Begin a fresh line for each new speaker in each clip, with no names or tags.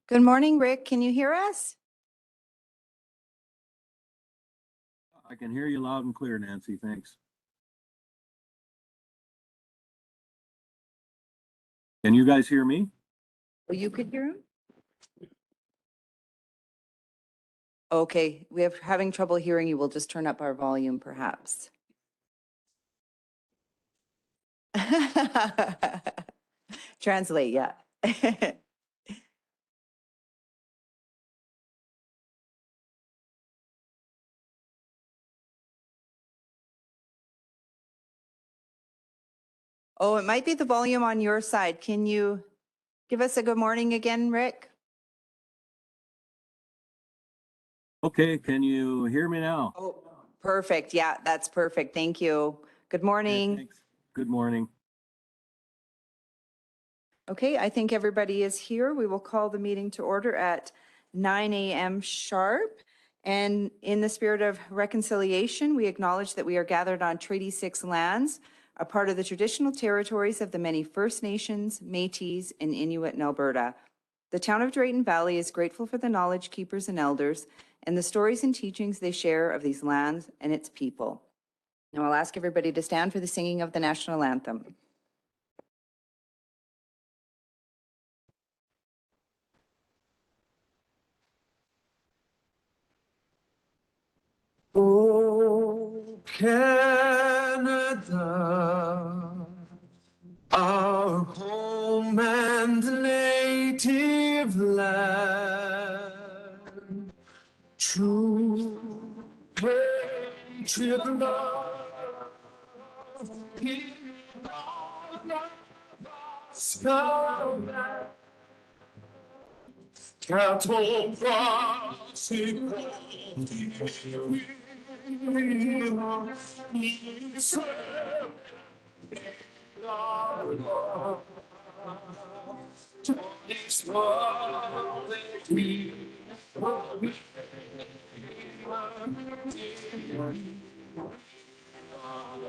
Good morning, Rick. Can you hear us?
I can hear you loud and clear, Nancy. Thanks. Can you guys hear me?
Oh, you could hear him? Okay, we are having trouble hearing you. We'll just turn up our volume perhaps. Translate, yeah. Oh, it might be the volume on your side. Can you give us a good morning again, Rick?
Okay, can you hear me now?
Oh, perfect. Yeah, that's perfect. Thank you. Good
Okay,
morning.
thanks. Good morning.
Okay, I think everybody is here. We will call the meeting to order at 9 a.m. sharp. And in the spirit of reconciliation, we acknowledge that we are gathered on Treaty 6 lands, a part of the traditional territories of the many First Nations, Métis, and Inuit in Alberta. The town of Drayton Valley is grateful for the knowledge keepers and elders and the stories and teachings they share of these lands and its people. Now I'll ask everybody to stand for the singing of the national anthem.
Oh, Canada, our home and native land, true patriot love, here on the sky, cattle crossing we serve our love to this world that we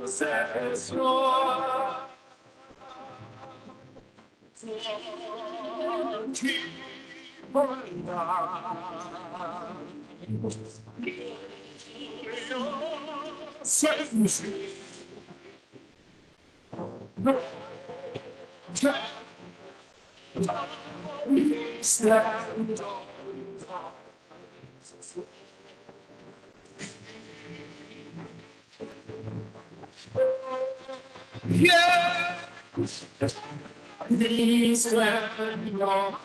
possess your stand on. Yeah, these land on.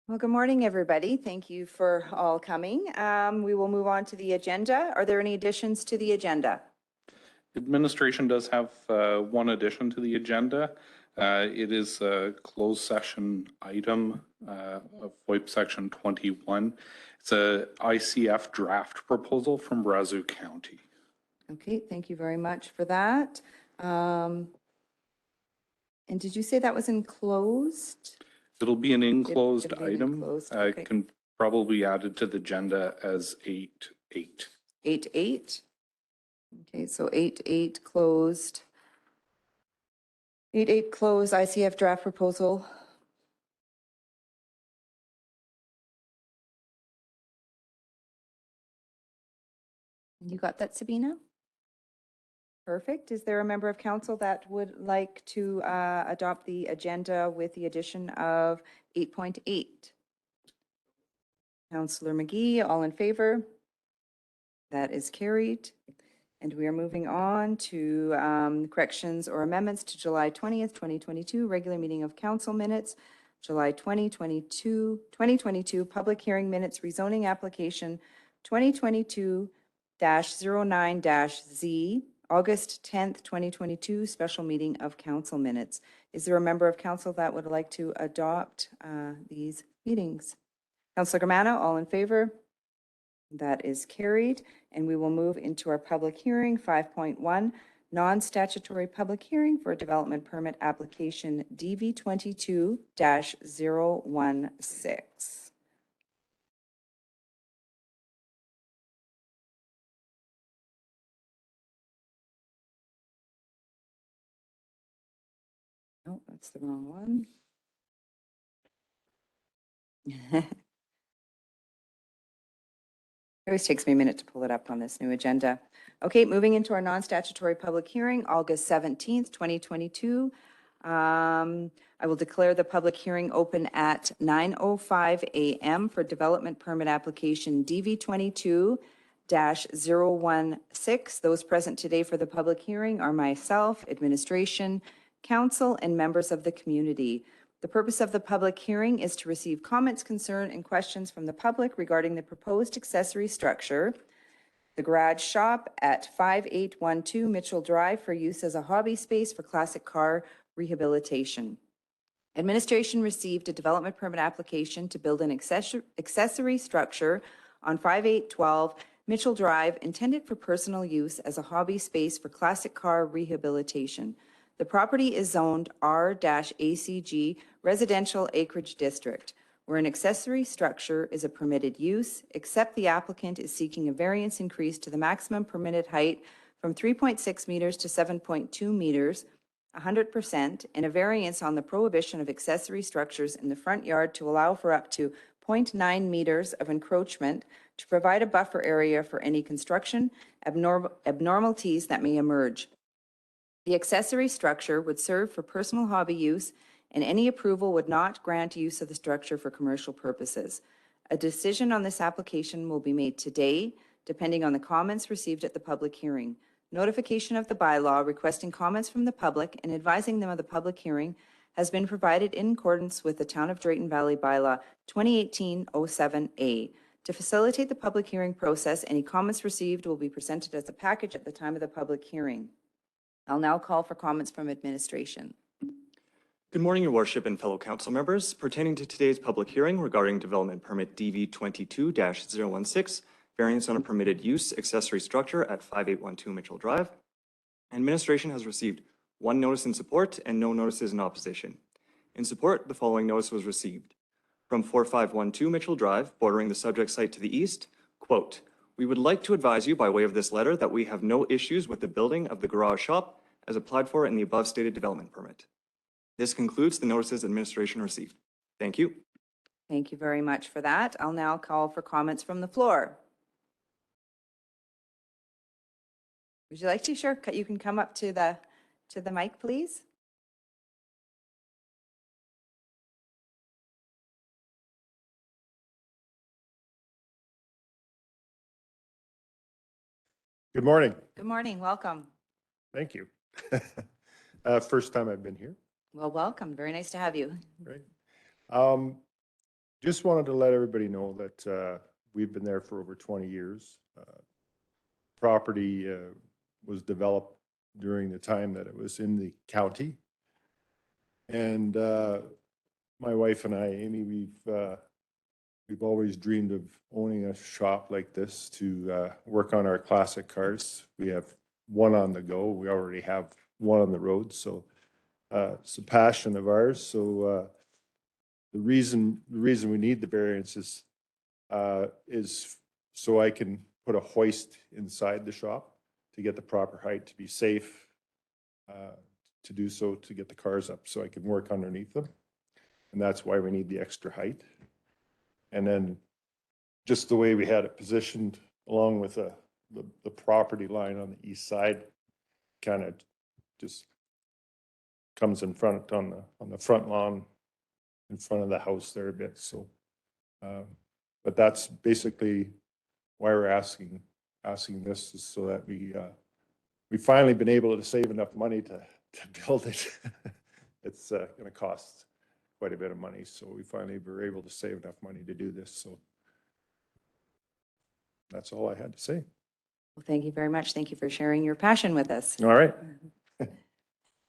Well, good morning, everybody. Thank you for all coming. We will move on to the agenda. Are there any additions to the agenda?
Administration does have one addition to the agenda. It is a closed session item of VoIP section 21. It's a ICF draft proposal from Brazeau County.
Okay, thank you very much for that. And did you say that was enclosed?
It'll be an enclosed
It'll be an
item.
enclosed,
I
okay.
can probably add it to the agenda as 8.8.
8.8. Okay, so 8.8 closed. 8.8 closed ICF draft proposal. You got that, Sabina? Perfect. Is there a member of council that would like to adopt the agenda with the addition of 8.8? Councillor McGee, all in favor? That is carried. And we are moving on to corrections or amendments to July 20th, 2022, regular meeting of council minutes, July 2022, public hearing minutes, rezoning application 2022-09-Z, August 10th, 2022, special meeting of council minutes. Is there a member of council that would like to adopt these meetings? Councillor Germano, all in favor? That is carried. And we will move into our public hearing, 5.1, non-statutory public hearing for a development permit application DV 22-016. Oh, that's the wrong one. It always takes me a minute to pull it up on this new agenda. Okay, moving into our non-statutory public hearing, August 17th, 2022. I will declare the public hearing open at 9:05 a.m. for development permit application DV 22-016. Those present today for the public hearing are myself, administration, council, and members of the community. The purpose of the public hearing is to receive comments, concern, and questions from the public regarding the proposed accessory structure, the garage shop at 5812 Mitchell Drive, for use as a hobby space for classic car rehabilitation. Administration received a development permit application to build an accessory structure on 5812 Mitchell Drive intended for personal use as a hobby space for classic car rehabilitation. The property is zoned R-ACG Residential Acreage District, where an accessory structure is a permitted use, except the applicant is seeking a variance increase to the maximum permitted height from 3.6 meters to 7.2 meters, 100%, and a variance on the prohibition of accessory structures in the front yard to allow for up to 0.9 meters of encroachment to provide a buffer area for any construction abnormalities that may emerge. The accessory structure would serve for personal hobby use, and any approval would not grant use of the structure for commercial purposes. A decision on this application will be made today, depending on the comments received at the public hearing. Notification of the bylaw requesting comments from the public and advising them of the public hearing has been provided in accordance with the Town of Drayton Valley Bylaw 2018-07A. To facilitate the public hearing process, any comments received will be presented as a package at the time of the public hearing. I'll now call for comments from administration.
Good morning, Your Worship and fellow council members. Pertaining to today's public hearing regarding development permit DV 22-016, variance on a permitted use accessory structure at 5812 Mitchell Drive, administration has received one notice in support and no notices in opposition. In support, the following notice was received. From 4512 Mitchell Drive, bordering the subject site to the east, quote, "We would like to advise you by way of this letter that we have no issues with the building of the garage shop as applied for in the above stated development permit." This concludes the notices administration received. Thank you.
Thank you very much for that. I'll now call for comments from the floor. Would you like to? Sure. You can come up to the mic, please.
Good morning.
Good morning. Welcome.
Thank you. First time I've been here.
Well, welcome. Very nice to have you.
Right. Just wanted to let everybody know that we've been there for over 20 years. Property was developed during the time that it was in the county. And my wife and I, Amy, we've always dreamed of owning a shop like this to work on our classic cars. We have one on the go. We already have one on the road, so it's a passion of ours. So the reason we need the variance is so I can put a hoist inside the shop to get the proper height, to be safe, to do so, to get the cars up so I can work underneath them. And that's why we need the extra height. And then just the way we had it positioned along with the property line on the east side kind of just comes in front on the front lawn in front of the house there a bit. So, but that's basically why we're asking this, is so that we finally been able to save enough money to build it. It's going to cost quite a bit of money, so we finally were able to save enough money to do this. So that's all I had to say.
Well, thank you very much. Thank you for sharing your passion with us.
All right.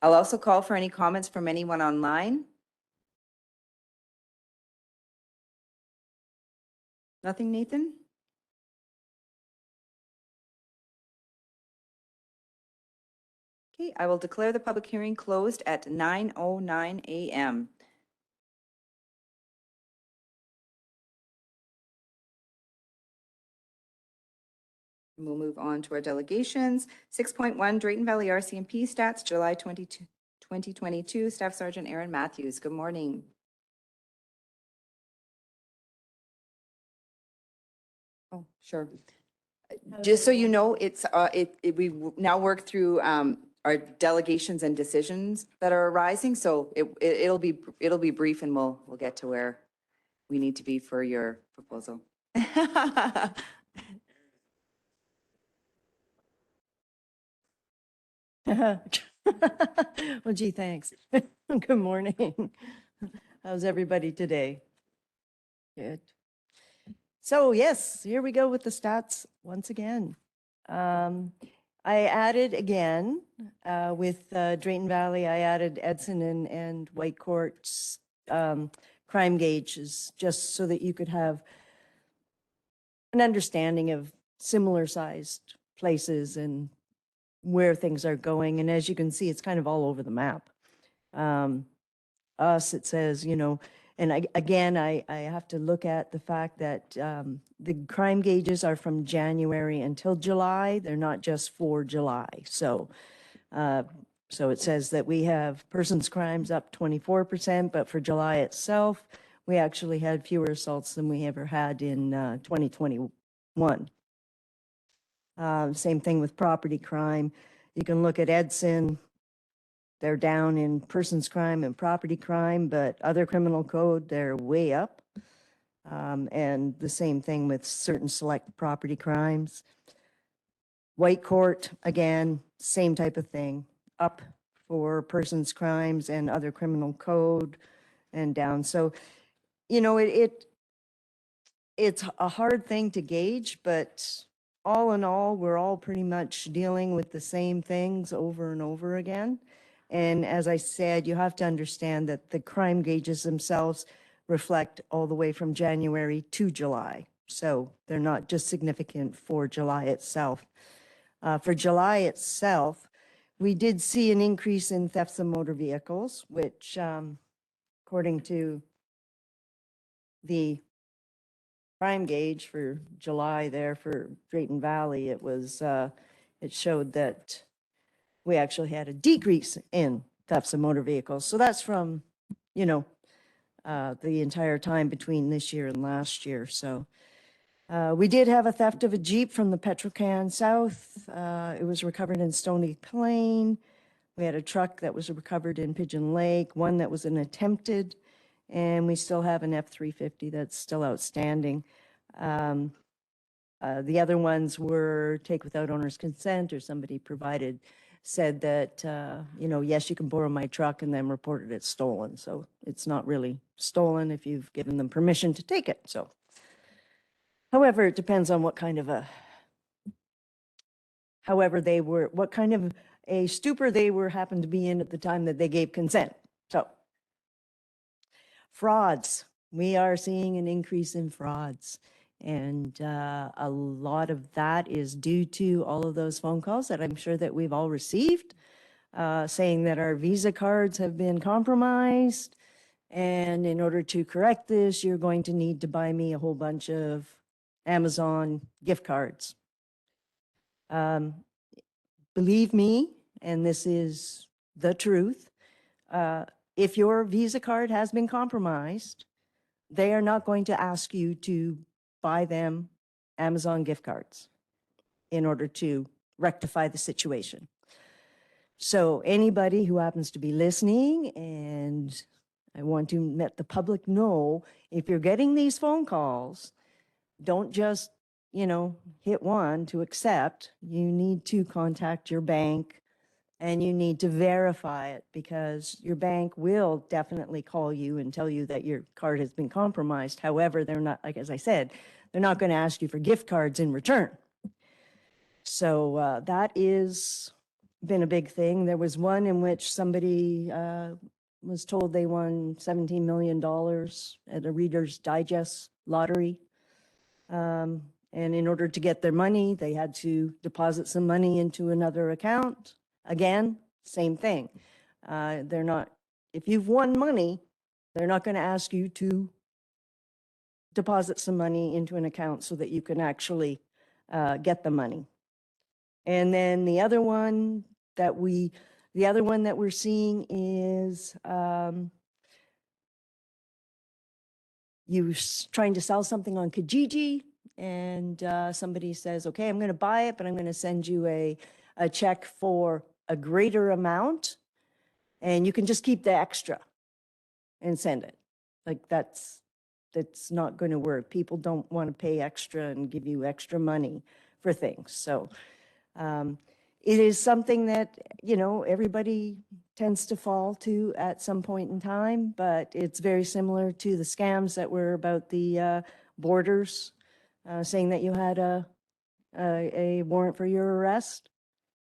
I'll also call for any comments from anyone online. Nothing, Nathan? Okay, I will declare the public hearing closed at 9:09 a.m. We'll move on to our delegations. 6.1 Drayton Valley RCMP Stats, July 2022. Staff Sergeant Aaron Matthews, good morning. Oh, sure. Just so you know, we now work through our delegations and decisions that are arising. So it'll be brief, and we'll get to where we need to be for your proposal.
Well, gee, thanks. Good morning. How's everybody today? Good. So yes, here we go with the stats once again. I added again with Drayton Valley, I added Edson and White Court's crime gauges just so that you could have an understanding of similar sized places and where things are going. And as you can see, it's kind of all over the map. It says, and I have to look at the fact that the crime gauges are from January until July. They're not just for July. So it says that we have persons crimes up 24%, but for July itself, we actually had fewer assaults than we ever had in 2021. Same thing with property crime. You can look at Edson. They're down in persons crime and property crime, but other criminal code, they're way up. And the same thing with certain select property crimes. White Court, again, same type of thing, up for persons crimes and other criminal code and down. So, it's a hard thing to gauge, but all in all, we're all pretty much dealing with the same things over and over again. And as I said, you have to understand that the crime gauges themselves reflect all the way from January to July. So they're not just significant for July itself. For July itself, we did see an increase in thefts of motor vehicles, which according to the crime gauge for July there for Drayton Valley, it showed that we actually had a decrease in thefts of motor vehicles. So that's from, the entire time between this year and last year. So we did have a theft of a Jeep from the Petrocan South. It was recovered in Stony Plain. We had a truck that was recovered in Pigeon Lake, one that was an attempted, and we still have an F-350 that's still outstanding. The other ones were take without owner's consent, or somebody said that, yes, you can borrow my truck, and then reported it stolen. So it's not really stolen if you've given them permission to take it. So, however, it depends on what kind of a stupor they happened to be in at the time that they gave consent. So, frauds. We are seeing an increase in frauds. And a lot of that is due to all of those phone calls that I'm sure that we've all received, saying that our Visa cards have been compromised. And in order to correct this, you're going to need to buy me a whole bunch of Amazon gift cards. Believe me, and this is the truth, if your Visa card has been compromised, they are not going to ask you to buy them Amazon gift cards in order to rectify the situation. So anybody who happens to be listening, and I want to let the public know, if you're getting these phone calls, don't just, hit one to accept. You need to contact your bank and you need to verify it, because your bank will definitely call you and tell you that your card has been compromised. However, they're not, like as I said, they're not going to ask you for gift cards in return. So that is been a big thing. There was one in which somebody was told they won $17 million at a Reader's Digest lottery. And in order to get their money, they had to deposit some money into another account. Again, same thing. They're not, if you've won money, they're not going to ask you to deposit some money into an account so that you can actually get the money. And then the other one that we're seeing is trying to sell something on Kijiji, and somebody says, okay, I'm going to buy it, but I'm going to send you a check for a greater amount, and you can just keep the extra and send it. Like that's not going to work. People don't want to pay extra and give you extra money for things. So it is something that, everybody tends to fall to at some point in time, but it's very similar to the scams that were about the borders, saying that you had a warrant for your arrest.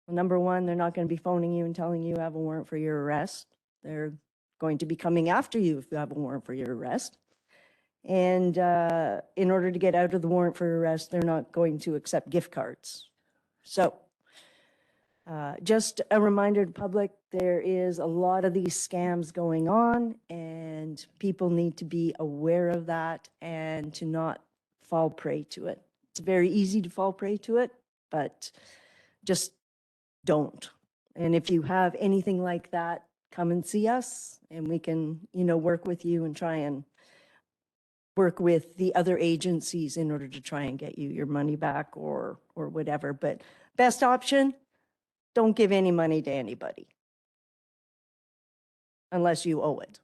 Well, number one, they're not going to be phoning you and telling you have a warrant for your arrest. They're going to be coming after you if you have a warrant for your arrest. And in order to get out of the warrant for arrest, they're not going to accept gift cards. So just a reminder to the public, there is a lot of these scams going on, and people need to be aware of that and to not fall prey to it. It's very easy to fall prey to it, but just don't. And if you have anything like that, come and see us, and we can, work with you and try and work with the other agencies in order to try and get you your money back or whatever. But best option, don't give any money to anybody unless you owe it.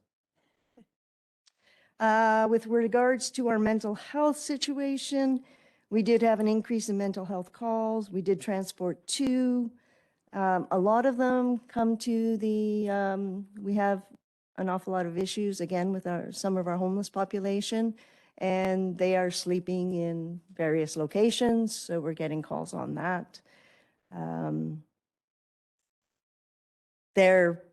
With regards to our mental health situation, we did have an increase in mental health calls. We did transport 2. A lot of them come to we have an awful lot of issues, again, with some of our homeless population, and they are sleeping in various locations, so we're getting calls on that. They're,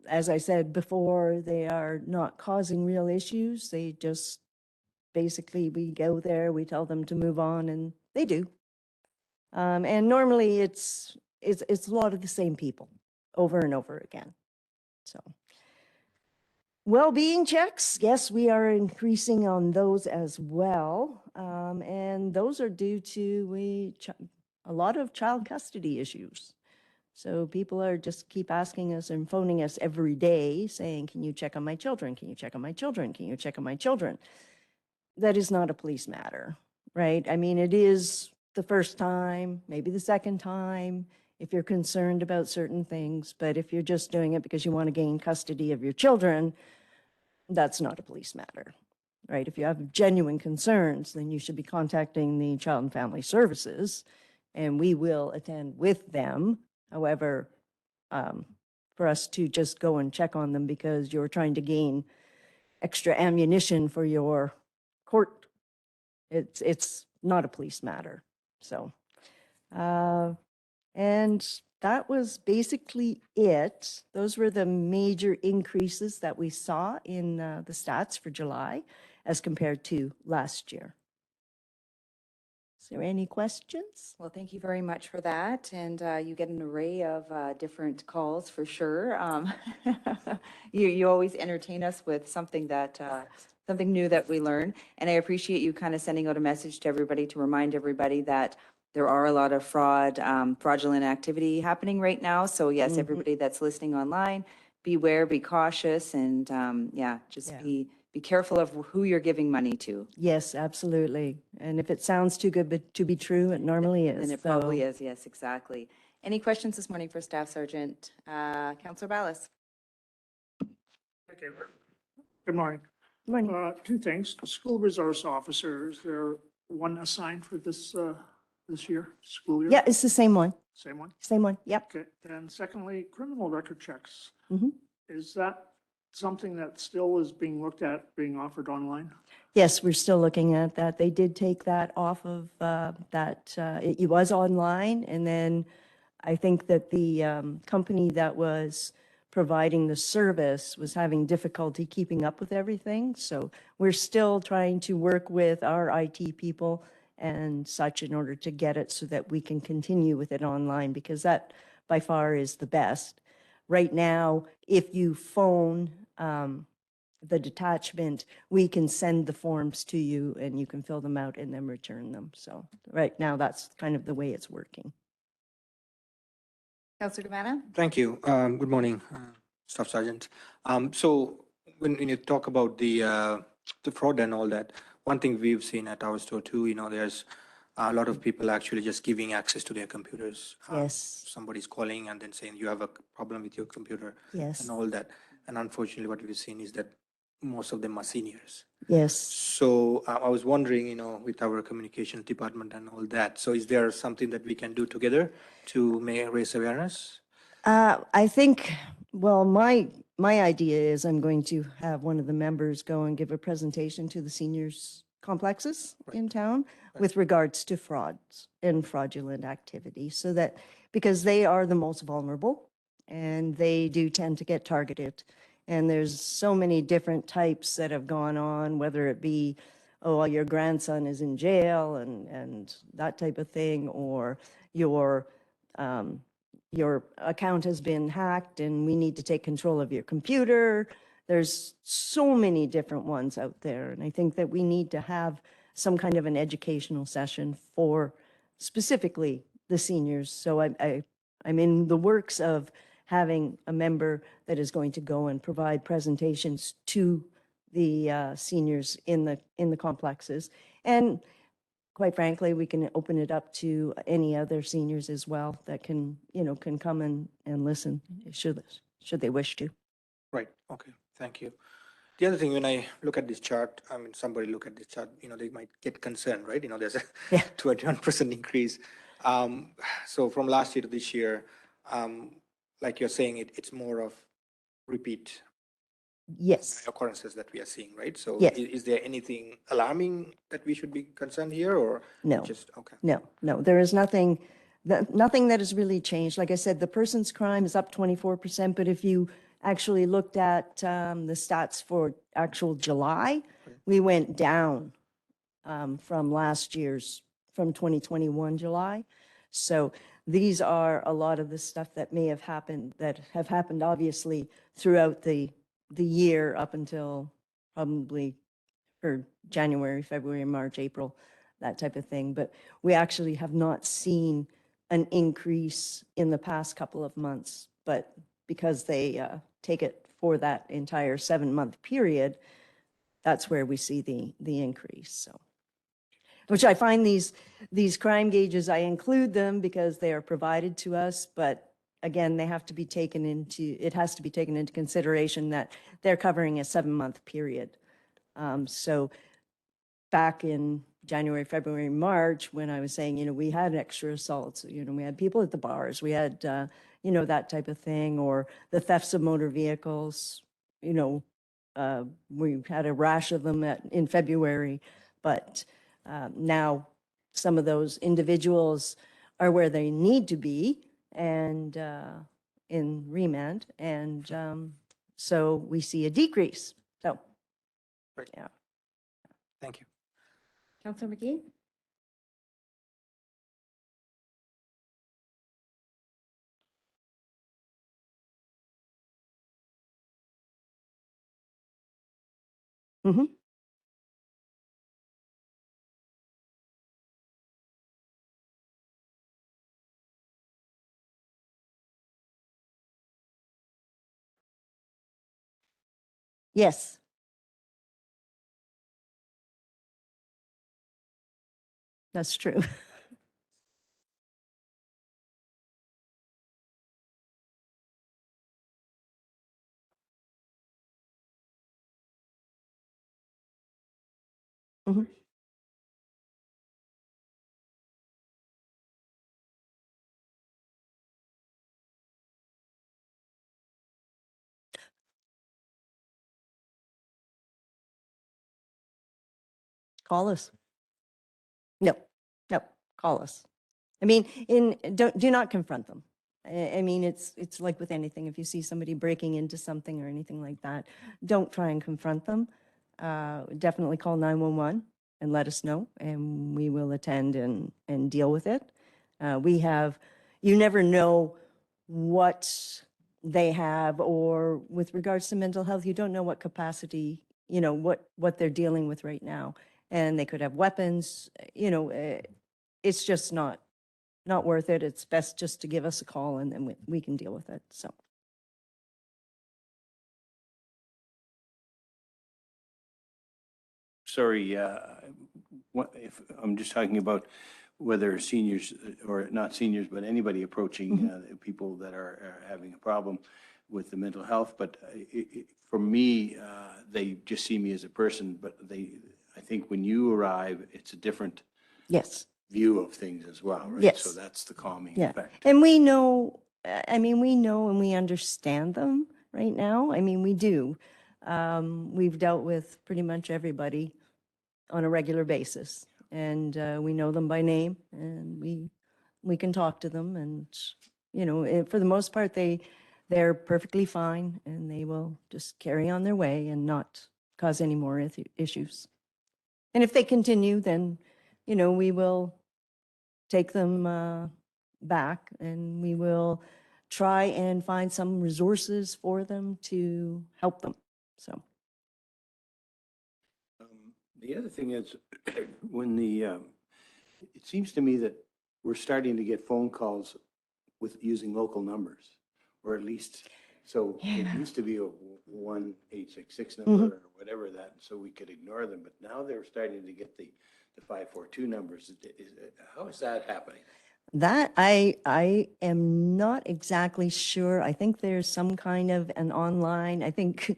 as I said before, they are not causing real issues. They just, basically, we go there, we tell them to move on, and they do. And normally it's a lot of the same people over and over again. So well-being checks, yes, we are increasing on those as well. And those are due to a lot of child custody issues. So people are just keep asking us and phoning us every day saying, can you check on my children? Can you check on my children? Can you check on my children? That is not a police matter, right? I mean, it is the first time, maybe the second time, if you're concerned about certain things, but if you're just doing it because you want to gain custody of your children, that's not a police matter, right? If you have genuine concerns, then you should be contacting the Child and Family Services, and we will attend with them. However, for us to just go and check on them because you're trying to gain extra ammunition for your court, it's not a police matter. So, and that was basically it. Those were the major increases that we saw in the stats for July as compared to last year. Is there any questions?
Well, thank you very much for that. And you get an array of different calls for sure. You always entertain us with something that something new that we learn. And I appreciate you kind of sending out a message to everybody to remind everybody that there are a lot of fraudulent activity happening right now. So yes, everybody that's listening online, beware, be cautious, and be careful of who you're giving money to.
Yes, absolutely. And if it sounds too good to be true, it normally is.
And it probably is, yes, exactly. Any questions this morning for Staff Sergeant? Councillor Ballas?
Okay. Good morning.
Morning.
2 things. School resource officer, is there one assigned for this year, school year?
Yeah, it's the same one.
Same one?
Same one. Yep.
Okay. And secondly, criminal record checks.
Mhm.
Is that something that still is being looked at, being offered online?
Yes, we're still looking at that. They did take that off of it was online. And then I think that the company that was providing the service was having difficulty keeping up with everything. So we're still trying to work with our IT people and such in order to get it so that we can continue with it online, because that by far is the best. right now, if you phone the detachment, we can send the forms to you and you can fill them out and then return them. So right now, that's kind of the way it's working.
Counselor Cabana?
Thank you. Good morning, Staff Sergeant. So when you talk about the fraud and all that, one thing we've seen at our store too, there's a lot of people actually just giving access to their computers.
Yes.
Somebody's calling and then saying you have a problem with your computer
Yes.
and all that. And unfortunately, what we've seen is that most of them are seniors.
Yes.
So I was wondering, with our communications department and all that, so is there something that we can do together to raise awareness?
I think, well, my idea is I'm going to have one of the members go and give a presentation to the seniors complexes in town with regards to frauds and fraudulent activity, so that, because they are the most vulnerable and they do tend to get targeted. And there's so many different types that have gone on, whether it be, oh, your grandson is in jail and that type of thing, or your account has been hacked and we need to take control of your computer. There's so many different ones out there. And I think that we need to have some kind of an educational session for specifically the seniors. So I'm in the works of having a member that is going to go and provide presentations to the seniors in the complexes. And quite frankly, we can open it up to any other seniors as well that can come and listen should they wish to.
Right, okay, thank you. The other thing, when I look at this chart, I mean, somebody look at this chart, they might get concerned, right? There's a
Yeah.
21% increase. So from last year to this year, like you're saying, it's more of repeat
Yes.
occurrences that we are seeing, right? So
Yes.
is there anything alarming that we should be concerned here, or
No.
just, okay?
No, there is nothing that has really changed. Like I said, the person's crime is up 24%, but if you actually looked at the stats for actual July, we went down from last year's, from 2021 July. So these are a lot of the stuff that may have happened, that have happened obviously throughout the year up until probably for January, February, March, April, that type of thing. But we actually have not seen an increase in the past couple of months. But because they take it for that entire 7-month period, that's where we see the increase. So, which I find these crime gauges, I include them because they are provided to us, but again, they have to be taken into, it has to be taken into consideration that they're covering a 7-month period. So back in January, February, March, when I was saying, we had extra assaults, we had people at the bars, we had, that type of thing, or the thefts of motor vehicles, we had a rash of them in February, but now some of those individuals are where they need to be and in remand. And so we see a decrease. So,
Right.
yeah.
Thank you.
Counselor McGee?
Mhm. Yes. That's true. Mhm. Call us. No, call us. I mean, do not confront them. I mean, it's like with anything. If you see somebody breaking into something or anything like that, don't try and confront them. Definitely call 911 and let us know, and we will attend and deal with it. You never know what they have, or with regards to mental health, you don't know what capacity, what they're dealing with right now. And they could have weapons, it's just not worth it. It's best just to give us a call and then we can deal with it. So.
Sorry, what, if, I'm just talking about whether seniors or not seniors, but anybody approaching people that are having a problem with the mental health. But for me, they just see me as a person, but I think when you arrive, it's a different
Yes.
view of things as well, right?
Yes.
So that's the calming
Yeah.
effect.
And we know, we know and we understand them right now. I mean, we do. We've dealt with pretty much everybody on a regular basis. And we know them by name and we can talk to them. And, for the most part, they're perfectly fine and they will just carry on their way and not cause any more issues. And if they continue, then, we will take them back and we will try and find some resources for them to help them. So.
The other thing is, when it seems to me that we're starting to get phone calls with using local numbers, or at least, so it used to be a 1-866 number or whatever that, so we could ignore them, but now they're starting to get the 542 numbers. How is that happening?
That I am not exactly sure. I think there's some kind of an online, I think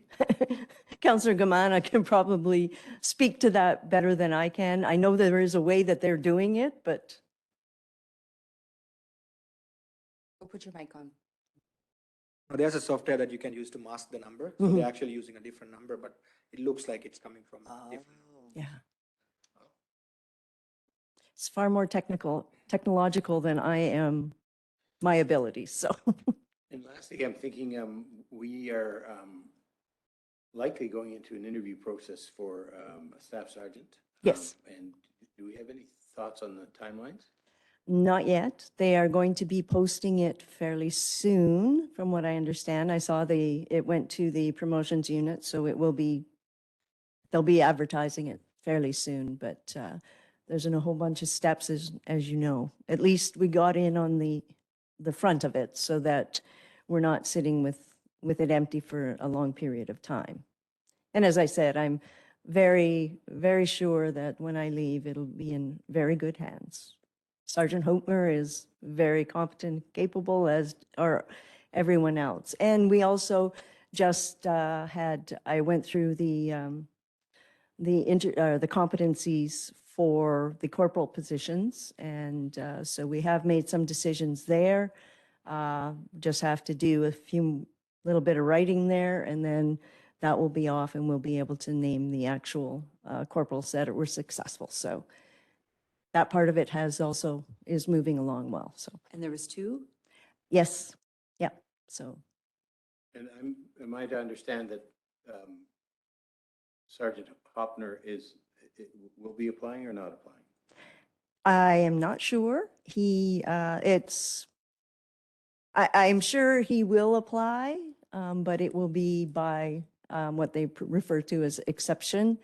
Councillor Gamana can probably speak to that better than I can. I know there is a way that they're doing it, but
Put your mic on.
There's a software that you can use to mask the number. So they're actually using a different number, but it looks like it's coming from different.
yeah. It's far more technological than I am, my abilities, so.
And lastly, I'm thinking we are likely going into an interview process for a staff sergeant.
Yes.
And do we have any thoughts on the timelines?
Not yet. They are going to be posting it fairly soon, from what I understand. I saw it went to the promotions unit, so they'll be advertising it fairly soon, but there's a whole bunch of steps, as you know. At least we got in on the front of it so that we're not sitting with it empty for a long period of time. And as I said, I'm very, very sure that when I leave, it'll be in very good hands. Sergeant Hopemer is very competent, capable, as are everyone else. And we also just I went through the competencies for the corporal positions. And so we have made some decisions there. Just have to do a little bit of writing there, and then that will be off and we'll be able to name the actual corporals that were successful. So that part of it is moving along well. So,
And there was 2?
yes, yeah, so.
And am I to understand that Sergeant Hopner will be applying or not applying?
I am not sure. I'm sure he will apply, but it will be by what they refer to as exception,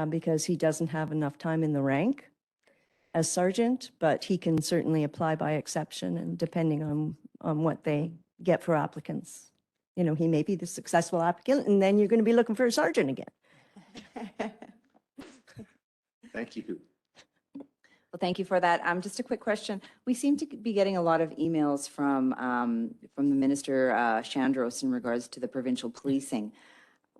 because he doesn't have enough time in the rank as sergeant, but he can certainly apply by exception, and depending on what they get for applicants. He may be the successful applicant, and then you're going to be looking for a sergeant again.
Thank you.
Well, thank you for that. Just a quick question. We seem to be getting a lot of emails from the Minister Chandros in regards to the provincial policing.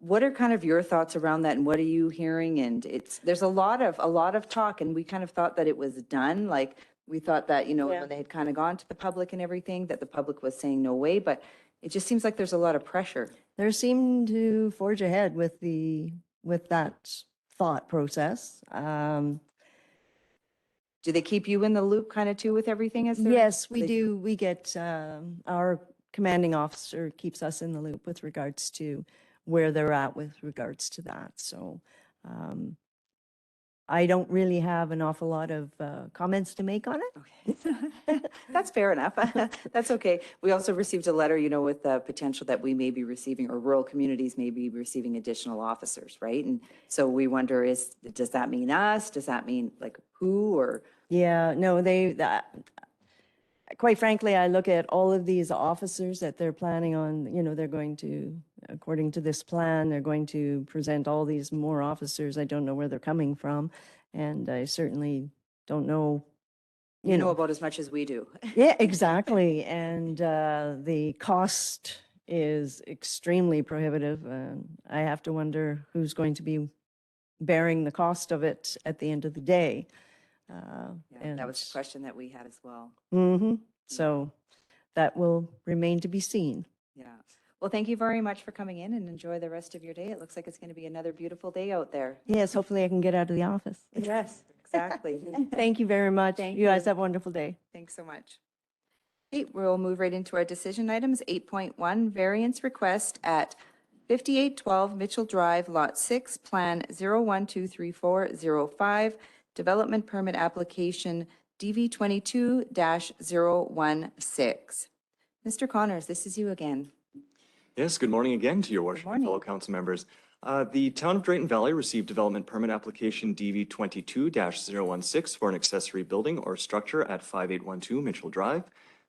What are kind of your thoughts around that, and what are you hearing? And there's a lot of talk, and we kind of thought that it was done. Like, we thought that, when they had kind of gone to the public and everything, that the public was saying no way, but it just seems like there's a lot of pressure.
They seem to forge ahead with that thought process.
Do they keep you in the loop kind of too with everything as they're?
Yes, we do. We get, our commanding officer keeps us in the loop with regards to where they're at with regards to that. So I don't really have an awful lot of comments to make on it.
Okay. That's fair enough. That's okay. We also received a letter, with the potential that we may be receiving, or rural communities may be receiving additional officers, right? And so we wonder does that mean us? Does that mean like who or?
Yeah, no, quite frankly, I look at all of these officers that they're planning on, they're going to, according to this plan, they're going to present all these more officers. I don't know where they're coming from. And I certainly don't know,
You know about as much as we do.
Yeah, exactly. And the cost is extremely prohibitive. I have to wonder who's going to be bearing the cost of it at the end of the day.
Yeah, that was a question that we had as well.
So that will remain to be seen.
Yeah. Well, thank you very much for coming in and enjoy the rest of your day. It looks like it's going to be another beautiful day out there.
Yes, hopefully I can get out of the office.
Yes, exactly.
Thank you very much.
Thank
You guys
you.
have a wonderful day.
Thanks so much. Okay, we'll move right into our decision items. 8.1, variance request at 5812 Mitchell Drive, Lot 6, Plan 01234005, Development Permit Application DV22-016. Mr. Connors, this is you again.
Yes, good morning again to your worship and
morning.
fellow council members. The Town of Drayton Valley received development permit application DV 22-016 for an accessory building or structure at 5812 Mitchell Drive.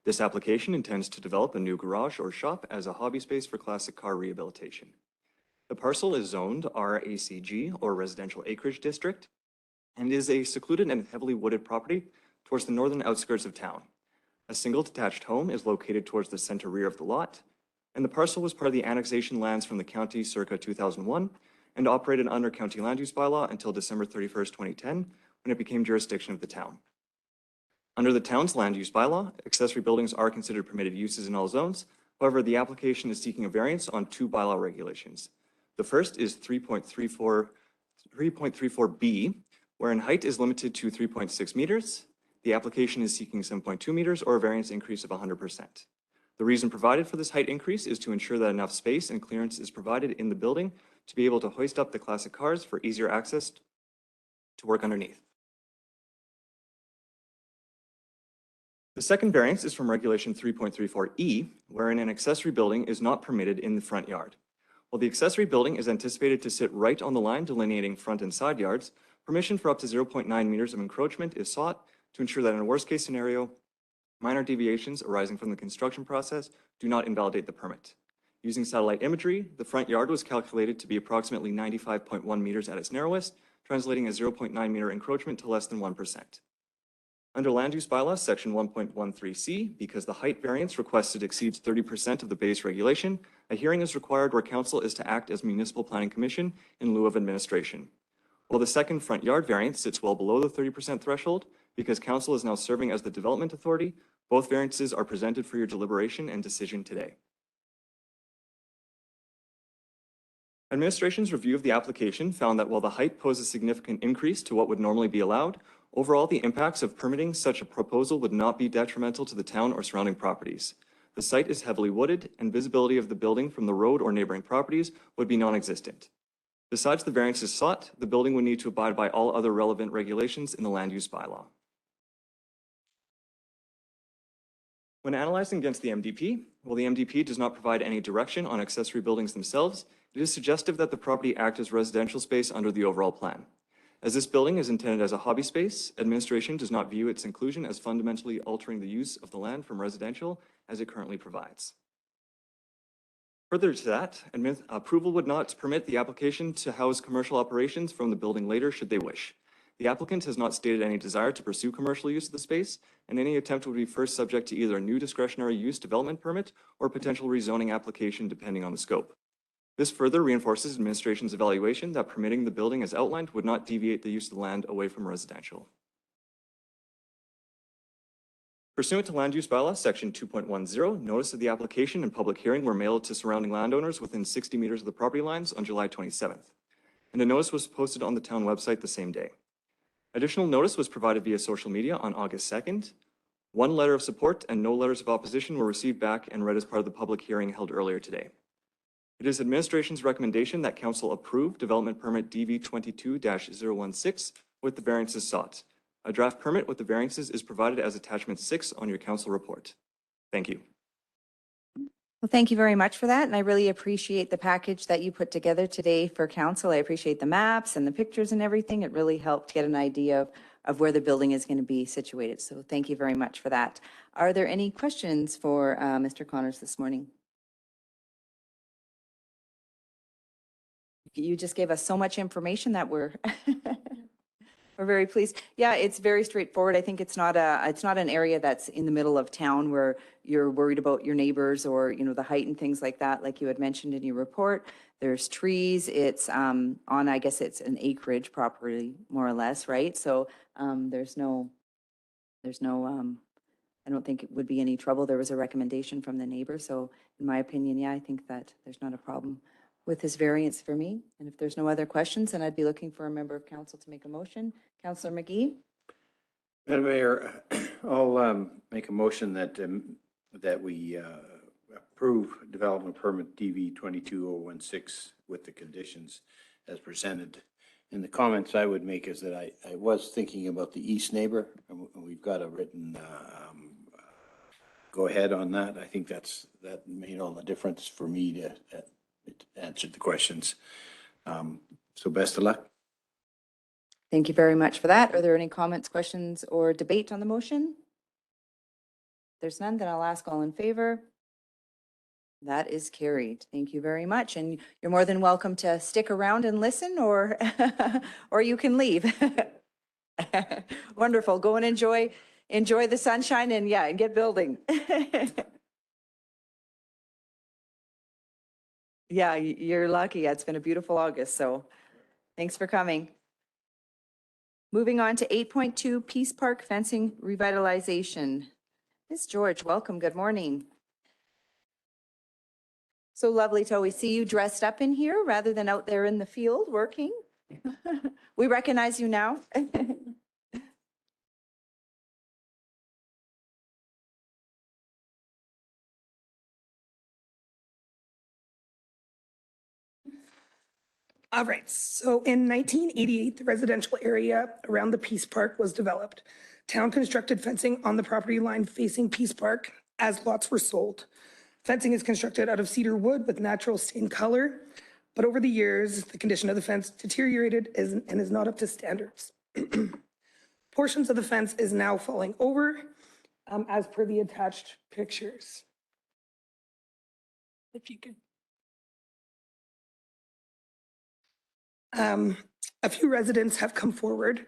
This application intends to develop a new garage or shop as a hobby space for classic car rehabilitation. The parcel is zoned RACG, or Residential Acreage District, and is a secluded and heavily wooded property towards the northern outskirts of town. A single detached home is located towards the center rear of the lot, and the parcel was part of the annexation lands from the county circa 2001 and operated under county land use bylaw until December 31st, 2010, when it became jurisdiction of the town. Under the town's land use bylaw, accessory buildings are considered permitted uses in all zones. However, the application is seeking a variance on two bylaw regulations. The first is 3.34B, wherein height is limited to 3.6 meters. The application is seeking 7.2 meters or a variance increase of 100%. The reason provided for this height increase is to ensure that enough space and clearance is provided in the building to be able to hoist up the classic cars for easier access to work underneath. The second variance is from Regulation 3.34E, wherein an accessory building is not permitted in the front yard. While the accessory building is anticipated to sit right on the line delineating front and side yards, permission for up to 0.9 meters of encroachment is sought to ensure that in a worst-case scenario, minor deviations arising from the construction process do not invalidate the permit. Using satellite imagery, the front yard was calculated to be approximately 95.1 meters at its narrowest, translating a 0.9 meter encroachment to less than 1%. Under Land Use Bylaw, Section 1.13C, because the height variance requested exceeds 30% of the base regulation, a hearing is required where council is to act as municipal planning commission in lieu of administration. While the second front yard variance sits well below the 30% threshold, because council is now serving as the development authority, both variances are presented for your deliberation and decision today. Administration's review of the application found that while the height poses a significant increase to what would normally be allowed, overall the impacts of permitting such a proposal would not be detrimental to the town or surrounding properties. The site is heavily wooded and visibility of the building from the road or neighboring properties would be non-existent. Besides the variances sought, the building would need to abide by all other relevant regulations in the land use bylaw. When analyzing against the MDP, while the MDP does not provide any direction on accessory buildings themselves, it is suggestive that the property act as residential space under the overall plan. As this building is intended as a hobby space, administration does not view its inclusion as fundamentally altering the use of the land from residential as it currently provides. Further to that, approval would not permit the application to house commercial operations from the building later should they wish. The applicant has not stated any desire to pursue commercial use of the space, and any attempt would be first subject to either a new discretionary use development permit or potential rezoning application depending on the scope. This further reinforces administration's evaluation that permitting the building as outlined would not deviate the use of the land away from residential. Pursuant to Land Use Bylaw, Section 2.10, notice of the application and public hearing were mailed to surrounding landowners within 60 meters of the property lines on July 27th, and a notice was posted on the town website the same day. Additional notice was provided via social media on August 2nd. One letter of support and no letters of opposition were received back and read as part of the public hearing held earlier today. It is administration's recommendation that council approve development permit DV 22-016 with the variances sought. A draft permit with the variances is provided as attachment 6 on your council report. Thank you.
Well, thank you very much for that, and I really appreciate the package that you put together today for council. I appreciate the maps and the pictures and everything. It really helped get an idea of where the building is going to be situated, so thank you very much for that. Are there any questions for Mr. Connors this morning? You just gave us so much information that we're we're very pleased. Yeah, it's very straightforward. I think it's not an area that's in the middle of town where you're worried about your neighbors or, you know, the height and things like that, like you had mentioned in your report. There's trees. It's I guess it's an acreage property, more or less, right? So there's no I don't think it would be any trouble. There was a recommendation from the neighbor. So in my opinion, yeah, I think that there's not a problem with this variance for me. And if there's no other questions, then I'd be looking for a member of council to make a motion. Councillor McGee?
Madam Mayor, I'll make a motion that we approve development permit DV 22016 with the conditions as presented. And the comments I would make is that I was thinking about the east neighbor, and we've got a written go ahead on that. I think that made all the difference for me to answer the questions. So best of luck.
Thank you very much for that. Are there any comments, questions, or debate on the motion? If there's none, then I'll ask all in favor. That is carried. Thank you very much. And you're more than welcome to stick around and listen, or or you can leave. Wonderful. Go and enjoy the sunshine and and get building. Yeah, you're lucky. It's been a beautiful August, so thanks for coming. Moving on to 8.2 Peace Park fencing revitalization. Ms. George, welcome. Good morning. So lovely to always see you dressed up in here rather than out there in the field working. We recognize you now.
All right, so in 1988, the residential area around the Peace Park was developed. Town constructed fencing on the property line facing Peace Park as lots were sold. Fencing is constructed out of cedar wood with natural stain color, but over the years, the condition of the fence deteriorated and is not up to standards. Portions of the fence is now falling over as per the attached pictures. If you could. A few residents have come forward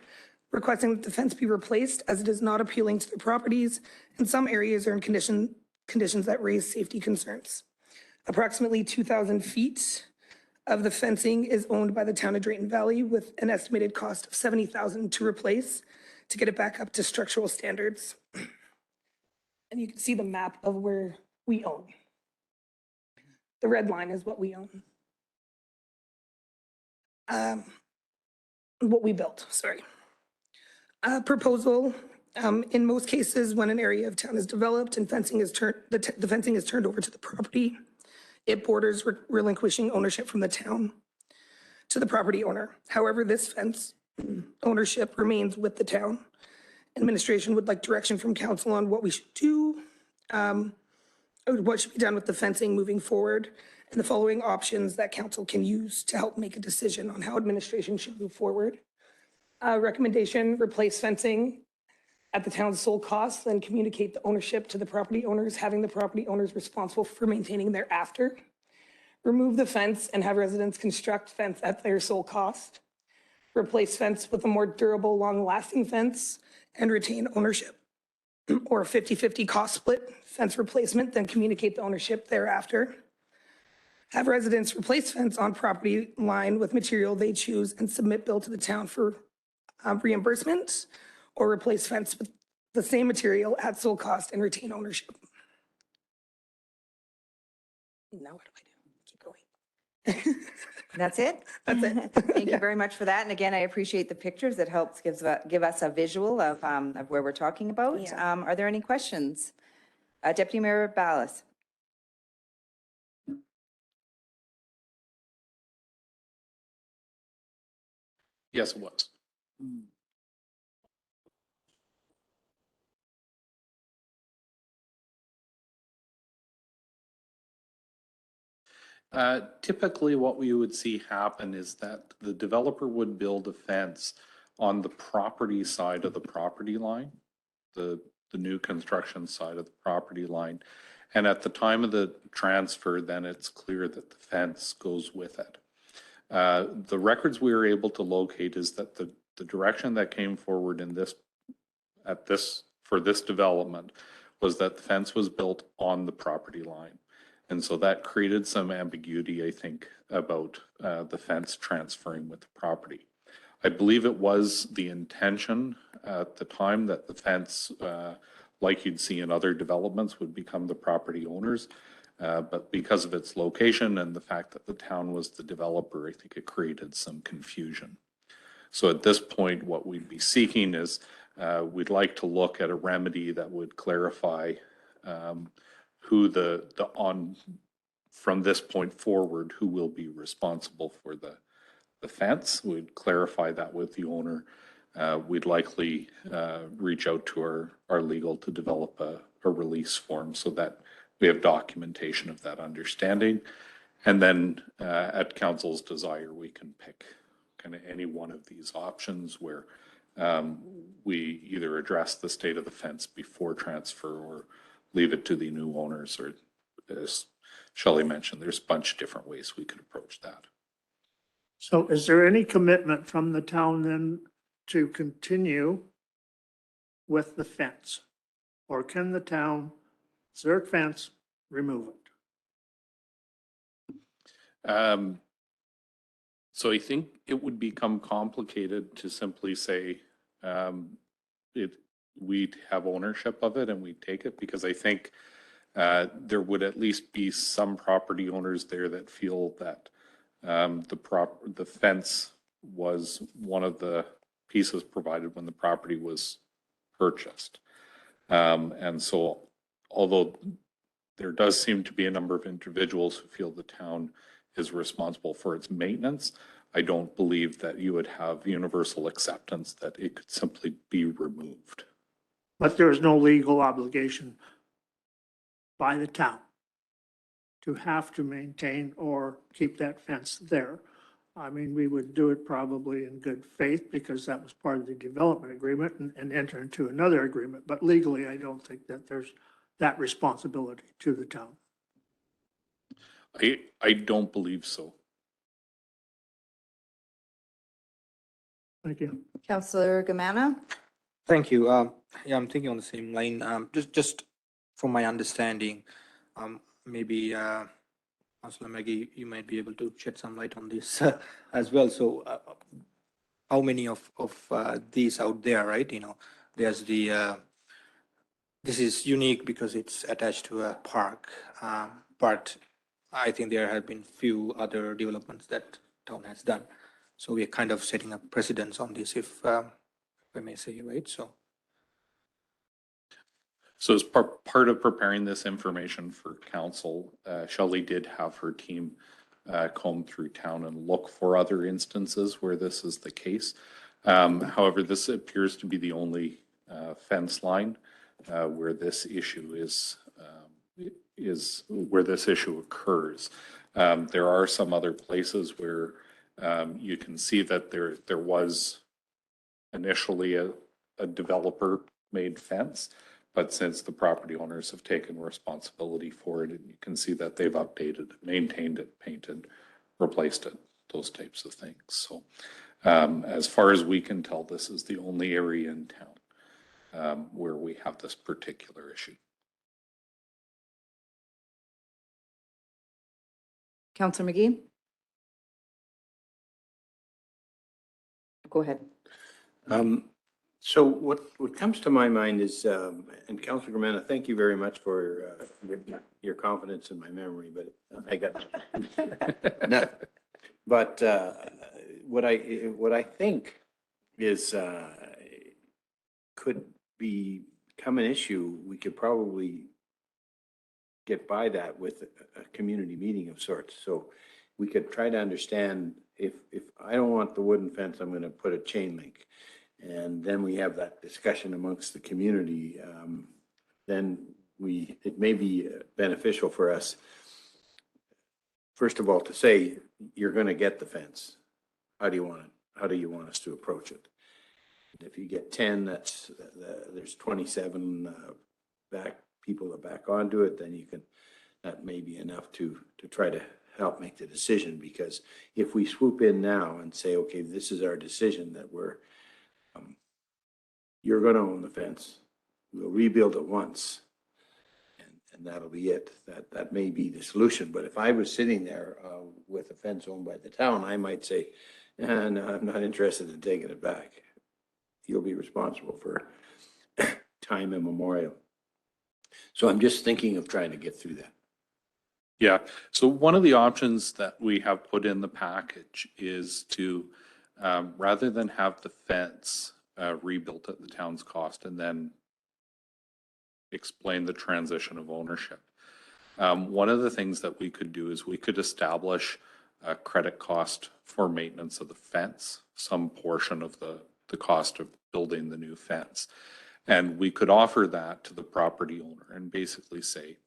requesting that the fence be replaced as it is not appealing to their properties, and some areas are in conditions that raise safety concerns. Approximately 2,000 feet of the fencing is owned by the town of Drayton Valley with an estimated cost of $70,000 to replace to get it back up to structural standards. And you can see the map of where we own. The red line is what we own. What we built, sorry. Proposal, in most cases, when an area of town is developed and fencing is the fencing is turned over to the property, it borders relinquishing ownership from the town to the property owner. However, this fence ownership remains with the town. Administration would like direction from council on what we should do, what should be done with the fencing moving forward, and the following options that council can use to help make a decision on how administration should move forward. Recommendation, replace fencing at the town's sole cost, then communicate the ownership to the property owners, having the property owners responsible for maintaining thereafter. Remove the fence and have residents construct fence at their sole cost. Replace fence with a more durable, long-lasting fence and retain ownership. Or a 50-50 cost split fence replacement, then communicate the ownership thereafter. Have residents replace fence on property line with material they choose and submit bill to the town for reimbursement, or replace fence with the same material at sole cost and retain ownership. Now what do I do? Keep going.
That's it?
That's it.
Thank you
Yeah.
very much for that. And again, I appreciate the pictures. It helps give us a visual of where we're talking about.
Yeah.
Are there any questions? Deputy Mayor Ballas.
Yes, it was. Typically, what we would see happen is that the developer would build a fence on the property side of the property line, the new construction side of the property line. And at the time of the transfer, then it's clear that the fence goes with it. The records we were able to locate is that the direction that came forward in for this development was that the fence was built on the property line. And so that created some ambiguity, I think, about the fence transferring with the property. I believe it was the intention at the time that the fence, like you'd see in other developments, would become the property owners. But because of its location and the fact that the town was the developer, I think it created some confusion. So at this point, what we'd be seeking is we'd like to look at a remedy that would clarify who from this point forward, who will be responsible for the fence. We'd clarify that with the owner. We'd likely reach out to our legal to develop a release form so that we have documentation of that understanding. And then at council's desire, we can pick kind of any one of these options where we either address the state of the fence before transfer or leave it to the new owners, or as Shelley mentioned, there's a bunch of different ways we could approach that.
So is there any commitment from the town then to continue with the fence? Or can the town, it's their fence, remove it?
So I think it would become complicated to simply say we'd have ownership of it and we'd take it, because I think there would at least be some property owners there that feel that the fence was one of the pieces provided when the property was purchased. And so although there does seem to be a number of individuals who feel the town is responsible for its maintenance, I don't believe that you would have universal acceptance that it could simply be removed.
But there is no legal obligation by the town to have to maintain or keep that fence there. I mean, we would do it probably in good faith because that was part of the development agreement and enter into another agreement. But legally, I don't think that there's that responsibility to the town.
I don't believe so.
Thank you.
Councillor Gamana?
Thank you. Yeah, I'm thinking on the same line. Just from my understanding, maybe Councillor Maggie, you might be able to shed some light on this as well. So, how many of these out there, right? You know, there's the this is unique because it's attached to a park, but I think there have been few other developments that town has done. So we are kind of setting a precedence on this, if I may say, right?
So as part of preparing this information for council, Shelley did have her team comb through town and look for other instances where this is the case. However, this appears to be the only fence line where this issue where this issue occurs. There are some other places where you can see that there was initially a developer-made fence, but since the property owners have taken responsibility for it, you can see that they've updated, maintained it, painted, replaced it, those types of things. So as far as we can tell, this is the only area in town where we have this particular issue.
Councillor McGee? Go ahead.
So what comes to my mind is, and Councilor Gamana, thank you very much for your confidence in my memory, but I got no. But what I think is could become an issue. We could probably get by that with a community meeting of sorts. So we could try to understand if I don't want the wooden fence, I'm going to put a chain link. And then we have that discussion amongst the community. Then it may be beneficial for us first of all, to say you're going to get the fence, how do you want us to approach it? If you get 10, there's 27 people that back onto it, then that may be enough to try to help make the decision. Because if we swoop in now and say, okay, this is our decision that you're going to own the fence, we'll rebuild it once, and that'll be it. That may be the solution. But if I was sitting there with a fence owned by the town, I might say, no, I'm not interested in taking it back. You'll be responsible for time immemorial. So I'm just thinking of trying to get through that.
Yeah, so one of the options that we have put in the package is to, rather than have the fence rebuilt at the town's cost and then explain the transition of ownership. One of the things that we could do is we could establish a credit cost for maintenance of the fence, some portion of the cost of building the new fence. And we could offer that to the property owner and basically say,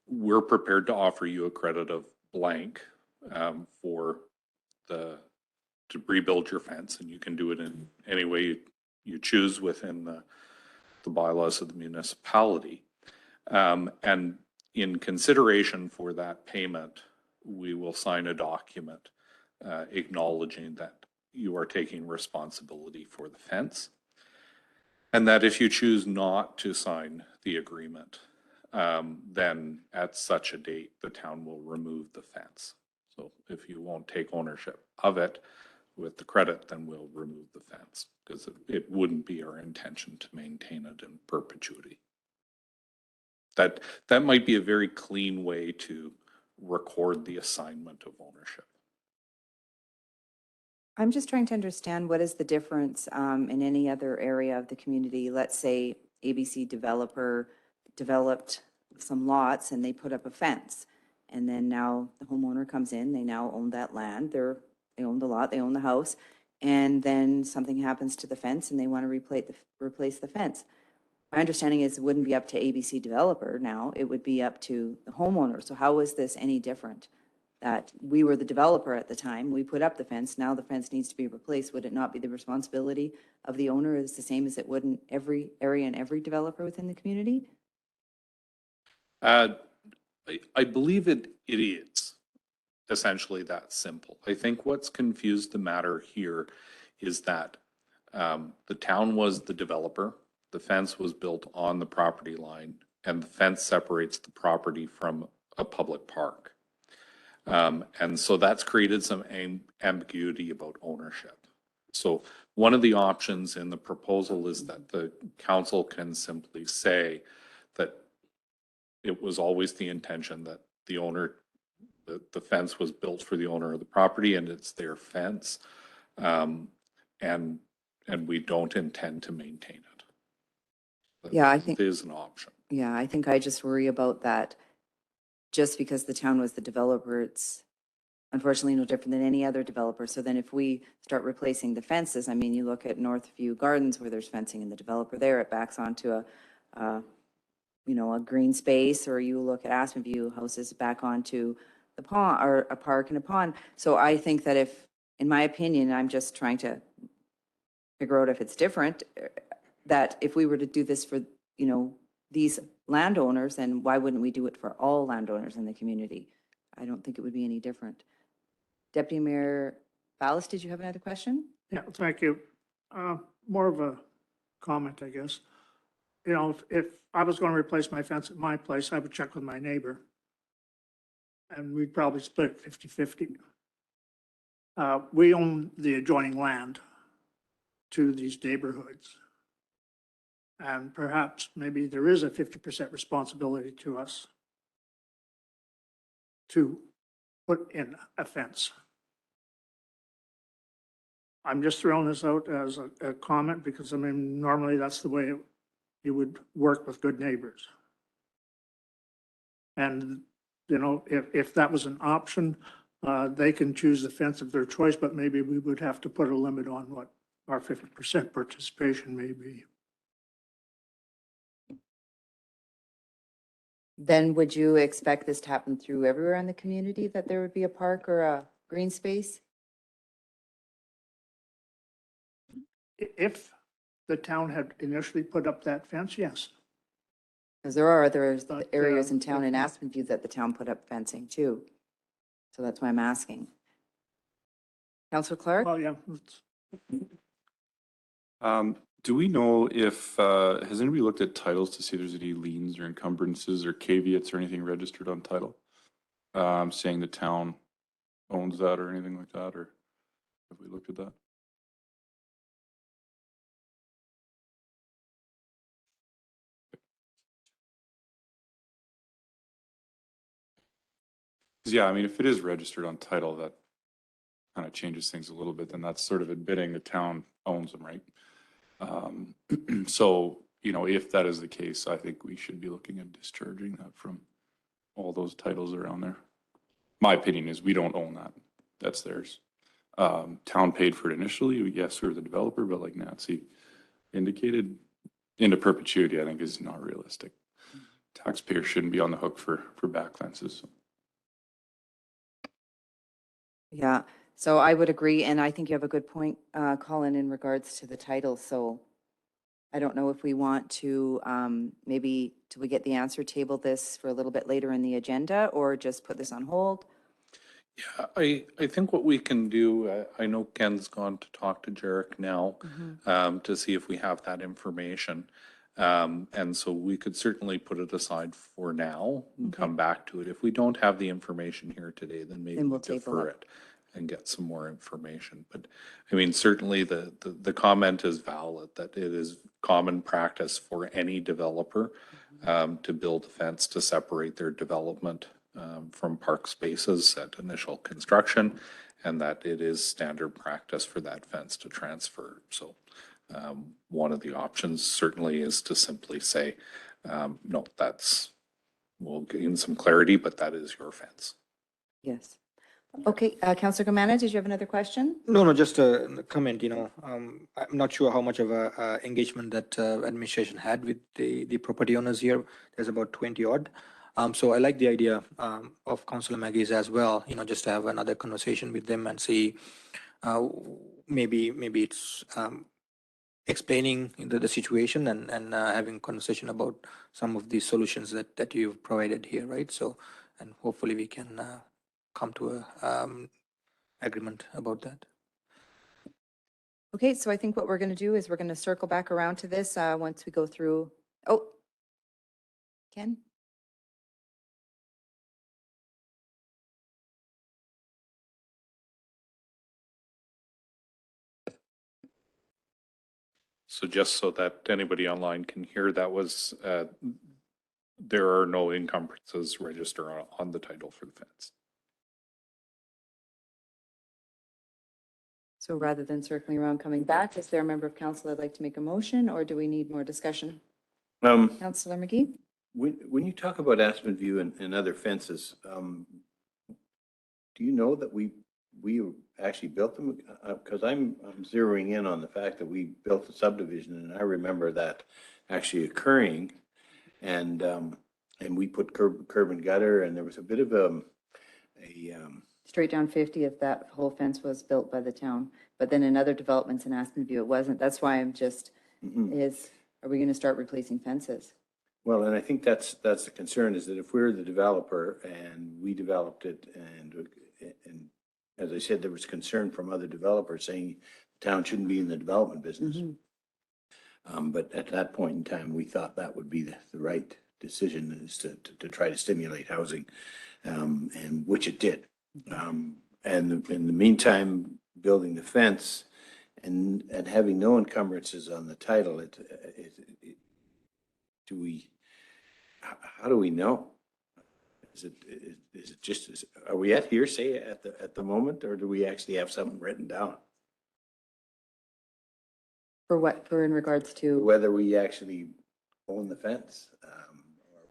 we're prepared to offer you a credit of blank to rebuild your fence, and you can do it in any way you choose within the bylaws of the municipality. And in consideration for that payment, we will sign a document acknowledging that you are taking responsibility for the fence. And that if you choose not to sign the agreement, then at such a date, the town will remove the fence. So if you won't take ownership of it with the credit, then we'll remove the fence, because it wouldn't be our intention to maintain it in perpetuity. That might be a very clean way to record the assignment of ownership.
I'm just trying to understand what is the difference in any other area of the community. Let's say ABC developer developed some lots and they put up a fence. And then now the homeowner comes in, they now own that land, they own the lot, they own the house. And then something happens to the fence and they want to replace the fence. My understanding is it wouldn't be up to ABC developer now, it would be up to the homeowner. So how is this any different? That we were the developer at the time, we put up the fence, now the fence needs to be replaced. Would it not be the responsibility of the owner? Is the same as it would in every area and every developer within the community?
I believe it is essentially that simple. I think what's confused the matter here is that the town was the developer, the fence was built on the property line, and the fence separates the property from a public park. And so that's created some ambiguity about ownership. So one of the options in the proposal is that the council can simply say that it was always the intention that the owner, the fence was built for the owner of the property and it's their fence. And we don't intend to maintain it.
Yeah, I think.
It is an option.
Yeah, I think I just worry about that. Just because the town was the developer, it's unfortunately no different than any other developer. So then if we start replacing the fences, I mean, you look at Northview Gardens where there's fencing and the developer there, it backs onto a green space, or you look at Aspen View houses back onto the pond or a park and a pond. So I think that if, in my opinion, I'm just trying to figure out if it's different, that if we were to do this for, these landowners, then why wouldn't we do it for all landowners in the community? I don't think it would be any different. Deputy Mayor Ballas, did you have another question?
Yeah, thank you. More of a comment, I guess. If I was going to replace my fence at my place, I would check with my neighbor. And we'd probably split 50-50. We own the adjoining land to these neighborhoods. And perhaps maybe there is a 50% responsibility to us to put in a fence. I'm just throwing this out as a comment because, I mean, normally that's the way you would work with good neighbors. And, if that was an option, they can choose the fence of their choice, but maybe we would have to put a limit on what our 50% participation may be.
Then would you expect this to happen through everywhere in the community, that there would be a park or a green space?
If the town had initially put up that fence, yes.
Because there are other
But,
areas in
uh,
town in Aspen View that the town put up fencing too. So that's why I'm asking. Counselor Clark?
Well, yeah,
Do we know if, has anybody looked at titles to see if there's any liens or encumbrances or caveats or anything registered on title? Saying the town owns that or anything like that, or have we looked at that? Yeah, I mean, if it is registered on title, that kind of changes things a little bit, then that's sort of admitting the town owns them, right? So, you know, if that is the case, I think we should be looking at discharging that from all those titles around there. My opinion is we don't own that. That's theirs. Town paid for it initially. Yes, we're the developer, but like Nancy indicated, into perpetuity, I think is not realistic. Taxpayers shouldn't be on the hook for back fences.
Yeah, so I would agree, and I think you have a good point, Colin, in regards to the title. So I don't know if we want to, maybe, till we get the answer, table this for a little bit later in the agenda, or just put this on hold?
Yeah, I think what we can do, I know Ken's gone to talk to Jarek now to see if we have that information. And so we could certainly put it aside for now and come back to it. If we don't have the information here today, then maybe
Then
we
we'll table
defer
it.
it and get some more information. But I mean, certainly the comment is valid, that it is common practice for any developer to build a fence to separate their development from park spaces at initial construction, and that it is standard practice for that fence to transfer. So one of the options certainly is to simply say, no, we'll gain some clarity, but that is your fence.
Yes. Okay, Counselor Gomana, did you have another question?
No, just a comment, I'm not sure how much of a engagement that administration had with the property owners here. There's about 20 odd. So I like the idea of Councilor Maggie's as well, just to have another conversation with them and see maybe it's explaining the situation and having conversation about some of the solutions that you've provided here, right? So, and hopefully we can come to a agreement about that.
Okay, so I think what we're going to do is we're going to circle back around to this once we go through. Oh, Ken?
So just so that anybody online can hear, that was, there are no encumbrances registered on the title for the fence.
So rather than circling around, coming back, is there a member of council that'd like to make a motion, or do we need more discussion? Counselor McGee?
When you talk about Aspen View and other fences, do you know that we actually built them? Because I'm zeroing in on the fact that we built the subdivision, and I remember that actually occurring. And we put curb and gutter, and there was a bit of a
Straight down 50th, that whole fence was built by the town. But then in other developments in Aspen View, it wasn't. That's why I'm just, are we going to start replacing fences?
well, and I think that's the concern, is that if we're the developer and we developed it, and as I said, there was concern from other developers saying the town shouldn't be in the development business. But at that point in time, we thought that would be the right decision, is to try to stimulate housing, and which it did. And in the meantime, building the fence and having no encumbrances on the title, how do we know? Is it just, are we at hearsay at the moment, or do we actually have something written down?
For what, for in regards to?
Whether we actually own the fence, or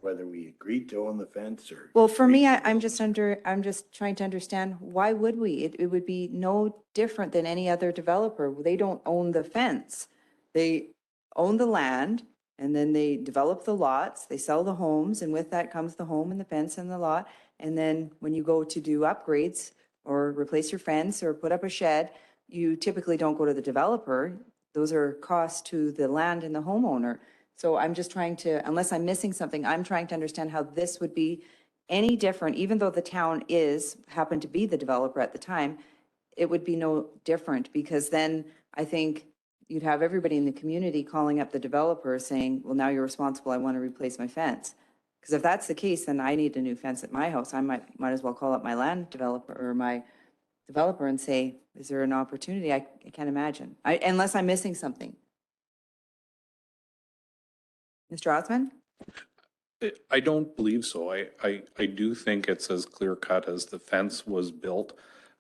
whether we agreed to own the fence, or.
Well, for me, I'm just trying to understand, why would we? It would be no different than any other developer. They don't own the fence. They own the land And then they develop the lots, they sell the homes, and with that comes the home and the fence and the lot. And then when you go to do upgrades or replace your fence or put up a shed, you typically don't go to the developer. Those are costs to the land and the homeowner. So I'm just trying to, unless I'm missing something, I'm trying to understand how this would be any different, even though the town happened to be the developer at the time, it would be no different, because then I think you'd have everybody in the community calling up the developer saying, well, now you're responsible, I want to replace my fence. Because if that's the case, then I need a new fence at my house. I might as well call up my land developer or my developer and say, is there an opportunity? I can't imagine, unless I'm missing something. Mr. Osmond?
I don't believe so. I do think it's as clear cut as the fence was built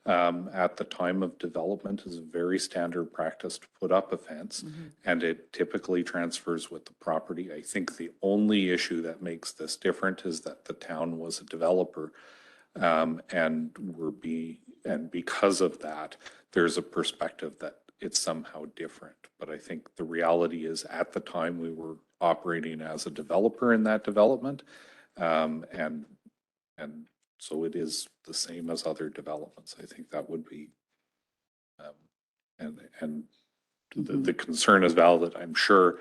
at the time of development is a very standard practice to put up a fence, and it typically transfers with the property. I think the only issue that makes this different is that the town was a developer, and because of that, there's a perspective that it's somehow different. But I think the reality is at the time we were operating as a developer in that development, and so it is the same as other developments. I think that would be, and the concern is valid. I'm sure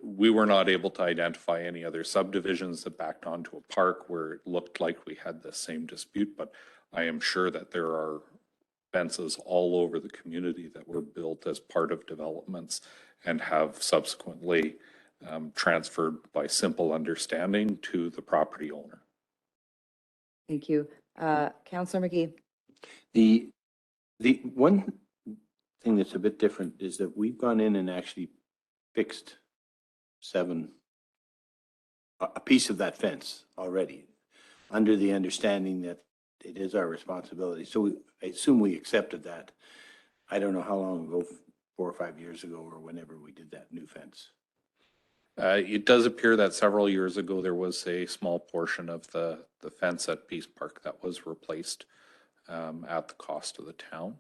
we were not able to identify any other subdivisions that backed onto a park where it looked like we had the same dispute, but I am sure that there are fences all over the community that were built as part of developments and have subsequently transferred by simple understanding to the property owner.
Thank you. Councillor McGee?
The one thing that's a bit different is that we've gone in and actually fixed a piece of that fence already, under the understanding that it is our responsibility. So I assume we accepted that. I don't know how long ago, 4 or 5 years ago, or whenever we did that new fence.
It does appear that several years ago, there was a small portion of the fence at Peace Park that was replaced at the cost of the town.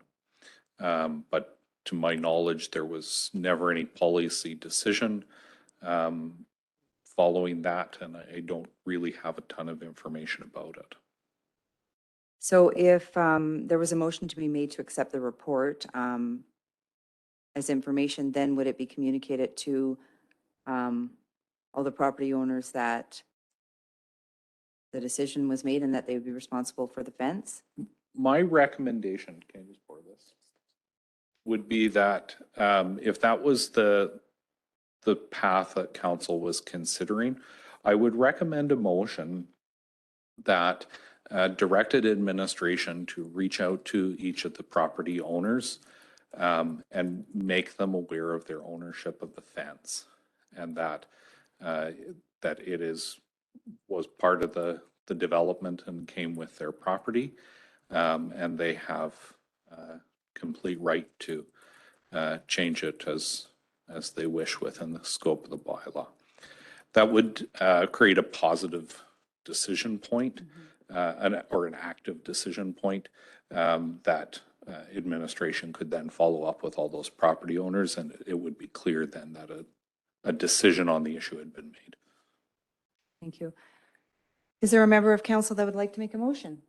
But to my knowledge, there was never any policy decision following that, and I don't really have a ton of information about it.
So if there was a motion to be made to accept the report as information, then would it be communicated to all the property owners that the decision was made and that they would be responsible for the fence?
My recommendation, can I just borrow this? Would be that if that was the path that council was considering, I would recommend a motion that directed administration to reach out to each of the property owners and make them aware of their ownership of the fence, and that it was part of the development and came with their property, and they have complete right to change it as they wish within the scope of the bylaw. That would create a positive decision point, or an active decision point that administration could then follow up with all those property owners, and it would be clear then that a decision on the issue had been made.
Thank you. Is there a member of council that would like to make a motion?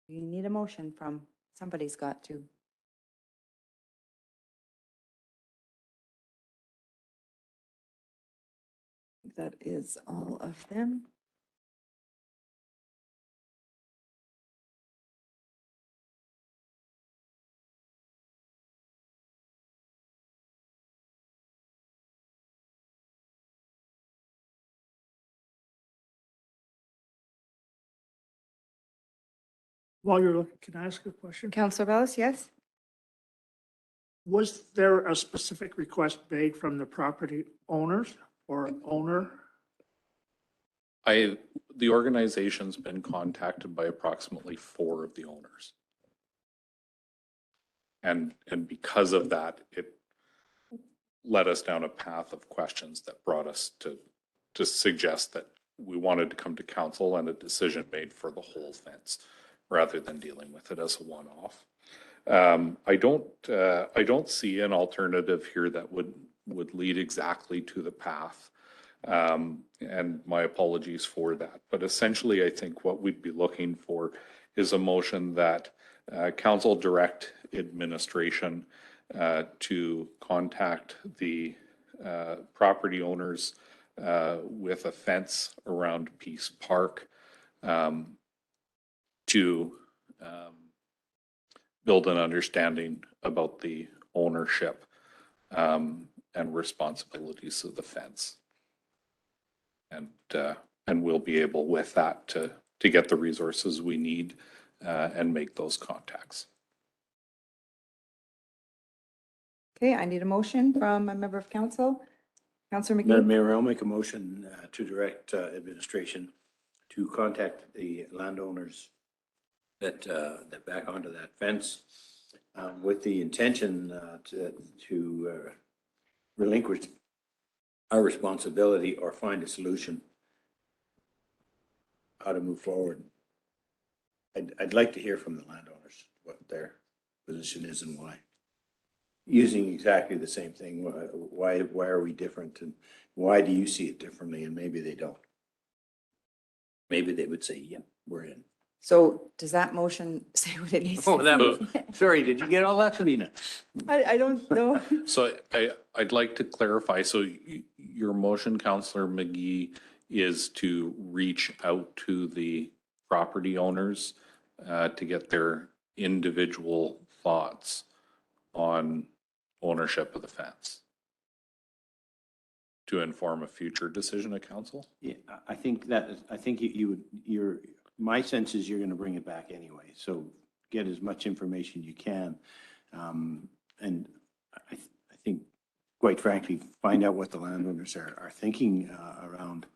You need a motion from, somebody's got to. That is all of them.
While you're looking, can I ask a question?
Councillor Bellis, yes?
Was there a specific request made from the property owners or owner?
The organization's been contacted by approximately 4 of the owners. And because of that, it led us down a path of questions that brought us to suggest that we wanted to come to council and a decision made for the whole fence rather than dealing with it as a one-off. I don't see an alternative here that would lead exactly to the path. And my apologies for that. But essentially, I think what we'd be looking for is a motion that council direct administration to contact the property owners with a fence around Peace Park to build an understanding about the ownership and responsibilities of the fence. And we'll be able with that to get the resources we need and make those contacts.
Okay, I need a motion from a member of council. Councillor
Madam
McGee.
Mayor, I'll make a motion to direct administration to contact the landowners that back onto that fence with the intention to relinquish our responsibility or find a solution how to move forward. I'd like to hear from the landowners what their position is and why. Using exactly the same thing, why are we different, and why do you see it differently, and maybe they don't. Maybe they would say, yeah, we're in.
So does that motion say what it needs?
Oh,
to
that
say?
was, sorry, did you get all that, Sabina?
I don't know.
So I'd like to clarify, so your motion, Councillor McGee, is to reach out to the property owners to get their individual thoughts on ownership of the fence to inform a future decision of council?
Yeah, I think my sense is you're going to bring it back anyway. So get as much information you can. And I think, quite frankly, find out what the landowners are thinking around,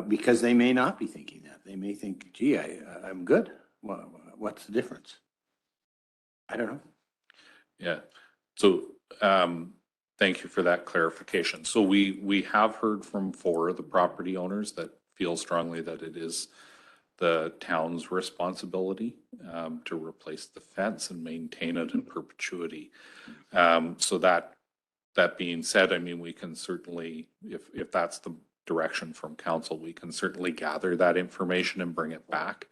because they may not be thinking that. They may think, gee, I'm good. What's the difference? I don't know.
Yeah. So thank you for that clarification. So we have heard from 4 of the property owners that feel strongly that it is the town's responsibility to replace the fence and maintain it in perpetuity. So that being said, I mean, we can certainly, if that's the direction from council, we can certainly gather that information and bring it back.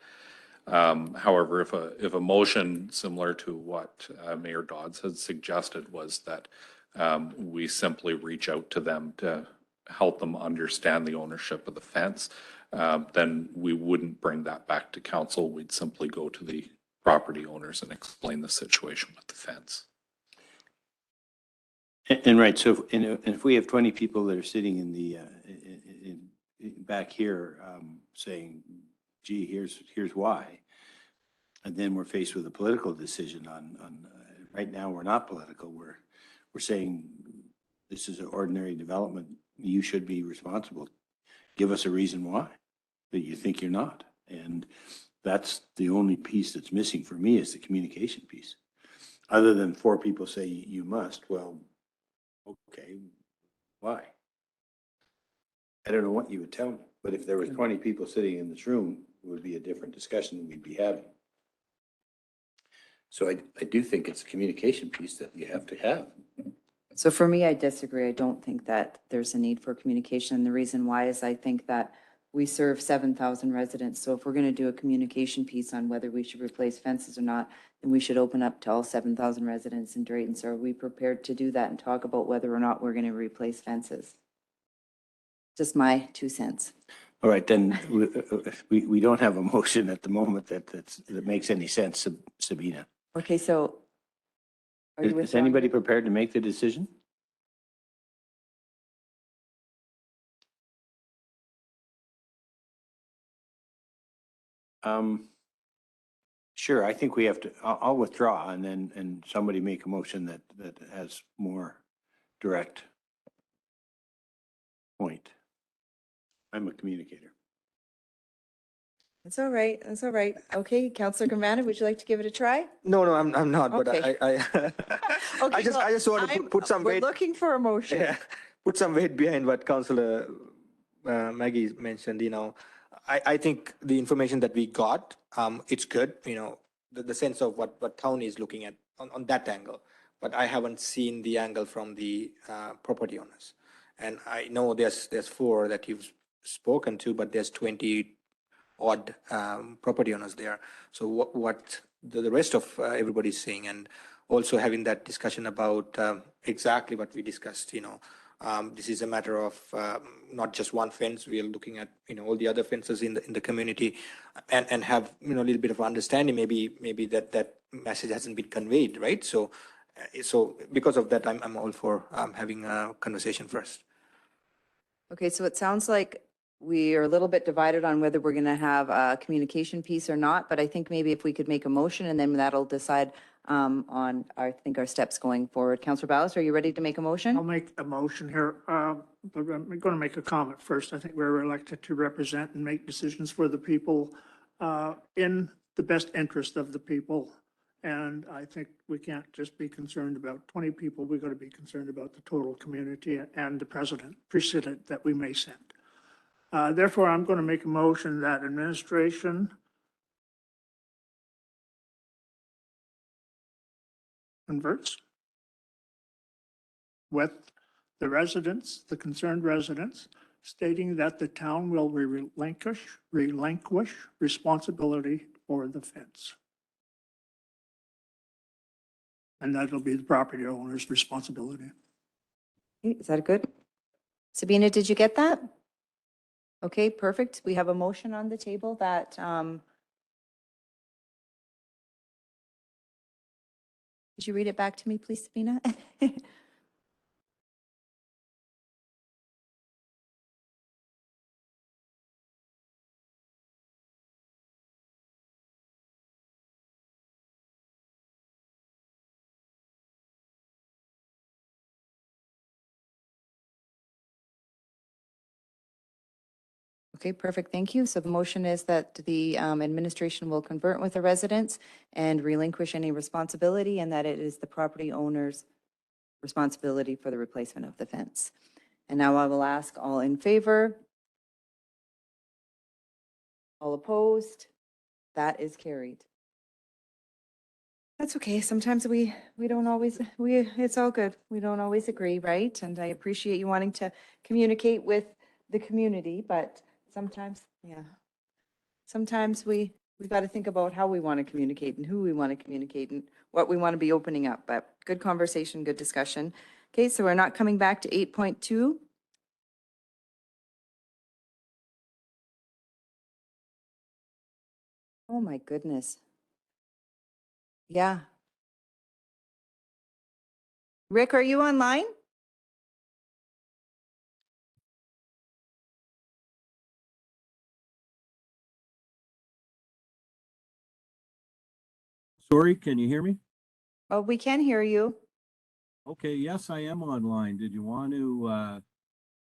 However, if a motion similar to what Mayor Dodds had suggested was that we simply reach out to them to help them understand the ownership of the fence, then we wouldn't bring that back to council. We'd simply go to the property owners and explain the situation with the fence.
And right, so if we have 20 people that are sitting in the back here saying, gee, here's why, and then we're faced with a political decision on right now we're not political. We're saying this is an ordinary development. You should be responsible. Give us a reason why that you think you're not. And that's the only piece that's missing for me is the communication piece. Other than 4 people say you must, well, okay, why? I don't know what you would tell me, but if there was 20 people sitting in this room, it would be a different discussion we'd be having. So I do think it's a communication piece that you have to have.
So for me, I disagree. I don't think that there's a need for communication. And the reason why is I think that we serve 7,000 residents. So if we're going to do a communication piece on whether we should replace fences or not, then we should open up to all 7,000 residents in Drayton. So are we prepared to do that and talk about whether or not we're going to replace fences? Just my 2 cents.
All right, then we don't have a motion at the moment that makes any sense, Sabina.
Okay, so are you
Is
withdrawing?
anybody prepared to make the decision? Sure, I think we have to, I'll withdraw and then somebody make a motion that has more direct point. I'm a communicator.
It's all right. That's all right. Okay, Councillor Gambana, would you like to give it a try?
No, I'm not, but
Okay.
I
Okay,
I just want to put some
We're
weight,
looking for a motion.
yeah, put some weight behind what Councillor Maggie mentioned, I think the information that we got, it's good, the sense of what town is looking at on that angle. But I haven't seen the angle from the property owners. And I know there's 4 that you've spoken to, but there's 20 odd property owners there. So what the rest of everybody's saying, and also having that discussion about exactly what we discussed, this is a matter of not just one fence. We are looking at all the other fences in the community, and have a little bit of understanding. Maybe that message hasn't been conveyed, right? So because of that, I'm all for having a conversation first.
Okay, so it sounds like we are a little bit divided on whether we're going to have a communication piece or not, but I think maybe if we could make a motion and then that'll decide on, I think, our steps going forward. Councillor Ballas, are you ready to make a motion?
I'll make a motion here, but I'm going to make a comment first. I think we're elected to represent and make decisions for the people in the best interest of the people. And I think we can't just be concerned about 20 people. We've got to be concerned about the total community and the precedent that we may set. Therefore, I'm going to make a motion that administration converts with the residents, the concerned residents, stating that the town will relinquish responsibility for the fence. And that'll be the property owner's responsibility.
Okay, is that good? Sabina, did you get that? Okay, perfect. We have a motion on the table that, could you read it back to me, please, Sabina? Okay, perfect. Thank you. So the motion is that the administration will convert with the residents and relinquish any responsibility, and that it is the property owner's responsibility for the replacement of the fence. And now I will ask all in favor? All opposed? That is carried. That's okay. Sometimes we don't always, it's all good. We don't always agree, right? And I appreciate you wanting to communicate with the community, but sometimes, sometimes we got to think about how we want to communicate and who we want to communicate and what we want to be opening up. But good conversation, good discussion. Okay, so we're not coming back to 8.2. Oh my goodness. Yeah. Rick, are you online?
Sorry, can you hear me?
Oh, we can hear you.
Okay, yes, I am online. Did you want to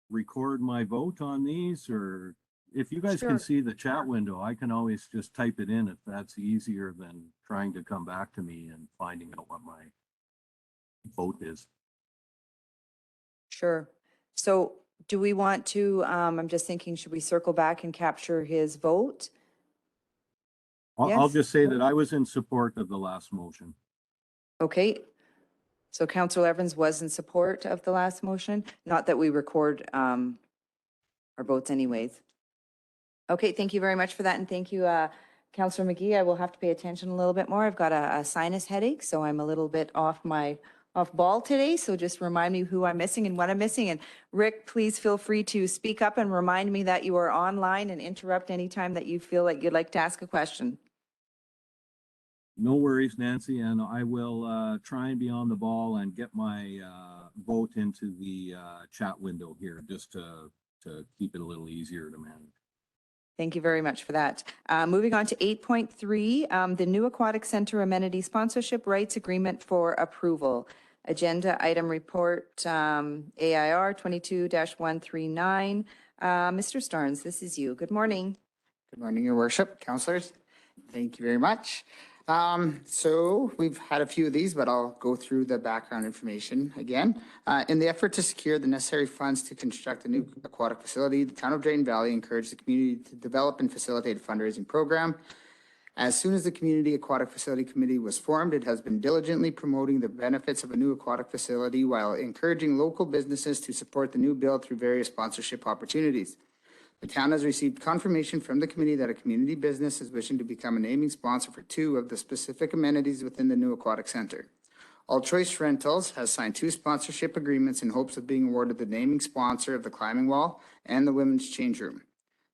record my vote on these, or if you guys
Sure.
can see the chat window, I can always just type it in if that's easier than trying to come back to me and finding out what my vote is.
Sure. So do we want to, I'm just thinking, should we circle back and capture his vote?
I'll
Yes.
just say that I was in support of the last motion.
Okay. So Councillor Evans was in support of the last motion, not that we record our votes anyways. Okay, thank you very much for that. And thank you, Councillor McGee. I will have to pay attention a little bit more. I've got a sinus headache, so I'm a little bit off ball today. So just remind me who I'm missing and what I'm missing. And Rick, please feel free to speak up and remind me that you are online and interrupt anytime that you feel like you'd like to ask a question.
No worries, Nancy, and I will try and be on the ball and get my vote into the chat window here, just to keep it a little easier to manage.
Thank you very much for that. Moving on to 8.3, the new Aquatic Center Amenity Sponsorship Rights Agreement for approval. Agenda item report AIR 22-139. Mr. Starnes, this is you. Good morning.
Good morning, Your Worship, councillors. Thank you very much. So we've had a few of these, but I'll go through the background information again. In the effort to secure the necessary funds to construct a new aquatic facility, the town of Drayton Valley encouraged the community to develop and facilitate a fundraising program. As soon as the Community Aquatic Facility Committee was formed, it has been diligently promoting the benefits of a new aquatic facility while encouraging local businesses to support the new build through various sponsorship opportunities. The town has received confirmation from the committee that a community business is wishing to become a naming sponsor for 2 of the specific amenities within the new aquatic center. All Choice Rentals has signed 2 sponsorship agreements in hopes of being awarded the naming sponsor of the climbing wall and the women's change room.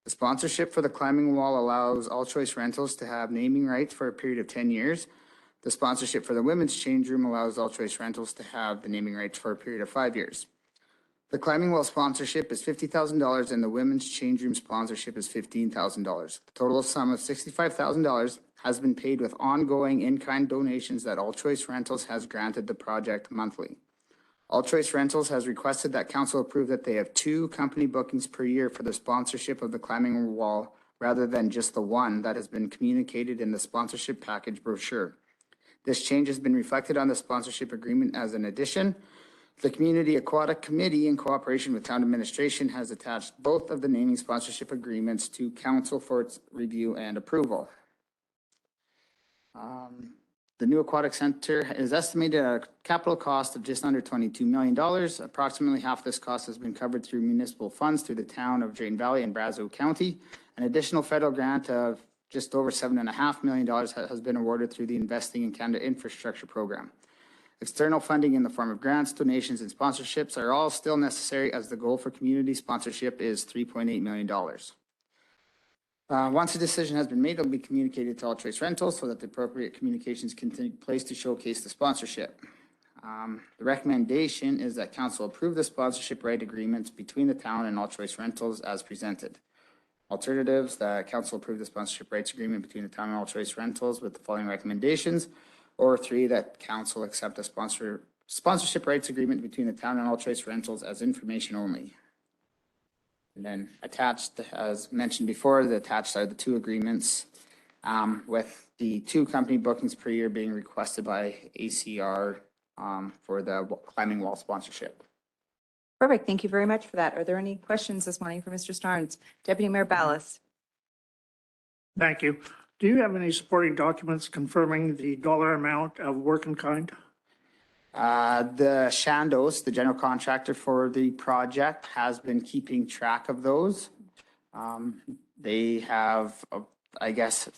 The sponsorship for the climbing wall allows All Choice Rentals to have naming rights for a period of 10 years. The sponsorship for the women's change room allows All Choice Rentals to have the naming rights for a period of 5 years. The climbing wall sponsorship is $50,000 and the women's change room sponsorship is $15,000. The total sum of $65,000 has been paid with ongoing in-kind donations that All Choice Rentals has granted the project monthly. All Choice Rentals has requested that council approve that they have 2 company bookings per year for the sponsorship of the climbing wall rather than just the one that has been communicated in the sponsorship package brochure. This change has been reflected on the sponsorship agreement as an addition. The Community Aquatic Committee, in cooperation with town administration, has attached both of the naming sponsorship agreements to council for its review and approval. The new aquatic center is estimated at a capital cost of just under $22 million. Approximately half this cost has been covered through municipal funds through the town of Drayton Valley and Brazeau County. An additional federal grant of just over $7.5 million has been awarded through the Investing in Canada Infrastructure Program. External funding in the form of grants, donations, and sponsorships are all still necessary as the goal for community sponsorship is $3.8 million. Once a decision has been made, it will be communicated to All Choice Rentals so that the appropriate communications can take place to showcase the sponsorship. The recommendation is that council approve the sponsorship right agreements between the town and All Choice Rentals as presented. Alternatives, that council approve the sponsorship rights agreement between the town and All Choice Rentals with the following recommendations. Or 3, that council accept a sponsorship rights agreement between the town and All Choice Rentals as information only. And then attached, as mentioned before, the attached are the 2 agreements with the 2 company bookings per year being requested by ACR for the climbing wall sponsorship.
Perfect. Thank you very much for that. Are there any questions this morning for Mr. Starnes? Deputy Mayor Ballas.
Thank you. Do you have any supporting documents confirming the dollar amount of work in kind?
The Shandos, the general contractor for the project, has been keeping track of those. They have, I guess,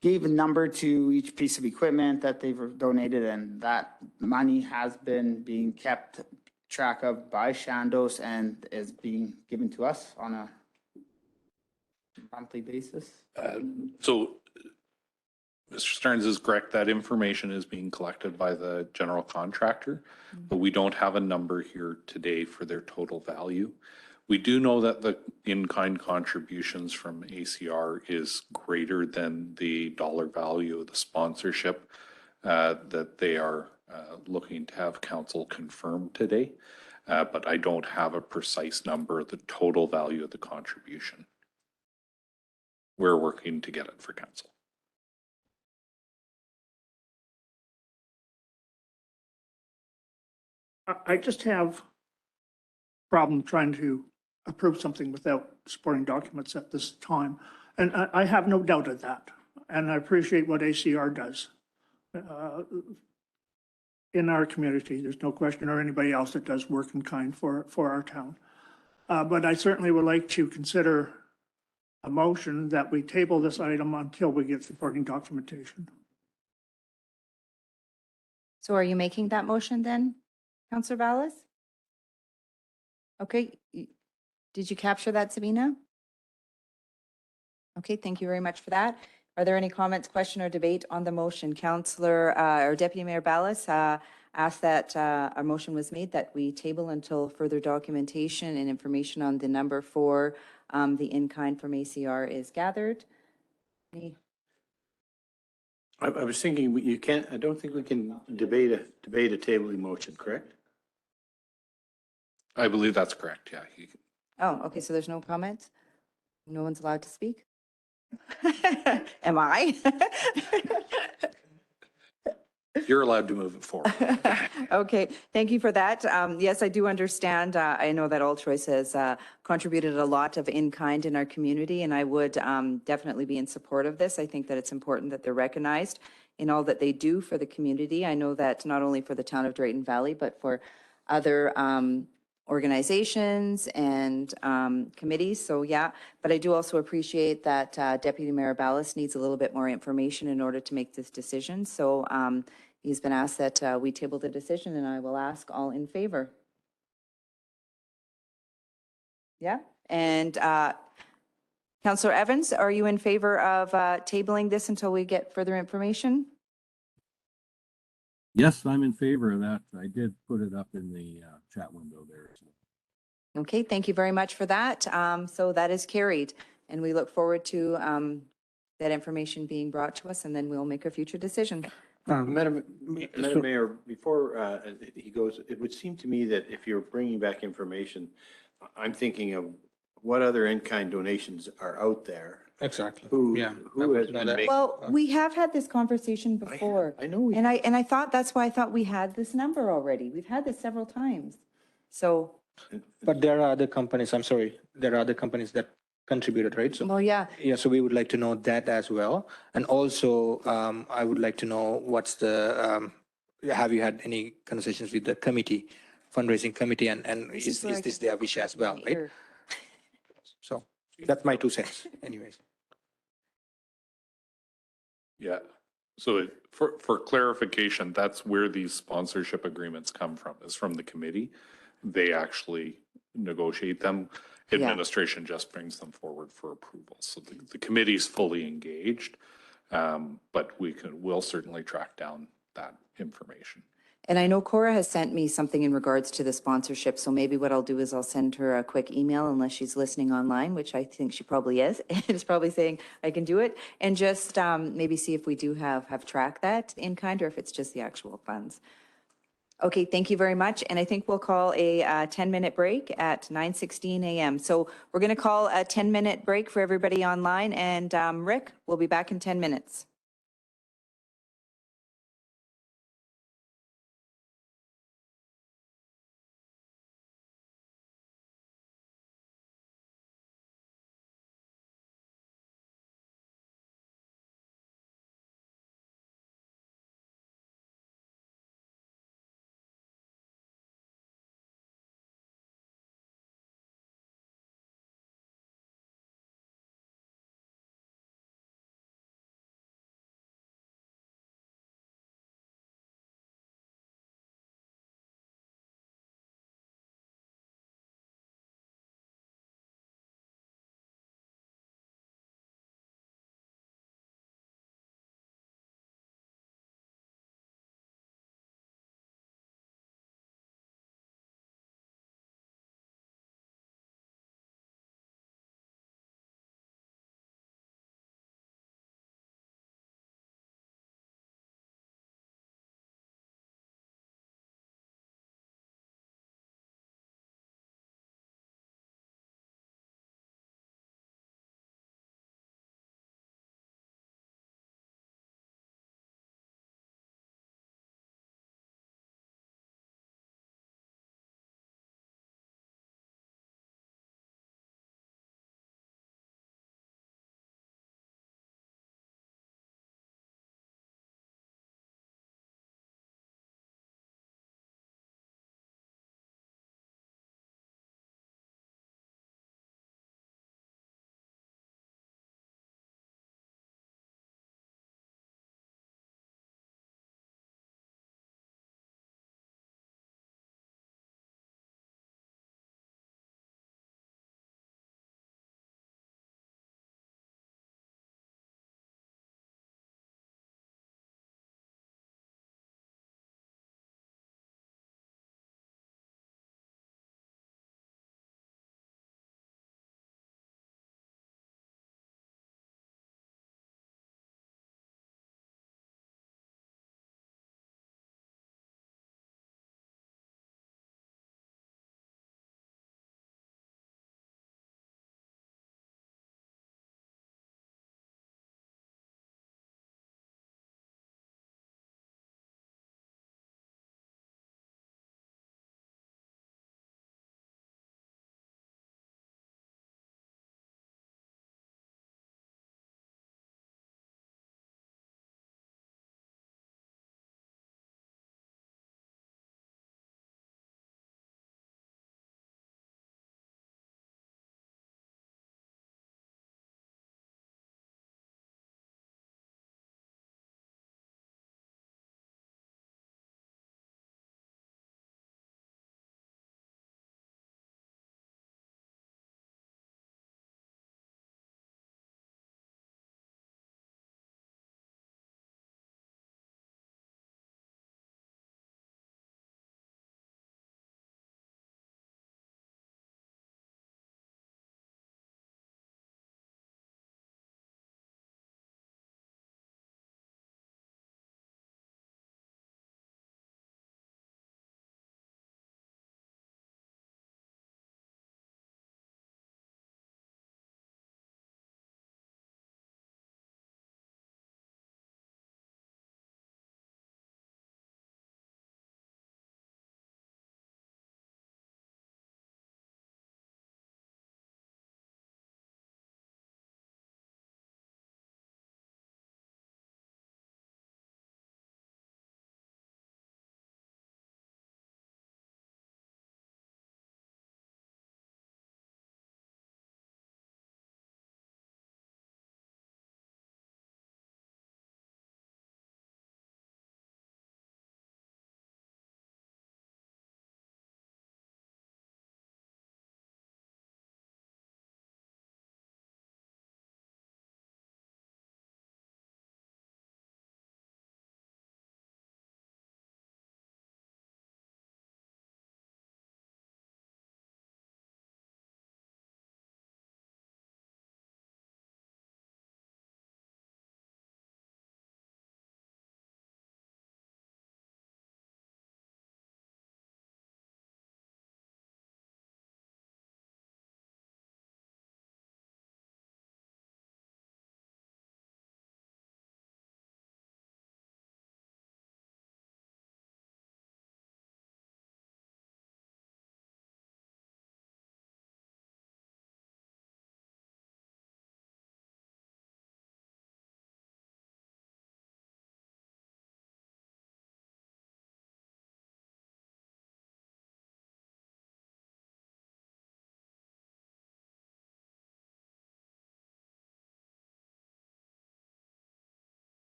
gave a number to each piece of equipment that they've donated, and that money has been being kept track of by Shandos and is being given to us on a monthly basis.
So Mr. Stearns is correct. That information is being collected by the general contractor, but we don't have a number here today for their total value. We do know that the in-kind contributions from ACR is greater than the dollar value of the sponsorship that they are looking to have council confirm today. But I don't have a precise number of the total value of the contribution. We're working to get it for council.
I just have a problem trying to approve something without supporting documents at this time. And I have no doubt of that. And I appreciate what ACR does in our community. There's no question, or anybody else that does work in kind for our town. But I certainly would like to consider a motion that we table this item until we get supporting documentation.
So are you making that motion then, Councillor Ballas? Okay. Did you capture that, Sabina? Okay, thank you very much for that. Are there any comments, question, or debate on the motion? Councillor or Deputy Mayor Ballas asked that a motion was made that we table until further documentation and information on the number for the in-kind from ACR is gathered.
I was thinking you can't, I don't think we can debate a tabling motion, correct?
I believe that's correct, yeah.
Oh, okay, so there's no comments? No one's allowed to speak? Am I?
You're allowed to move it forward.
Okay, thank you for that. Yes, I do understand. I know that All Choice has contributed a lot of in-kind in our community, and I would definitely be in support of this. I think that it's important that they're recognized in all that they do for the community. I know that not only for the town of Drayton Valley, but for other organizations and committees. So yeah, but I do also appreciate that Deputy Mayor Ballas needs a little bit more information in order to make this decision. So he's been asked that we table the decision, and I will ask all in favor. Yeah, and Councillor Evans, are you in favor of tabling this until we get further information?
Yes, I'm in favor of that. I did put it up in the chat window there.
Okay, thank you very much for that. So that is carried, and we look forward to that information being brought to us, and then we'll make a future decision.
Madam Mayor, before he goes, it would seem to me that if you're bringing back information, I'm thinking of what other in-kind donations are out there.
Exactly.
Who,
Yeah.
who has
No,
been
that-
making?
Well, we have had this conversation before.
I know we
And I thought, that's why I thought we had this number already. We've had this several times. So,
But there are other companies, I'm sorry, there are other companies that contributed, right? So,
well, yeah,
yeah, so we would like to know that as well. And also, I would like to know what's the, have you had any conversations with the committee, fundraising committee, and
This
is
is where I
this
can
their wish as well, right?
here.
So that's my 2 cents anyways.
Yeah. So for clarification, that's where these sponsorship agreements come from, is from the committee. They actually negotiate them.
Yeah.
Administration just brings them forward for approval. So the committee's fully engaged, but we'll certainly track down that information.
And I know Cora has sent me something in regards to the sponsorship, so maybe what I'll do is I'll send her a quick email unless she's listening online, which I think she probably is. And is probably saying, I can do it, and just maybe see if we do have tracked that in kind or if it's just the actual funds. Okay, thank you very much. And I think we'll call a 10-minute break at 9:16 a.m. So we're going to call a 10-minute break for everybody online. And Rick, we'll be back in 10 minutes.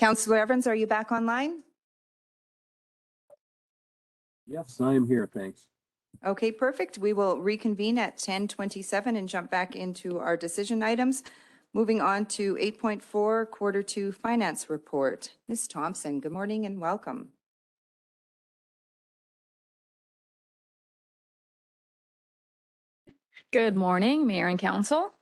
Councillor Evans, are you back online?
Yes, I am here, thanks.
Okay, perfect. We will reconvene at 10:27 and jump back into our decision items. Moving on to 8.4, Quarter 2 Finance Report. Ms. Thompson, good morning and welcome.
Good morning, Mayor and Council.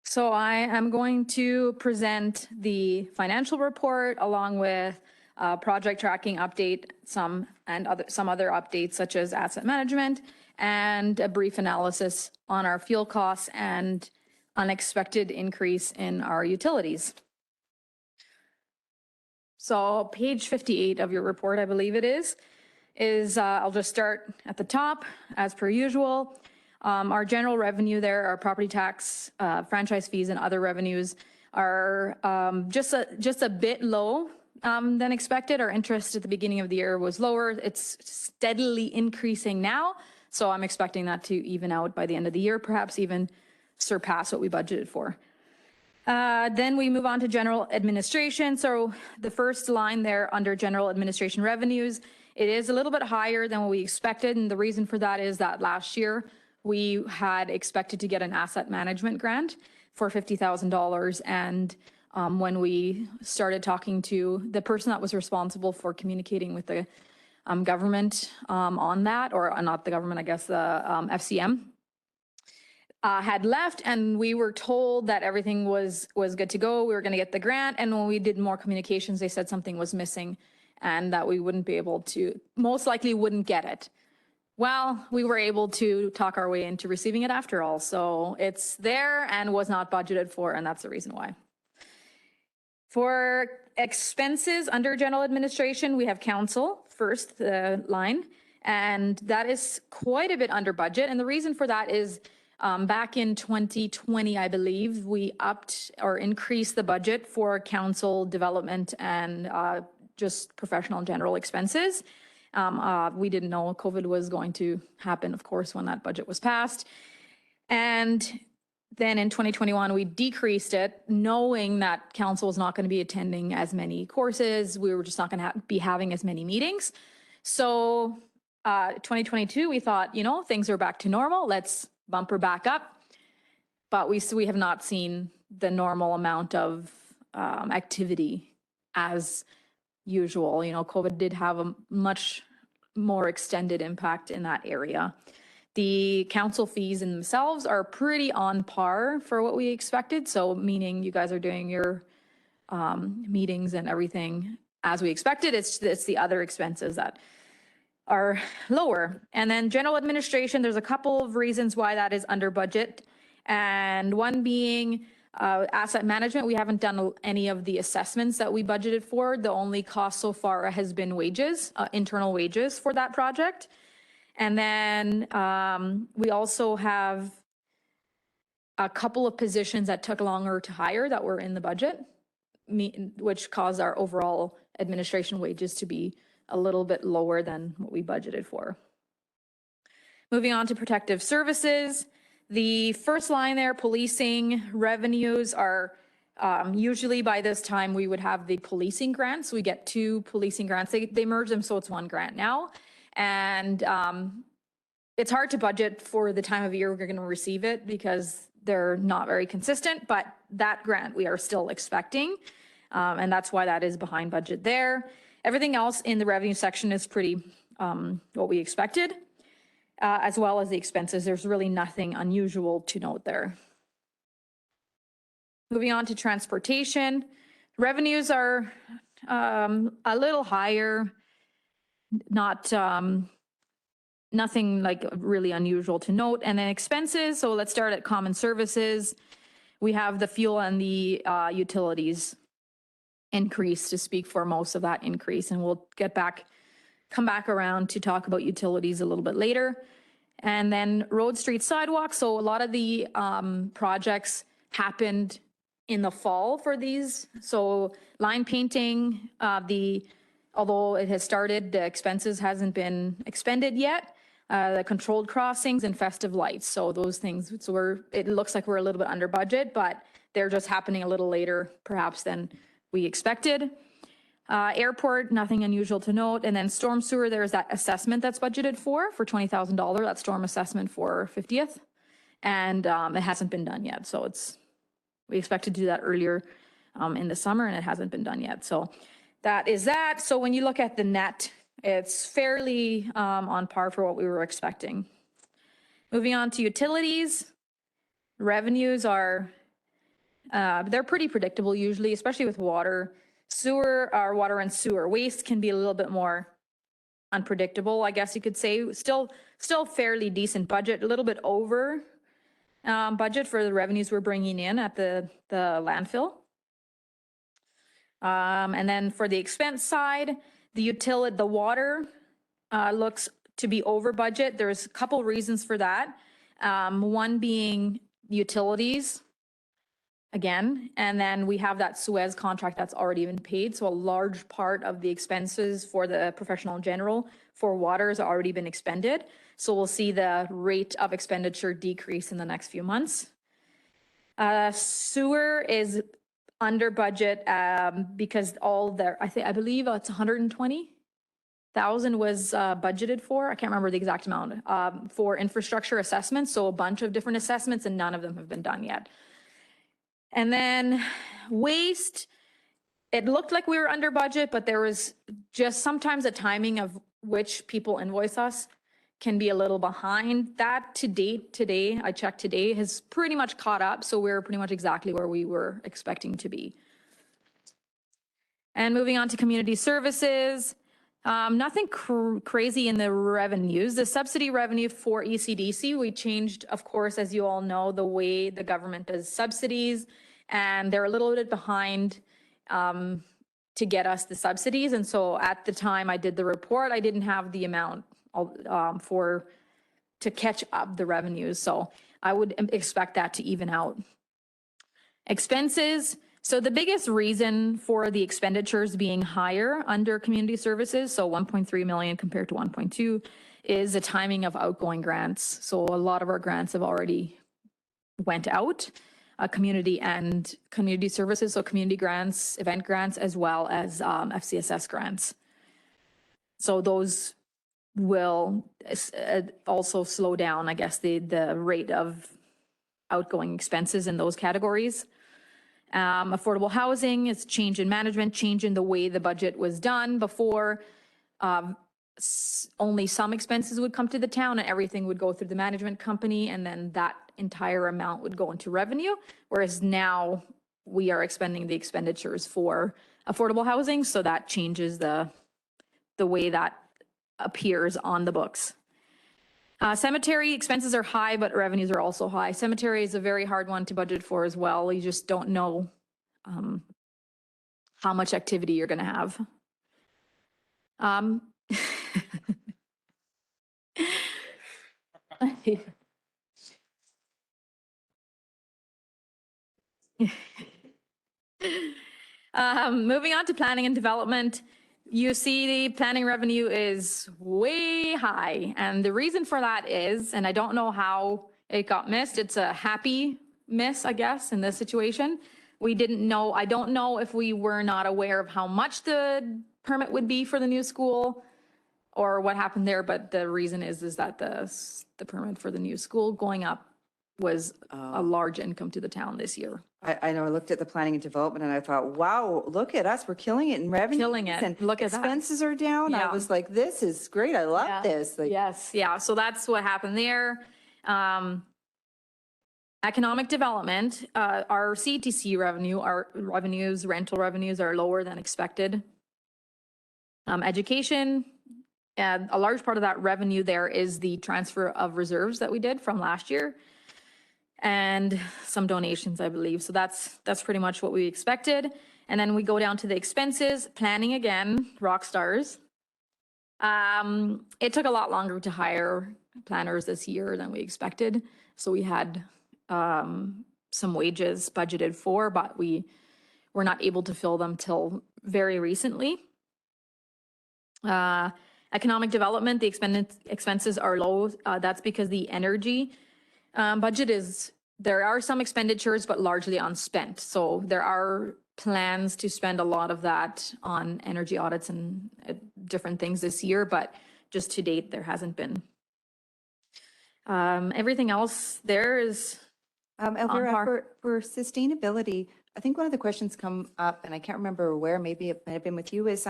So I am going to present the financial report along with project tracking update, some other updates such as asset management and a brief analysis on our fuel costs and unexpected increase in our utilities. So page 58 of your report, I believe it is I'll just start at the top as per usual. Our general revenue there, our property tax, franchise fees and other revenues are just a bit low than expected. Our interest at the beginning of the year was lower. It's steadily increasing now. So I'm expecting that to even out by the end of the year, perhaps even surpass what we budgeted for. Then we move on to general administration. So the first line there under general administration revenues, it is a little bit higher than what we expected. And the reason for that is that last year we had expected to get an asset management grant for $50,000. And when we started talking to the person that was responsible for communicating with the government on that, or not the government, I guess the FCM, had left, and we were told that everything was good to go. We were going to get the grant. And when we did more communications, they said something was missing and that we wouldn't be able to, most likely wouldn't get it. Well, we were able to talk our way into receiving it after all. So it's there and was not budgeted for, and that's the reason why. For expenses under general administration, we have council first, the line, and that is quite a bit under budget. And the reason for that is back in 2020, I believe, we upped or increased the budget for council development and just professional and general expenses. We didn't know COVID was going to happen, of course, when that budget was passed. And then in 2021, we decreased it, knowing that council was not going to be attending as many courses. We were just not going to be having as many meetings. So 2022, we thought, things are back to normal. Let's bumper back up. But we have not seen the normal amount of activity as usual. COVID did have a much more extended impact in that area. The council fees in themselves are pretty on par for what we expected. So meaning you guys are doing your meetings and everything as we expected. It's the other expenses that are lower. And then general administration, there's a couple of reasons why that is under budget. And one being asset management. We haven't done any of the assessments that we budgeted for. The only cost so far has been wages, internal wages for that project. And then we also have a couple of positions that took longer to hire that were in the budget, which caused our overall administration wages to be a little bit lower than what we budgeted for. Moving on to protective services. The first line there, policing revenues are usually by this time we would have the policing grants. We get 2 policing grants. They merge them, so it's 1 grant now. And it's hard to budget for the time of year we're going to receive it because they're not very consistent, but that grant we are still expecting. And that's why that is behind budget there. Everything else in the revenue section is pretty what we expected. As well as the expenses. There's really nothing unusual to note there. Moving on to transportation. Revenues are a little higher, nothing like really unusual to note. And then expenses, so let's start at common services. We have the fuel and the utilities increase to speak for most of that increase, and we'll come back around to talk about utilities a little bit later. And then road, street, sidewalks. So a lot of the projects happened in the fall for these. So line painting, although it has started, the expenses hasn't been expended yet. the controlled crossings and festive lights. So those things, so it looks like we're a little bit under budget, but they're just happening a little later perhaps than we expected. Airport, nothing unusual to note. And then storm sewer, there's that assessment that's budgeted for $20,000, that storm assessment for 50th. And it hasn't been done yet. So we expect to do that earlier in the summer, and it hasn't been done yet. So that is that. So when you look at the net, it's fairly on par for what we were expecting. Moving on to utilities, revenues are, they're pretty predictable usually, especially with water. Sewer, or water and sewer. Waste can be a little bit more unpredictable, I guess you could say. Still fairly decent budget, a little bit over budget for the revenues we're bringing in at the landfill. And then for the expense side, the water looks to be over budget. There's a couple reasons for that. One being utilities, again, and then we have that Suez contract that's already been paid. So a large part of the expenses for the professional general for water has already been expended. So we'll see the rate of expenditure decrease in the next few months. Sewer is under budget because I believe it's 120,000 was budgeted for. I can't remember the exact amount for infrastructure assessments. So a bunch of different assessments, and none of them have been done yet. And then waste, it looked like we were under budget, but there was just sometimes the timing of which people invoice us can be a little behind. That to date, today, I checked today, has pretty much caught up. So we're pretty much exactly where we were expecting to be. And moving on to community services, nothing crazy in the revenues. The subsidy revenue for ECDC, we changed, of course, as you all know, the way the government does subsidies, and they're a little bit behind to get us the subsidies. And so at the time I did the report, I didn't have the amount to catch up the revenues. So I would expect that to even out. Expenses. So the biggest reason for the expenditures being higher under community services, so 1.3 million compared to 1.2, is the timing of outgoing grants. So a lot of our grants have already went out, community and community services, so community grants, event grants, as well as FCSS grants. So those will also slow down, I guess, the rate of outgoing expenses in those categories. Affordable housing is change in management, change in the way the budget was done before. Only some expenses would come to the town and everything would go through the management company, and then that entire amount would go into revenue. Whereas now we are expending the expenditures for affordable housing, so that changes the way that appears on the books. Cemetery expenses are high, but revenues are also high. Cemetery is a very hard one to budget for as well. You just don't know how much activity you're going to have. Moving on to planning and development. You see the planning revenue is way high. And the reason for that is, and I don't know how it got missed, it's a happy miss, I guess, in this situation. We didn't know, I don't know if we were not aware of how much the permit would be for the new school or what happened there, but the reason is that the permit for the new school going up was a large income to the town this year.
I know, I looked at the planning and development and I thought, wow, look at us, we're killing it in revenue.
Killing it.
And
Look at that.
expenses are down.
Yeah.
I was like, this is great. I love
Yeah.
this. Like,
Yes, yeah, so that's what happened there. Economic development, our CTC revenue, our revenues, rental revenues are lower than expected. Education, a large part of that revenue there is the transfer of reserves that we did from last year and some donations, I believe. So that's pretty much what we expected. And then we go down to the expenses, planning again, rock stars. It took a lot longer to hire planners this year than we expected. So we had some wages budgeted for, but we were not able to fill them till very recently. Economic development, the expenses are low. That's because the energy budget there are some expenditures, but largely unspent. So there are plans to spend a lot of that on energy audits and different things this year, but just to date, there hasn't been. Everything else there is
Elvira,
par.
for sustainability, I think one of the questions come up, and I can't remember where, maybe it might have been with you, is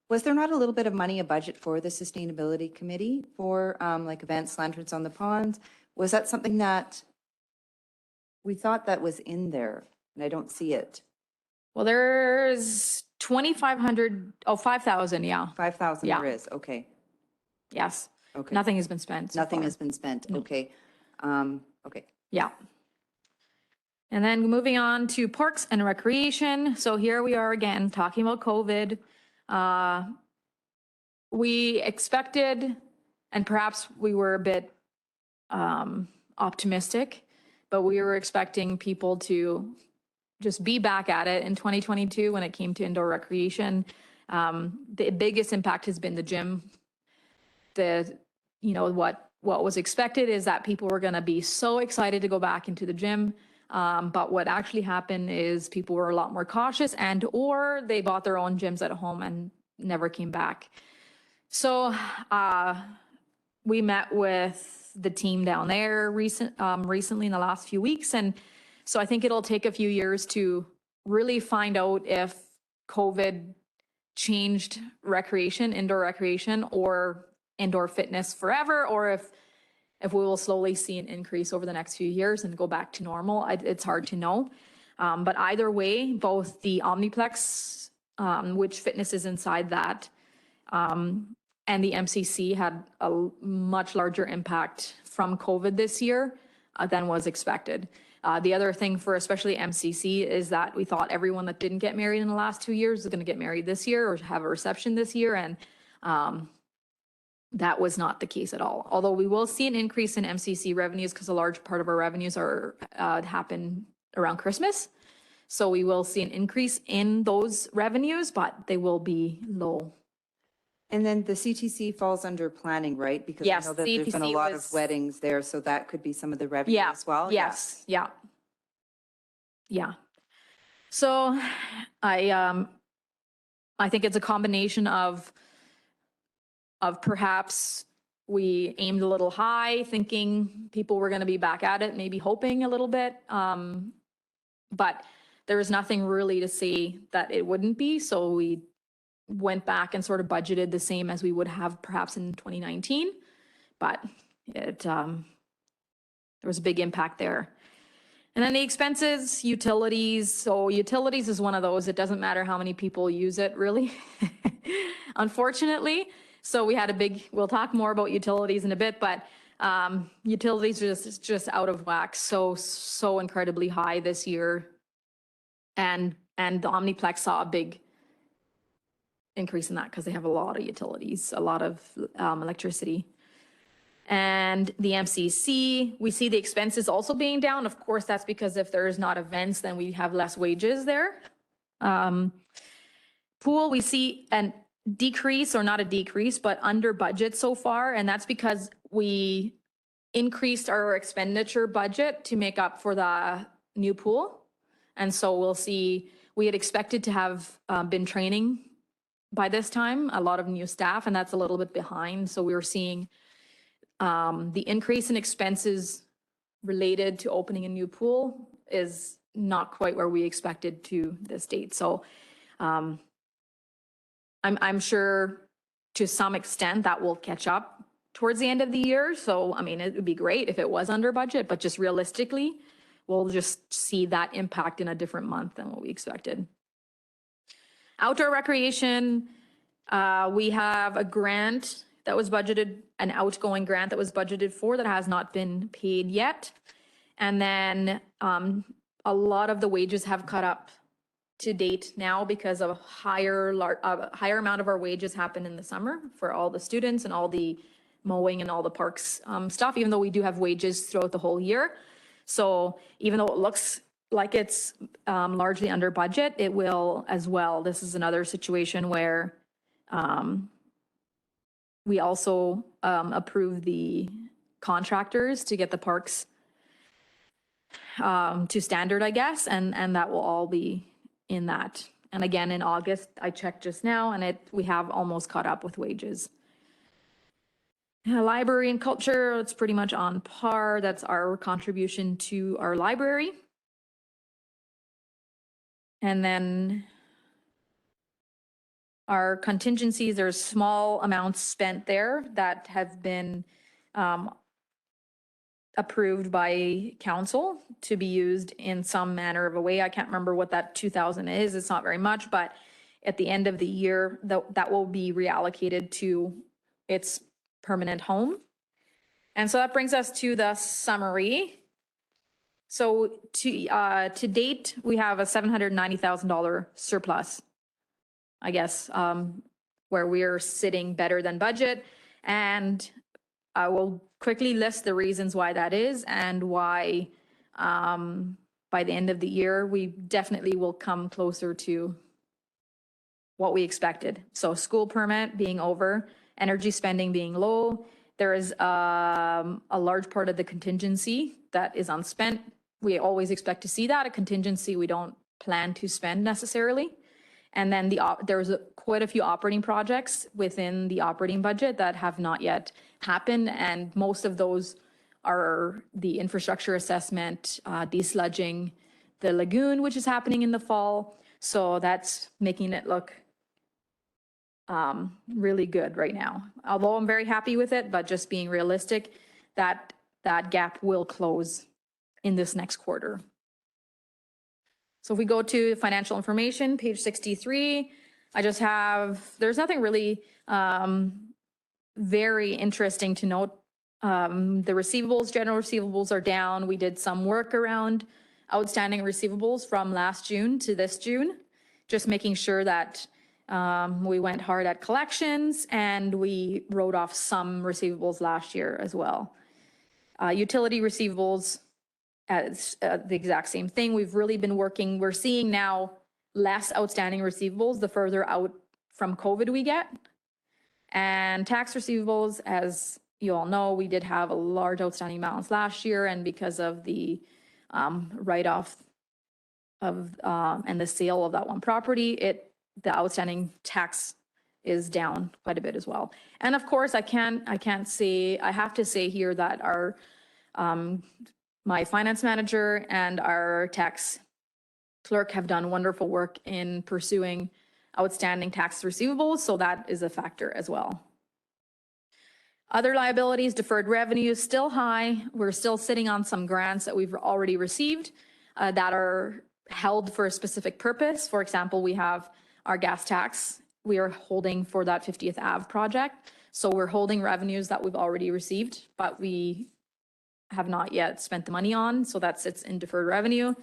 was there not a little bit of money, a budget for the sustainability committee for like events, lanterns on the pond? Was that something that we thought that was in there, and I don't see it?
Well, there's 2,500, 5,000, yeah.
5,000
Yeah.
there is, okay.
Yes.
Okay.
Nothing has been spent. so
Nothing
far.
has been spent, okay. Okay.
Yeah. And then moving on to parks and recreation. So here we are again, talking about COVID. We expected, and perhaps we were a bit optimistic, but we were expecting people to just be back at it in 2022 when it came to indoor recreation. The biggest impact has been the gym. What was expected is that people were going to be so excited to go back into the gym. But what actually happened is people were a lot more cautious or they bought their own gyms at home and never came back. So we met with the team down there recently in the last few weeks. And so I think it'll take a few years to really find out if COVID changed recreation, indoor recreation, or indoor fitness forever, or if we will slowly see an increase over the next few years and go back to normal. It's hard to know. But either way, both the Omniplex, which fitness is inside that, and the MCC had a much larger impact from COVID this year than was expected. The other thing for especially MCC is that we thought everyone that didn't get married in the last 2 years is going to get married this year or have a reception this year. And that was not the case at all. Although we will see an increase in MCC revenues because a large part of our revenues happen around Christmas. So we will see an increase in those revenues, but they will be low.
And then the CTC falls under planning, right? Because I
Yes,
know that there's been a
CTC
lot
was-
of weddings there, so that could be some of the revenue
Yeah.
as well?
Yes. Yeah. Yeah. So I think it's a combination of perhaps we aimed a little high, thinking people were going to be back at it, maybe hoping a little bit. But there was nothing really to say that it wouldn't be. So we went back and sort of budgeted the same as we would have perhaps in 2019. But there was a big impact there. And then the expenses, utilities. So utilities is one of those. It doesn't matter how many people use it, really, unfortunately. So we had we'll talk more about utilities in a bit, but utilities are just out of whack. So incredibly high this year. And the Omniplex saw a big increase in that because they have a lot of utilities, a lot of electricity. And the MCC, we see the expenses also being down. Of course, that's because if there's not events, then we have less wages there. Pool, we see an decrease, or not a decrease, but under budget so far. And that's because we increased our expenditure budget to make up for the new pool. And so we'll see, we had expected to have been training by this time, a lot of new staff, and that's a little bit behind. So we were seeing the increase in expenses related to opening a new pool is not quite where we expected to this date. So I'm sure to some extent that will catch up towards the end of the year. So, I mean, it would be great if it was under budget, but just realistically, we'll just see that impact in a different month than what we expected. Outdoor recreation, we have a grant that was budgeted, an outgoing grant that was budgeted for that has not been paid yet. And then a lot of the wages have caught up to date now because of a higher amount of our wages happen in the summer for all the students and all the mowing and all the parks stuff, even though we do have wages throughout the whole year. So even though it looks like it's largely under budget, it will as well. This is another situation where we also approved the contractors to get the parks to standard, I guess, and that will all be in that. And again, in August, I checked just now, and we have almost caught up with wages. Library and culture, it's pretty much on par. That's our contribution to our library. And then our contingencies, there's small amounts spent there that have been approved by council to be used in some manner of a way. I can't remember what that 2,000 is. It's not very much, but at the end of the year, that will be reallocated to its permanent home. And so that brings us to the summary. So to date, we have a $790,000 surplus, I guess, where we're sitting better than budget. And I will quickly list the reasons why that is and why by the end of the year, we definitely will come closer to what we expected. So school permit being over, energy spending being low. There is a large part of the contingency that is unspent. We always expect to see that. A contingency we don't plan to spend necessarily. And then there's quite a few operating projects within the operating budget that have not yet happened. And most of those are the infrastructure assessment, desludging the lagoon, which is happening in the fall. So that's making it look really good right now. Although I'm very happy with it, but just being realistic, that gap will close in this next quarter. So if we go to financial information, page 63, there's nothing really very interesting to note. The receivables, general receivables are down. We did some work around outstanding receivables from last June to this June, just making sure that we went hard at collections and we wrote off some receivables last year as well. Utility receivables, the exact same thing. We've really been working. We're seeing now less outstanding receivables the further out from COVID we get. And tax receivables, as you all know, we did have a large outstanding balance last year, and because of the write-off of and the sale of that one property, the outstanding tax is down quite a bit as well. And of course, I have to say here that our my finance manager and our tax clerk have done wonderful work in pursuing outstanding tax receivables, so that is a factor as well. Other liabilities, deferred revenue is still high. We're still sitting on some grants that we've already received that are held for a specific purpose. For example, we have our gas tax. We are holding for that 50th Ave project. So we're holding revenues that we've already received, but we have not yet spent the money on. So that sits in deferred revenue.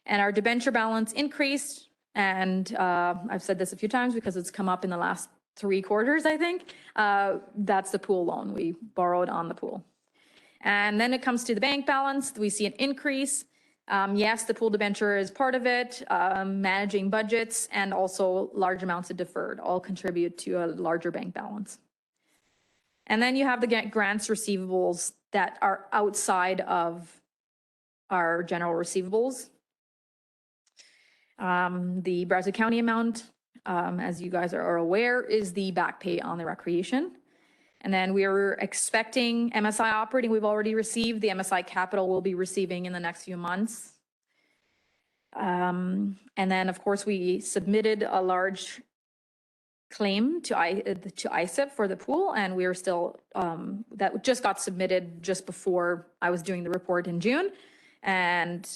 And our debenture balance increased. And I've said this a few times because it's come up in the last 3 quarters, I think. That's the pool loan. We borrowed on the pool. And then it comes to the bank balance. We see an increase. Yes, the pool debenture is part of it. Managing budgets and also large amounts of deferred all contribute to a larger bank balance. And then you have the grants receivables that are outside of our general receivables. The Brazeau County amount, as you guys are aware, is the back pay on the recreation. And then we are expecting MSI operating, we've already received. The MSI capital will be receiving in the next few months. And then, of course, we submitted a large claim to ISIP for the pool, and we are still, that just got submitted just before I was doing the report in June. And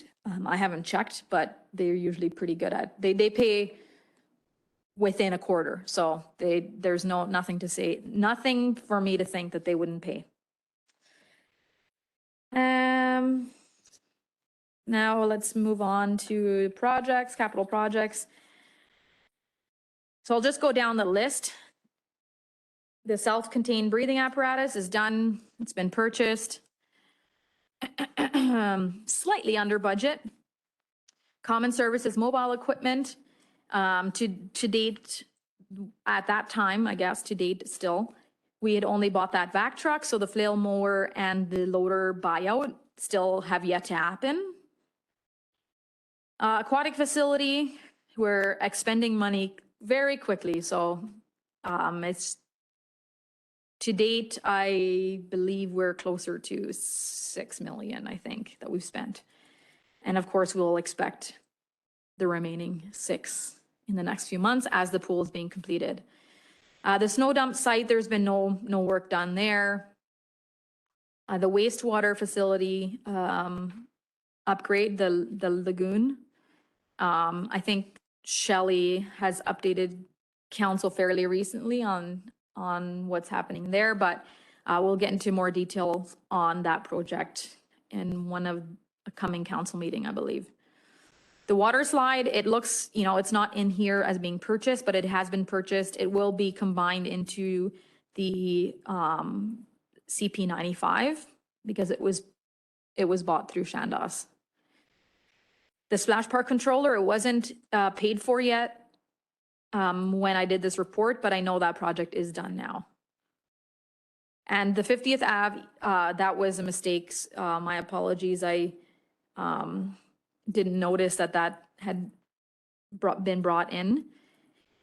I haven't checked, but they're usually pretty good at, they pay within a quarter. So there's nothing to say, nothing for me to think that they wouldn't pay. Now let's move on to projects, capital projects. So I'll just go down the list. The self-contained breathing apparatus is done. It's been purchased. Slightly under budget. Common services mobile equipment. To date, at that time, I guess to date still, we had only bought that vac truck, so the flail mower and the loader buyout still have yet to happen. Aquatic facility, we're expending money very quickly, so it's, to date, I believe we're closer to 6 million, I think, that we've spent. And of course, we'll expect the remaining 6 in the next few months as the pool is being completed. The snow dump site, there's been no work done there. The wastewater facility upgrade, the lagoon. I think Shelley has updated council fairly recently on what's happening there, but we'll get into more details on that project in one of a coming council meeting, I believe. The water slide, it looks, it's not in here as being purchased, but it has been purchased. It will be combined into the CP95 because it was bought through Chandos. The splash park controller, it wasn't paid for yet when I did this report, but I know that project is done now. And the 50th Ave, that was a mistake. My apologies. I didn't notice that had been brought in.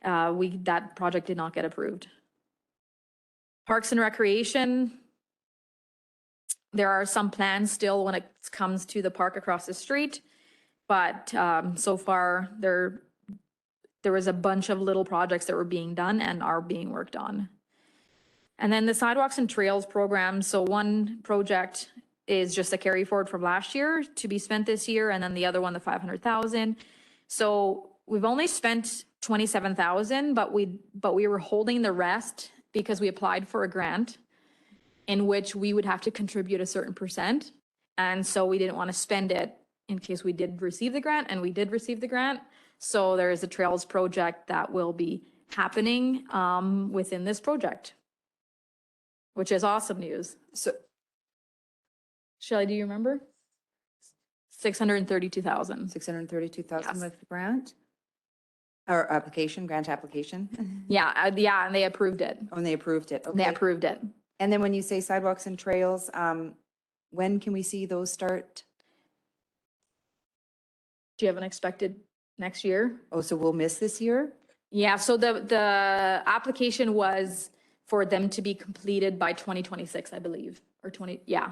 That project did not get approved. Parks and Recreation, there are some plans still when it comes to the park across the street, but so far there was a bunch of little projects that were being done and are being worked on. And then the sidewalks and trails program. So one project is just a carry forward from last year to be spent this year. And then the other one, the 500,000. So we've only spent 27,000, but we were holding the rest because we applied for a grant in which we would have to contribute a certain percent. And so we didn't want to spend it in case we did receive the grant, and we did receive the grant. So there is a trails project that will be happening within this project, which is awesome news. So, Shelley, do you remember? 632,000.
632,000
Yes.
with the grant? Or application, grant application?
Yeah, and they approved it.
Oh, and they approved it,
They
okay.
approved it.
And then when you say sidewalks and trails, when can we see those start?
Do you have an expected next year?
Oh, so we'll miss this year?
Yeah, so the application was for them to be completed by 2026, I believe, or 20, yeah.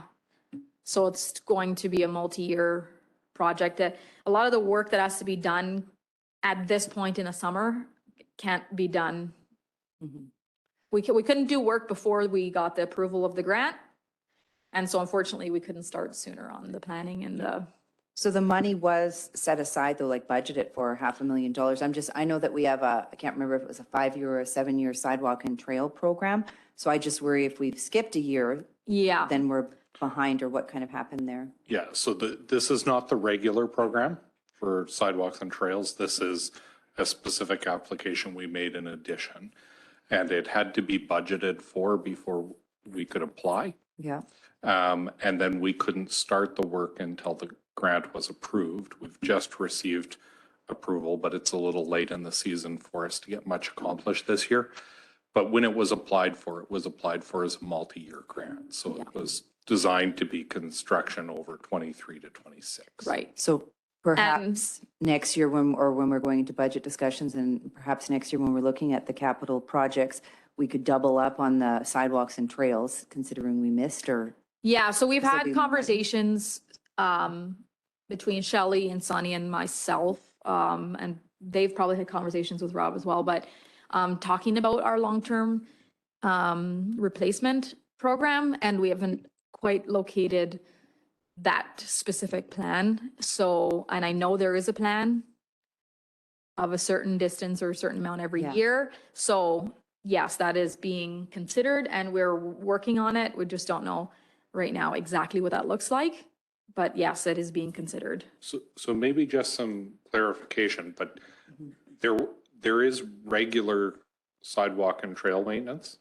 So it's going to be a multi-year project. A lot of the work that has to be done at this point in the summer can't be done. We couldn't do work before we got the approval of the grant. And so unfortunately, we couldn't start sooner on the planning and the.
So the money was set aside though, like budgeted for $500,000. I know that we have I can't remember if it was a 5-year or a 7-year sidewalk and trail program. So I just worry if we've skipped a year,
Yeah.
then we're behind, or what kind of happened there?
Yeah, so this is not the regular program for sidewalks and trails. This is a specific application we made in addition. And it had to be budgeted for before we could apply.
Yeah.
And then we couldn't start the work until the grant was approved. We've just received approval, but it's a little late in the season for us to get much accomplished this year. But when it was applied for as a multi-year grant. So it was designed to be construction over 23 to 26.
Right.
So perhaps next year when we're going into budget discussions, and perhaps next year when we're looking at the capital projects, we could double up on the sidewalks and trails, considering we missed, or.
Yeah, so we've
This will
had
be-
conversations between Shelley and Sonny and myself, and they've probably had conversations with Rob as well, but talking about our long-term replacement program, and we haven't quite located that specific plan. So, and I know there is a plan of a certain distance or a certain amount every
Yeah.
year. So yes, that is being considered and we're working on it. We just don't know right now exactly what that looks like. But yes, it is being considered.
So maybe just some clarification, but there is regular sidewalk and trail maintenance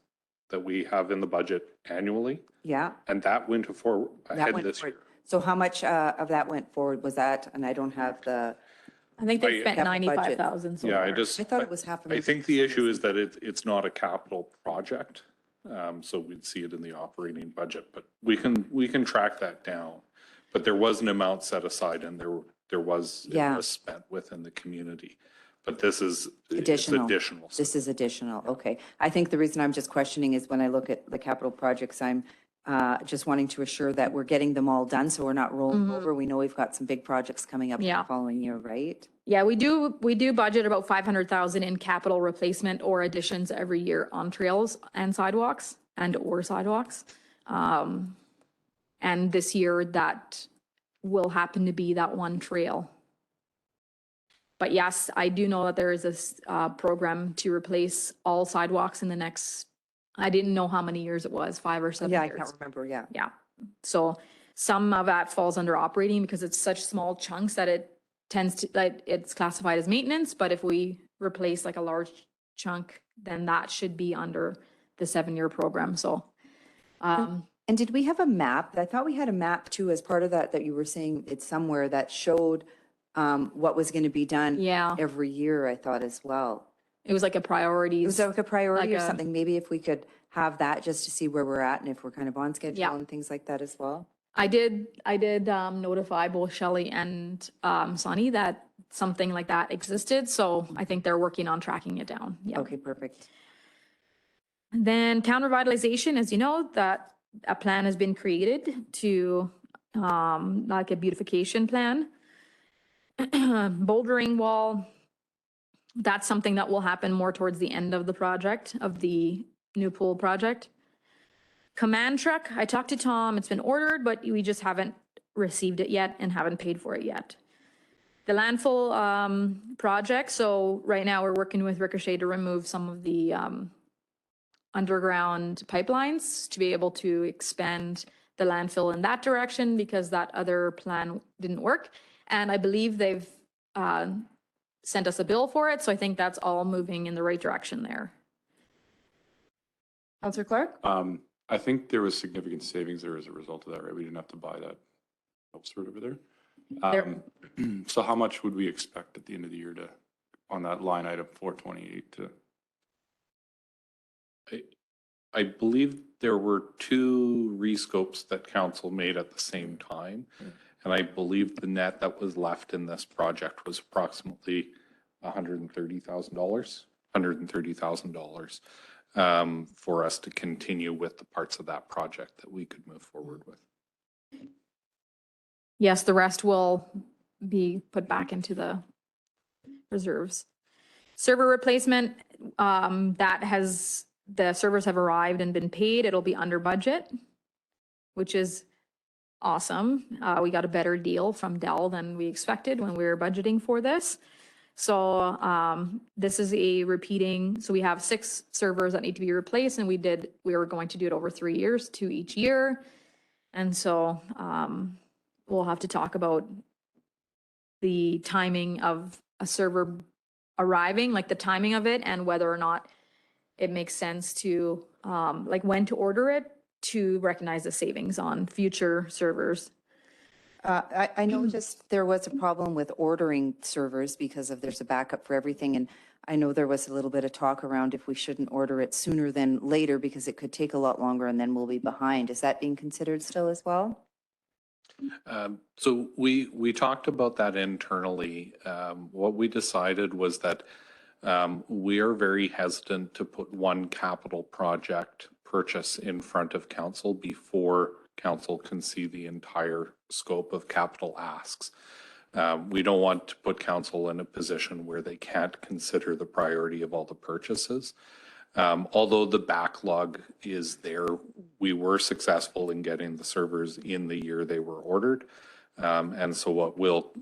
that we have in the budget annually,
Yeah.
and that went forward
That
ahead
went
this
forward.
year.
So how much of that went forward was that? And I don't have the,
I think they
I-
spent
Capital budget.
95,000 so
Yeah,
far.
I thought it was
I think the issue is that it's not a capital project. So we'd see it in the operating budget, but we can track that down. But there was an amount set aside and there was, it
Yeah.
was spent within the community. But this is, it's
Additional.
additional.
This is additional, okay. I think the reason I'm just questioning is when I look at the capital projects, I'm just wanting to assure that we're getting them all done, so we're not rolling over. We know we've got some big projects coming up
Yeah.
the following year, right?
Yeah, we do budget about 500,000 in capital replacement or additions every year on trails and sidewalks or sidewalks. And this year that will happen to be that one trail. But yes, I do know that there is this program to replace all sidewalks in the next, I didn't know how many years it was, 5 or 7
Yeah, I
years.
can't remember, yeah.
Yeah. So some of that falls under operating because it's such small chunks that it tends to, like, it's classified as maintenance, but if we replace like a large chunk, then that should be under the 7-year program. So,
And did we have a map? I thought we had a map too as part of that you were saying it's somewhere that showed what was going to be done
yeah,
every year, I thought as well.
it was like a
It
priorities.
was like a priority
Like
or
a-
something. Maybe if we could have that just to see where we're at and if we're kind of on schedule
Yeah.
and things like that as well.
I did notify both Shelley and Sunny that something like that existed. So I think they're working on tracking it down. Yeah.
Okay, perfect.
Then counter revitalization, as you know, that a plan has been created to, like a beautification plan. Bouldering wall, that's something that will happen more towards the end of the project, of the new pool project. Command truck, I talked to Tom, it's been ordered, but we just haven't received it yet and haven't paid for it yet. The landfill project, so right now we're working with Ricochet to remove some of the underground pipelines to be able to expand the landfill in that direction because that other plan didn't work. And I believe they've sent us a bill for it, so I think that's all moving in the right direction there.
Counselor Clark?
I think there was significant savings there as a result of that, right? We didn't have to buy that sort over there.
There-
So how much would we expect at the end of the year to, on that line item 428 to?
I believe there were 2 rescopes that council made at the same time. And I believe the net that was left in this project was approximately $130,000 for us to continue with the parts of that project that we could move forward with.
Yes, the rest will be put back into the reserves. Server replacement, the servers have arrived and been paid. It'll be under budget, which is awesome. We got a better deal from Dell than we expected when we were budgeting for this. So this is a repeating, so we have 6 servers that need to be replaced and we were going to do it over 3 years, 2 each year. And so we'll have to talk about the timing of a server arriving, like the timing of it and whether or not it makes sense to, like when to order it to recognize the savings on future servers.
I noticed there was a problem with ordering servers because there's a backup for everything. And I know there was a little bit of talk around if we shouldn't order it sooner than later because it could take a lot longer and then we'll be behind. Is that being considered still as well?
So we talked about that internally. What we decided was that we are very hesitant to put one capital project purchase in front of council before council can see the entire scope of capital asks. We don't want to put council in a position where they can't consider the priority of all the purchases. Although the backlog is there, we were successful in getting the servers in the year they were ordered. And so what we'll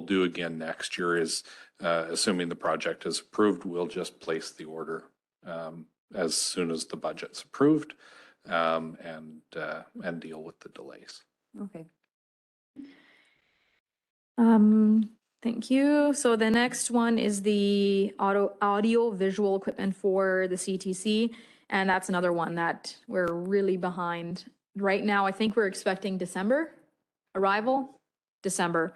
do again next year is, assuming the project is approved, we'll just place the order as soon as the budget's approved and deal with the delays.
Okay.
Thank you. So the next one is the audio visual equipment for the CTC. And that's another one that we're really behind. Right now, I think we're expecting December arrival, December.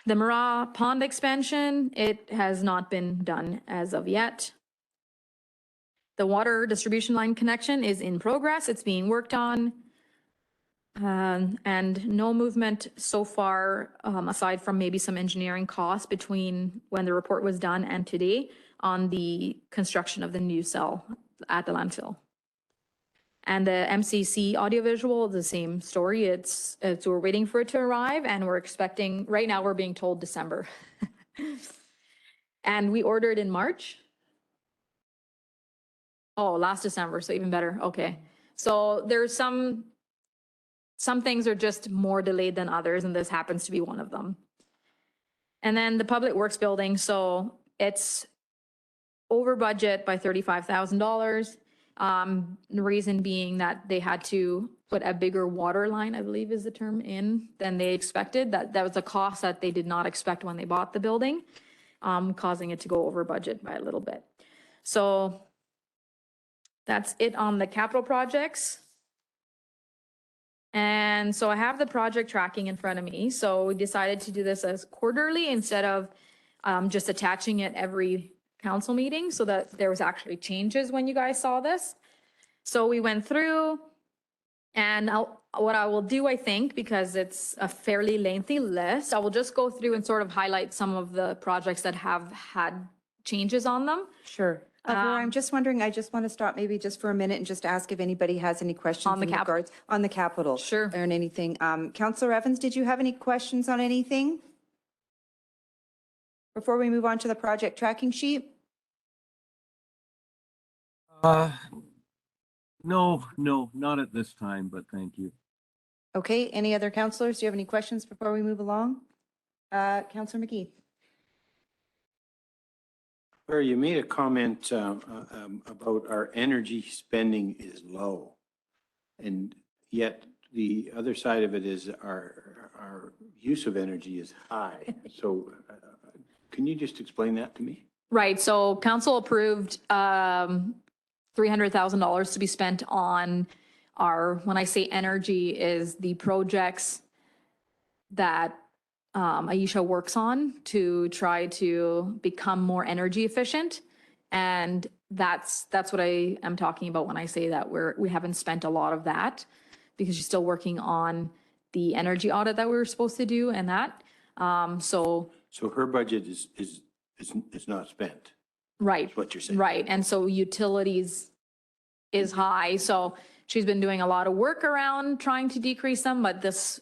The Murrah Pond expansion, it has not been done as of yet. The water distribution line connection is in progress. It's being worked on. And no movement so far, aside from maybe some engineering costs between when the report was done and today on the construction of the new cell at the landfill. And the MCC audiovisual, the same story. It's we're waiting for it to arrive and we're expecting, right now we're being told December. And we ordered in March. Oh, last December, so even better. Okay. So there's some things are just more delayed than others, and this happens to be one of them. And then the Public Works building, so it's over budget by $35,000. The reason being that they had to put a bigger water line, I believe is the term, in than they expected. That was a cost that they did not expect when they bought the building, causing it to go over budget by a little bit. So that's it on the capital projects. And so I have the project tracking in front of me. So we decided to do this as quarterly instead of just attaching it every council meeting so that there was actually changes when you guys saw this. So we went through and what I will do, I think, because it's a fairly lengthy list, I will just go through and sort of highlight some of the projects that have had changes on them.
Sure. Laura, I'm just wondering, I just want to stop maybe just for a minute and just ask if anybody has any questions
On the
in
cap-
regards on the capital.
Sure.
Or anything. Councillor Evans, did you have any questions on anything? Before we move on to the project tracking sheet?
No, not at this time, but thank you.
Okay, any other councillors? Do you have any questions before we move along? Councillor McGee.
Barry, you made a comment about our energy spending is low. And yet the other side of it is our use of energy is high. So can you just explain that to me?
Right, so council approved $300,000 to be spent on our, when I say energy, is the projects that Aisha works on to try to become more energy efficient. And that's what I am talking about when I say that we haven't spent a lot of that because she's still working on the energy audit that we were supposed to do and that. So
her budget is not spent.
right.
Is what you're saying.
Right. And so utilities is high. So she's been doing a lot of work around trying to decrease them, but this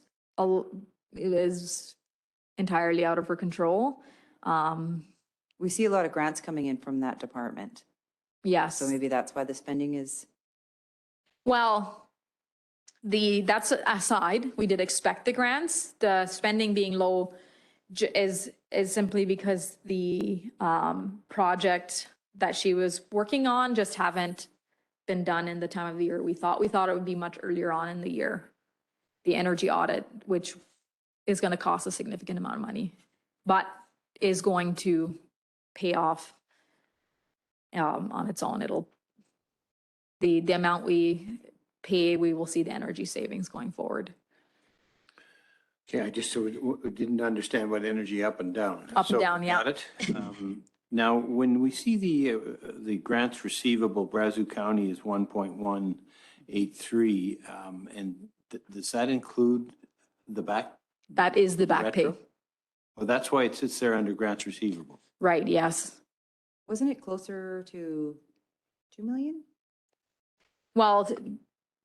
is entirely out of her control.
We see a lot of grants coming in from that department.
Yes.
So maybe that's why the spending is,
Well, that's aside. We did expect the grants. The spending being low is simply because the project that she was working on just haven't been done in the time of the year we thought. We thought it would be much earlier on in the year. The energy audit, which is going to cost a significant amount of money, but is going to pay off on its own. The amount we pay, we will see the energy savings going forward.
Okay, I just didn't understand what energy up and down.
Up and
So,
down, yeah.
Got it. Now, when we see the grants receivable, Brazeau County is 1.183, and does that include the back?
That is the back pay.
retro? Well, that's why it sits there under grants receivable.
Right, yes.
wasn't it closer to 2 million?
Well,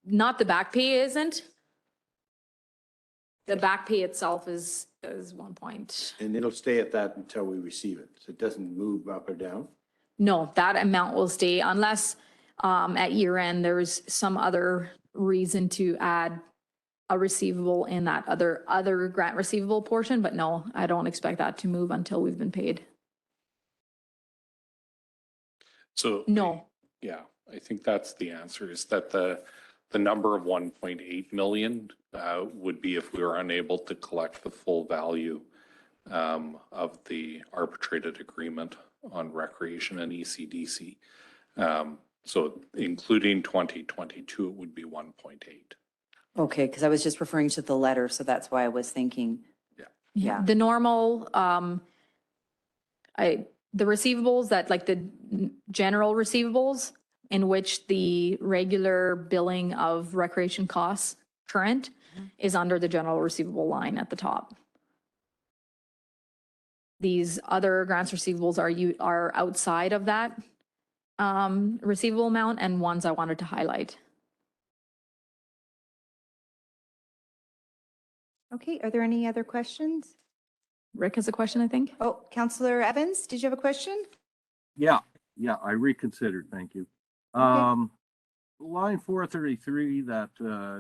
not the back pay isn't. The back pay itself is 1 point.
And it'll stay at that until we receive it. So it doesn't move up or down.
No, that amount will stay unless at year end, there's some other reason to add a receivable in that other grant receivable portion. But no, I don't expect that to move until we've been paid.
So.
No.
Yeah, I think that's the answer, is that the number of 1.8 million would be if we were unable to collect the full value of the arbitrated agreement on recreation and ECDC. So including 2022, it would be 1.8.
Okay, because I was just referring to the letter, so that's why I was thinking. Yeah.
The normal, the receivables that like the general receivables in which the regular billing of recreation costs current is under the general receivable line at the top. These other grants receivables are outside of that receivable amount, and ones I wanted to highlight.
Okay, are there any other questions?
Rick has a question, I think.
Oh, Counselor Evans, did you have a question?
Yeah, I reconsidered, thank you. Line 433, that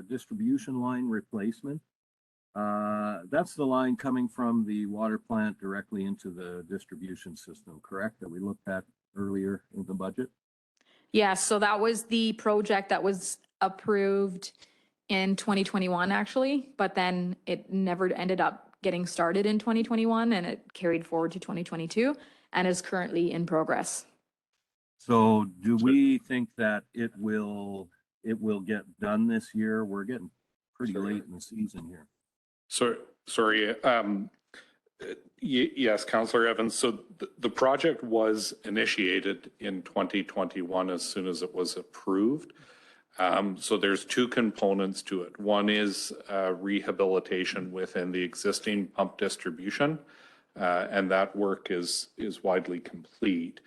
distribution line replacement, that's the line coming from the water plant directly into the distribution system, correct? That we looked at earlier in the budget?
Yeah, so that was the project that was approved in 2021, actually, but then it never ended up getting started in 2021, and it carried forward to 2022 and is currently in progress.
So do we think that it will get done this year? We're getting pretty late in the season here.
Sorry, yes, Councillor Evans. So the project was initiated in 2021 as soon as it was approved. So there's two components to it. One is rehabilitation within the existing pump distribution, and that work is widely complete.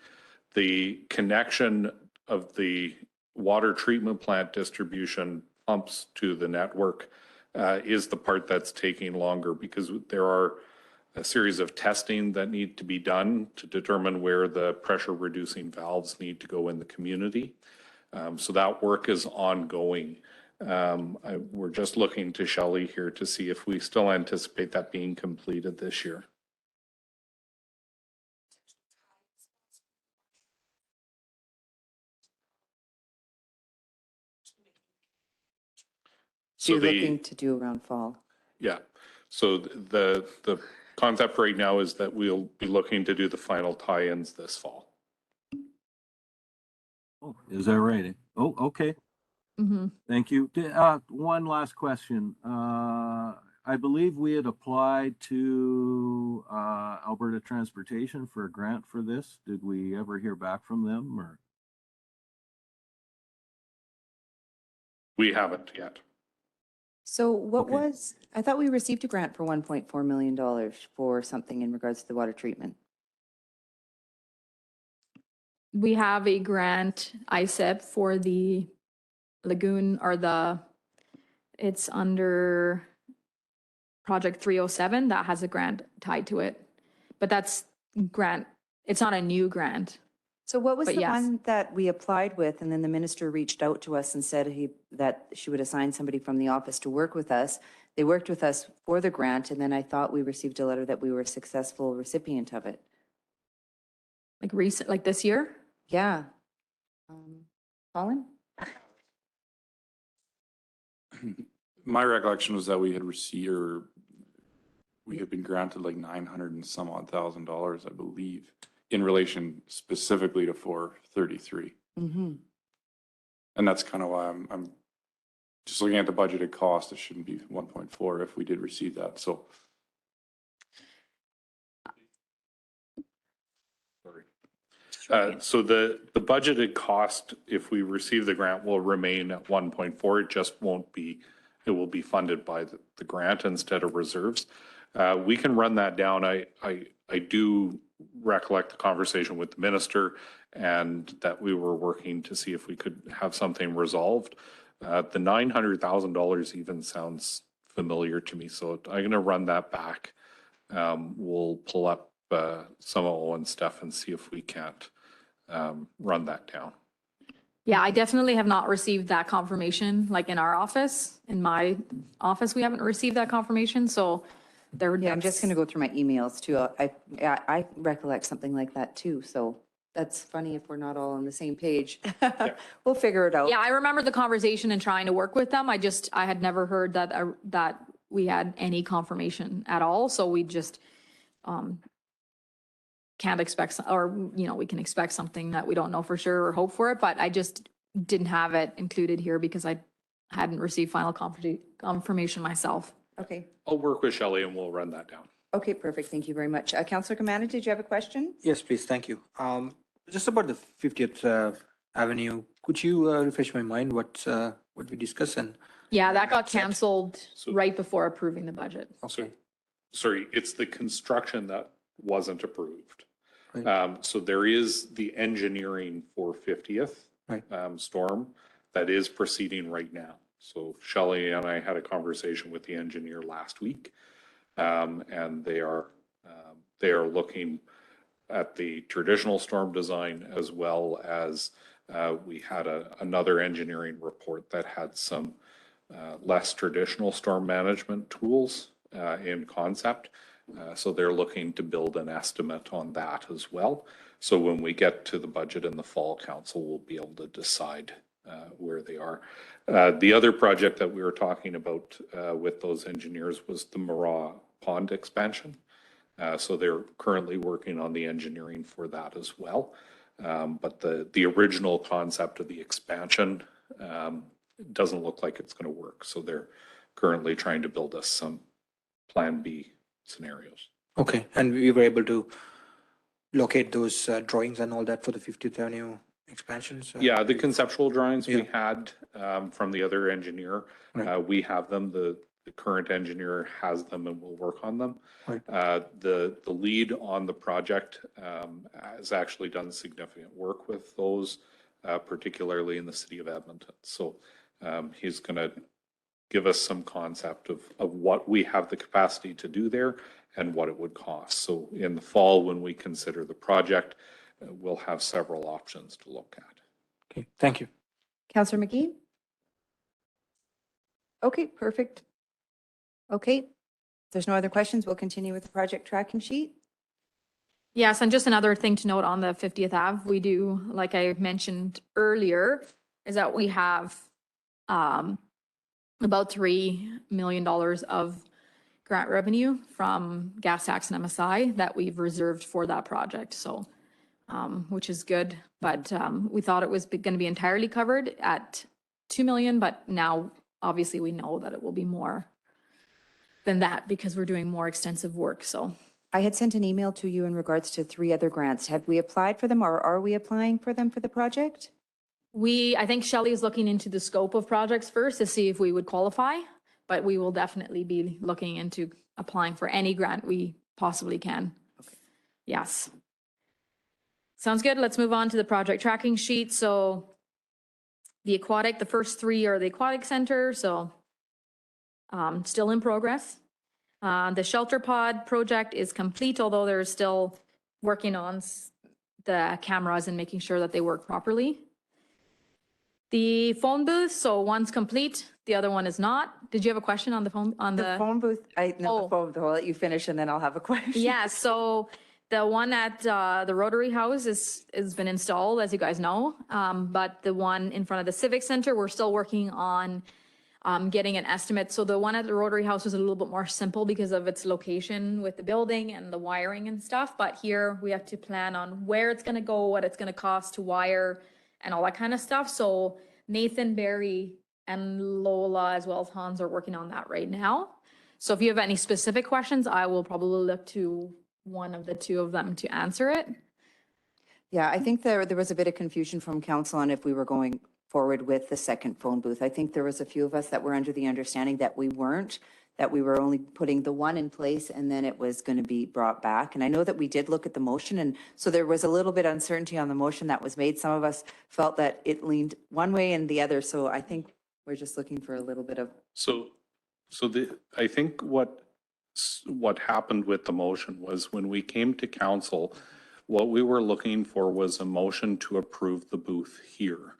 The connection of the water treatment plant distribution pumps to the network is the part that's taking longer, because there are a series of testing that need to be done to determine where the pressure reducing valves need to go in the community. So that work is ongoing. We're just looking to Shelley here to see if we still anticipate that being completed this year.
So you're looking to do around fall?
Yeah, so the concept right now is that we'll be looking to do the final tie-ins this fall.
Oh, is that right? Oh, okay.
Mm-hmm.
Thank you. One last question. I believe we had applied to Alberta Transportation for a grant for this. Did we ever hear back from them, or?
We haven't yet.
So what
Okay.
was, I thought we received a grant for $1.4 million for something in regards to the water treatment.
We have a grant, ISEP, for the lagoon, or it's under Project 307 that has a grant tied to it. But that's grant, it's not a new grant.
So what was
But
the
yes.
one that we applied with, and then the minister reached out to us and said that she would assign somebody from the office to work with us. They worked with us for the grant, and then I thought we received a letter that we were a successful recipient of it.
Like this year?
Yeah. Colin?
My recollection was that we had received, or we had been granted like 900 and some odd thousand dollars, I believe, in relation specifically to 433.
Mm-hmm.
And that's kind of why I'm just looking at the budgeted cost. It shouldn't be 1.4 if we did receive that. So.
Sorry. So the budgeted cost, if we receive the grant, will remain at 1.4. It just won't be, it will be funded by the grant instead of reserves. We can run that down. I do recollect the conversation with the minister, and that we were working to see if we could have something resolved. The $900,000 even sounds familiar to me, so I'm going to run that back. We'll pull up some of Owen's stuff and see if we can't run that down.
Yeah, I definitely have not received that confirmation, like in our office. In my office, we haven't received that confirmation, so
Yeah, I'm just going to go through my emails too. I recollect something like that too, so that's funny if we're not all on the same page. We'll figure it out.
Yeah, I remember the conversation and trying to work with them. I had never heard that we had any confirmation at all. So we just can't expect, we can expect something that we don't know for sure or hope for it, but I just didn't have it included here because I hadn't received final confirmation myself.
Okay.
I'll work with Shelley and we'll run that down.
Okay, perfect. Thank you very much. Councillor Kamana, did you have a question?
Yes, please. Thank you. Just about the 50th Avenue Could you refresh my mind what we discussed and?
Yeah, that got canceled
So-
right before approving the budget.
Okay.
Sorry, it's the construction that wasn't approved.
Right.
So there is the engineering for 50th
Right.
storm that is proceeding right now. So Shelley and I had a conversation with the engineer last week. And they are looking at the traditional storm design as well as we had another engineering report that had some less traditional storm management tools in concept. So they're looking to build an estimate on that as well. So when we get to the budget in the fall, council will be able to decide where they are. The other project that we were talking about with those engineers was the Murrah Pond expansion. So they're currently working on the engineering for that as well. But the original concept of the expansion doesn't look like it's going to work. So they're currently trying to build us some Plan B scenarios.
Okay, and we were able to locate those drawings and all that for the 50th Avenue expansions?
Yeah, the conceptual drawings we
Yeah.
had from the other engineer,
Right.
we have them. The current engineer has them and will work on them.
Right.
The lead on the project has actually done significant work with those, particularly in the city of Edmonton. So he's going to give us some concept of what we have the capacity to do there and what it would cost. So in the fall, when we consider the project, we'll have several options to look at.
Okay, thank you.
Counselor McGee? Okay, perfect. Okay, if there's no other questions, we'll continue with the project tracking sheet.
Yes, and just another thing to note on the 50th Ave, we do, like I mentioned earlier, is that we have about $3 million of grant revenue from gas tax and MSI that we've reserved for that project. So, which is good, but we thought it was going to be entirely covered at 2 million, but now obviously we know that it will be more than that because we're doing more extensive work. So
I had sent an email to you in regards to 3 other grants. Have we applied for them or are we applying for them for the project?
I think Shelley is looking into the scope of projects first to see if we would qualify, but we will definitely be looking into applying for any grant we possibly can.
Okay.
Yes. Sounds good. Let's move on to the project tracking sheet. So the first 3 are the aquatic center. So still in progress. The shelter pod project is complete, although they're still working on the cameras and making sure that they work properly. The phone booth, so one's complete, the other one is not. Did you have a question on the phone,
The phone booth,
Oh.
I'll let you finish and then I'll have a question.
Yeah, so the one at the Rotary House has been installed, as you guys know. But the one in front of the Civic Center, we're still working on getting an estimate. So the one at the Rotary House was a little bit more simple because of its location with the building and the wiring and stuff. But here we have to plan on where it's gonna go, what it's gonna cost to wire and all that kind of stuff. So Nathan, Barry, and Lola, as well as Hans, are working on that right now. So if you have any specific questions, I will probably look to one of the 2 of them to answer it.
Yeah, I think there was a bit of confusion from council on if we were going forward with the second phone booth. I think there was a few of us that were under the understanding that we weren't, that we were only putting the one in place and then it was going to be brought back. And I know that we did look at the motion, and so there was a little bit of uncertainty on the motion that was made. Some of us felt that it leaned one way and the other. So I think we're just looking for a little bit of,
I think what happened with the motion was when we came to council, what we were looking for was a motion to approve the booth here.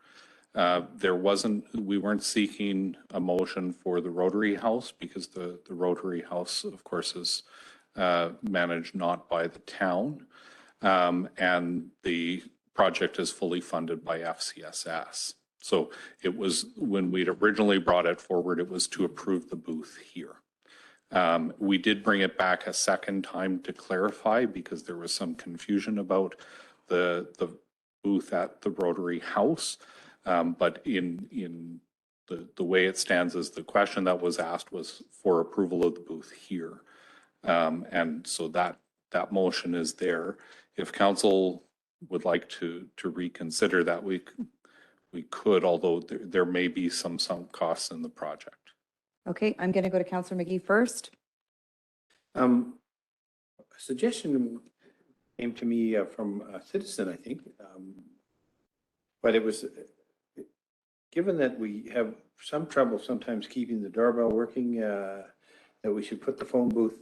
We weren't seeking a motion for the Rotary House because the Rotary House, of course, is managed not by the town. And the project is fully funded by FCSS. So it was, when we'd originally brought it forward, it was to approve the booth here. We did bring it back a second time to clarify because there was some confusion about the booth at the Rotary House. But in the way it stands is the question that was asked was for approval of the booth here. And so that motion is there. If council would like to reconsider that, we could, although there may be some costs in the project.
Okay, I'm going to go to Councillor McGee first.
A suggestion came to me from a citizen, I think. But it was, given that we have some trouble sometimes keeping the doorbell working, that we should put the phone booth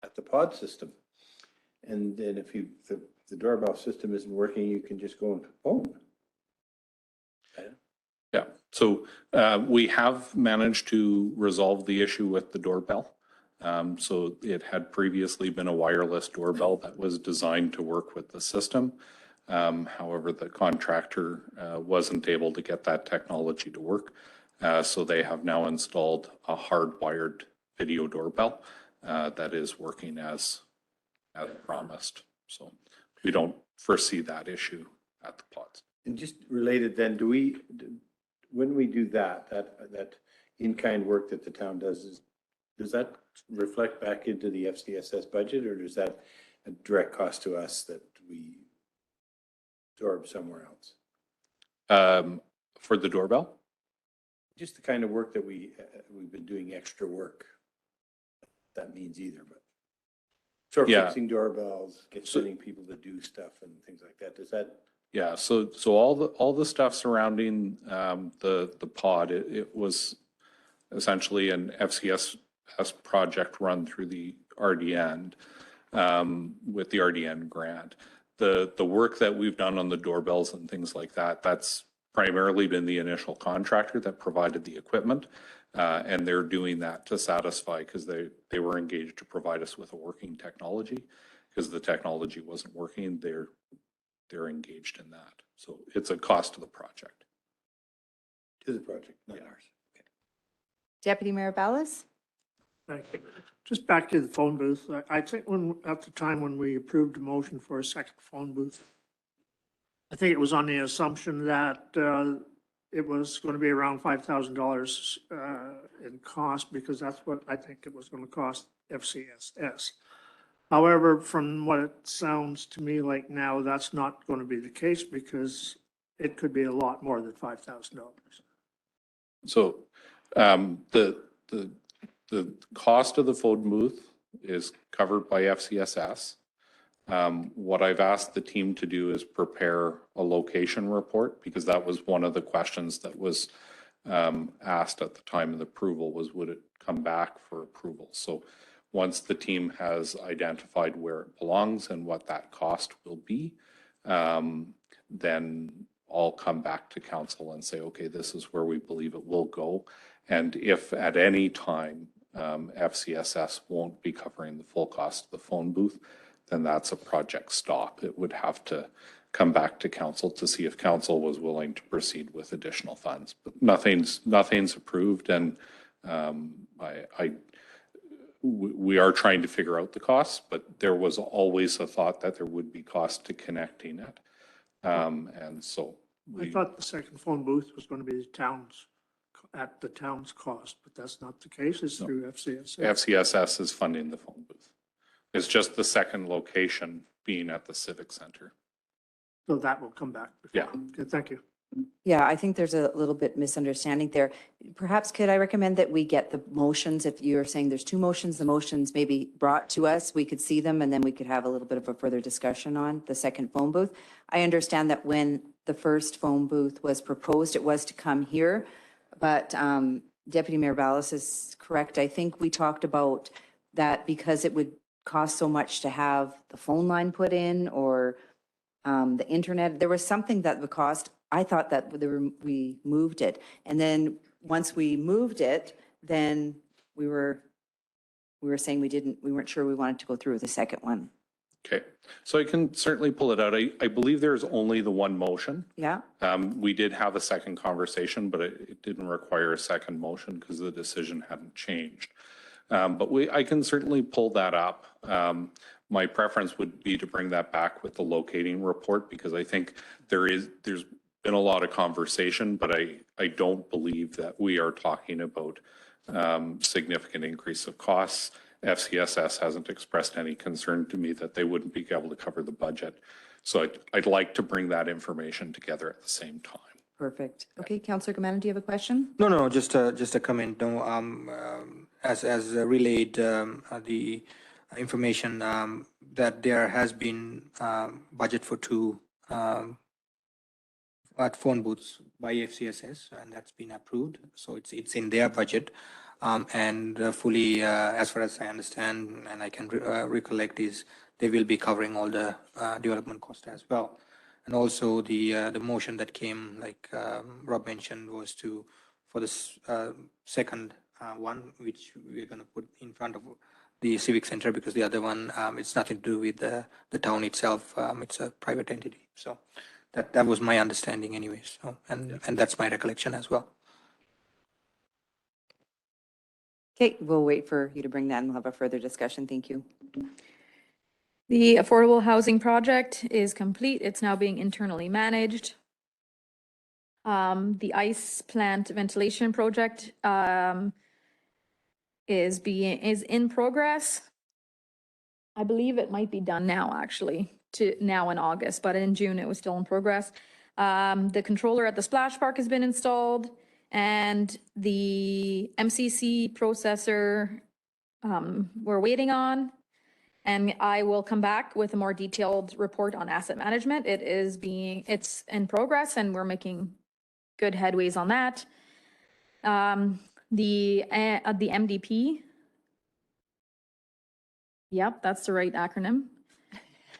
at the pod system. And then if the doorbell system isn't working, you can just go and phone.
Yeah, so we have managed to resolve the issue with the doorbell. So it had previously been a wireless doorbell that was designed to work with the system. However, the contractor wasn't able to get that technology to work. So they have now installed a hardwired video doorbell that is working as promised. So we don't foresee that issue at the pods.
And just related then, when we do that in-kind work that the town does, does that reflect back into the FCSS budget, or is that a direct cost to us that we absorb somewhere else?
For the doorbell?
Just the kind of work that we've been doing extra work. That means either, but sort of
Yeah.
fixing doorbells, getting people to do stuff and things like that. Does that?
Yeah, so all the stuff surrounding the pod, it was essentially an FCS project run through the RDN with the RDN grant. The work that we've done on the doorbells and things like that, that's primarily been the initial contractor that provided the equipment. And they're doing that to satisfy, because they were engaged to provide us with a working technology, because the technology wasn't working. They're engaged in that. So it's a cost to the project.
To the project, not ours. Okay.
Deputy Mayor Ballas?
Thank you. Just back to the phone booth, I think at the time when we approved the motion for a second phone booth, I think it was on the assumption that it was going to be around $5,000 in cost, because that's what I think it was going to cost FCSS. However, from what it sounds to me like now, that's not going to be the case, because it could be a lot more than $5,000.
So the cost of the phone booth is covered by FCSS. What I've asked the team to do is prepare a location report, because that was one of the questions that was asked at the time of the approval, was would it come back for approval? So once the team has identified where it belongs and what that cost will be, then I'll come back to council and say, okay, this is where we believe it will go. And if at any time FCSS won't be covering the full cost of the phone booth, then that's a project stop. It would have to come back to council to see if council was willing to proceed with additional funds. But nothing's approved, and we are trying to figure out the costs, but there was always a thought that there would be cost to connecting it. And so
I thought the second phone booth was going to be at the town's cost, but that's not the case. It's through FCSS.
FCSS is funding the phone booth. It's just the second location being at the Civic Center.
So that will come back.
Yeah.
Okay, thank you.
Yeah, I think there's a little bit misunderstanding there. Perhaps could I recommend that we get the motions, if you're saying there's two motions, the motions maybe brought to us, we could see them, and then we could have a little bit of a further discussion on the second phone booth. I understand that when the first phone booth was proposed, it was to come here, but Deputy Mayor Ballas is correct. I think we talked about that because it would cost so much to have the phone line put in, or the internet. There was something that would cost. I thought that we moved it. And then once we moved it, then we were saying we weren't sure we wanted to go through the second one.
Okay, so I can certainly pull it out. I believe there's only the one motion.
Yeah.
We did have a second conversation, but it didn't require a second motion because the decision hadn't changed. But I can certainly pull that up. My preference would be to bring that back with the locating report, because I think there's been a lot of conversation, but I don't believe that we are talking about significant increase of costs. FCSS hasn't expressed any concern to me that they wouldn't be able to cover the budget. So I'd like to bring that information together at the same time.
Perfect. Okay, Counselor Gamano, do you have a question?
No, just a comment. No, as relayed, the information that there has been budget for two at phone booths by FCSS, and that's been approved. So it's in their budget, and fully, as far as I understand, and I can recollect, is they will be covering all the development cost as well. And also the motion that came, like Rob mentioned, was for this second one, which we're going to put in front of the Civic Center, because the other one, it's nothing to do with the town itself. It's a private entity. So that was my understanding anyway. So, and that's my recollection as well.
Okay, we'll wait for you to bring that and we'll have a further discussion. Thank you.
The affordable housing project is complete. It's now being internally managed. The ice plant ventilation project is in progress. I believe it might be done now, actually, now in August, but in June it was still in progress. The controller at the splash park has been installed, and the MCC processor we're waiting on. And I will come back with a more detailed report on asset management. It's in progress, and we're making good headways on that. The MDP, yep, that's the right acronym,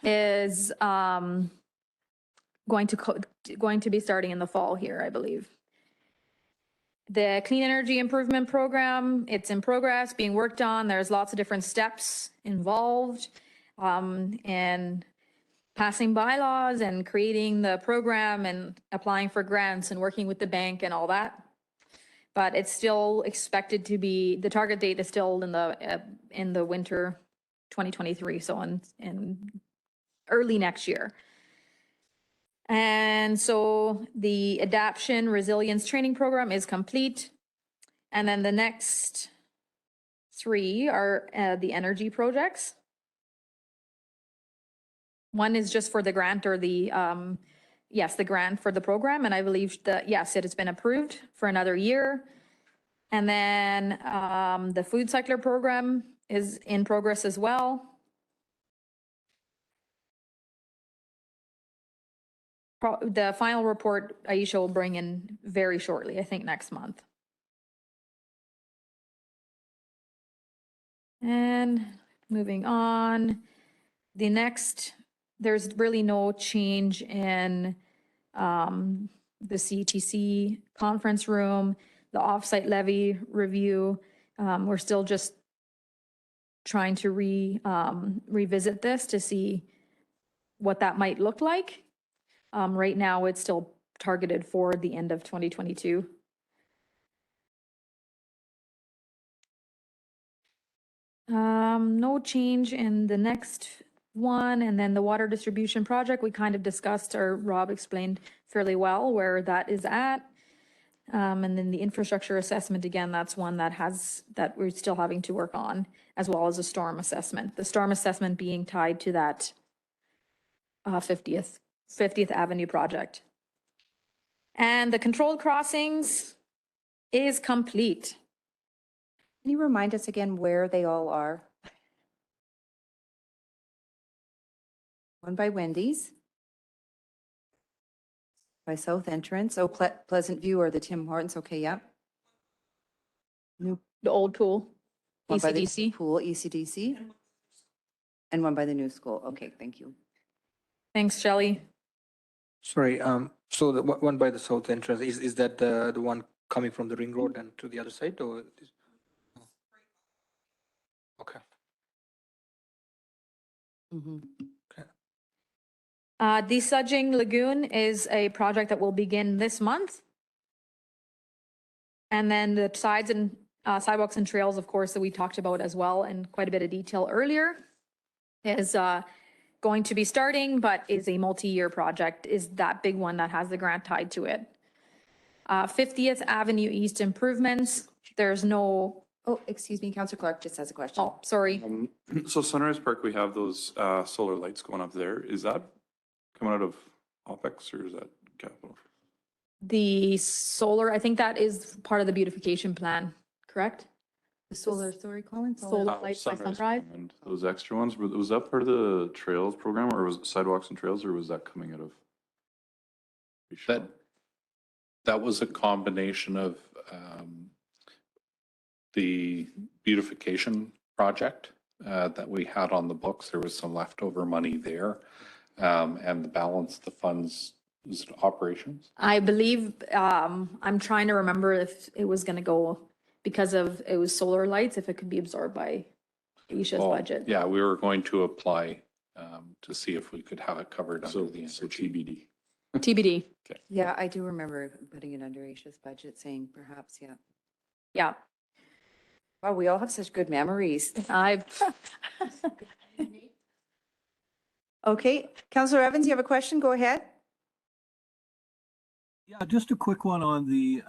is going to be starting in the fall here, I believe. The Clean Energy Improvement Program, it's in progress, being worked on. There's lots of different steps involved in passing bylaws and creating the program and applying for grants and working with the bank and all that. But it's still expected to be, the target date is still in the winter 2023, so in early next year. And so the adaptation resilience training program is complete. And then the next three are the energy projects. One is just for the grant or the, yes, the grant for the program. And I believe that, yes, it has been approved for another year. And then the food cycler program is in progress as well. The final report Aisha will bring in very shortly, I think next month. And moving on, there's really no change in the CTC conference room, the offsite levy review. We're still just trying to revisit this to see what that might look like. Right now, it's still targeted for the end of 2022. No change in the next one. And then the water distribution project, we kind of discussed, or Rob explained fairly well where that is at. And then the infrastructure assessment, again, that's one that we're still having to work on, as well as a storm assessment. The storm assessment being tied to that 50th Avenue project. And the controlled crossings is complete.
Can you remind us again where they all are? One by Wendy's. By South Entrance. Oh, Pleasant View or the Tim Hortons. Okay, yep.
The old pool,
One by the
ECDC.
pool, ECDC. And one by the new school. Okay, thank you.
Thanks, Shelley.
Sorry, so the one by the south entrance, is that the one coming from the ring road and to the other side, or? Okay.
Desudging Lagoon is a project that will begin this month. And then the sides and sidewalks and trails, of course, that we talked about as well in quite a bit of detail earlier, is going to be starting, but is a multi-year project, is that big one that has the grant tied to it. 50th Avenue East improvements, there's no,
Oh, excuse me, Councillor Clark just has a question.
oh, sorry.
So Sunrise Park, we have those solar lights going up there. Is that coming out of OpEx or is that capital?
The solar, I think that is part of the beautification plan, correct?
The solar story, Colin?
Solar lights by sunrise.
And those extra ones, was that part of the trails program or was it sidewalks and trails or was that coming out of?
That was a combination of the beautification project that we had on the books. There was some leftover money there. And the balance, the funds, is it operations?
I believe, I'm trying to remember if it was gonna go, because of, it was solar lights, if it could be absorbed by Aisha's
Oh,
budget.
Yeah, we were going to apply to see if we could have it covered
So,
under the
so
energy.
TBD.
TBD,
Yeah, I do remember putting it under Aisha's budget, saying perhaps, yeah.
yeah.
Wow, we all have such good memories.
I've,
Okay, Councillor Evans, you have a question? Go ahead.
Yeah, just a quick one on the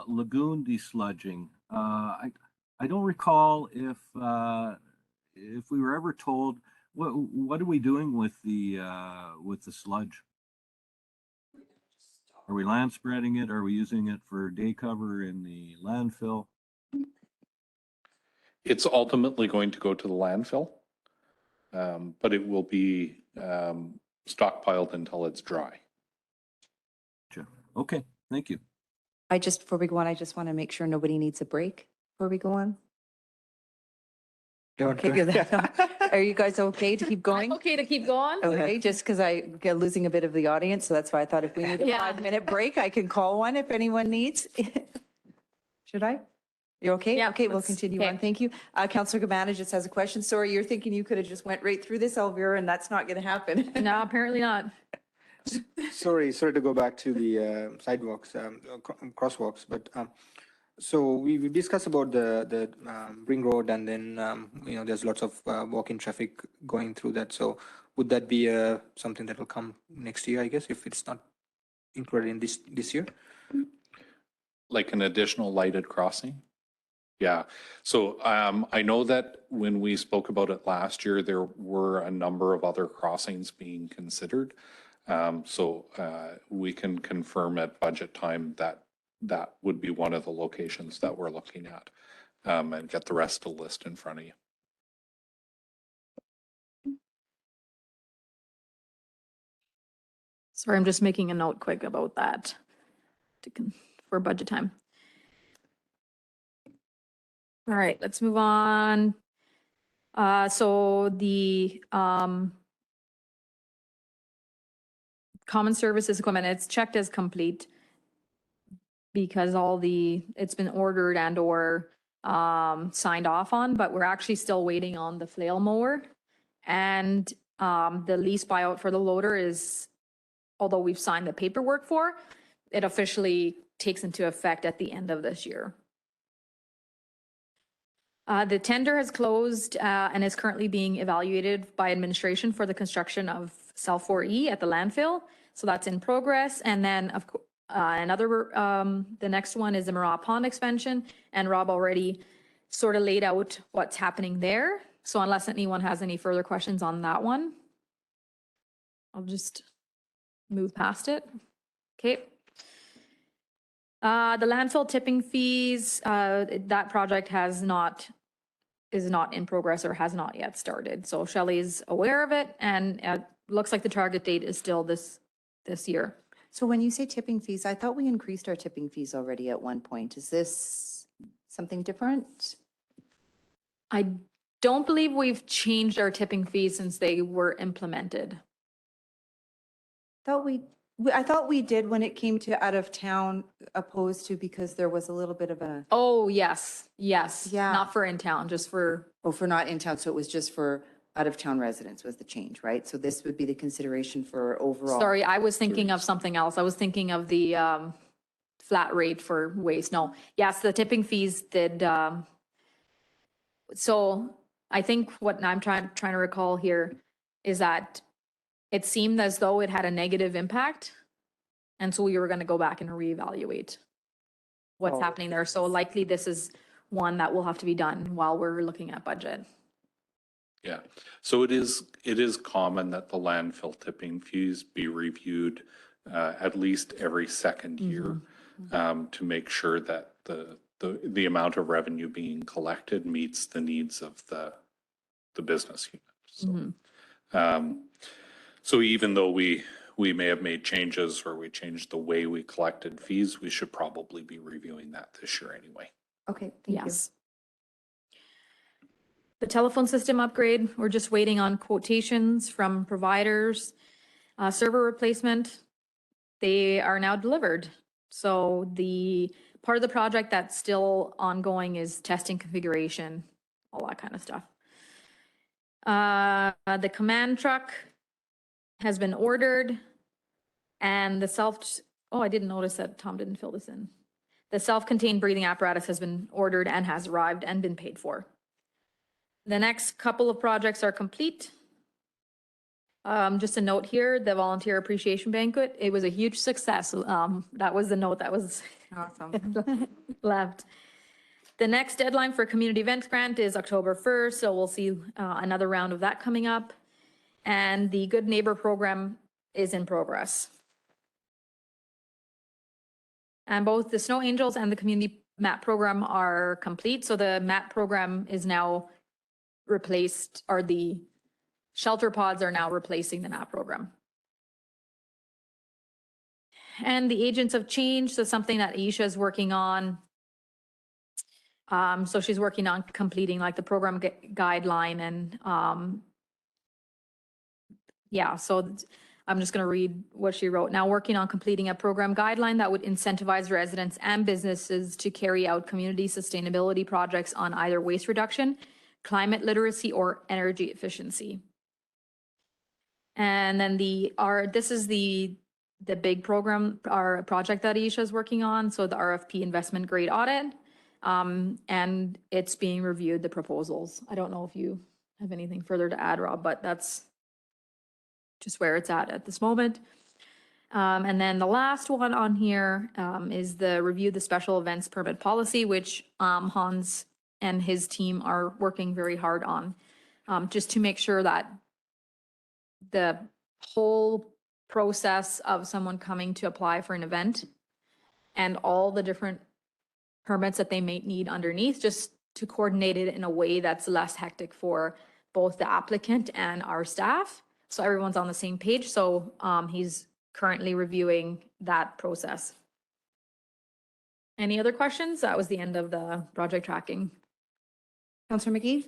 lagoon desludging. I don't recall if we were ever told what are we doing with the sludge? Are we land spreading it? Are we using it for day cover in the landfill?
It's ultimately going to go to the landfill, but it will be stockpiled until it's dry.
Sure. Okay, thank you.
Before we go on, I just want to make sure nobody needs a break before we go on. Okay, good. Are you guys okay to keep going?
okay to keep going?
Okay, just because I get losing a bit of the audience, so that's why I thought if we need a
Yeah.
5-minute break, I can call one if anyone needs. Should I? You okay?
Yeah,
Okay, we'll
let's-
continue
okay.
on. Thank you. Councillor Gabbana just has a question. Sorry, you're thinking you could have just went right through this, Elvira, and that's not going to happen.
No, apparently not.
Sorry to go back to the sidewalks, crosswalks, but so we discussed about the ring road and then, there's lots of walk-in traffic going through that. So would that be something that will come next year, I guess, if it's not included in this year?
Like an additional lighted crossing? Yeah, so I know that when we spoke about it last year, there were a number of other crossings being considered. So we can confirm at budget time that that would be one of the locations that we're looking at, and get the rest of the list in front of you.
Sorry, I'm just making a note quick about that for budget time. All right, let's move on. So the common services equipment, it's checked as complete because it's been ordered and or signed off on, but we're actually still waiting on the flail mower. And the lease buyout for the loader is, although we've signed the paperwork for, it officially takes into effect at the end of this year. The tender has closed and is currently being evaluated by administration for the construction of Cell 4E at the landfill. So that's in progress. And then the next one is the Murrah Pond expansion. And Rob already sort of laid out what's happening there. So unless anyone has any further questions on that one, I'll just move past it. Okay. The landfill tipping fees, that project is not in progress or has not yet started. So Shelley's aware of it and it looks like the target date is still this year.
So when you say tipping fees, I thought we increased our tipping fees already at one point. Is this something different?
I don't believe we've changed our tipping fees since they were implemented.
I thought we did when it came to out of town opposed to because there was a little bit of a,
Oh, yes.
Yeah.
Not for in town, just for,
for not in town. So it was just for out of town residents was the change, right? So this would be the consideration for overall.
sorry, I was thinking of something else. I was thinking of the flat rate for waste. No, yes, the tipping fees did. So I think what I'm trying to recall here is that it seemed as though it had a negative impact. And so we were going to go back and reevaluate what's happening there. So likely this is one that will have to be done while we're looking at budget.
Yeah, so it is common that the landfill tipping fees be reviewed at least every second year to make sure that the amount of revenue being collected meets the needs of the business unit. So even though we may have made changes or we changed the way we collected fees, we should probably be reviewing that this year anyway.
Okay, thank you.
Yes. The telephone system upgrade, we're just waiting on quotations from providers. Server replacement, they are now delivered. So the part of the project that's still ongoing is testing configuration, all that kind of stuff. The command truck has been ordered, and I didn't notice that Tom didn't fill this in. The self-contained breathing apparatus has been ordered and has arrived and been paid for. The next couple of projects are complete. Just a note here, the volunteer appreciation banquet, it was a huge success. That was the note that was
Awesome.
left. The next deadline for community events grant is October 1st, so we'll see another round of that coming up. And the Good Neighbor program is in progress. And both the Snow Angels and the community MAP program are complete. So the MAP program is now replaced, or the shelter pods are now replacing the MAP program. And the Agents of Change, so something that Aisha is working on. So she's working on completing like the program guideline and yeah, so I'm just going to read what she wrote. Now working on completing a program guideline that would incentivize residents and businesses to carry out community sustainability projects on either waste reduction, climate literacy, or energy efficiency. And then this is the big program, our project that Aisha is working on. So the RFP investment grade audit, and it's being reviewed, the proposals. I don't know if you have anything further to add, Rob, but that's just where it's at this moment. And then the last one on here is the review the special events permit policy, which Hans and his team are working very hard on, just to make sure that the whole process of someone coming to apply for an event and all the different permits that they may need underneath, just to coordinate it in a way that's less hectic for both the applicant and our staff. So everyone's on the same page. So he's currently reviewing that process. Any other questions? That was the end of the project tracking.
Councillor McGee?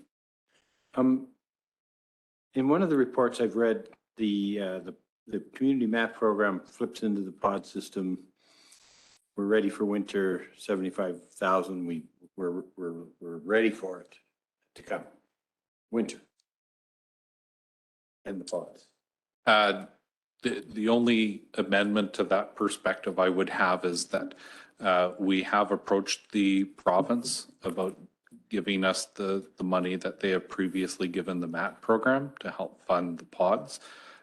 In one of the reports I've read, the community map program flips into the pod system. We're ready for winter, 75,000. We're ready for it to come. Winter. And the pods.
The only amendment to that perspective I would have is that we have approached the province about giving us the money that they have previously given the MAT program to help fund the pods.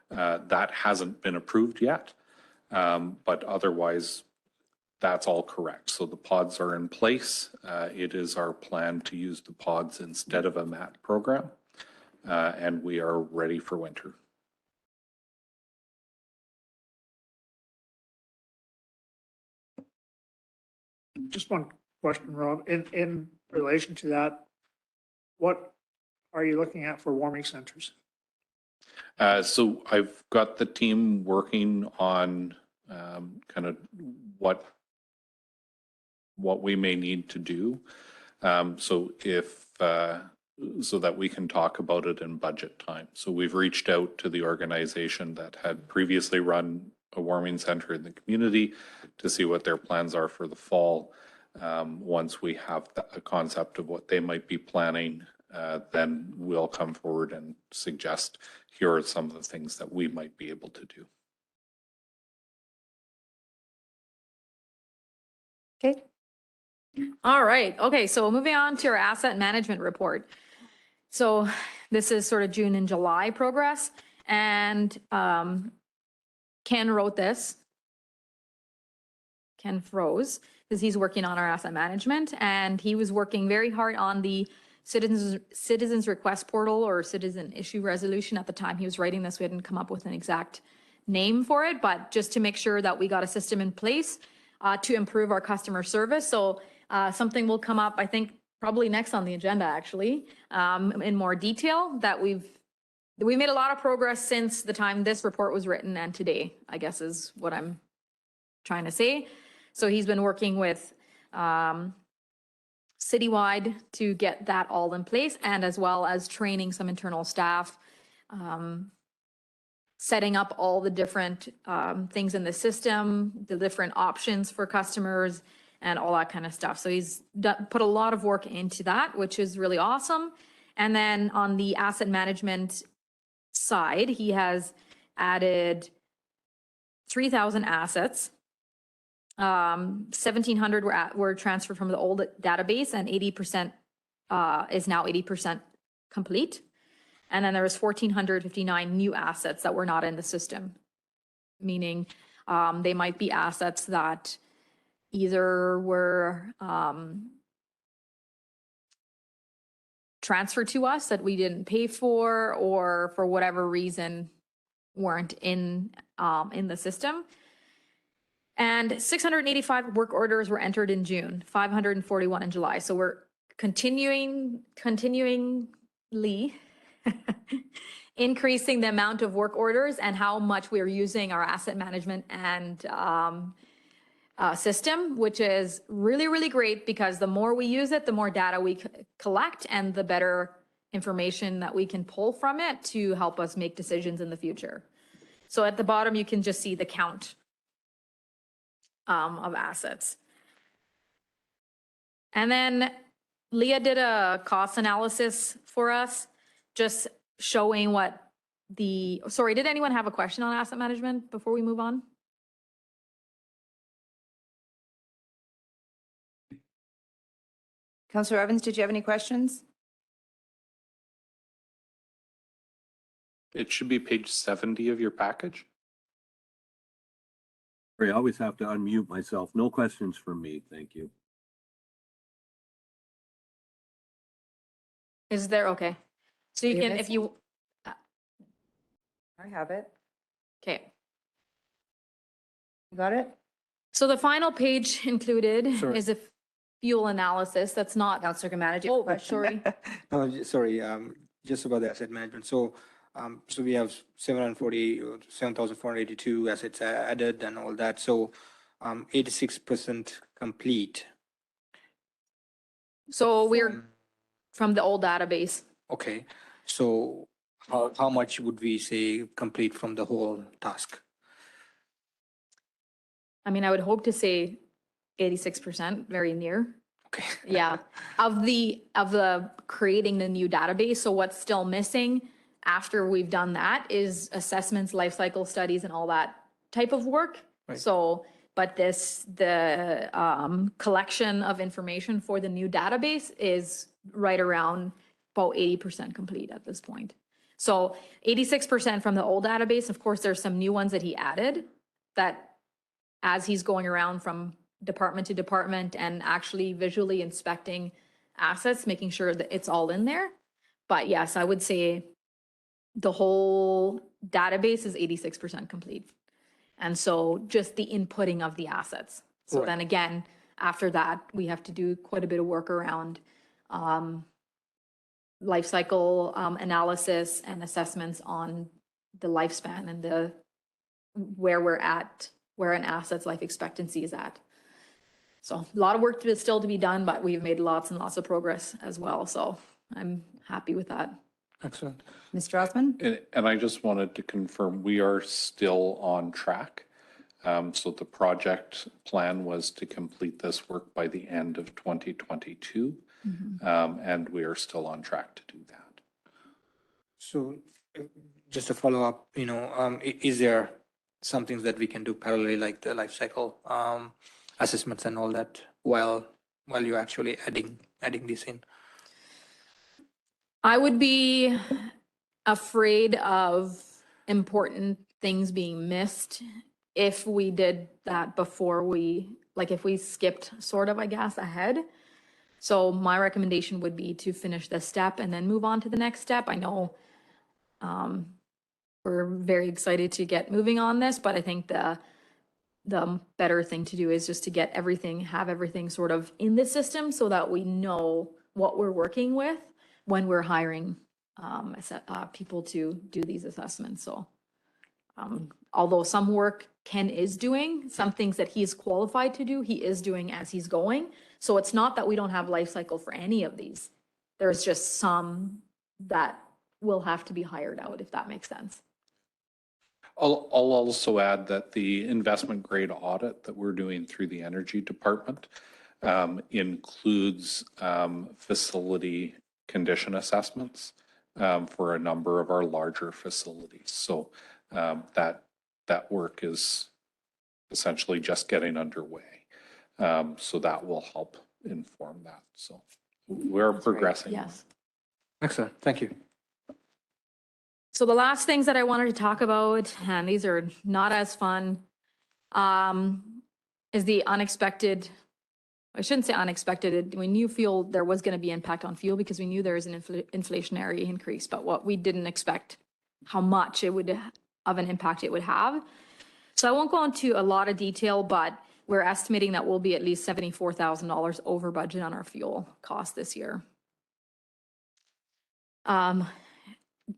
That hasn't been approved yet, but otherwise that's all correct. So the pods are in place. It is our plan to use the pods instead of a MAT program, and we are ready for winter.
Just one question, Rob. In relation to that, what are you looking at for warming centers?
So I've got the team working on kind of what we may need to do. So that we can talk about it in budget time. So we've reached out to the organization that had previously run a warming center in the community to see what their plans are for the fall. Once we have a concept of what they might be planning, then we'll come forward and suggest here are some of the things that we might be able to do.
Okay. All right. Okay. So moving on to our asset management report. So this is sort of June and July progress, and Ken wrote this. Ken froze because he's working on our asset management, and he was working very hard on the citizens request portal or citizen issue resolution. At the time he was writing this, we hadn't come up with an exact name for it, but just to make sure that we got a system in place to improve our customer service. So something will come up, I think, probably next on the agenda, actually, in more detail, that we made a lot of progress since the time this report was written and today, I guess is what I'm trying to say. So he's been working with citywide to get that all in place, and as well as training some internal staff, setting up all the different things in the system, the different options for customers, and all that kind of stuff. So he's put a lot of work into that, which is really awesome. And then on the asset management side, he has added 3,000 assets. 1,700 were transferred from the old database, and 80% is now 80% complete. And then there was 1,459 new assets that were not in the system, meaning they might be assets that either were transferred to us that we didn't pay for, or for whatever reason weren't in the system. And 685 work orders were entered in June, 541 in July. So we're continuingly increasing the amount of work orders and how much we are using our asset management and system, which is really, really great, because the more we use it, the more data we collect and the better information that we can pull from it to help us make decisions in the future. So at the bottom, you can just see the count of assets. And then Leah did a cost analysis for us, just showing what sorry, did anyone have a question on asset management before we move on?
Councillor Evans, did you have any questions?
It should be page 70 of your package.
I always have to unmute myself. No questions from me. Thank you.
Is there, okay. So you can, if you,
I have it.
okay.
You got it?
So the final page included
Sorry.
is a fuel analysis. That's not,
Councillor Gamani, do you have a
oh,
question?
sorry.
Sorry, just about the asset management. So we have 7,482 assets added and all that. So 86% complete.
So we're from the old database.
Okay, so how much would we say complete from the whole task?
I mean, I would hope to say 86%, very near.
Okay.
Yeah, of the creating the new database. So what's still missing after we've done that is assessments, life cycle studies, and all that type of work.
Right.
So, but the collection of information for the new database is right around about 80% complete at this point. So 86% from the old database. Of course, there's some new ones that he added that, as he's going around from department to department and actually visually inspecting assets, making sure that it's all in there. But yes, I would say the whole database is 86% complete. And so just the inputting of the assets. So
Right.
then again, after that, we have to do quite a bit of work around life cycle analysis and assessments on the lifespan and where we're at, where an asset's life expectancy is at. So a lot of work still to be done, but we've made lots and lots of progress as well. So I'm happy with that.
Excellent.
Mr. Osmond?
And I just wanted to confirm, we are still on track. So the project plan was to complete this work by the end of 2022. And we are still on track to do that.
So just to follow up, is there some things that we can do parallelly, like the life cycle assessments and all that, while you're actually adding this in?
I would be afraid of important things being missed if we did that before if we skipped sort of, I guess, ahead. So my recommendation would be to finish this step and then move on to the next step. I know we're we're very excited to get moving on this, but I think the better thing to do is just to get everything, have everything sort of in the system so that we know what we're working with when we're hiring people to do these assessments. So although some work Ken is doing, some things that he is qualified to do, he is doing as he's going. So it's not that we don't have life cycle for any of these. There's just some that will have to be hired out, if that makes sense.
I'll also add that the investment grade audit that we're doing through the energy department includes facility condition assessments for a number of our larger facilities. So that work is essentially just getting underway. So that will help inform that. So we're progressing.
Yes.
Excellent, thank you.
So the last things that I wanted to talk about, and these are not as fun, is the unexpected, I shouldn't say unexpected, we knew fuel, there was going to be impact on fuel because we knew there was an inflationary increase, but what we didn't expect, how much it would, of an impact it would have. So I won't go into a lot of detail, but we're estimating that we'll be at least $74,000 over budget on our fuel cost this year.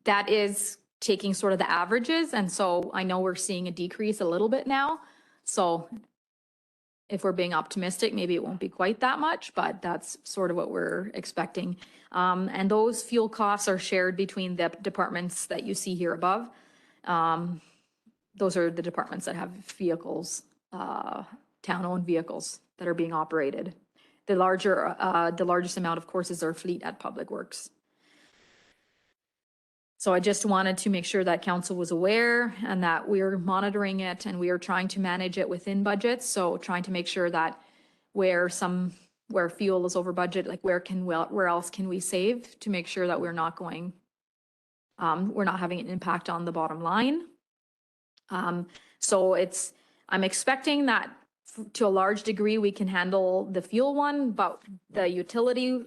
That is taking sort of the averages. And so I know we're seeing a decrease a little bit now. So if we're being optimistic, maybe it won't be quite that much, but that's sort of what we're expecting. And those fuel costs are shared between the departments that you see here above. Those are the departments that have vehicles, town-owned vehicles that are being operated. The largest amount, of course, is our fleet at Public Works. So I just wanted to make sure that council was aware and that we're monitoring it and we are trying to manage it within budgets. So trying to make sure that where fuel is over budget, like where else can we save to make sure that we're not going, we're not having an impact on the bottom line. So I'm expecting that to a large degree we can handle the fuel one, but the utility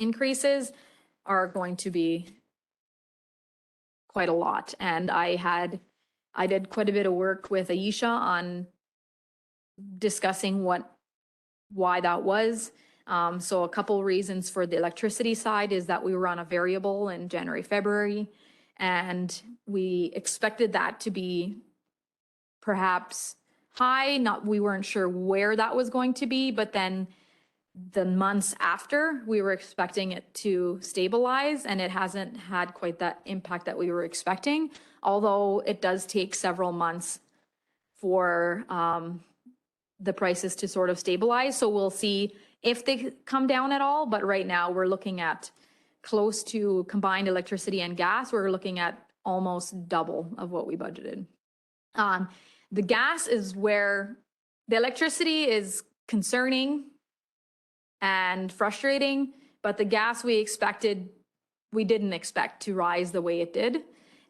increases are going to be quite a lot. And I did quite a bit of work with Aisha on discussing why that was. So a couple reasons for the electricity side is that we were on a variable in January, February, and we expected that to be perhaps high. We weren't sure where that was going to be, but then the months after, we were expecting it to stabilize, and it hasn't had quite that impact that we were expecting, although it does take several months for the prices to sort of stabilize. So we'll see if they come down at all, but right now we're looking at close to combined electricity and gas. We're looking at almost double of what we budgeted. The gas is where the electricity is concerning and frustrating, but the gas we didn't expect to rise the way it did.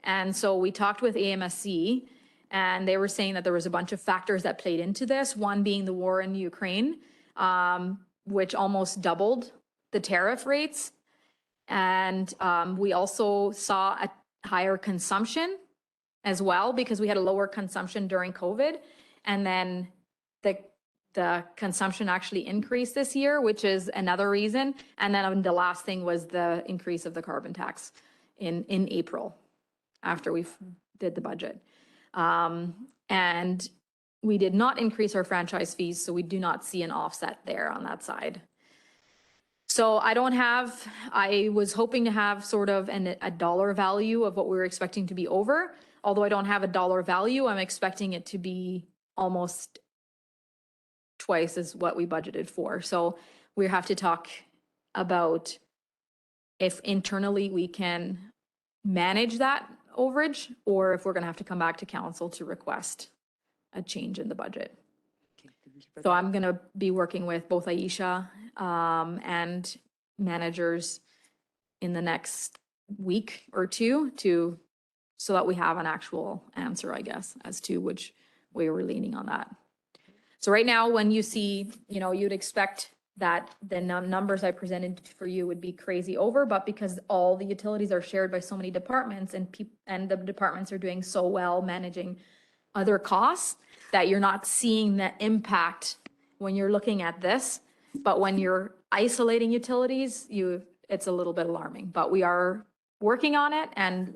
And so we talked with AMSC, and they were saying that there was a bunch of factors that played into this, one being the war in Ukraine, which almost doubled the tariff rates. And we also saw a higher consumption as well, because we had a lower consumption during COVID. And then the consumption actually increased this year, which is another reason. And then the last thing was the increase of the carbon tax in April after we did the budget. And we did not increase our franchise fees, so we do not see an offset there on that side. So I was hoping to have sort of a dollar value of what we were expecting to be over. Although I don't have a dollar value, I'm expecting it to be almost twice as what we budgeted for. So we have to talk about if internally we can manage that overage, or if we're going to have to come back to council to request a change in the budget. So I'm going to be working with both Aisha and managers in the next week or two so that we have an actual answer, I guess, as to which way we're leaning on that. So right now, when you see, you'd expect that the numbers I presented for you would be crazy over, but because all the utilities are shared by so many departments and the departments are doing so well managing other costs, that you're not seeing the impact when you're looking at this. But when you're isolating utilities, it's a little bit alarming, but we are working on it, and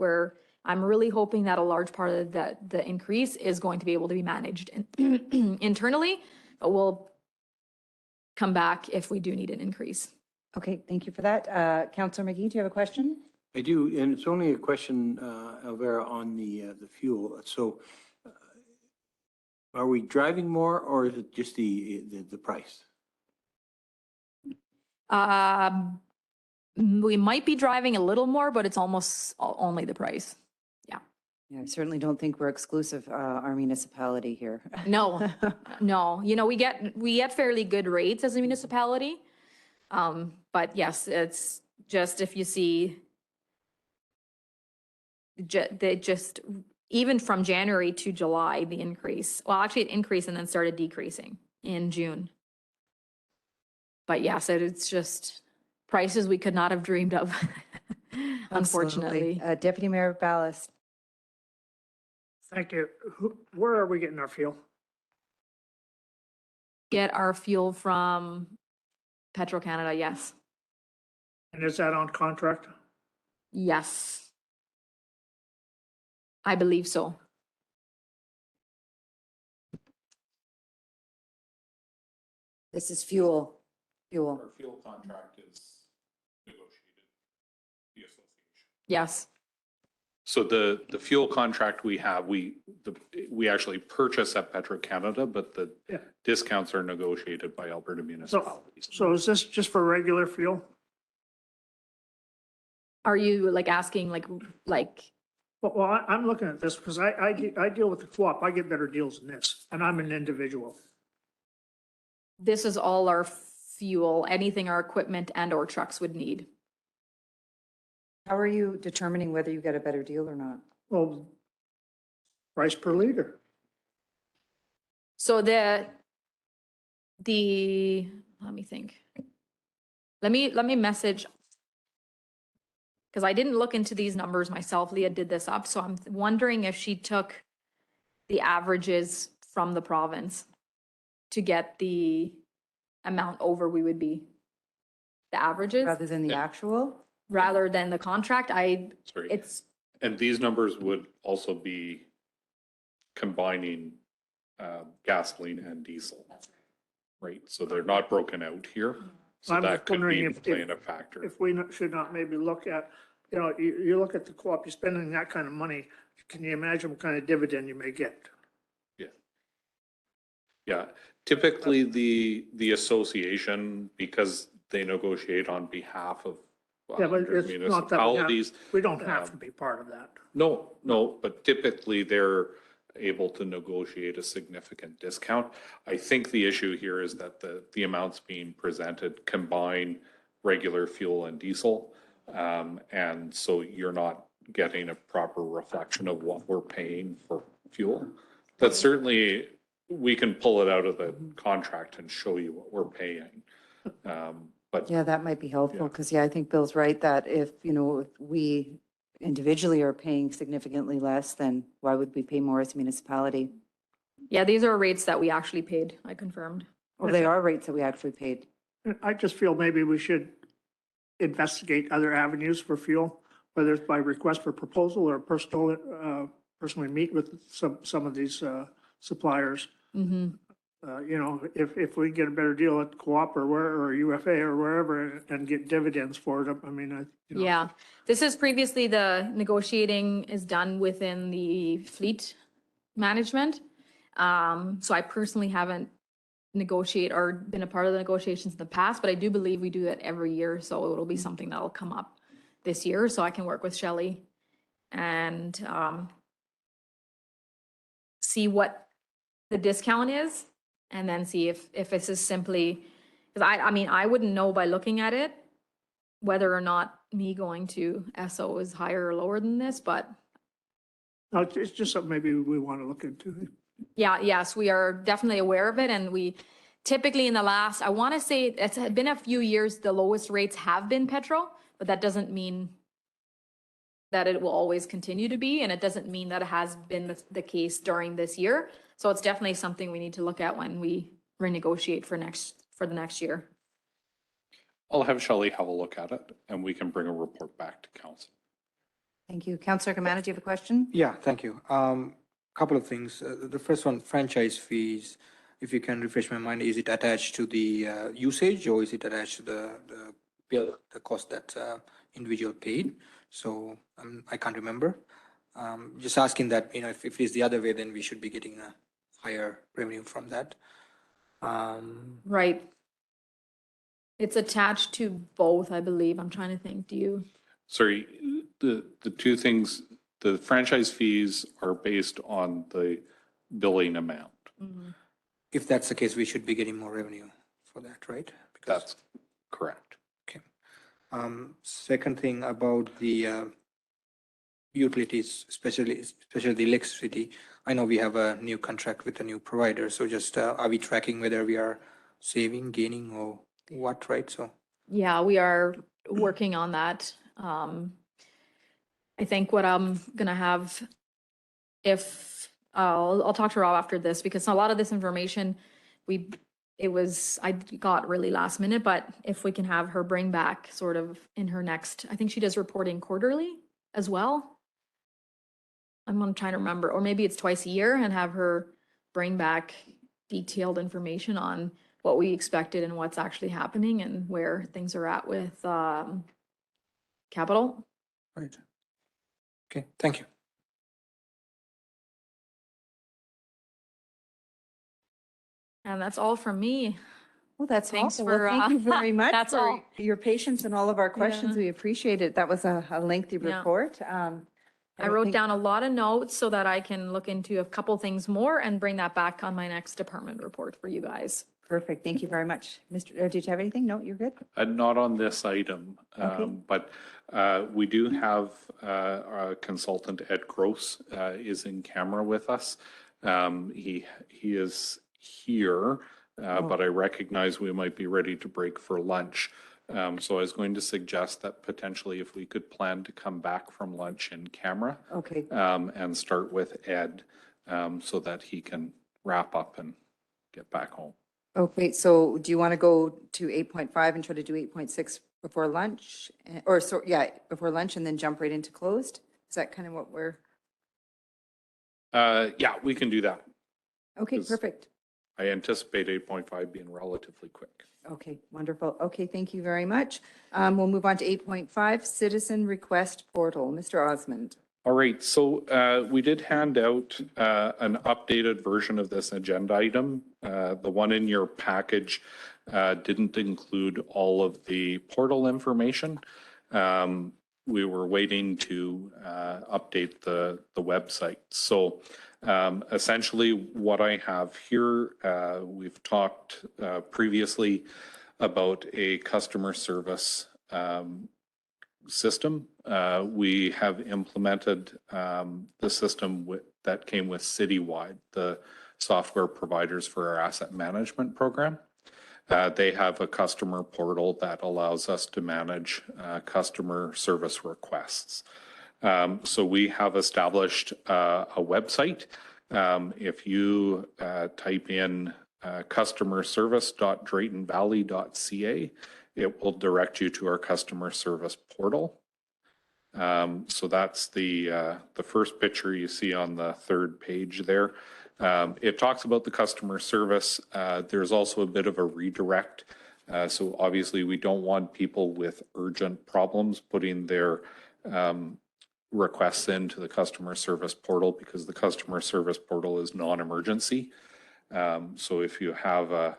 I'm really hoping that a large part of the increase is going to be able to be managed internally, but we'll come back if we do need an increase.
Okay, thank you for that. Counselor McGee, do you have a question?
I do, and it's only a question, Elvira, on the fuel. So are we driving more, or is it just the price?
We might be driving a little more, but it's almost only the price.
Yeah, I certainly don't think we're exclusive, our municipality here.
No, no, we get fairly good rates as a municipality. But yes, it's just if you see just even from January to July, the increase, well, actually it increased and then started decreasing in June. But yes, it's just prices we could not have dreamed of, unfortunately.
Absolutely. Deputy Mayor Ballas.
Thank you. Where are we getting our fuel?
Get our fuel from Petro-Canada, yes.
And is that on contract?
Yes. I believe so.
This is fuel.
Our fuel contract is negotiated, the association.
Yes.
So the fuel contract we have, we actually purchase at Petro-Canada, but the
Yeah.
discounts are negotiated by Alberta municipalities.
So is this just for regular fuel?
Are you asking
Well, I'm looking at this because I deal with the co-op. I get better deals than this, and I'm an individual.
this is all our fuel, anything our equipment and or trucks would need?
How are you determining whether you get a better deal or not?
Well, price per liter.
So let me think. Let me message, because I didn't look into these numbers myself. Leah did this up, so I'm wondering if she took the averages from the province to get the amount over we would be, the averages,
Rather than the actual?
rather than the contract.
Sorry.
It's,
And these numbers would also be combining gasoline and diesel. Right, so they're not broken out here. So
I'm
that
just
could
wondering
be
if-
playing a factor.
If we should not maybe look at, you look at the co-op, you're spending that kind of money. Can you imagine what kind of dividend you may get?
Yeah, typically the association, because they negotiate on behalf of
Yeah, but it's not that
municipalities.
we don't have to be part of that.
No, but typically they're able to negotiate a significant discount. I think the issue here is that the amounts being presented combine regular fuel and diesel. And so you're not getting a proper reflection of what we're paying for fuel. But certainly, we can pull it out of the contract and show you what we're paying. But
Yeah, that might be helpful, because I think Bill's right that if we individually are paying significantly less, then why would we pay more as a municipality?
yeah, these are rates that we actually paid, I confirmed.
Well, they are rates that we actually paid.
I just feel maybe we should investigate other avenues for fuel, whether it's by request for proposal or personally meet with some of these suppliers.
Mm-hmm.
If we get a better deal at Co-op or UFA or wherever and get dividends for it, I mean,
Yeah, this is previously the negotiating is done within the fleet management. So I personally haven't negotiated or been a part of the negotiations in the past, but I do believe we do it every year. So it'll be something that'll come up this year. So I can work with Shelley and see what the discount is, and then see if this is simply, because I mean, I wouldn't know by looking at it whether or not me going to SO is higher or lower than this, but
no, it's just something maybe we want to look into.
yeah, yes, we are definitely aware of it, and we typically in the last, I want to say it's been a few years, the lowest rates have been Petro, but that doesn't mean that it will always continue to be, and it doesn't mean that it has been the case during this year. So it's definitely something we need to look at when we renegotiate for the next year.
I'll have Shelley have a look at it and we can bring a report back to council.
Thank you. Councillor Kamana, do you have a question?
Yeah, thank you. Couple of things. The first one, franchise fees. If you can refresh my mind, is it attached to the usage or is it attached to the bill, the cost that individual paid? So I can't remember. Just asking that, you know, if it is the other way, then we should be getting a higher revenue from that.
Right. It's attached to both, I believe. I'm trying to think. Do you?
Sorry, the two things, the franchise fees are based on the billing amount.
If that's the case, we should be getting more revenue for that, right? Because
That's correct.
second thing about the utilities, especially the electricity. I know we have a new contract with a new provider, so just are we tracking whether we are saving, gaining, or what, right? So
Yeah, we are working on that. I think what I'm gonna have, if, I'll talk to Rob after this, because a lot of this information, I got really last minute, but if we can have her bring back sort of in her next, I think she does reporting quarterly as well. I'm trying to remember, or maybe it's twice a year, and have her bring back detailed information on what we expected and what's actually happening and where things are at with capital.
right. Okay, thank you.
And that's all from me.
Well, that's
Thanks
awesome. Well,
for,
thank you very much
that's
for
all.
your patience and all of our questions.
Yeah.
We appreciate it. That was a lengthy
Yeah.
report.
I wrote down a lot of notes so that I can look into a couple things more and bring that back on my next department report for you guys.
Perfect. Thank you very much. Mr. Did you have anything? No, you're good?
Not on this item,
Okay.
but we do have our consultant, Ed Gross, is in camera with us. He is here, but I recognize we might be ready to break for lunch. So I was going to suggest that potentially if we could plan to come back from lunch in camera
Okay.
and start with Ed so that he can wrap up and get back home.
Okay, so do you want to go to 8.5 and try to do 8.6 before lunch? Or so, yeah, before lunch and then jump right into closed? Is that kind of what we're,
Yeah, we can do that.
okay,
Yes.
perfect.
I anticipate 8.5 being relatively quick.
Okay, wonderful. Okay, thank you very much. We'll move on to 8.5, Citizen Request Portal. Mr. Osmond.
All right, so we did hand out an updated version of this agenda item. The one in your package didn't include all of the portal information. We were waiting to update the website. So essentially what I have here, we've talked previously about a customer service system. We have implemented the system that came with Citywide, the software providers for our asset management program. They have a customer portal that allows us to manage customer service requests. So we have established a website. If you type in customerservice.draytonvalley.ca, it will direct you to our customer service portal. So that's the first picture you see on the third page there. It talks about the customer service. There's also a bit of a redirect. So obviously we don't want people with urgent problems putting their requests into the customer service portal, because the customer service portal is non-emergency. So if you have a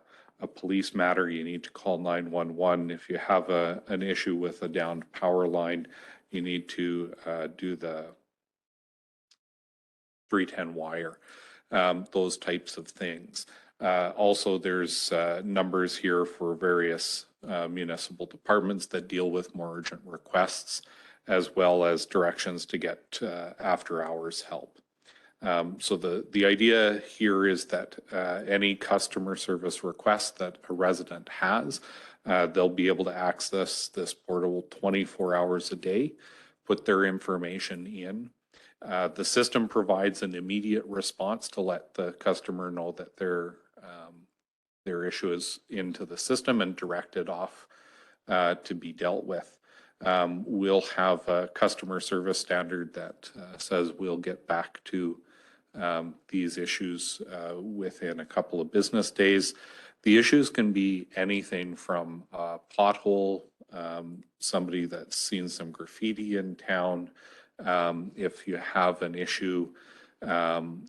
police matter, you need to call 911. If you have an issue with a downed power line, you need to do the 310 wire, those types of things. Also, there's numbers here for various municipal departments that deal with more urgent requests, as well as directions to get after hours help. So the idea here is that any customer service request that a resident has, they'll be able to access this portal 24 hours a day, put their information in. The system provides an immediate response to let the customer know that their issue is into the system and direct it off to be dealt with. We'll have a customer service standard that says we'll get back to these issues within a couple of business days. The issues can be anything from a pothole, somebody that's seen some graffiti in town. If you have an issue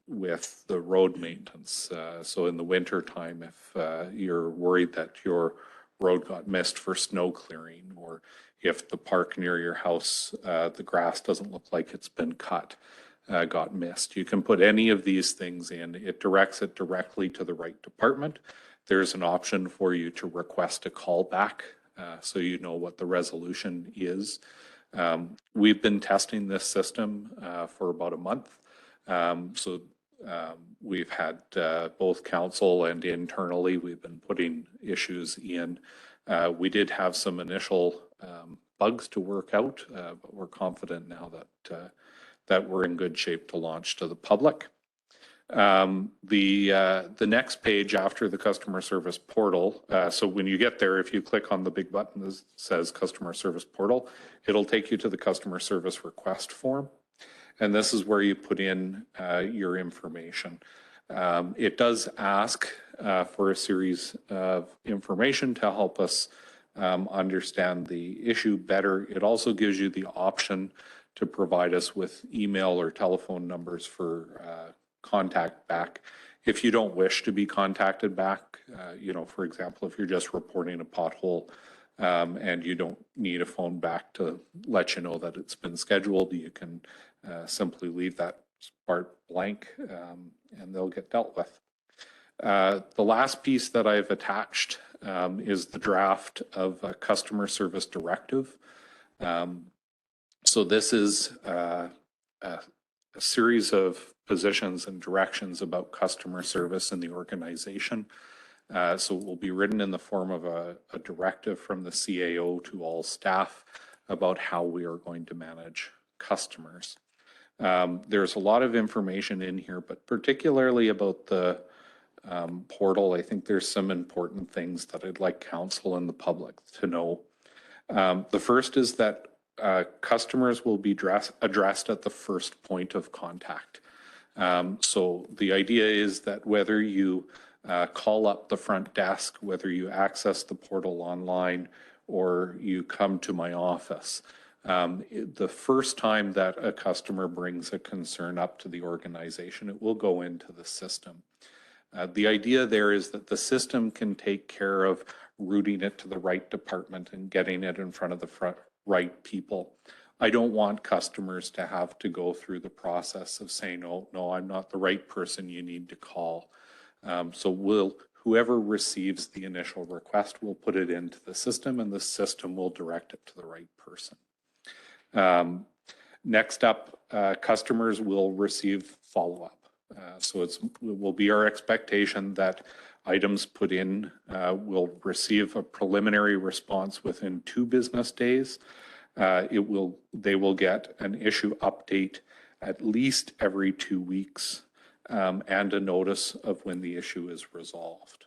with the road maintenance, so in the winter time, if you're worried that your road got missed for snow clearing, or if the park near your house, the grass doesn't look like it's been cut, got missed. You can put any of these things in. It directs it directly to the right department. There's an option for you to request a call back, so you know what the resolution is. We've been testing this system for about a month. We've had both council and internally, we've been putting issues in. We did have some initial bugs to work out, but we're confident now that we're in good shape to launch to the public. The next page after the customer service portal, so when you get there, if you click on the big button that says customer service portal, it'll take you to the customer service request form. And this is where you put in your information. It does ask for a series of information to help us understand the issue better. It also gives you the option to provide us with email or telephone numbers for contact back. If you don't wish to be contacted back, for example, if you're just reporting a pothole and you don't need a phone back to let you know that it's been scheduled, you can simply leave that part blank and they'll get dealt with. The last piece that I've attached is the draft of a customer service directive. So this is a series of positions and directions about customer service in the organization. So it will be written in the form of a directive from the CAO to all staff about how we are going to manage customers. There's a lot of information in here, but particularly about the portal, I think there's some important things that I'd like council and the public to know. The first is that customers will be addressed at the first point of contact. So the idea is that whether you call up the front desk, whether you access the portal online, or you come to my office, the first time that a customer brings a concern up to the organization, it will go into the system. The idea there is that the system can take care of routing it to the right department and getting it in front of the right people. I don't want customers to have to go through the process of saying, oh, no, I'm not the right person you need to call. So whoever receives the initial request will put it into the system and the system will direct it to the right person. Next up, customers will receive follow-up. So it will be our expectation that items put in will receive a preliminary response within 2 business days. They will get an issue update at least every 2 weeks and a notice of when the issue is resolved.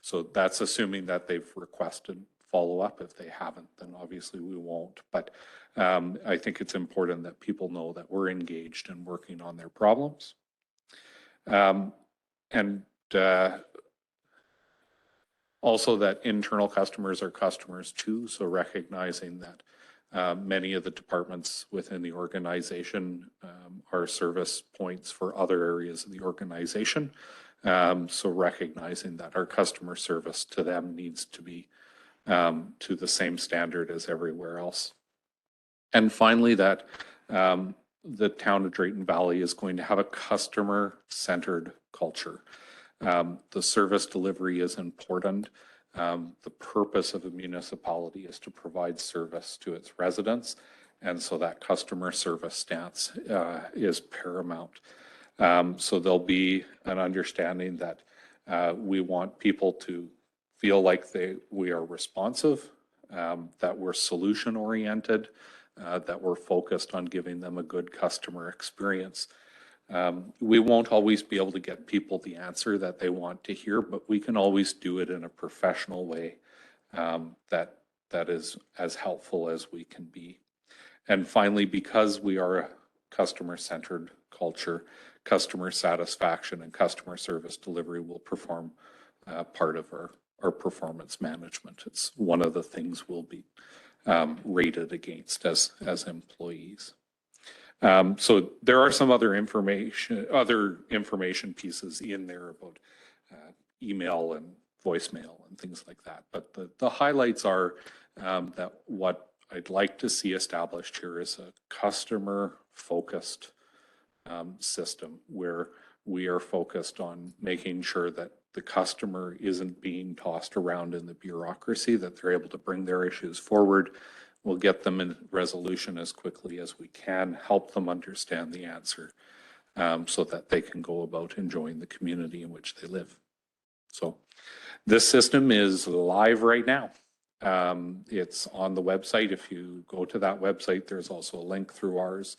So that's assuming that they've requested follow-up. If they haven't, then obviously we won't. But I think it's important that people know that we're engaged and working on their problems. Also that internal customers are customers too, so recognizing that many of the departments within the organization are service points for other areas of the organization. So recognizing that our customer service to them needs to be to the same standard as everywhere else. And finally, that the town of Drayton Valley is going to have a customer-centered culture. The service delivery is important. The purpose of a municipality is to provide service to its residents. And so that customer service stance is paramount. So there'll be an understanding that we want people to feel like we are responsive, that we're solution oriented, that we're focused on giving them a good customer experience. We won't always be able to get people the answer that they want to hear, but we can always do it in a professional way that is as helpful as we can be. And finally, because we are a customer-centered culture, customer satisfaction and customer service delivery will perform part of our performance management. It's one of the things we'll be rated against as employees. So there are some other information pieces in there about email and voicemail and things like that. But the highlights are that what I'd like to see established here is a customer-focused system where we are focused on making sure that the customer isn't being tossed around in the bureaucracy, that they're able to bring their issues forward. We'll get them in resolution as quickly as we can, help them understand the answer so that they can go about enjoying the community in which they live. So this system is live right now. It's on the website. If you go to that website, there's also a link through ours.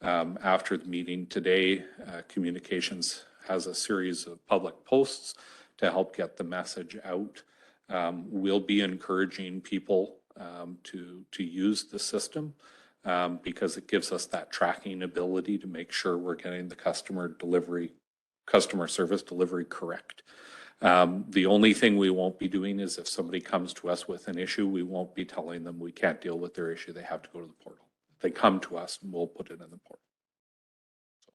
After the meeting today, Communications has a series of public posts to help get the message out. We'll be encouraging people to use the system because it gives us that tracking ability to make sure we're getting the customer service delivery correct. The only thing we won't be doing is if somebody comes to us with an issue, we won't be telling them we can't deal with their issue. They have to go to the portal. They come to us and we'll put it in the portal. So,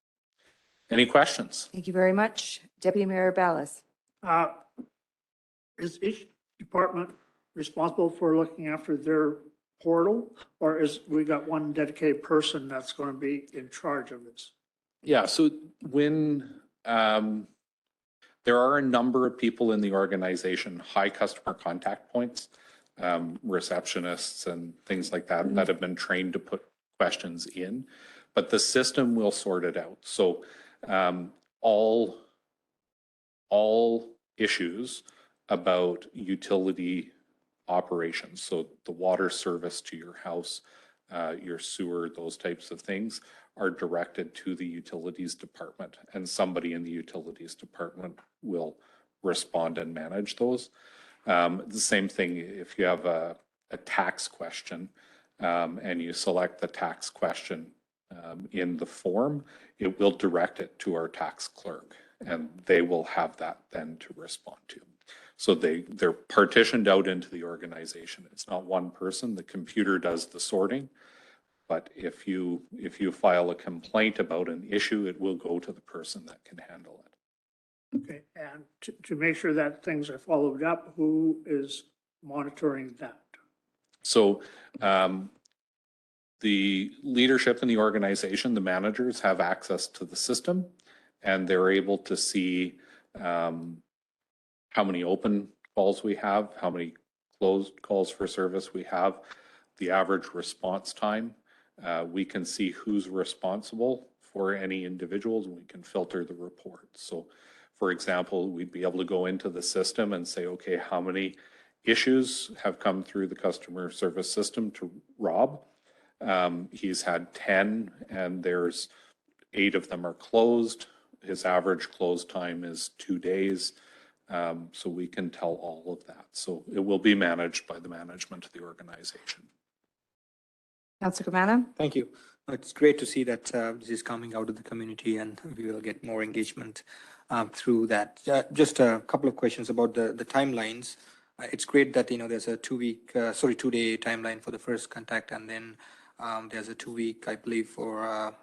any questions?
Thank you very much. Deputy Mayor Ballas.
Is each department responsible for looking after their portal, or is we got one dedicated person that's going to be in charge of this?
Yeah, so when there are a number of people in the organization, high customer contact points, receptionists and things like that, that have been trained to put questions in, but the system will sort it out. So all issues about utility operations, so the water service to your house, your sewer, those types of things are directed to the utilities department, and somebody in the utilities department will respond and manage those. The same thing if you have a tax question and you select the tax question in the form, it will direct it to our tax clerk, and they will have that then to respond to. So they're partitioned out into the organization. It's not one person. The computer does the sorting. But if you file a complaint about an issue, it will go to the person that can handle it.
Okay, and to make sure that things are followed up, who is monitoring that?
So the leadership in the organization, the managers, have access to the system, and they're able to see how many open calls we have, how many closed calls for service we have, the average response time. We can see who's responsible for any individuals, and we can filter the reports. So, for example, we'd be able to go into the system and say, okay, how many issues have come through the customer service system to Rob? He's had 10, and there's 8 of them are closed. His average close time is 2 days. So we can tell all of that. So it will be managed by the management of the organization.
Councilor Camana?
Thank you. It's great to see that this is coming out of the community and we will get more engagement through that. Just a couple of questions about the timelines. It's great that, there's a 2-day timeline for the first contact, and then there's a 2-week, I believe, for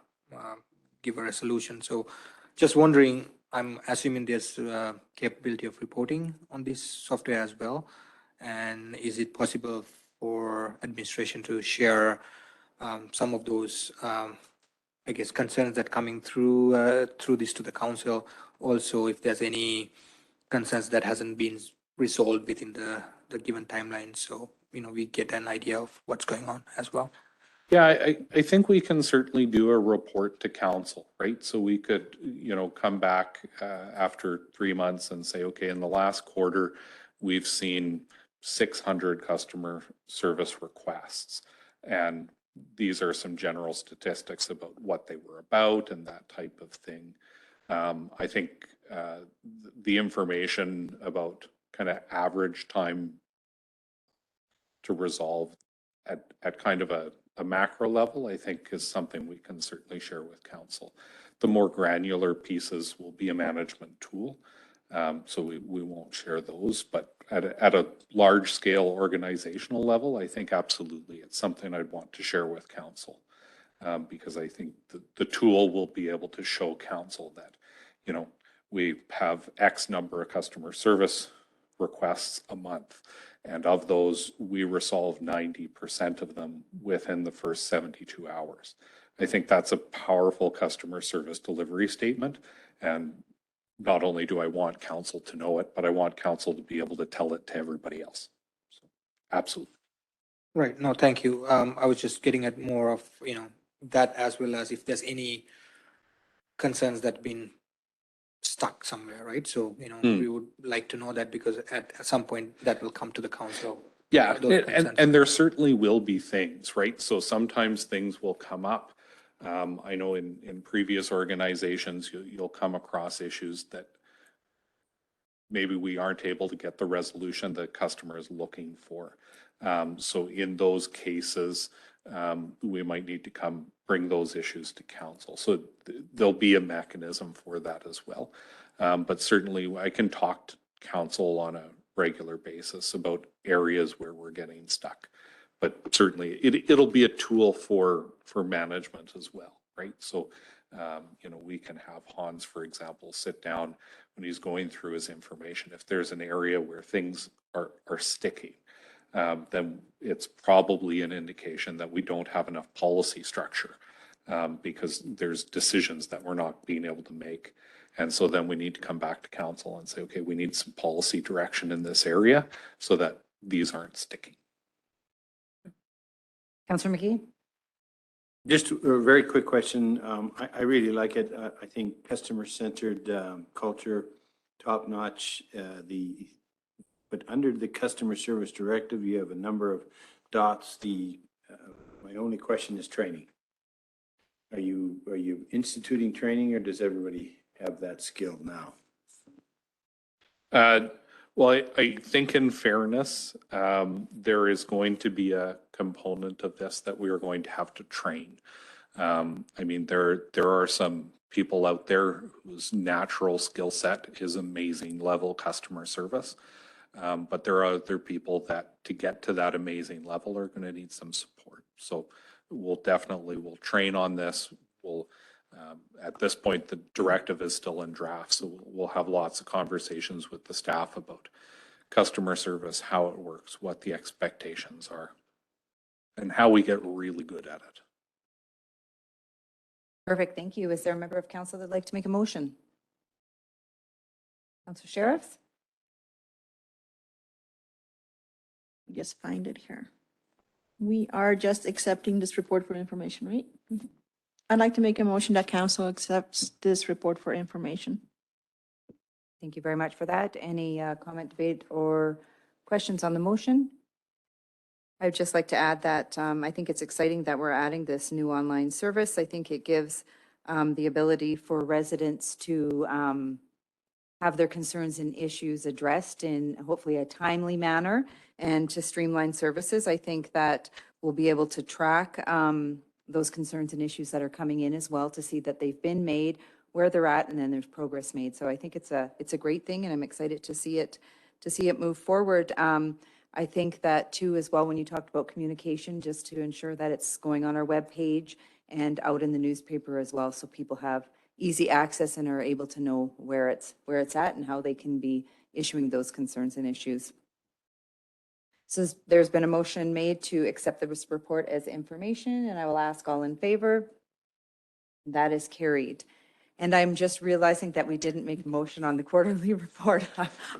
give a resolution. So just wondering, I'm assuming there's capability of reporting on this software as well. And is it possible for administration to share some of those, concerns that coming through this to the council? Also, if there's any concerns that hasn't been resolved within the given timeline, so we get an idea of what's going on as well.
Yeah, I think we can certainly do a report to council, right? So we could, come back after 3 months and say, okay, in the last quarter, we've seen 600 customer service requests. And these are some general statistics about what they were about and that type of thing. I think the information about kind of average time to resolve at kind of a macro level, I think is something we can certainly share with council. The more granular pieces will be a management tool. So we won't share those, but at a large scale organizational level, I think absolutely it's something I'd want to share with council. Because I think the tool will be able to show council that, we have X number of customer service requests a month. And of those, we resolve 90% of them within the first 72 hours. I think that's a powerful customer service delivery statement. And not only do I want council to know it, but I want council to be able to tell it to everybody else. So, absolutely.
Right. No, thank you. I was just getting at more of, that, as well as if there's any concerns that been stuck somewhere, right? So, we would like to know that, because at some point that will come to the council.
Yeah,
those concerns.
and there certainly will be things, right? So sometimes things will come up. I know in previous organizations, you'll come across issues that maybe we aren't able to get the resolution the customer is looking for. So in those cases, we might need to bring those issues to council. So there'll be a mechanism for that as well. But certainly I can talk to council on a regular basis about areas where we're getting stuck. But certainly it'll be a tool for management as well, right? So, we can have Hans, for example, sit down when he's going through his information. If there's an area where things are sticking, then it's probably an indication that we don't have enough policy structure, because there's decisions that we're not being able to make. And so then we need to come back to council and say, okay, we need some policy direction in this area so that these aren't sticking.
Councillor McGee?
Just a very quick question. I really like it. I think customer-centered culture, top-notch. But under the customer service directive, you have a number of dots. My only question is training. Are you instituting training, or does everybody have that skill now?
Well, I think in fairness, there is going to be a component of this that we are going to have to train. I mean, there are some people out there whose natural skill set is amazing level customer service. But there are other people that to get to that amazing level are going to need some support. So we'll train on this. At this point, the directive is still in draft, so we'll have lots of conversations with the staff about customer service, how it works, what the expectations are, and how we get really good at it.
Perfect, thank you. Is there a member of council that'd like to make a motion? Councillor Sheriff?
Just find it here. We are just accepting this report for information, right? I'd like to make a motion that council accepts this report for information.
Thank you very much for that. Any comment, debate, or questions on the motion? I'd just like to add that I think it's exciting that we're adding this new online service. I think it gives the ability for residents to have their concerns and issues addressed in hopefully a timely manner and to streamline services. I think that we'll be able to track those concerns and issues that are coming in as well, to see that they've been made, where they're at, and then there's progress made. So I think it's a great thing, and I'm excited to see it move forward. I think that too as well, when you talked about communication, just to ensure that it's going on our webpage and out in the newspaper as well, so people have easy access and are able to know where it's at and how they can be issuing those concerns and issues. So there's been a motion made to accept the report as information, and I will ask all in favor. That is carried. And I'm just realizing that we didn't make a motion on the quarterly report.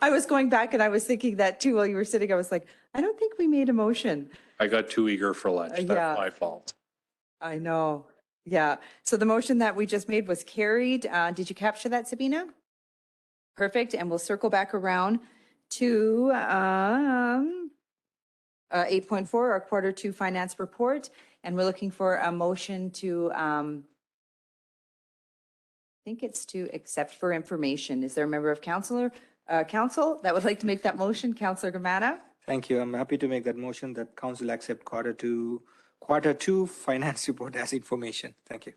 I was going back and I was thinking that too while you were sitting. I was like, I don't think we made a motion.
I got too eager for lunch. That's
Yeah.
my fault.
I know. Yeah. So the motion that we just made was carried. Did you capture that, Sabina? Perfect. And we'll circle back around to 8.4, our quarter two finance report. And we're looking for a motion to, I think it's to accept for information. Is there a member of council that would like to make that motion? Councillor Gamana?
Thank you. I'm happy to make that motion that council accept quarter two finance report as information. Thank you.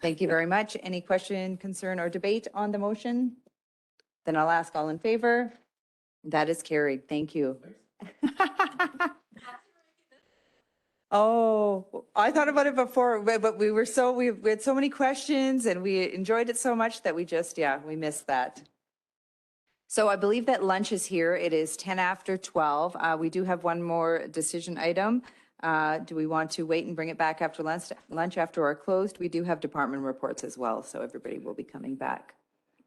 Thank you very much. Any question, concern, or debate on the motion? Then I'll ask all in favor. That is carried. Thank you. Oh, I thought about it before, but we had so many questions and we enjoyed it so much that we just, we missed that. So I believe that lunch is here. It is 10 after 12. We do have one more decision item. Do we want to wait and bring it back after lunch after our closed? We do have department reports as well, so everybody will be coming back.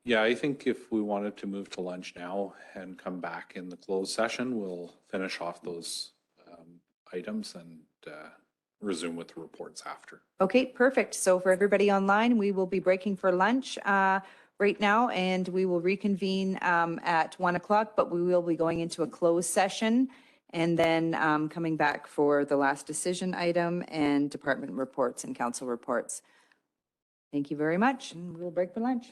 Yeah, I think if we wanted to move to lunch now and come back in the closed session, we'll finish off those items and resume with the reports after.
Okay, perfect. So for everybody online, we will be breaking for lunch right now, and we will reconvene at 1 o'clock, but we will be going into a closed session and then coming back for the last decision item and department reports and council reports. Thank you very much, and we'll break for lunch.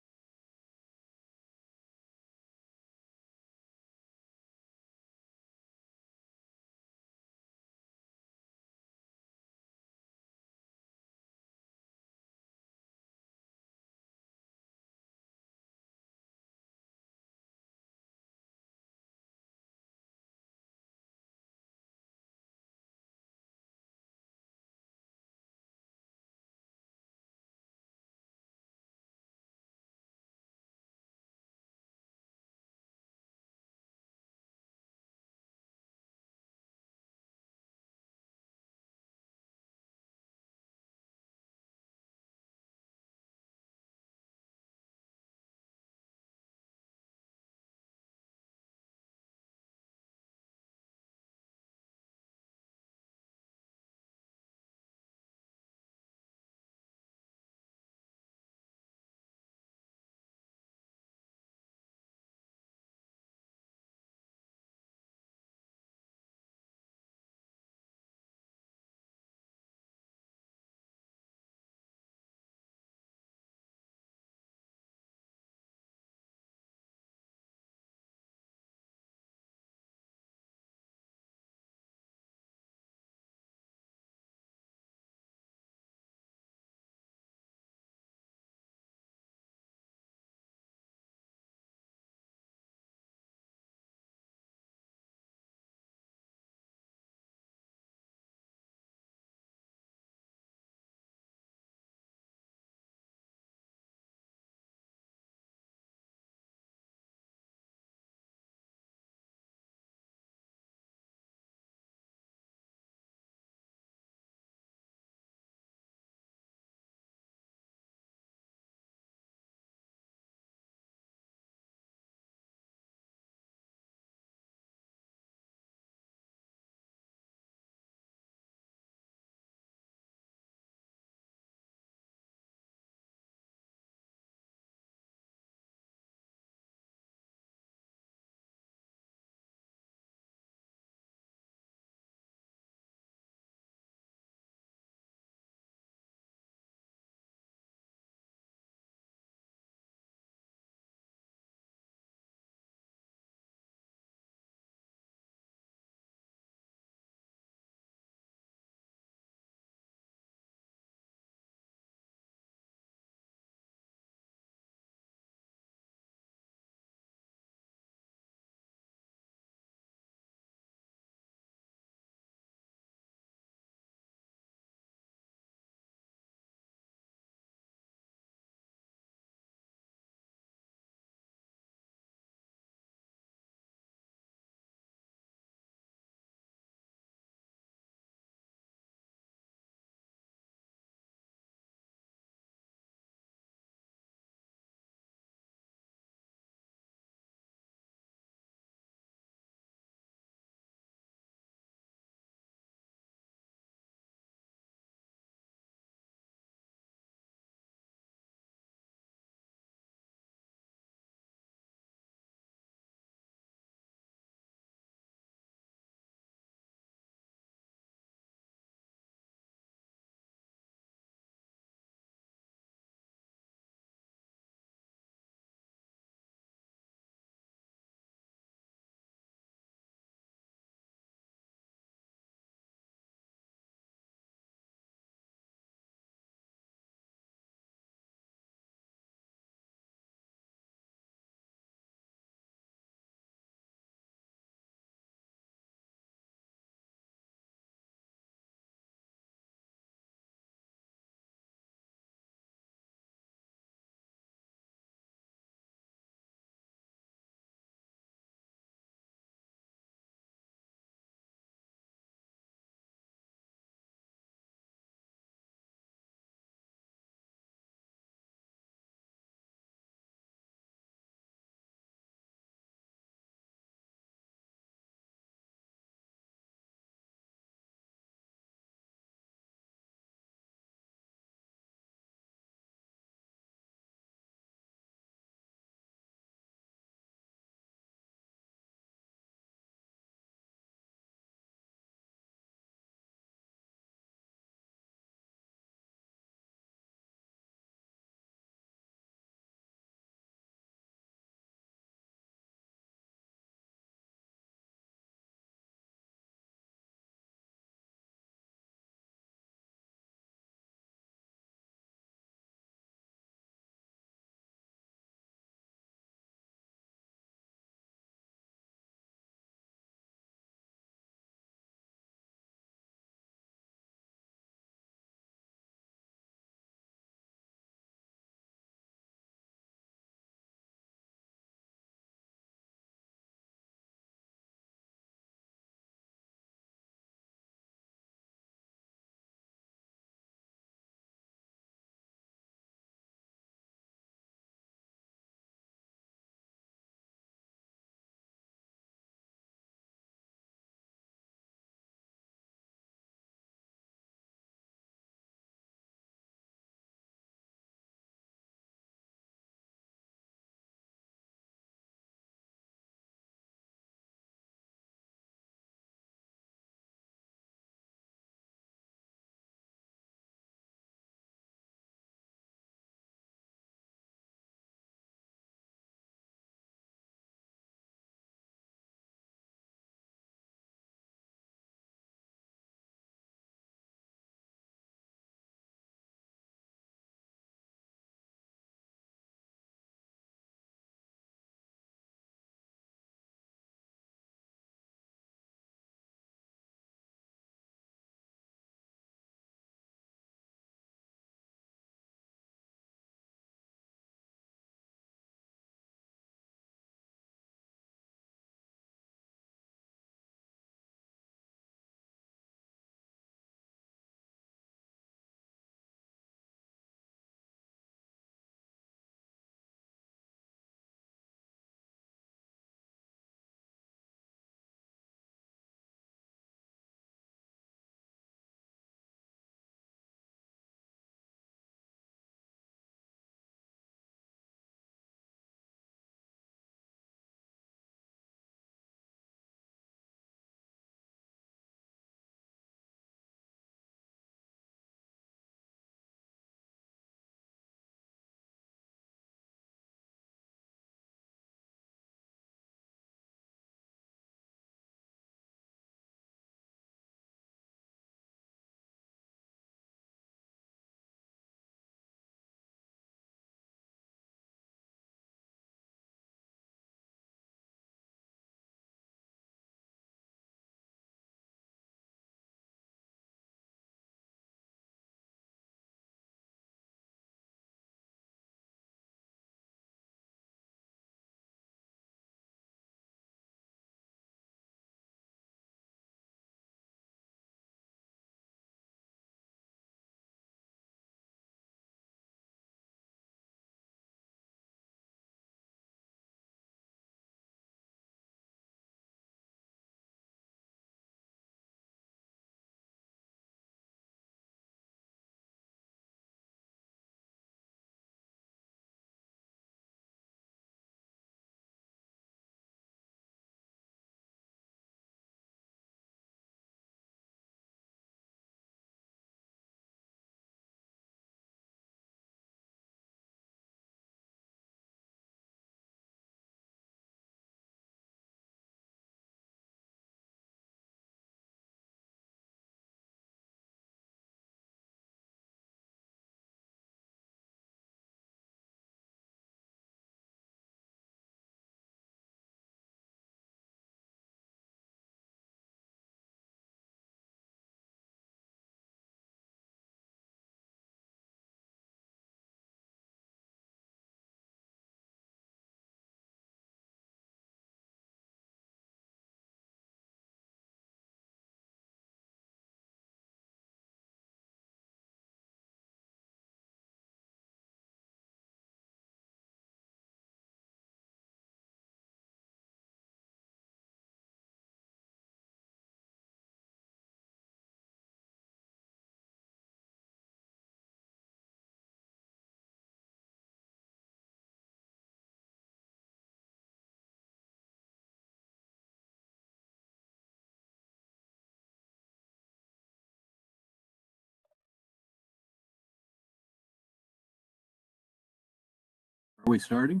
we starting?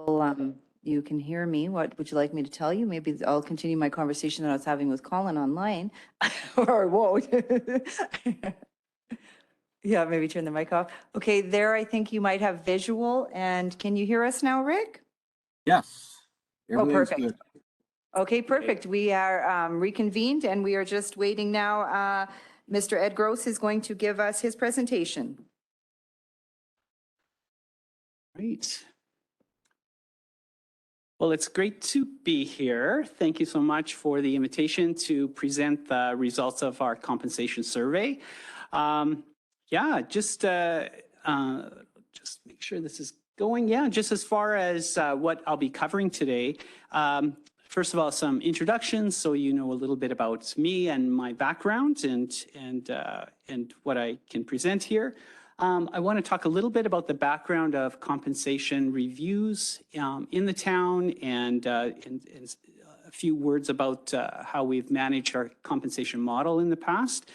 Well, you can hear me. What would you like me to tell you? Maybe I'll continue my conversation that I was having with Colin online, or whoa. Yeah, maybe turn the mic off. Okay, there, I think you might have visual, and can you hear us now, Rick?
Yes.
Oh,
Everything's
perfect.
good.
Okay, perfect. We are reconvened, and we are just waiting now. Mr. Ed Gross is going to give us his presentation.
Great. Well, it's great to be here. Thank you so much for the invitation to present the results of our compensation survey. Yeah, just make sure this is going. Yeah, just as far as what I'll be covering today. First of all, some introductions, so you know a little bit about me and my background and what I can present here. I want to talk a little bit about the background of compensation reviews in the town and a few words about how we've managed our compensation model in the past.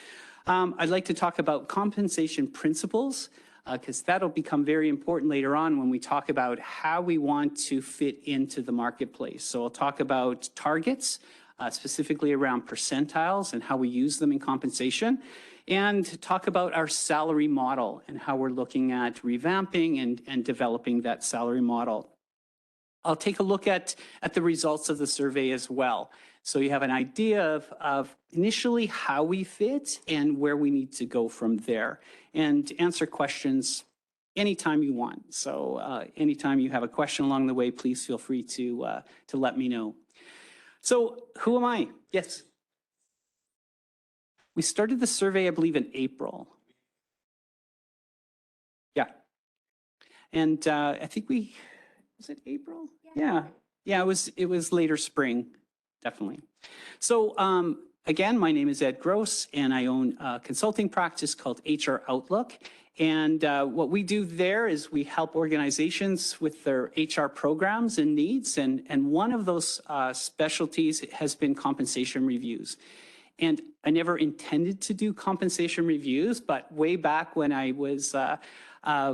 I'd like to talk about compensation principles because that'll become very important later on when we talk about how we want to fit into the marketplace. So I'll talk about targets, specifically around percentiles and how we use them in compensation, and talk about our salary model and how we're looking at revamping and developing that salary model. I'll take a look at the results of the survey as well. So you have an idea of initially how we fit and where we need to go from there, and answer questions anytime you want. So anytime you have a question along the way, please feel free to let me know. So who am I? Yes. We started the survey, I believe, in April. Yeah. And I think was it April? Yeah. Yeah, it was later spring, definitely. So again, my name is Ed Gross, and I own a consulting practice called HR Outlook. And what we do there is we help organizations with their HR programs and needs. And one of those specialties has been compensation reviews. And I never intended to do compensation reviews, but way back when I was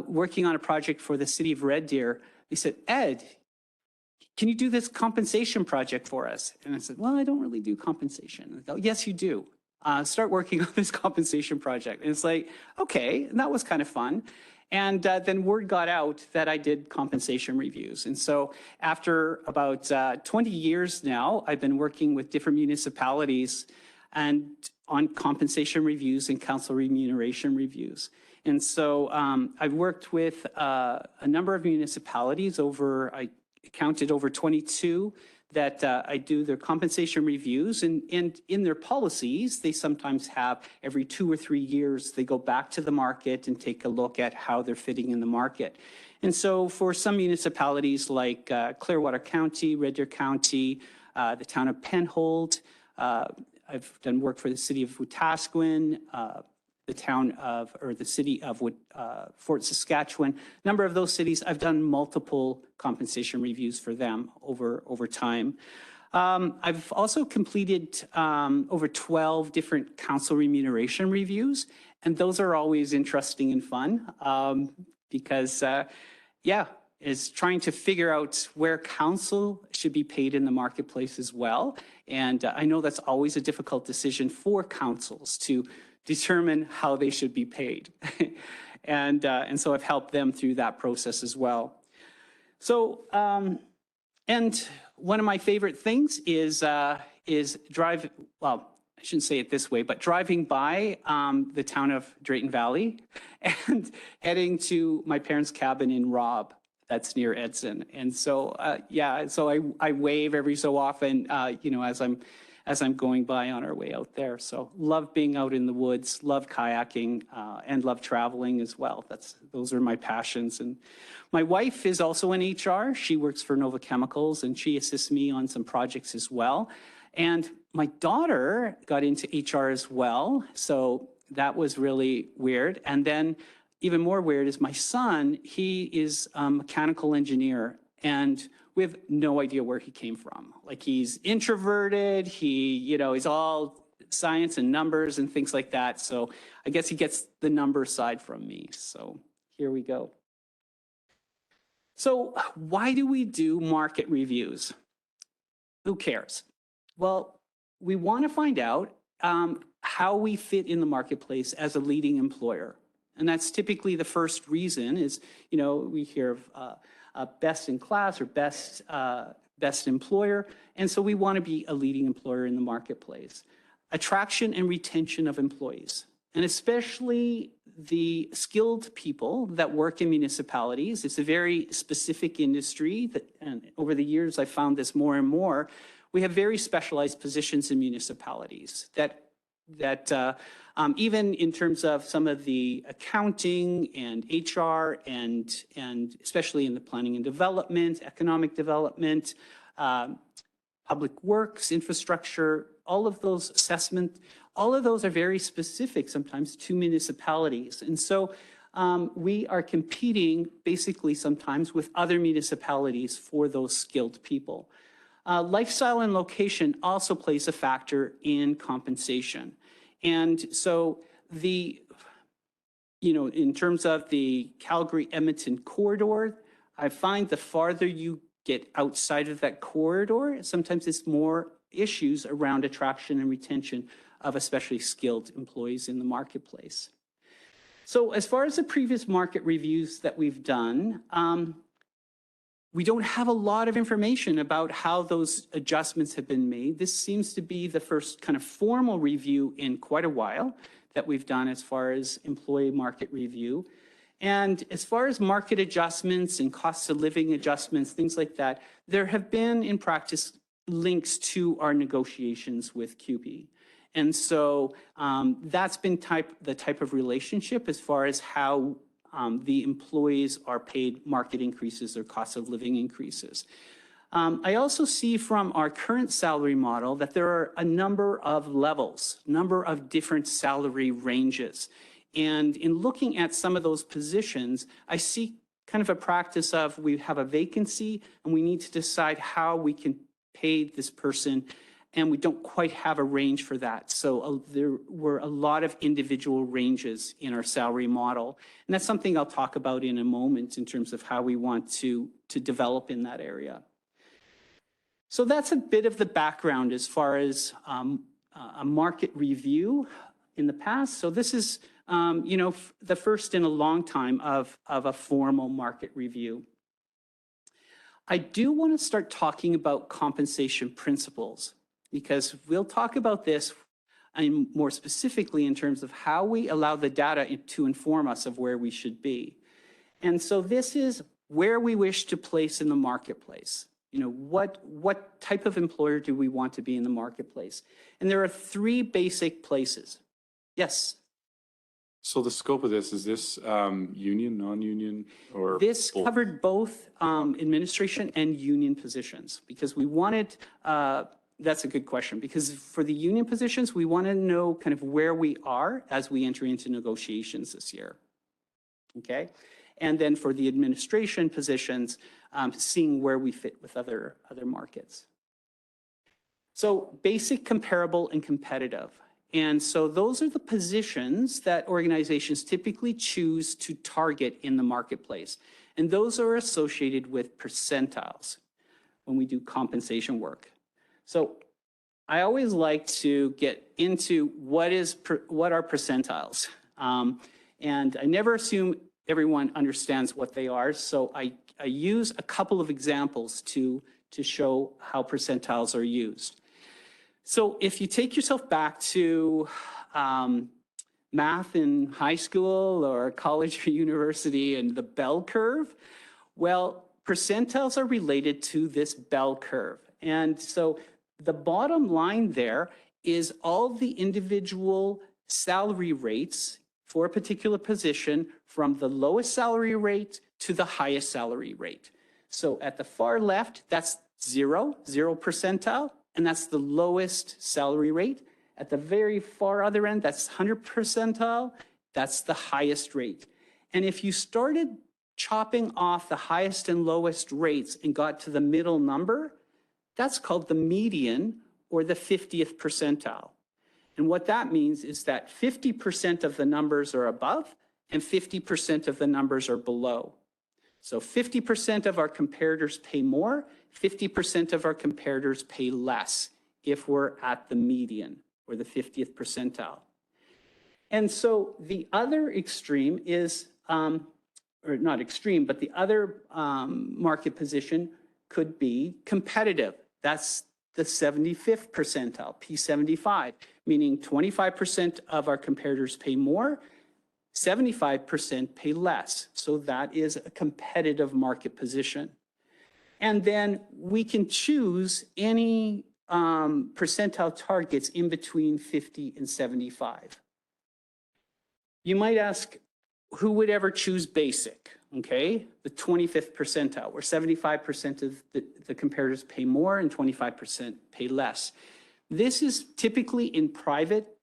working on a project for the city of Red Deer, they said, Ed, can you do this compensation project for us? And I said, well, I don't really do compensation. And they go, yes, you do. Start working on this compensation project. And it's like, okay, and that was kind of fun. And then word got out that I did compensation reviews. And so after about 20 years now, I've been working with different municipalities and on compensation reviews and council remuneration reviews. And so I've worked with a number of municipalities I counted over 22 that I do their compensation reviews, and in their policies, they sometimes have every 2 or 3 years, they go back to the market and take a look at how they're fitting in the market. And so for some municipalities like Clearwater County, Red Deer County, the town of Penhold, I've done work for the city of Wetaskiwin, the town of, or the city of Fort Saskatchewan. A number of those cities, I've done multiple compensation reviews for them over time. I've also completed over 12 different council remuneration reviews, and those are always interesting and fun because, is trying to figure out where council should be paid in the marketplace as well. And I know that's always a difficult decision for councils to determine how they should be paid. And so I've helped them through that process as well. So, and one of my favorite things is drive, well, I shouldn't say it this way, but driving by the town of Drayton Valley and heading to my parents' cabin in Robb, that's near Edson. And so, so I wave every so often, as I'm going by on our way out there. So love being out in the woods, love kayaking, and love traveling as well. Those are my passions. And my wife is also in HR. She works for Nova Chemicals, and she assists me on some projects as well. And my daughter got into HR as well. So that was really weird. And then even more weird is my son, he is a mechanical engineer, and we have no idea where he came from. Like, he's introverted, he's all science and numbers and things like that. So I guess he gets the number side from me. So here we go. So why do we do market reviews? Who cares? Well, we want to find out how we fit in the marketplace as a leading employer. And that's typically the first reason is, we hear of best in class or best employer. And so we want to be a leading employer in the marketplace. Attraction and retention of employees, and especially the skilled people that work in municipalities. It's a very specific industry and over the years, I found this more and more. We have very specialized positions in municipalities that even in terms of some of the accounting and HR and especially in the planning and development, economic development, public works, infrastructure, all of those assessment, all of those are very specific sometimes to municipalities. And so we are competing basically sometimes with other municipalities for those skilled people. Lifestyle and location also plays a factor in compensation. And so in terms of the Calgary-Edmonton corridor, I find the farther you get outside of that corridor, sometimes it's more issues around attraction and retention of especially skilled employees in the marketplace. So as far as the previous market reviews that we've done, we don't have a lot of information about how those adjustments have been made. This seems to be the first kind of formal review in quite a while that we've done as far as employee market review. And as far as market adjustments and cost of living adjustments, things like that, there have been in practice links to our negotiations with CUPE. And so that's been the type of relationship as far as how the employees are paid market increases or cost of living increases. I also see from our current salary model that there are a number of levels, number of different salary ranges. And in looking at some of those positions, I see kind of a practice of we have a vacancy and we need to decide how we can pay this person, and we don't quite have a range for that. So there were a lot of individual ranges in our salary model. And that's something I'll talk about in a moment in terms of how we want to develop in that area. So that's a bit of the background as far as a market review in the past. So this is, the first in a long time of a formal market review. I do want to start talking about compensation principles, because we'll talk about this and more specifically in terms of how we allow the data to inform us of where we should be. And so this is where we wish to place in the marketplace. What type of employer do we want to be in the marketplace? And there are three basic places. Yes.
So the scope of this, is this union, non-union, or
This
both?
covered both administration and union positions, because we wanted that's a good question, because for the union positions, we want to know kind of where we are as we enter into negotiations this year. Okay? And then for the administration positions, seeing where we fit with other markets. So basic, comparable, and competitive. And so those are the positions that organizations typically choose to target in the marketplace. And those are associated with percentiles when we do compensation work. So I always like to get into what are percentiles. And I never assume everyone understands what they are. So I use a couple of examples to show how percentiles are used. So if you take yourself back to math in high school or college or university and the bell curve, well, percentiles are related to this bell curve. And so the bottom line there is all the individual salary rates for a particular position from the lowest salary rate to the highest salary rate. So at the far left, that's zero percentile, and that's the lowest salary rate. At the very far other end, that's 100 percentile, that's the highest rate. And if you started chopping off the highest and lowest rates and got to the middle number, that's called the median or the 50th percentile. And what that means is that 50% of the numbers are above and 50% of the numbers are below. So 50% of our comparators pay more, 50% of our comparators pay less if we're at the median or the 50th percentile. And so the other extreme is, or not extreme, but the other market position could be competitive. That's the 75th percentile, P75, meaning 25% of our comparators pay more, 75% pay less. So that is a competitive market position. And then we can choose any percentile targets in between 50 and 75. You might ask, who would ever choose basic? Okay, the 25th percentile, where 75% of the comparators pay more and 25% pay less. This is typically in private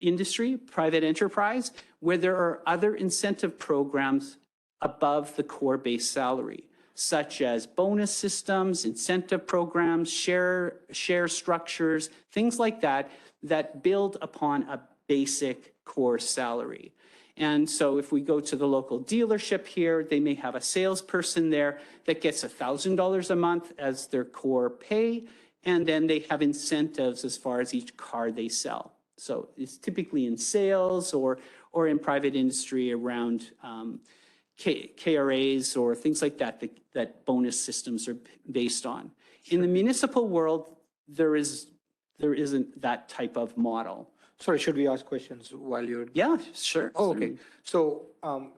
industry, private enterprise, where there are other incentive programs above the core base salary, such as bonus systems, incentive programs, share structures, things like that, that build upon a basic core salary. And so if we go to the local dealership here, they may have a salesperson there that gets $1,000 a month as their core pay, and then they have incentives as far as each car they sell. So it's typically in sales or in private industry around KRAs or things like that, that bonus systems are based on. In the municipal world, there isn't that type of model.
Sorry, should we ask questions while you're?
Yeah, sure.
Oh, okay. So I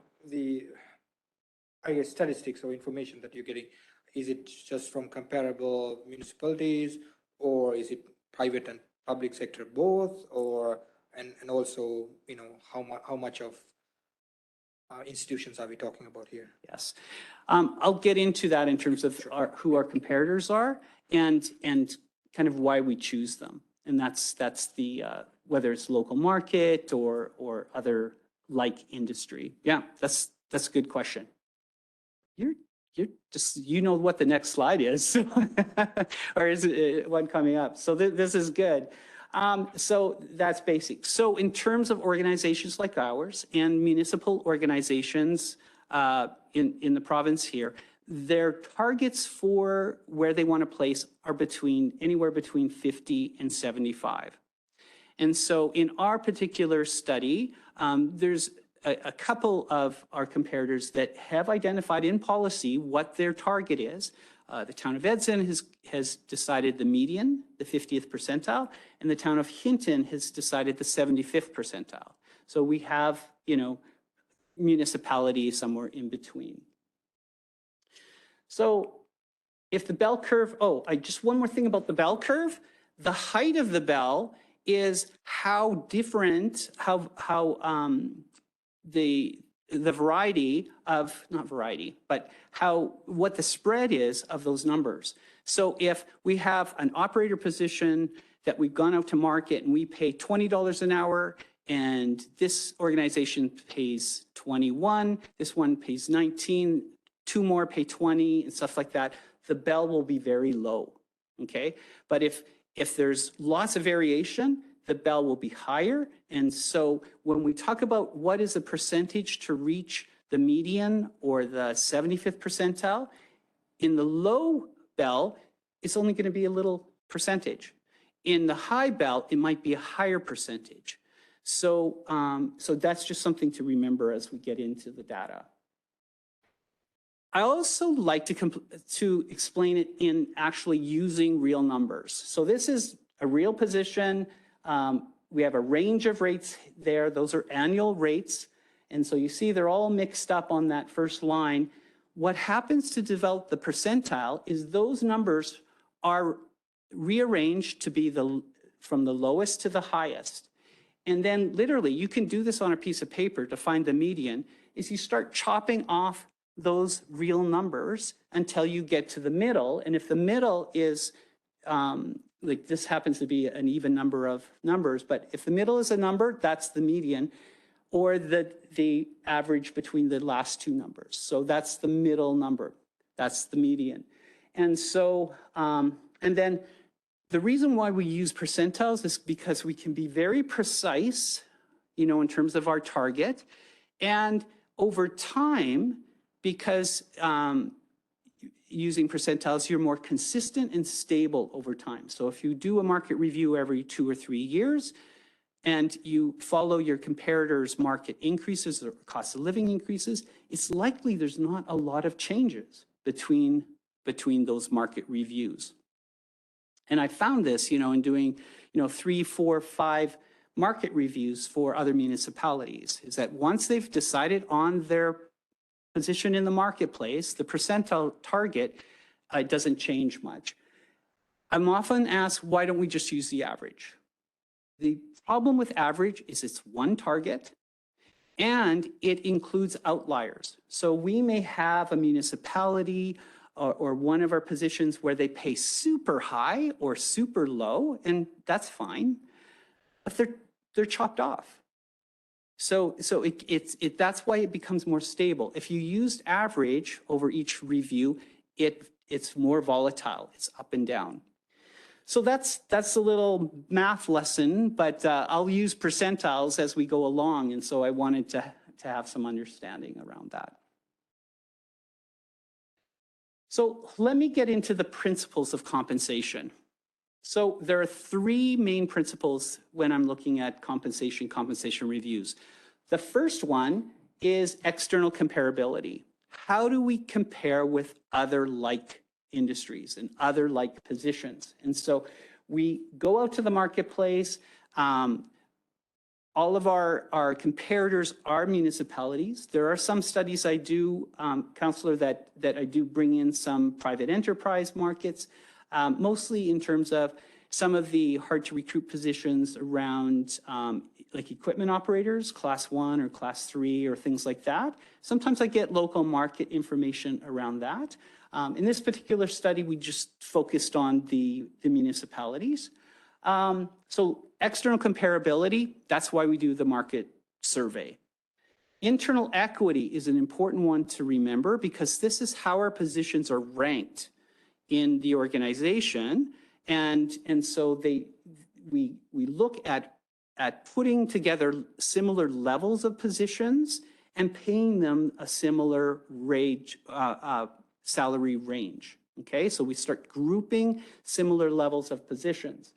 guess statistics or information that you're getting, is it just from comparable municipalities, or is it private and public sector both, or and also, you know, how much of institutions are we talking about here?
Yes. I'll get into that in terms of who our comparators are and kind of why we choose them. And that's the whether it's local market or other like industry. Yeah, that's a good question. You're just, you know what the next slide is, or is it one coming up? So this is good. So that's basic. So in terms of organizations like ours and municipal organizations in the province here, their targets for where they want to place are anywhere between 50 and 75. And so in our particular study, there's a couple of our comparators that have identified in policy what their target is. The town of Edson has decided the median, the 50th percentile, and the town of Hinton has decided the 75th percentile. So we have, you know, municipality somewhere in between. So if the bell curve, just one more thing about the bell curve. The height of the bell is how different, the variety of, not variety, but what the spread is of those numbers. So if we have an operator position that we've gone out to market and we pay $20 an hour, and this organization pays 21, this one pays 19, two more pay 20 and stuff like that, the bell will be very low, okay? But if there's lots of variation, the bell will be higher. And so when we talk about what is the percentage to reach the median or the 75th percentile, in the low bell, it's only going to be a little percentage. In the high bell, it might be a higher percentage. So, so that's just something to remember as we get into the data. I also like to explain it in actually using real numbers. So this is a real position. We have a range of rates there. Those are annual rates. And so you see they're all mixed up on that first line. What happens to develop the percentile is those numbers are rearranged to be from the lowest to the highest. And then literally, you can do this on a piece of paper to find the median, is you start chopping off those real numbers until you get to the middle. And if the middle is, like this happens to be an even number of numbers, but if the middle is a number, that's the median, or the average between the last two numbers. So that's the middle number. That's the median. And so, and then the reason why we use percentiles is because we can be very precise, you know, in terms of our target. And over time, because using percentiles, you're more consistent and stable over time. So if you do a market review every 2 or 3 years, and you follow your comparators' market increases or cost of living increases, it's likely there's not a lot of changes between those market reviews. And I found this, you know, in doing, you know, 3, 4, 5 market reviews for other municipalities, is that once they've decided on their position in the marketplace, the percentile target doesn't change much. I'm often asked, why don't we just use the average? The problem with average is it's one target and it includes outliers. So we may have a municipality or one of our positions where they pay super high or super low, and that's fine, but they're chopped off. So that's why it becomes more stable. If you used average over each review, it's more volatile, it's up and down. So that's a little math lesson, but I'll use percentiles as we go along, and so I wanted to have some understanding around that. So let me get into the principles of compensation. So there are 3 main principles when I'm looking at compensation reviews. The first one is external comparability. How do we compare with other like industries and other like positions? And so we go out to the marketplace. All of our comparators are municipalities. There are some studies I do, Councillor, that I do bring in some private enterprise markets, mostly in terms of some of the hard to recruit positions around like equipment operators, class 1 or class 3 or things like that. Sometimes I get local market information around that. In this particular study, we just focused on the municipalities. So external comparability, that's why we do the market survey. Internal equity is an important one to remember because this is how our positions are ranked in the organization. And so we look at putting together similar levels of positions and paying them a similar range, salary range. Okay, so we start grouping similar levels of positions.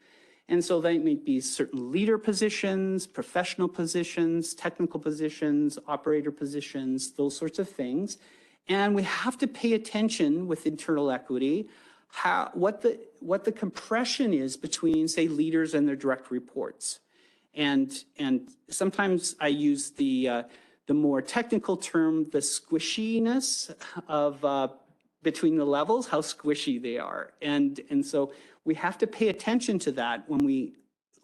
And so they may be certain leader positions, professional positions, technical positions, operator positions, those sorts of things. And we have to pay attention with internal equity, what the compression is between, say, leaders and their direct reports. And sometimes I use the more technical term, the squishiness of between the levels, how squishy they are. And so we have to pay attention to that when we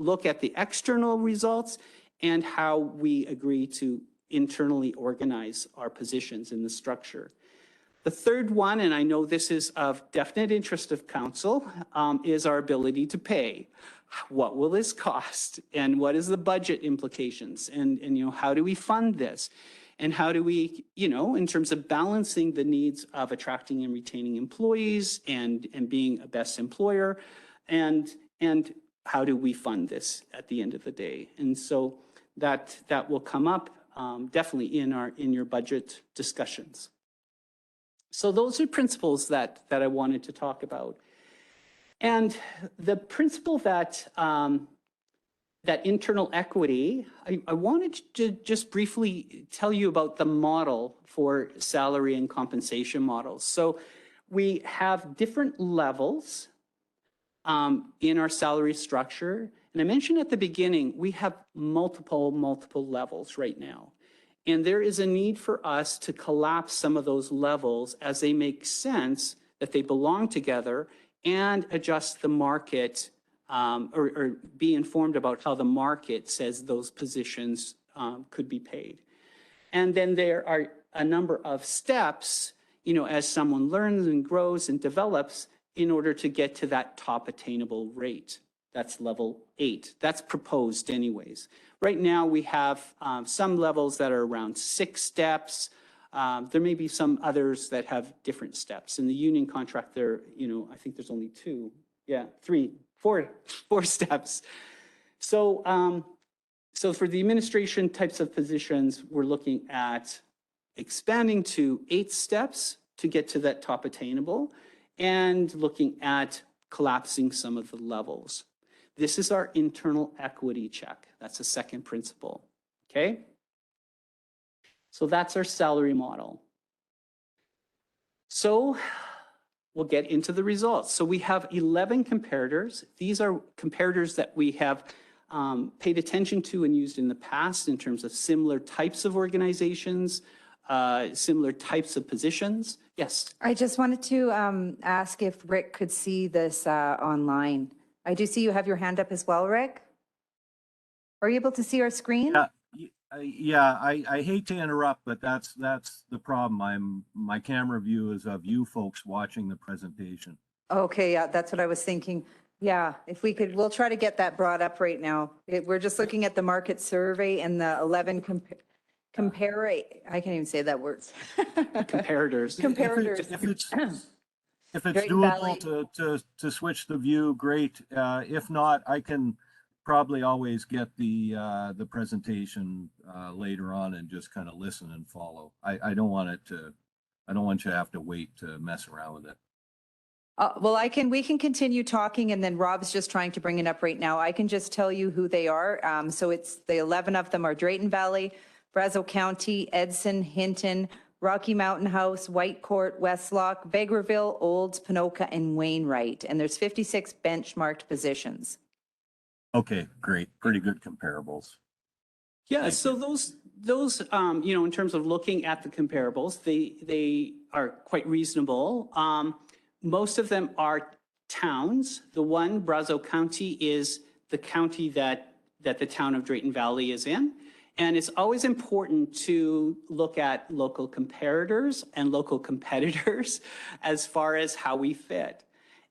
look at the external results and how we agree to internally organize our positions in the structure. The third one, and I know this is of definite interest of council, is our ability to pay. What will this cost? And what is the budget implications? And how do we fund this? And how do we, in terms of balancing the needs of attracting and retaining employees and being a best employer, and how do we fund this at the end of the day? And so that will come up definitely in your budget discussions. So those are principles that I wanted to talk about. And the principle that internal equity, I wanted to just briefly tell you about the model for salary and compensation models. So we have different levels in our salary structure. And I mentioned at the beginning, we have multiple levels right now. And there is a need for us to collapse some of those levels as they make sense, that they belong together, and adjust the market or be informed about how the market says those positions could be paid. And then there are a number of steps, as someone learns and grows and develops in order to get to that top attainable rate. That's level 8. That's proposed anyways. Right now we have some levels that are around 6 steps. There may be some others that have different steps. In the union contract there, I think there's only 2, 3, 4 steps. So, so for the administration types of positions, we're looking at expanding to 8 steps to get to that top attainable, and looking at collapsing some of the levels. This is our internal equity check. That's the second principle, okay? So that's our salary model. So we'll get into the results. So we have 11 comparators. These are comparators that we have paid attention to and used in the past in terms of similar types of organizations, similar types of positions. Yes.
I just wanted to ask if Rick could see this online. I do see you have your hand up as well, Rick. Are you able to see our screen?
Yeah, I hate to interrupt, but that's the problem. My camera view is of you folks watching the presentation.
Okay, yeah, that's what I was thinking. Yeah, if we could, we'll try to get that brought up right now. We're just looking at the market survey and the 11 I can't even say that word.
Comparators.
Comparators.
If it's
Drayton Valley.
doable to switch the view, great. If not, I can probably always get the presentation later on and just kind of listen and follow. I don't want you to have to wait to mess around with it.
Well, we can continue talking, and then Rob's just trying to bring it up right now. I can just tell you who they are. So it's the 11 of them are Drayton Valley, Brazeau County, Edson, Hinton, Rocky Mountain House, Whitecourt, Westlock, Vegreville, Olds, Panoka, and Wainwright. And there's 56 benchmarked positions.
Okay, great. Pretty good comparables.
Yeah, so those in terms of looking at the comparables, they are quite reasonable. Most of them are towns. The one, Brazeau County, is the county that the town of Drayton Valley is in. And it's always important to look at local comparators and local competitors as far as how we fit.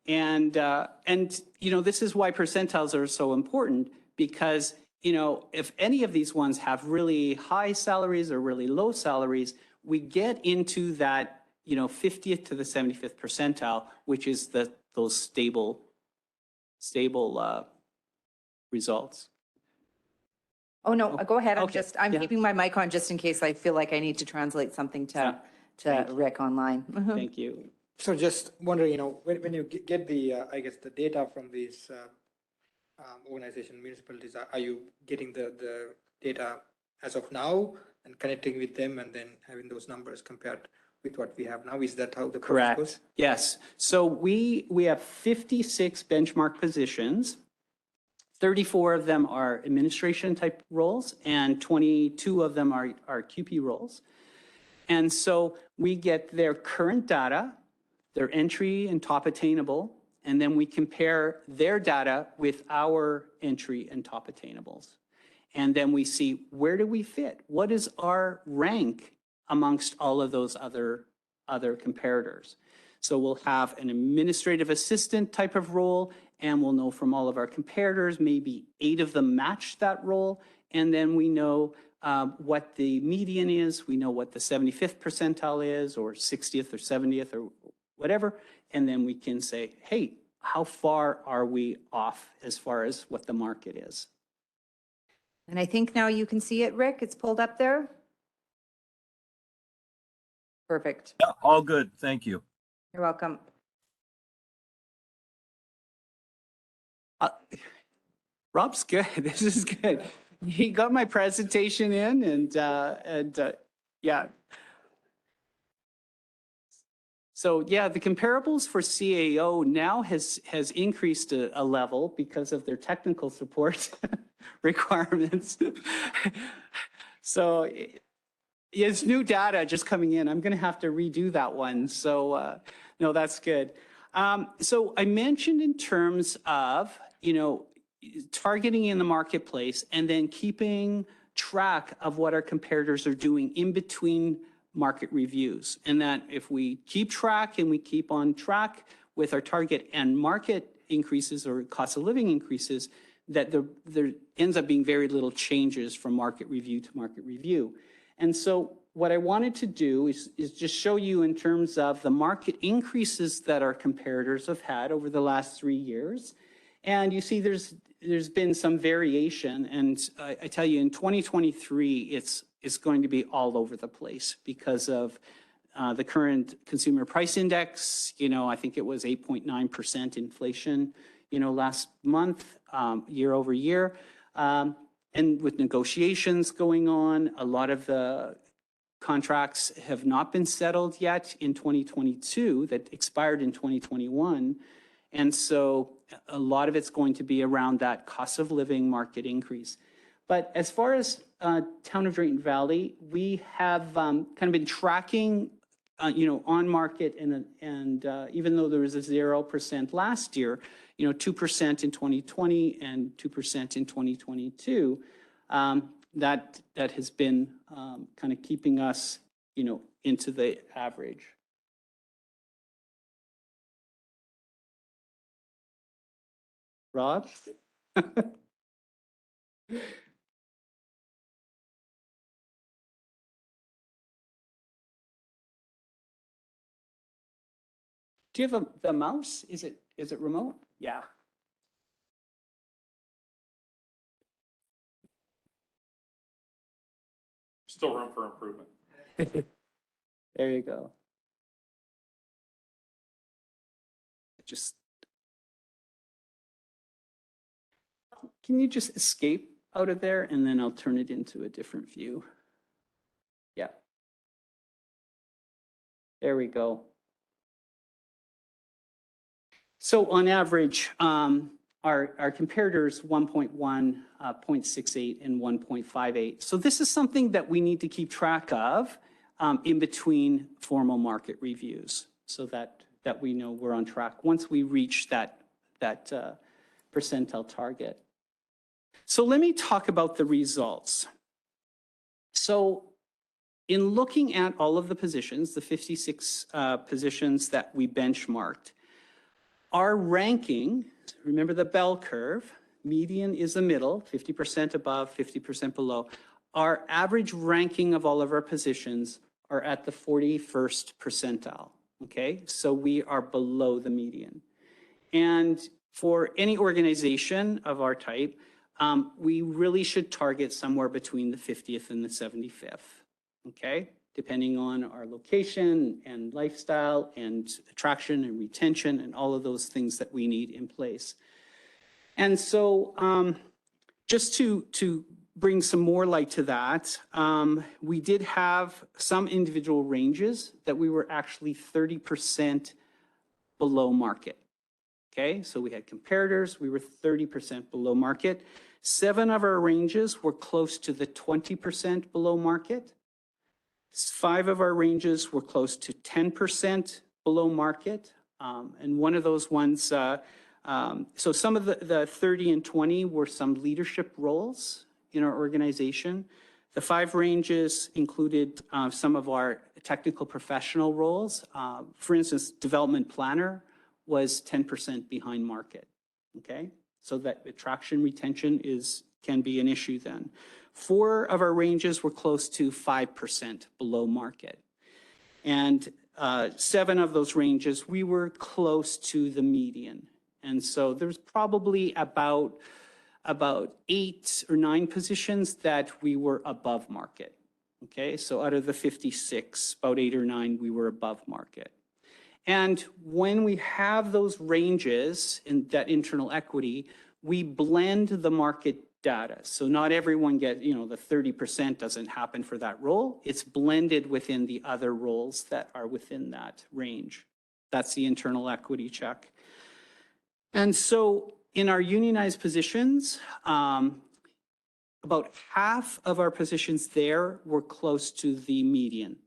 And this is why percentiles are so important, because, if any of these ones have really high salaries or really low salaries, we get into that, 50th to the 75th percentile, which is those stable results.
Oh, no, go ahead.
Okay.
I'm keeping my mic on just in case I feel like I need to translate something to Rick online.
Thank you.
So just wondering, when you get the, I guess, the data from these organization, municipalities, are you getting the data as of now and connecting with them and then having those numbers compared with what we have now? Is that how the process goes?
Correct. Yes. So we have 56 benchmark positions. 34 of them are administration type roles and 22 of them are QP roles. And so we get their current data, their entry and top attainable, and then we compare their data with our entry and top attainables. And then we see, where do we fit? What is our rank amongst all of those other other comparators. So we'll have an administrative assistant type of role, and we'll know from all of our comparators, maybe 8 of them match that role. And then we know what the median is, we know what the 75th percentile is, or 60th or 70th or whatever. And then we can say, hey, how far are we off as far as what the market is?
And I think now you can see it, Rick. It's pulled up there. Perfect.
Yeah, all good. Thank you.
You're welcome.
Rob's good. This is good. He got my presentation in and yeah. So yeah, the comparables for CAO now has increased a level because of their technical support requirements. So it's new data just coming in. I'm going to have to redo that one. So no, that's good. So I mentioned in terms of, targeting in the marketplace and then keeping track of what our comparators are doing in between market reviews. And that if we keep track and we keep on track with our target and market increases or cost of living increases, that there ends up being very little changes from market review to market review. And so what I wanted to do is just show you in terms of the market increases that our comparators have had over the last 3 years. And you see there's been some variation. And I tell you, in 2023, it's going to be all over the place because of the current consumer price index. I think it was 8.9% inflation, last month, year over year. And with negotiations going on, a lot of the contracts have not been settled yet in 2022 that expired in 2021. And so a lot of it's going to be around that cost of living market increase. But as far as Town of Drayton Valley, we have kind of been tracking, on market, and even though there was a 0% last year, 2% in 2020 and 2% in 2022, that has been kind of keeping us, into the average. Rob? Do you have the mouse? Is it remote? Yeah.
Still room for improvement.
There you go. Can you just escape out of there and then I'll turn it into a different view? Yeah. There we go. So on average, our comparators 1.1, 0.68, and 1.58. So this is something that we need to keep track of in between formal market reviews so that we know we're on track once we reach that percentile target. So let me talk about the results. So in looking at all of the positions, the 56 positions that we benchmarked, our ranking, remember the bell curve, median is the middle, 50% above, 50% below. Our average ranking of all of our positions are at the 41st percentile, okay? So we are below the median. And for any organization of our type, we really should target somewhere between the 50th and the 75th, okay? Depending on our location and lifestyle and attraction and retention and all of those things that we need in place. And so just to bring some more light to that, we did have some individual ranges that we were actually 30% below market. Okay, so we had comparators, we were 30% below market. 7 of our ranges were close to the 20% below market. 5 of our ranges were close to 10% below market. And one of those ones, so some of the 30 and 20 were some leadership roles in our organization. The 5 ranges included some of our technical professional roles. For instance, development planner was 10% behind market, okay? So that attraction retention can be an issue then. 4 of our ranges were close to 5% below market. And 7 of those ranges, we were close to the median. And so there's probably about 8 or 9 positions that we were above market. Okay, so out of the 56, about 8 or 9, we were above market. And when we have those ranges in that internal equity, we blend the market data. So not everyone the 30% doesn't happen for that role. It's blended within the other roles that are within that range. That's the internal equity check. And so in our unionized positions, about half of our positions there were close to the median,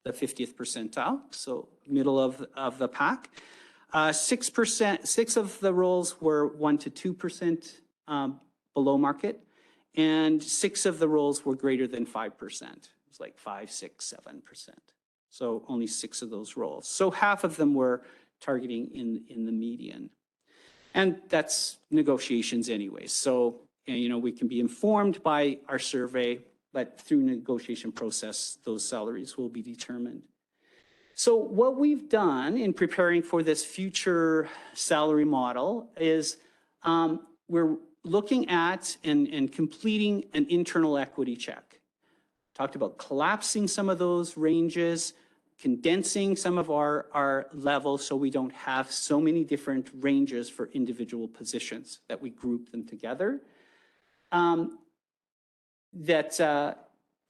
the 50th percentile, so middle of the pack. 6 of the roles were 1 to 2% below market, and 6 of the roles were greater than 5%. It was like 5, 6, 7%. So only 6 of those roles. So half of them were targeting in the median. And that's negotiations anyway. So, we can be informed by our survey, but through negotiation process, those salaries will be determined. So what we've done in preparing for this future salary model is we're looking at and completing an internal equity check. Talked about collapsing some of those ranges, condensing some of our levels so we don't have so many different ranges for individual positions, that we group them together.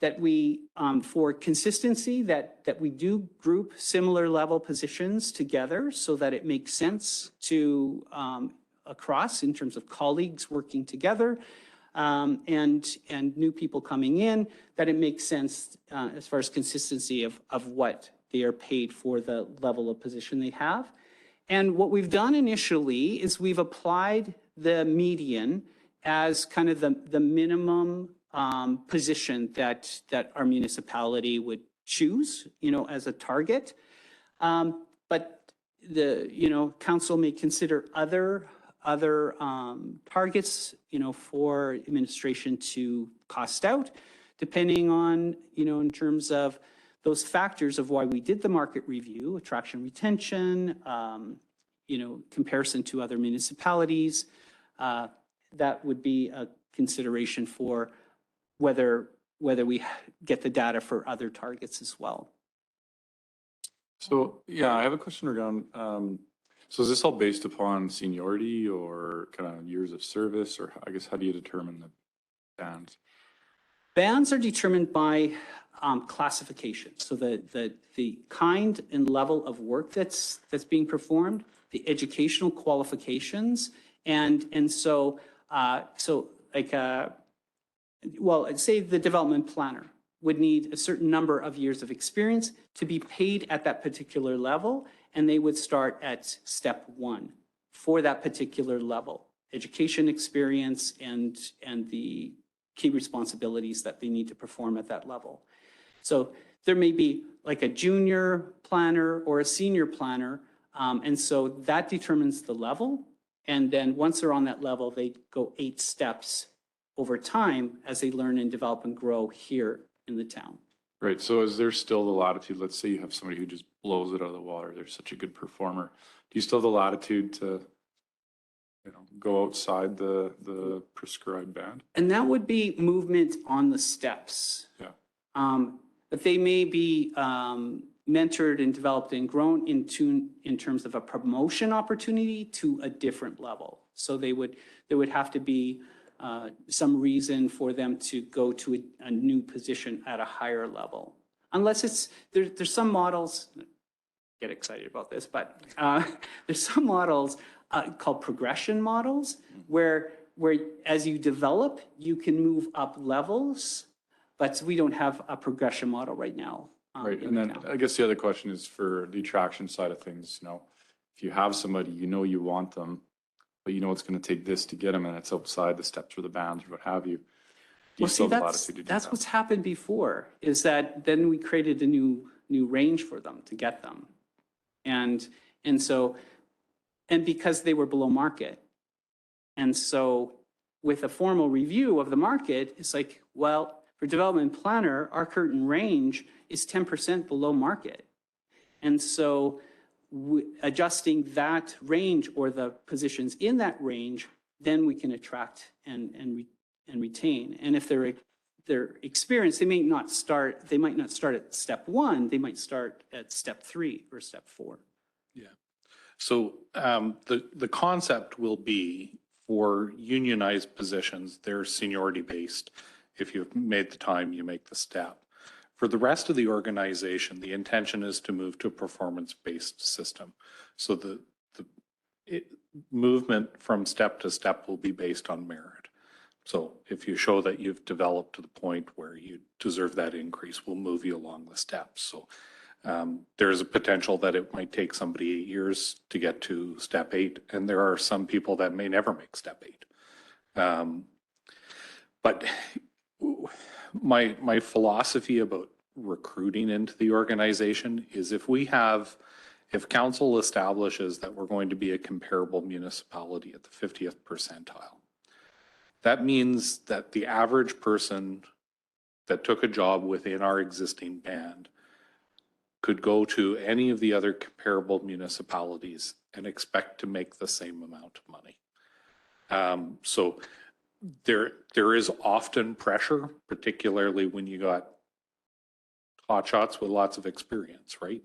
That we, for consistency, that we do group similar level positions together so that it makes sense to across in terms of colleagues working together and new people coming in, that it makes sense as far as consistency of what they are paid for the level of position they have. And what we've done initially is we've applied the median as kind of the minimum position that our municipality would choose, as a target. But council may consider other targets, for administration to cost out, depending on, in terms of those factors of why we did the market review, attraction, retention, comparison to other municipalities. That would be a consideration for whether we get the data for other targets as well.
So, yeah, I have a question around, so is this all based upon seniority or kind of years of service, or I guess how do you determine the bands?
Bands are determined by classification. So the kind and level of work that's being performed, the educational qualifications, and so like I'd say the development planner would need a certain number of years of experience to be paid at that particular level, and they would start at step 1 for that particular level, education experience and the key responsibilities that they need to perform at that level. So there may be like a junior planner or a senior planner, and so that determines the level. And then once they're on that level, they go 8 steps over time as they learn and develop and grow here in the town.
Right, so is there still the latitude, let's say you have somebody who just blows it out of the water, they're such a good performer, do you still have the latitude to, go outside the prescribed band?
And that would be movement on the steps.
Yeah.
But they may be mentored and developed and grown in terms of a promotion opportunity to a different level. So there would have to be some reason for them to go to a new position at a higher level. Unless there's some models, get excited about this, but there's some models called progression models where as you develop, you can move up levels, but we don't have a progression model right now.
Right, and then I guess the other question is for the attraction side of things, if you have somebody, you want them, but it's going to take this to get them, and it's outside the steps or the bands or what have you. Do you still have the latitude to do
That's
that?
what's happened before, is that then we created a new new range for them to get them. And so, and because they were below market. And so with a formal review of the market, it's like, well, for development planner, our current range is 10% below market. And so adjusting that range or the positions in that range, then we can attract and retain. And if they're experienced, they might not start at step 1, they might start at step 3 or step 4.
Yeah. So the concept will be for unionized positions, they're seniority based. If you've made the time, you make the step. For the rest of the organization, the intention is to move to a performance-based system. So the movement from step to step will be based on merit. So if you show that you've developed to the point where you deserve that increase, we'll move you along the steps. So there's a potential that it might take somebody 8 years to get to step 8, and there are some people that may never make step 8. But my philosophy about recruiting into the organization is if council establishes that we're going to be a comparable municipality at the 50th percentile, that means that the average person that took a job within our existing band could go to any of the other comparable municipalities and expect to make the same amount of money. So there is often pressure, particularly when you got hotshots with lots of experience, right?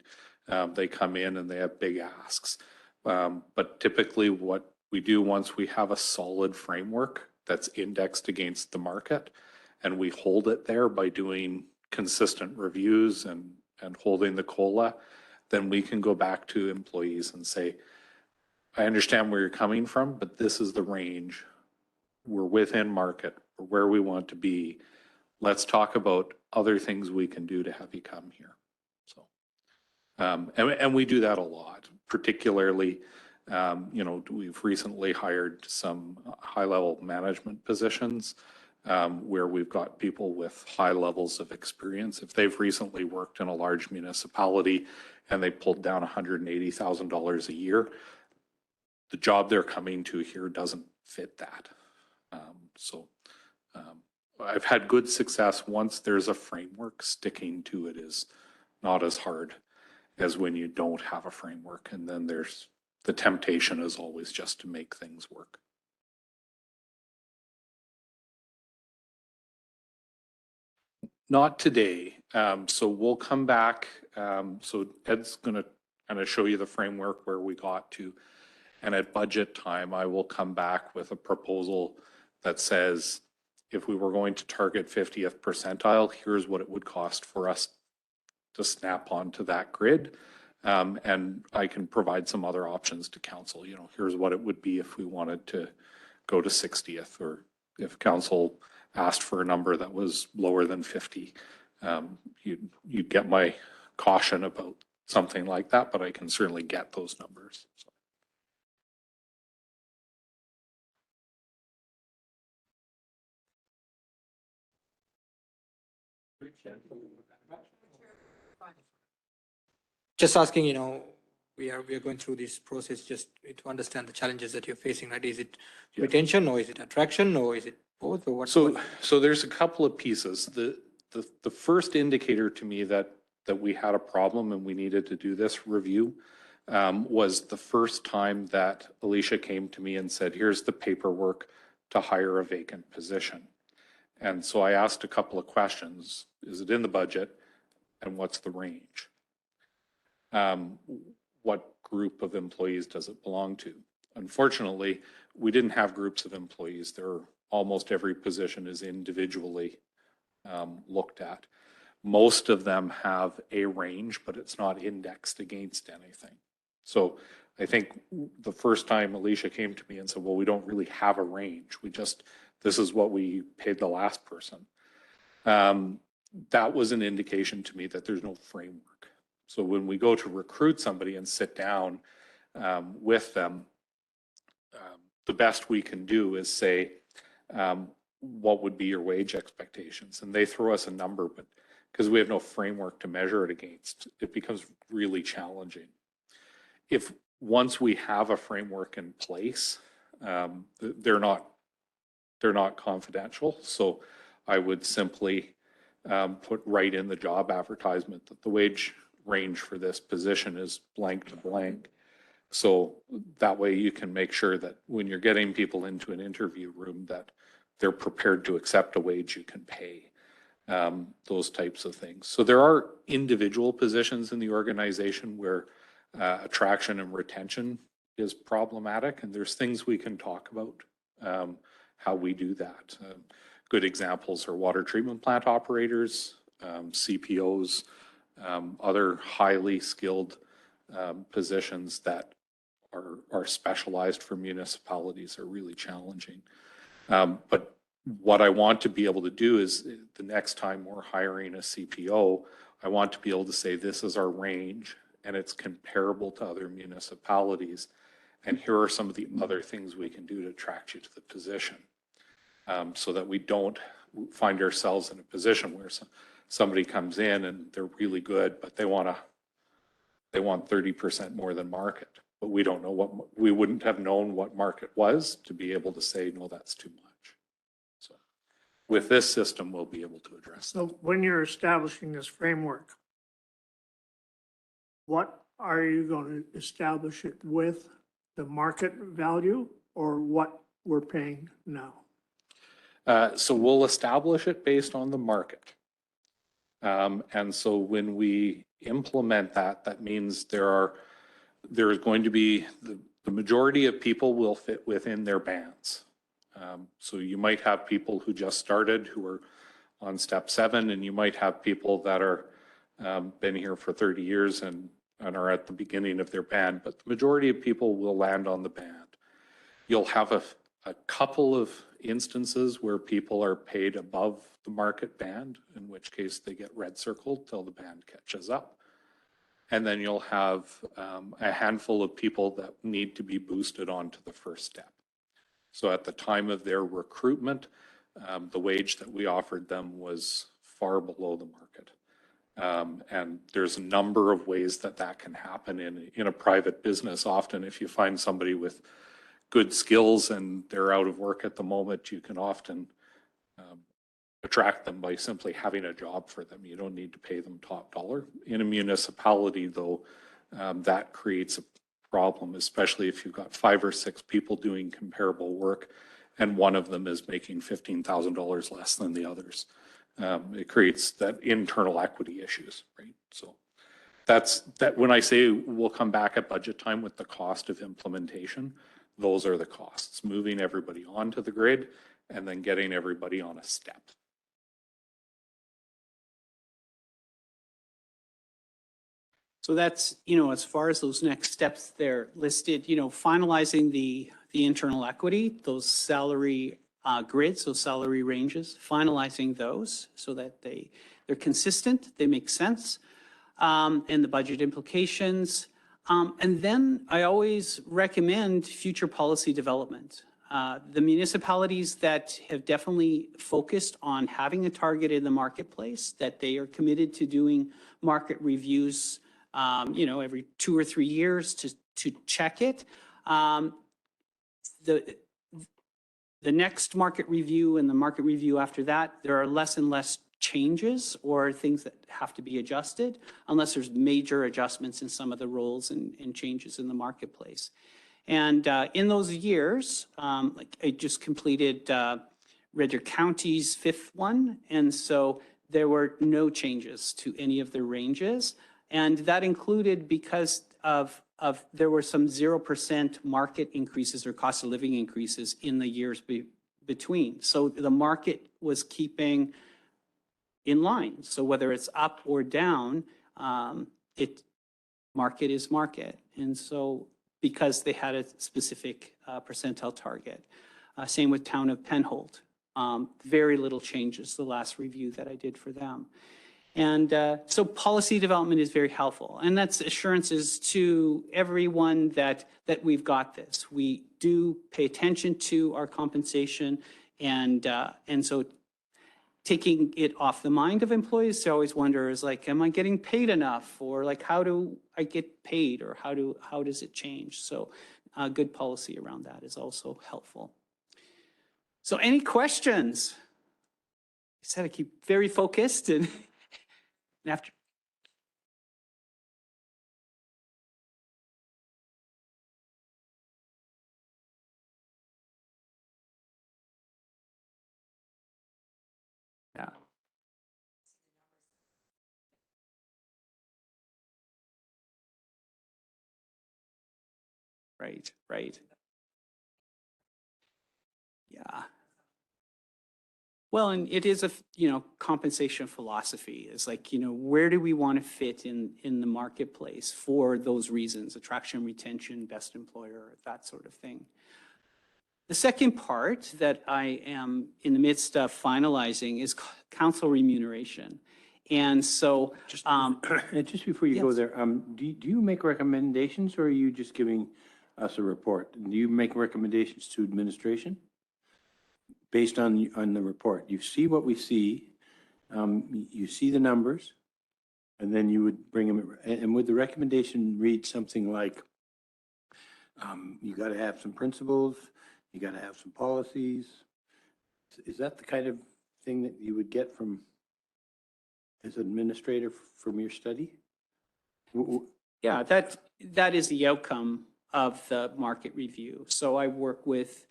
They come in and they have big asks. But typically what we do once we have a solid framework that's indexed against the market and we hold it there by doing consistent reviews and holding the COLA, then we can go back to employees and say, I understand where you're coming from, but this is the range. We're within market, we're where we want to be. Let's talk about other things we can do to have you come here. So, and we do that a lot, particularly, we've recently hired some high-level management positions where we've got people with high levels of experience. If they've recently worked in a large municipality and they pulled down $180,000 a year, the job they're coming to here doesn't fit that. I've had good success once there's a framework. Sticking to it is not as hard as when you don't have a framework, and then there's the temptation is always just to make things work. Not today. So we'll come back. So Ed's going to kind of show you the framework where we got to. And at budget time, I will come back with a proposal that says, if we were going to target 50th percentile, here's what it would cost for us to snap onto that grid. And I can provide some other options to council. Here's what it would be if we wanted to go to 60th, or if council asked for a number that was lower than 50. You'd get my caution about something like that, but I can certainly get those numbers. So.
Just asking, we are going through this process just to understand the challenges that you're facing, right? Is it retention, or is it attraction, or is it both, or what?
So there's a couple of pieces. The first indicator to me that we had a problem and we needed to do this review was the first time that Alicia came to me and said, here's the paperwork to hire a vacant position. And so I asked a couple of questions. Is it in the budget? And what's the range? What group of employees does it belong to? Unfortunately, we didn't have groups of employees. Almost every position is individually looked at. Most of them have a range, but it's not indexed against anything. So I think the first time Alicia came to me and said, well, we don't really have a range. This is what we paid the last person. That was an indication to me that there's no framework. So when we go to recruit somebody and sit down with them, the best we can do is say, what would be your wage expectations? And they throw us a number, but because we have no framework to measure it against, it becomes really challenging. If once we have a framework in place, they're not confidential. So I would simply put right in the job advertisement that the wage range for this position is blank to blank. So that way you can make sure that when you're getting people into an interview room that they're prepared to accept a wage you can pay, those types of things. So there are individual positions in the organization where attraction and retention is problematic, and there's things we can talk about how we do that. Good examples are water treatment plant operators, CPOs, other highly skilled positions that are specialized for municipalities are really challenging. But what I want to be able to do is the next time we're hiring a CPO, I want to be able to say, this is our range and it's comparable to other municipalities. And here are some of the other things we can do to attract you to the position. So that we don't find ourselves in a position where somebody comes in and they're really good, but they want 30% more than market. But we don't know we wouldn't have known what market was to be able to say, no, that's too much. So with this system, we'll be able to address that.
So when you're establishing this framework, what are you going to establish it with, the market value or what we're paying now?
So we'll establish it based on the market. And so when we implement that, that means there is going to be the majority of people will fit within their bands. So you might have people who just started who are on step 7, and you might have people that are been here for 30 years and are at the beginning of their band, but the majority of people will land on the band. You'll have a couple of instances where people are paid above the market band, in which case they get red circled till the band catches up. And then you'll have a handful of people that need to be boosted onto the first step. So at the time of their recruitment, the wage that we offered them was far below the market. And there's a number of ways that can happen in a private business. Often if you find somebody with good skills and they're out of work at the moment, you can often attract them by simply having a job for them. You don't need to pay them top dollar. In a municipality, though, that creates a problem, especially if you've got 5 or 6 people doing comparable work and one of them is making $15,000 less than the others. It creates that internal equity issues, right? So that's when I say we'll come back at budget time with the cost of implementation, those are the costs, moving everybody onto the grid and then getting everybody on a step.
So that's, as far as those next steps there listed, finalizing the internal equity, those salary grids, those salary ranges, finalizing those so that they're consistent, they make sense, and the budget implications. And then I always recommend future policy development. The municipalities that have definitely focused on having a target in the marketplace, that they are committed to doing market reviews, every 2 or 3 years to check it. The next market review and the market review after that, there are less and less changes or things that have to be adjusted unless there's major adjustments in some of the roles and changes in the marketplace. And in those years, like I just completed Red Deer County's 5th one. And so there were no changes to any of the ranges. And that included because of there were some 0% market increases or cost of living increases in the years between. So the market was keeping in line. So whether it's up or down, market is market. And so because they had a specific percentile target. Same with Town of Penhold. Very little changes the last review that I did for them. And so policy development is very helpful. And that's assurances to everyone that we've got this. We do pay attention to our compensation. And so taking it off the mind of employees to always wonder is like, am I getting paid enough? Or like, how do I get paid? Or how does it change? So good policy around that is also helpful. So any questions? I said I keep very focused and after. Yeah. Right, right. Yeah. Well, and it is a, compensation philosophy. It's like, where do we want to fit in the marketplace for those reasons, attraction, retention, best employer, that sort of thing. The second part that I am in the midst of finalizing is council remuneration. And so,
Just before you go
Yes.
there, do you make recommendations or are you just giving us a report? Do you make recommendations to administration? Based on the report, you see what we see, you see the numbers, and then you would bring them, and would the recommendation read something like, you got to have some principles, you got to have some policies? Is that the kind of thing that you would get from, as an administrator from your study?
yeah, that is the outcome of the market review. So I work with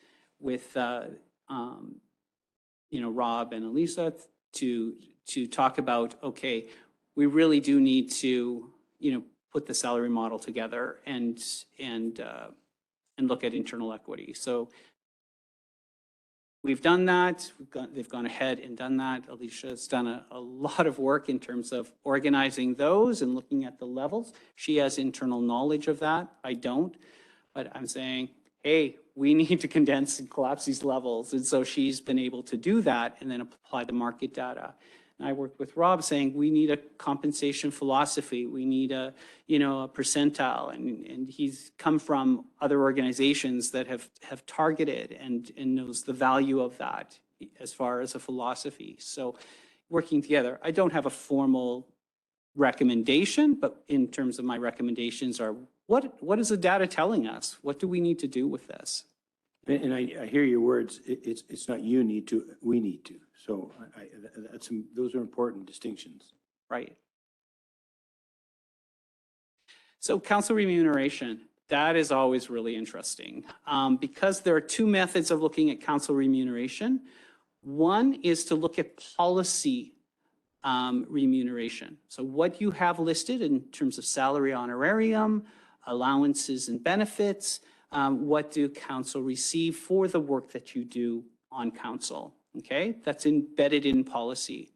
Rob and Elisa to talk about, okay, we really do need to, put the salary model together and look at internal equity. So we've done that. They've gone ahead and done that. Alicia has done a lot of work in terms of organizing those and looking at the levels. She has internal knowledge of that. I don't, but I'm saying, hey, we need to condense and collapse these levels. And so she's been able to do that and then apply the market data. And I worked with Rob saying, we need a compensation philosophy. We need a percentile. And he's come from other organizations that have targeted and knows the value of that as far as a philosophy. So working together, I don't have a formal recommendation, but in terms of my recommendations are, what is the data telling us? What do we need to do with this?
And I hear your words, it's not you need to, we need to. So those are important distinctions.
Right. So council remuneration, that is always really interesting because there are two methods of looking at council remuneration. One is to look at policy remuneration. So what you have listed in terms of salary honorarium, allowances and benefits, what do council receive for the work that you do on council? Okay, that's embedded in policy.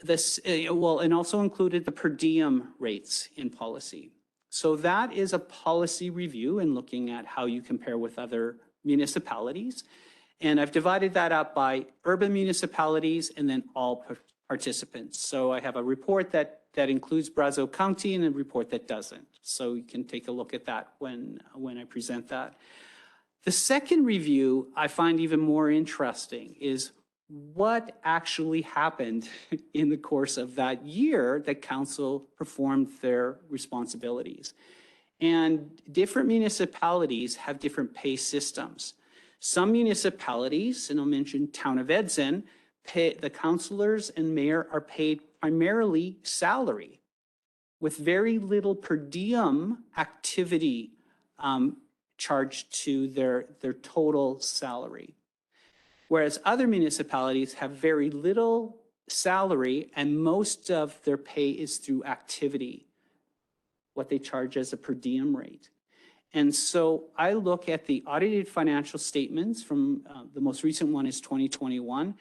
This, and also included the per diem rates in policy. So that is a policy review and looking at how you compare with other municipalities. And I've divided that up by urban municipalities and then all participants. So I have a report that includes Brazeau County and a report that doesn't. So you can take a look at that when I present that. The second review I find even more interesting is what actually happened in the course of that year that council performed their responsibilities. And different municipalities have different pay systems. Some municipalities, and I'll mention Town of Edson, the councilors and mayor are paid primarily salary with very little per diem activity charged to their total salary. Whereas other municipalities have very little salary and most of their pay is through activity, what they charge as a per diem rate. And so I look at the audited financial statements from the most recent one is 2021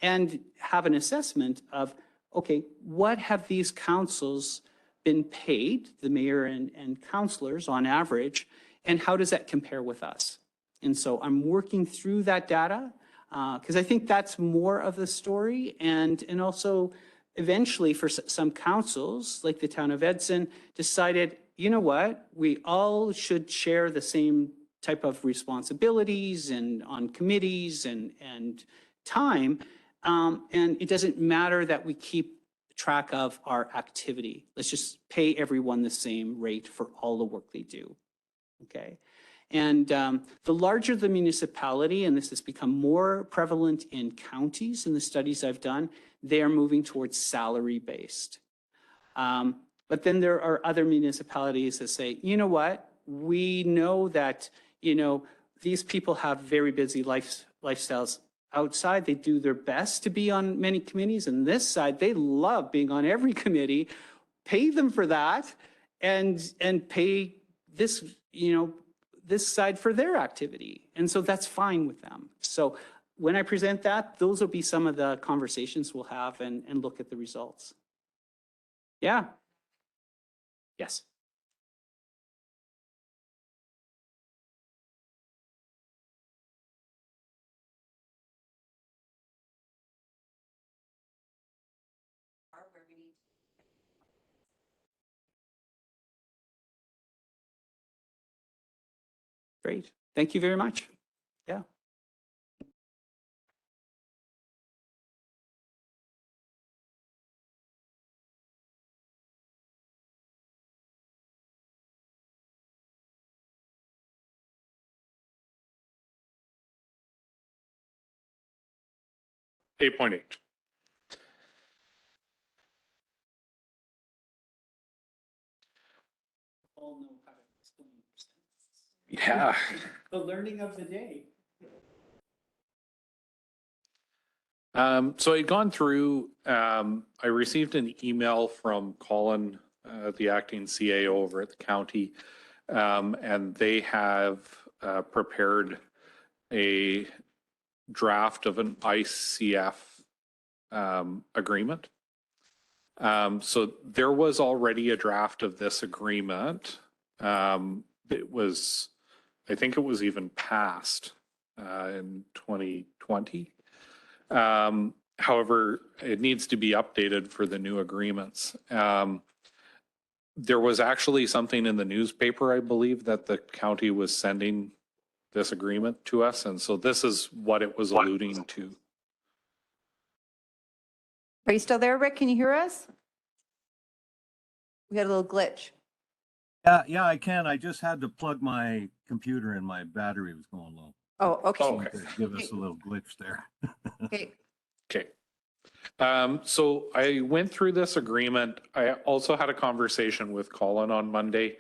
and have an assessment of, okay, what have these councils been paid, the mayor and councilors on average, and how does that compare with us? And so I'm working through that data because I think that's more of the story. And also eventually for some councils, like the Town of Edson, decided, you know what, we all should share the same type of responsibilities and on committees and time. And it doesn't matter that we keep track of our activity. Let's just pay everyone the same rate for all the work they do. Okay. And the larger the municipality, and this has become more prevalent in counties in the studies I've done, they are moving towards salary-based. But then there are other municipalities that say, you know what, we know that, you know, these people have very busy lifestyles outside. They do their best to be on many committees, and this side, they love being on every committee. Pay them for that, and pay this, you know, this side for their activity. And so that's fine with them. So when I present that, those will be some of the conversations we'll have and look at the results. Yeah. Yes. Great. Thank you very much. Yeah.
Eight point eight.
All know how to explain
Yeah.
the learning of the day.
So I'd gone through, I received an email from Colin, the acting CAO over at the county, and they have prepared a draft of an ICF agreement. So there was already a draft of this agreement. It was, I think it was even passed in 2020. However, it needs to be updated for the new agreements. There was actually something in the newspaper, I believe, that the county was sending this agreement to us. And so this is what it was alluding to.
Are you still there, Rick? Can you hear us? We had a little glitch.
Yeah, I can. I just had to plug my computer and my battery was going low.
Oh, okay.
Okay.
Give us a little glitch there.
Okay.
Okay. So I went through this agreement. I also had a conversation with Colin on Monday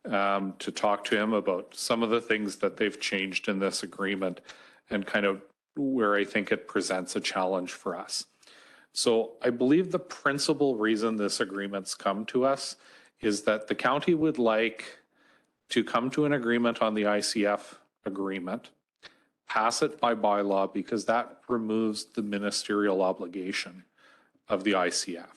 to talk to him about some of the things that they've changed in this agreement and kind of where I think it presents a challenge for us. So I believe the principal reason this agreement's come to us is that the county would like to come to an agreement on the ICF agreement, pass it by bylaw because that removes the ministerial obligation of the ICF.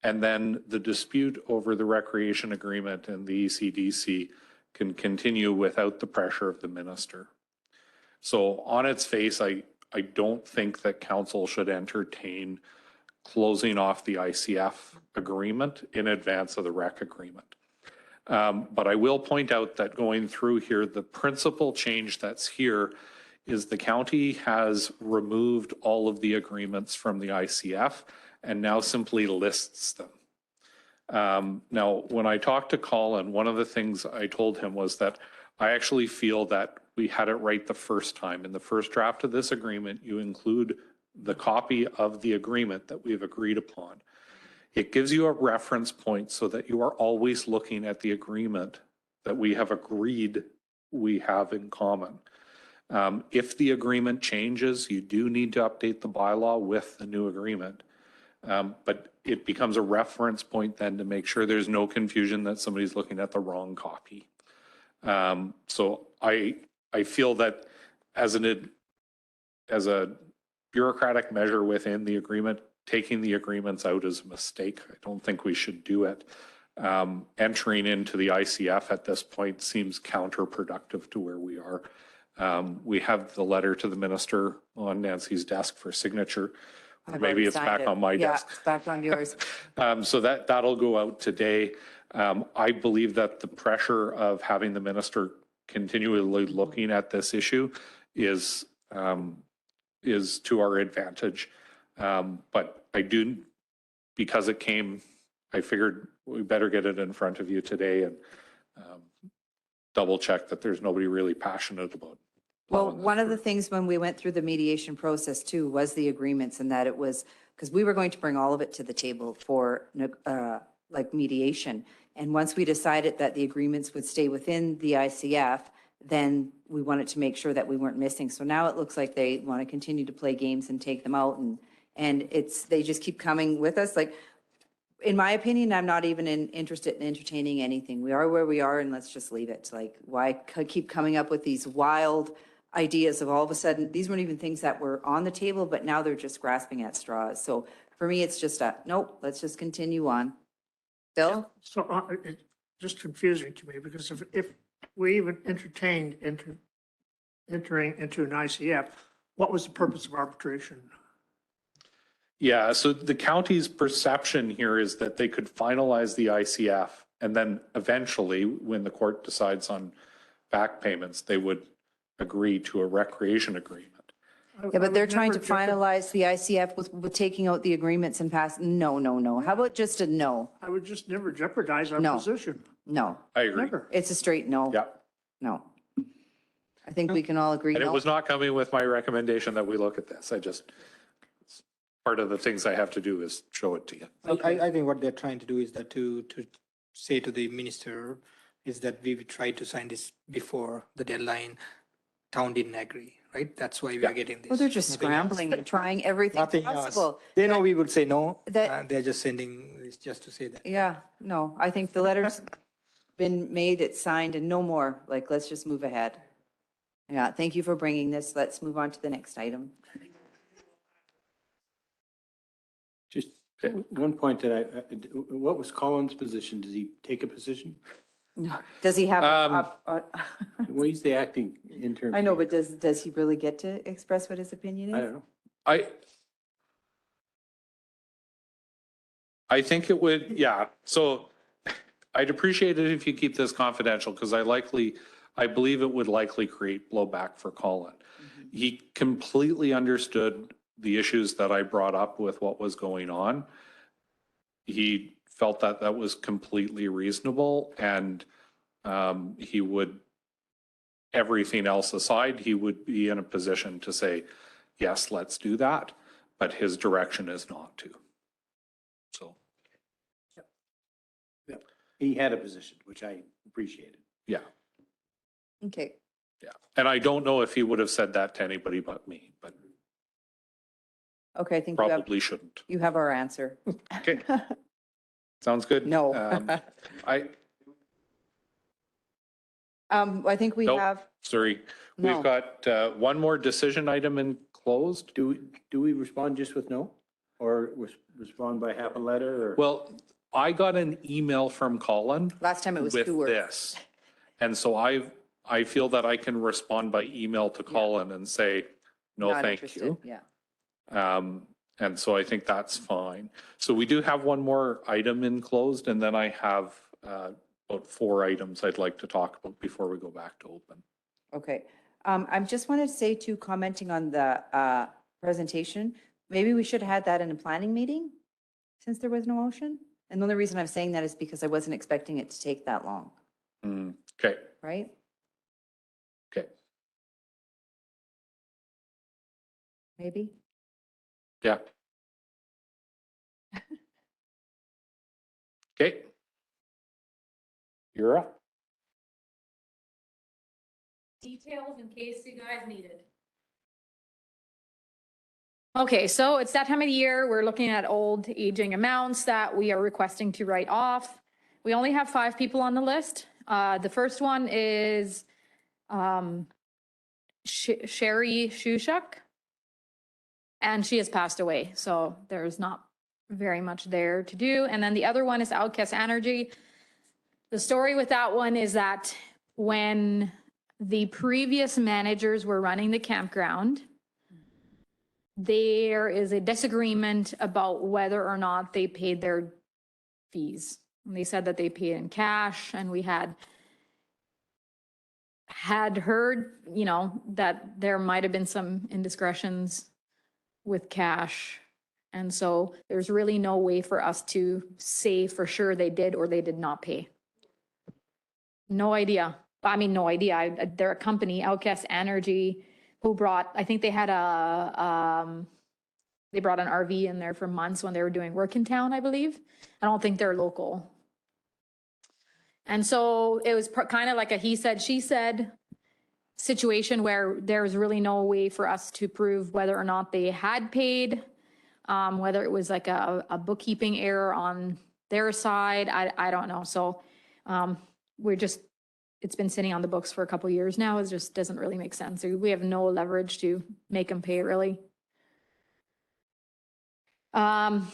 And then the dispute over the recreation agreement and the ECDC can continue without the pressure of the minister. So on its face, I don't think that council should entertain closing off the ICF agreement in advance of the rec agreement. But I will point out that going through here, the principal change that's here is the county has removed all of the agreements from the ICF and now simply lists them. Now, when I talked to Colin, one of the things I told him was that I actually feel that we had it right the first time. In the first draft of this agreement, you include the copy of the agreement that we've agreed upon. It gives you a reference point so that you are always looking at the agreement that we have agreed we have in common. If the agreement changes, you do need to update the bylaw with the new agreement. But it becomes a reference point then to make sure there's no confusion that somebody's looking at the wrong copy. So I feel that as a bureaucratic measure within the agreement, taking the agreements out is a mistake. I don't think we should do it. Entering into the ICF at this point seems counterproductive to where we are. We have the letter to the minister on Nancy's desk for signature.
I've
Maybe
already
it's
signed
back
it.
on my
Yeah,
desk.
it's back on yours.
So that'll go out today. I believe that the pressure of having the minister continually looking at this issue is
is to our advantage. But I do, because it came, I figured we better get it in front of you today and double check that there's nobody really passionate about.
Well,
plowing this
one of the
through.
things when we went through the mediation process too was the agreements, and that it was, because we were going to bring all of it to the table for like mediation. And once we decided that the agreements would stay within the ICF, then we wanted to make sure that we weren't missing. So now it looks like they want to continue to play games and take them out, and they just keep coming with us. Like, in my opinion, I'm not even interested in entertaining anything. We are where we are, and let's just leave it. Like, why keep coming up with these wild ideas of all of a sudden, these weren't even things that were on the table, but now they're just grasping at straws. So for me, it's just nope, let's just continue on. Bill?
So it's just confusing to me because if we even entertained entering into an ICF, what was the purpose of arbitration?
Yeah, so the county's perception here is that they could finalize the ICF, and then eventually, when the court decides on back payments, they would agree to a recreation agreement.
Yeah, but they're trying to finalize the ICF with taking out the agreements and pass. No. How about just a no?
I would just never jeopardize our
No.
position.
No,
I agree.
Never.
it's a straight no.
Yeah,
No. I think we can all agree.
and it
no.
was not coming with my recommendation that we look at this. It's part of the things I have to do is show it to you.
I think what they're trying to do is that to say to the minister is that we tried to sign this before the deadline. Town didn't agree, right? That's why we are getting this.
Well, they're just
Nothing else.
scrambling and trying everything
Nothing else.
possible.
They know we would say no.
That-
They're just sending this just to say that.
Yeah, no, I think the letter's been made, it's signed, and no more. Like, let's just move ahead. Yeah, thank you for bringing this. Let's move on to the next item.
Just one point that what was Colin's position? Does he take a position?
Does he have?
Well, he's the acting interim.
I know, but does he really get to express what his opinion is?
I don't know.
I think it would, yeah. So I'd appreciate it if you keep this confidential because I believe it would likely create blowback for Colin. He completely understood the issues that I brought up with what was going on. He felt that that was completely reasonable and he would, everything else aside, he would be in a position to say, yes, let's do that. But his direction is not to. So.
He had a position, which I appreciated.
Yeah.
Okay.
Yeah. And I don't know if he would have said that to anybody but me, but
Okay, I think
probably shouldn't.
you have our answer.
Okay. Sounds good.
No. I think we
Nope.
have,
Sorry.
No.
We've got one more decision item in closed.
Do we respond just with no? Or respond by half a letter or?
Well, I got an email from Colin
last time it was
with
2 words.
this. And so I feel that I can respond by email to Colin and say, no,
Not
thank
interested.
you.
Yeah.
And so I think that's fine. So we do have one more item in closed and then I have about 4 items I'd like to talk about before we go back to open.
Okay. I just wanted to say too, commenting on the presentation, maybe we should have had that in a planning meeting since there was no motion. And the only reason I'm saying that is because I wasn't expecting it to take that long,
Okay.
right?
Okay.
Maybe?
Yeah. Okay. You're up.
Details in case you guys need it. Okay, so it's that time of the year. We're looking at old aging amounts that we are requesting to write off. We only have 5 people on the list. The first one is Sherry Shushak. And she has passed away, so there's not very much there to do. And then the other one is Outcast Energy. The story with that one is that when the previous managers were running the campground, there is a disagreement about whether or not they paid their fees. And they said that they paid in cash, and we had heard, that there might have been some indiscretions with cash. And so there's really no way for us to say for sure they did or they did not pay. No idea. I mean, no idea. They're a company, Outcast Energy, who brought, I think they had they brought an RV in there for months when they were doing work in town, I believe. I don't think they're local. And so it was kind of like a he said, she said situation where there's really no way for us to prove whether or not they had paid, whether it was like a bookkeeping error on their side. I don't know. So it's been sitting on the books for a couple of years now. It just doesn't really make sense. We have no leverage to make them pay really. And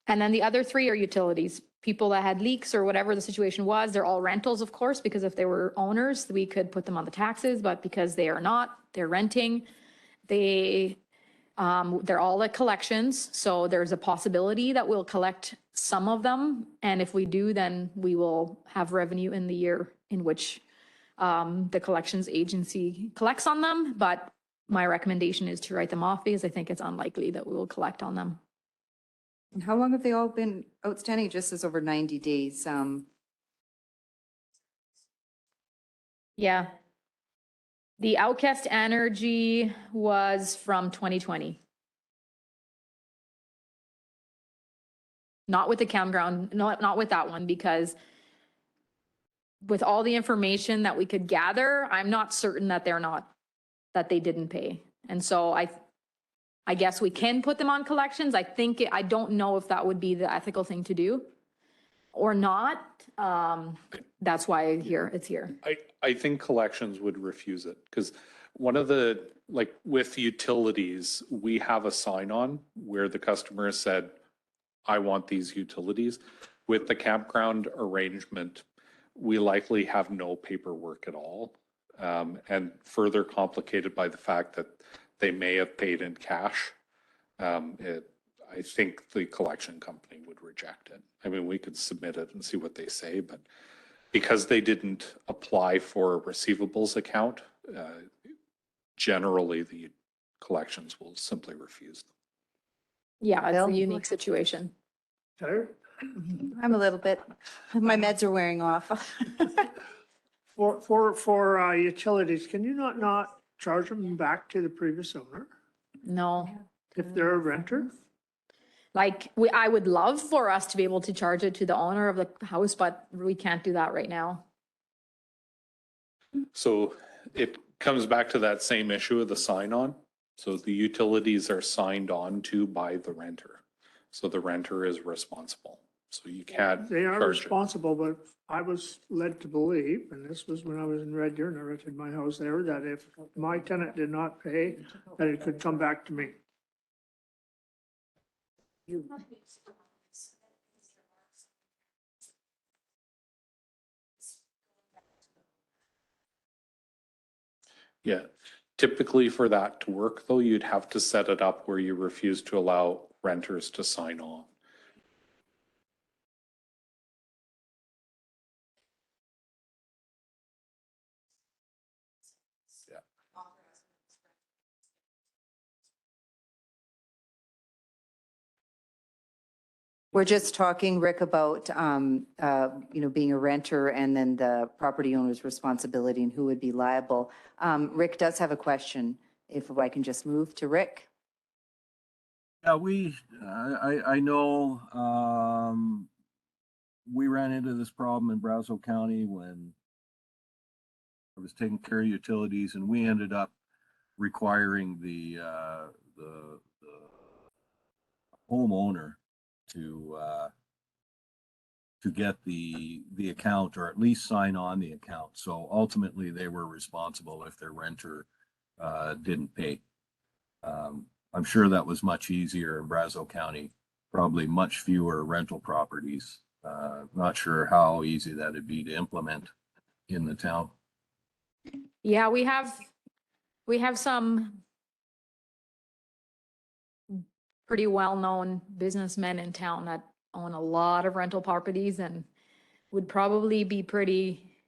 then the other three are utilities. People that had leaks or whatever the situation was, they're all rentals, of course, because if they were owners, we could put them on the taxes, but because they are not, they're renting. They're all at collections. So there's a possibility that we'll collect some of them. And if we do, then we will have revenue in the year in which the collections agency collects on them. But my recommendation is to write them off because I think it's unlikely that we will collect on them.
And how long have they all been outstanding? It just says over 90 days.
Yeah. The Outcast Energy was from 2020. Not with the campground, not with that one, because with all the information that we could gather, I'm not certain that that they didn't pay. And so I guess we can put them on collections. I don't know if that would be the ethical thing to do or not. That's why it's here.
I think collections would refuse it because one of the, like with utilities, we have a sign on where the customer has said, I want these utilities. With the campground arrangement, we likely have no paperwork at all. And further complicated by the fact that they may have paid in cash. I think the collection company would reject it. I mean, we could submit it and see what they say, but because they didn't apply for a receivables account, generally the collections will simply refuse them.
Yeah, it's
Bill?
a unique situation.
Tyler?
I'm a little bit, my meds are wearing off.
For utilities, can you not charge them back to the previous owner
No.
if they're a renter?
Like, I would love for us to be able to charge it to the owner of the house, but we can't do that right now.
So it comes back to that same issue of the sign on. So the utilities are signed on to by the renter. So the renter is responsible. So you can't
They are
charge it.
responsible, but I was led to believe, and this was when I was in Red Deer and I rented my house there, that if my tenant did not pay, that it could come back to me.
Yeah, typically for that to work though, you'd have to set it up where you refuse to allow renters to sign on. Yeah.
We're just talking, Rick, about, being a renter and then the property owner's responsibility and who would be liable. Rick does have a question, if I can just move to Rick.
Yeah, I know, we ran into this problem in Brazeau County when I was taking care of utilities and we ended up requiring the homeowner to get the account or at least sign on the account. So ultimately they were responsible if their renter didn't pay. I'm sure that was much easier in Brazeau County, probably much fewer rental properties. Not sure how easy that'd be to implement in the town.
Yeah, we have some pretty well-known businessmen in town that own a lot of rental properties and would probably be pretty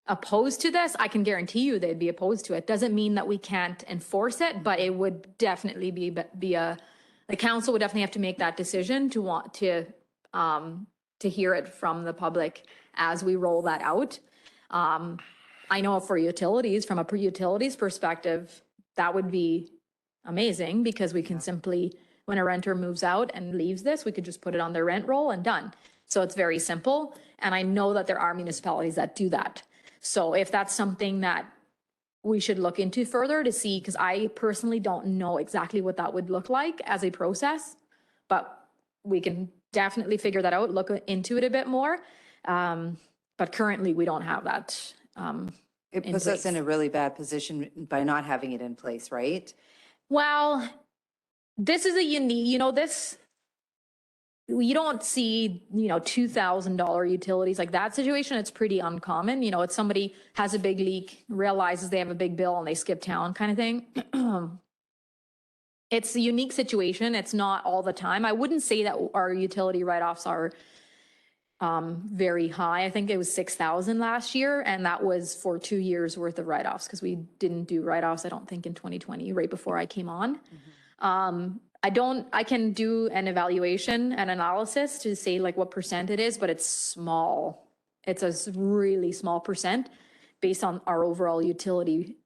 opposed to this. I can guarantee you they'd be opposed to it. Doesn't mean that we can't enforce it, but it would definitely be the council would definitely have to make that decision to want to hear it from the public as we roll that out. I know for utilities, from a utilities perspective, that would be amazing because we can simply, when a renter moves out and leaves this, we could just put it on their rent roll and done. So it's very simple. And I know that there are municipalities that do that. So if that's something that we should look into further to see, because I personally don't know exactly what that would look like as a process, but we can definitely figure that out, look into it a bit more. But currently we don't have that.
It puts us in a really bad position by not having it in place, right?
Well, this is a unique, you don't see, $2,000 utilities like that situation. It's pretty uncommon. It's somebody has a big leak, realizes they have a big bill and they skip town kind of thing. It's a unique situation. It's not all the time. I wouldn't say that our utility write-offs are very high. I think it was 6,000 last year, and that was for 2 years worth of write-offs because we didn't do write-offs, I don't think, in 2020, right before I came on. I can do an evaluation and analysis to say like what percent it is, but it's small. It's a really small percent based on our overall utility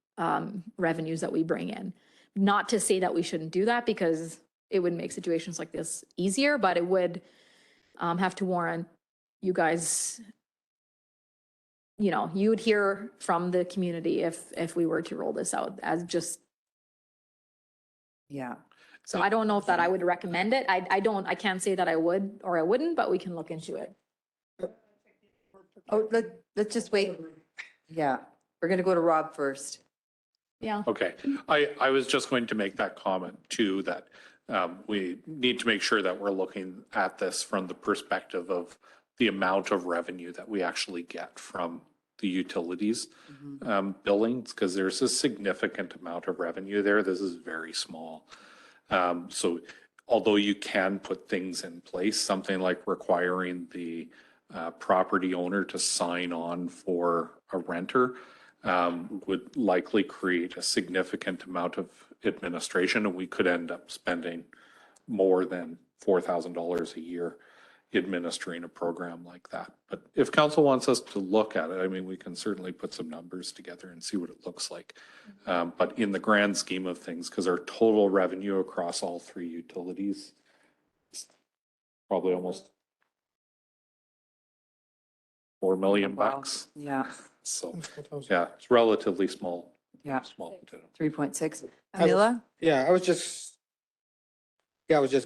revenues that we bring in. Not to say that we shouldn't do that because it would make situations like this easier, but it would have to warrant you guys, you would hear from the community if we were to roll this out as just.
Yeah.
So I don't know if that I would recommend it. I can't say that I would or I wouldn't, but we can look into it.
Oh, let's just wait. Yeah, we're going to go to Rob first.
Yeah.
Okay, I was just going to make that comment too, that we need to make sure that we're looking at this from the perspective of the amount of revenue that we actually get from the utilities billings, because there's a significant amount of revenue there. This is very small. So although you can put things in place, something like requiring the property owner to sign on for a renter would likely create a significant amount of administration, and we could end up spending more than $4,000 a year administering a program like that. But if council wants us to look at it, I mean, we can certainly put some numbers together and see what it looks like. But in the grand scheme of things, because our total revenue across all three utilities is probably almost $4 million bucks.
Yeah.
So, yeah, it's relatively small.
Yeah.
Small.
3.6. Amila?
Yeah, I was just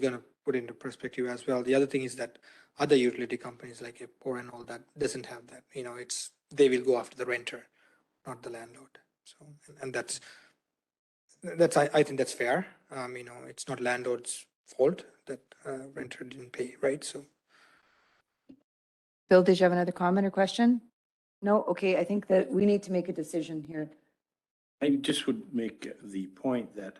gonna put into perspective as well. The other thing is that other utility companies like EPCOR and all that doesn't have that. They will go after the renter, not the landlord. So, and that's I think that's fair. It's not landlord's fault that renter didn't pay, right? So.
Bill, did you have another comment or question? No? Okay, I think that we need to make a decision here.
I just would make the point that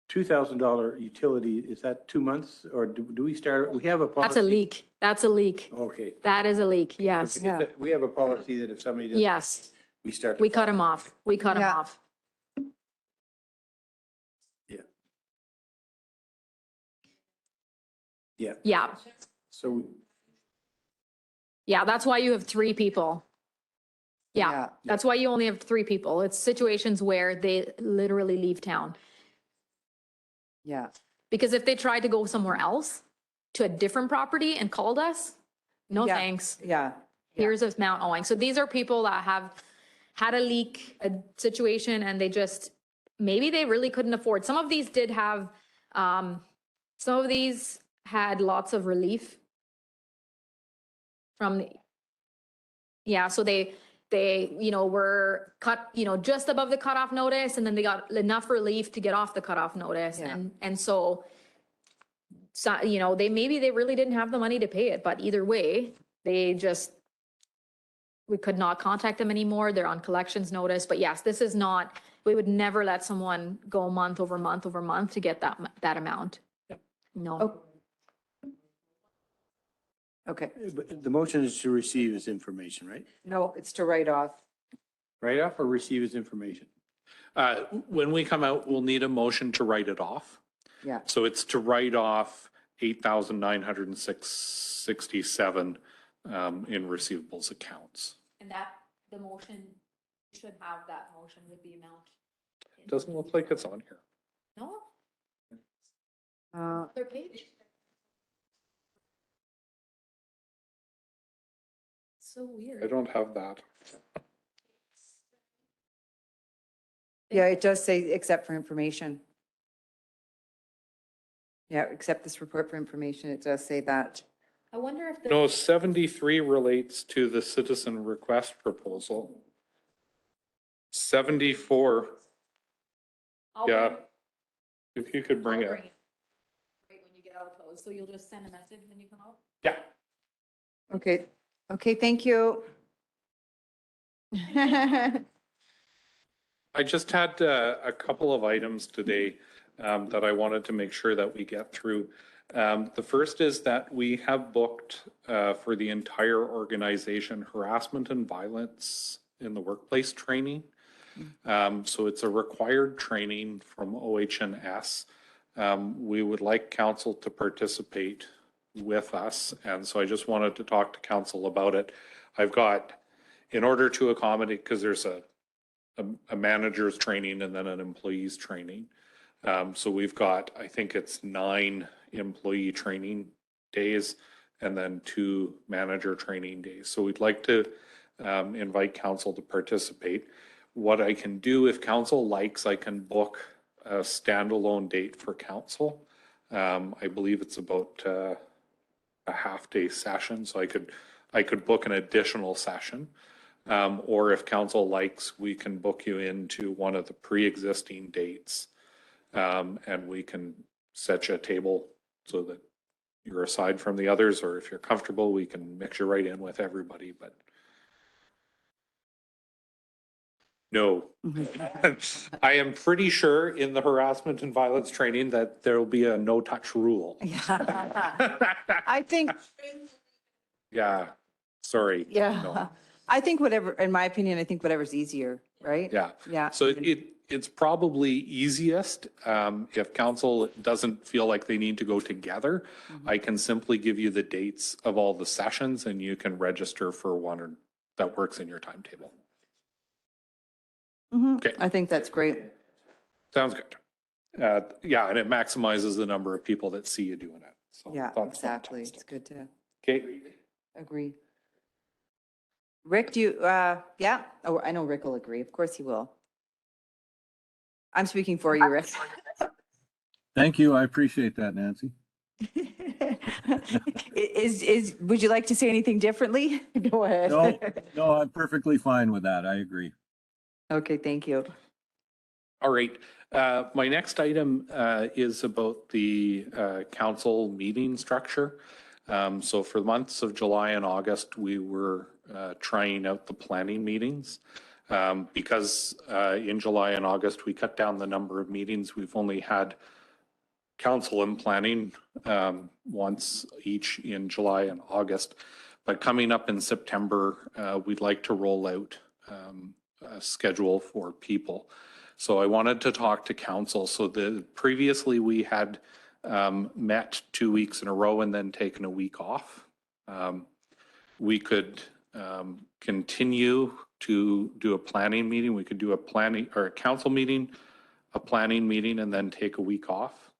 $2,000 utility, is that 2 months or do we start, we have a policy?
That's a leak. That's a leak.
Okay.
That is a leak. Yes.
We have a policy that if somebody does.
Yes.
We start.
We cut him off. We cut him
Yeah.
off.
Yeah.
Yeah.
So.
Yeah, that's why you have 3 people.
Yeah.
Yeah, that's why you only have 3 people. It's situations where they literally leave town.
Yeah.
Because if they tried to go somewhere else to a different property and called us, no
Yeah.
thanks.
Yeah.
Here's this amount owing. So these are people that have had a leak, a situation, and they just, maybe they really couldn't afford. Some of these did have, some of these had lots of relief from the, yeah, so they were cut, just above the cutoff notice, and then they got enough relief to get off the cutoff notice.
Yeah.
And so, they really didn't have the money to pay it, but either way, we could not contact them anymore. They're on collections notice. But yes, this is not, we would never let someone go month over month over month to get that amount. No.
Oh. Okay.
But the motion is to receive as information, right?
No, it's to write off.
Write off or receive as information?
When we come out, we'll need a motion to write it off.
Yeah.
So it's to write off 8,967 in receivables accounts.
And that, the motion should have that motion with the amount.
Doesn't look like it's on here.
No,
Uh,
other page. So weird.
I don't have that.
Yeah, it does say except for information. Yeah, except this report for information, it does say that.
I wonder if
No, 73 relates to the citizen request proposal. 74,
I'll
yeah,
bring-
if you could bring
I'll
it.
Right when you get out of close, so you'll just send a message when you come out?
Yeah.
Okay, okay, thank you.
I just had a couple of items today that I wanted to make sure that we get through. The first is that we have booked for the entire organization harassment and violence in the workplace training. So it's a required training from OH&S. We would like council to participate with us, and so I just wanted to talk to council about it. I've got, in order to accommodate, because there's a manager's training and then an employee's training. So we've got, I think it's 9 employee training days and then 2 manager training days. So we'd like to invite council to participate. What I can do, if council likes, I can book a standalone date for council. I believe it's about a half-day session, so I could book an additional session. Or if council likes, we can book you into one of the pre-existing dates. And we can set you a table so that you're aside from the others, or if you're comfortable, we can mix you right in with everybody, but no. I am pretty sure in the harassment and violence training that there will be a no-touch rule.
I think,
Yeah, sorry.
yeah,
No.
I think whatever, in my opinion, I think whatever's easier, right?
Yeah.
Yeah.
So it's probably easiest if council doesn't feel like they need to go together. I can simply give you the dates of all the sessions and you can register for one that works in your timetable. Okay.
I think that's great.
Sounds good. Yeah, and it maximizes the number of people that see you doing it. So
Yeah,
that's
exactly. It's
fantastic.
good to
Okay.
agree. Rick, do you, yeah, oh, I know Rick will agree. Of course he will. I'm speaking for you, Rick.
Thank you. I appreciate that, Nancy.
Would you like to say anything differently? Go ahead.
No, I'm perfectly fine with that. I agree.
Okay, thank you.
All right. My next item is about the council meeting structure. So for the months of July and August, we were trying out the planning meetings. Because in July and August, we cut down the number of meetings. We've only had council and planning once each in July and August. But coming up in September, we'd like to roll out a schedule for people. So I wanted to talk to council. So previously we had met 2 weeks in a row and then taken a week off. We could continue to do a planning meeting. We could do a planning or a council meeting, a planning meeting, and then take a week off.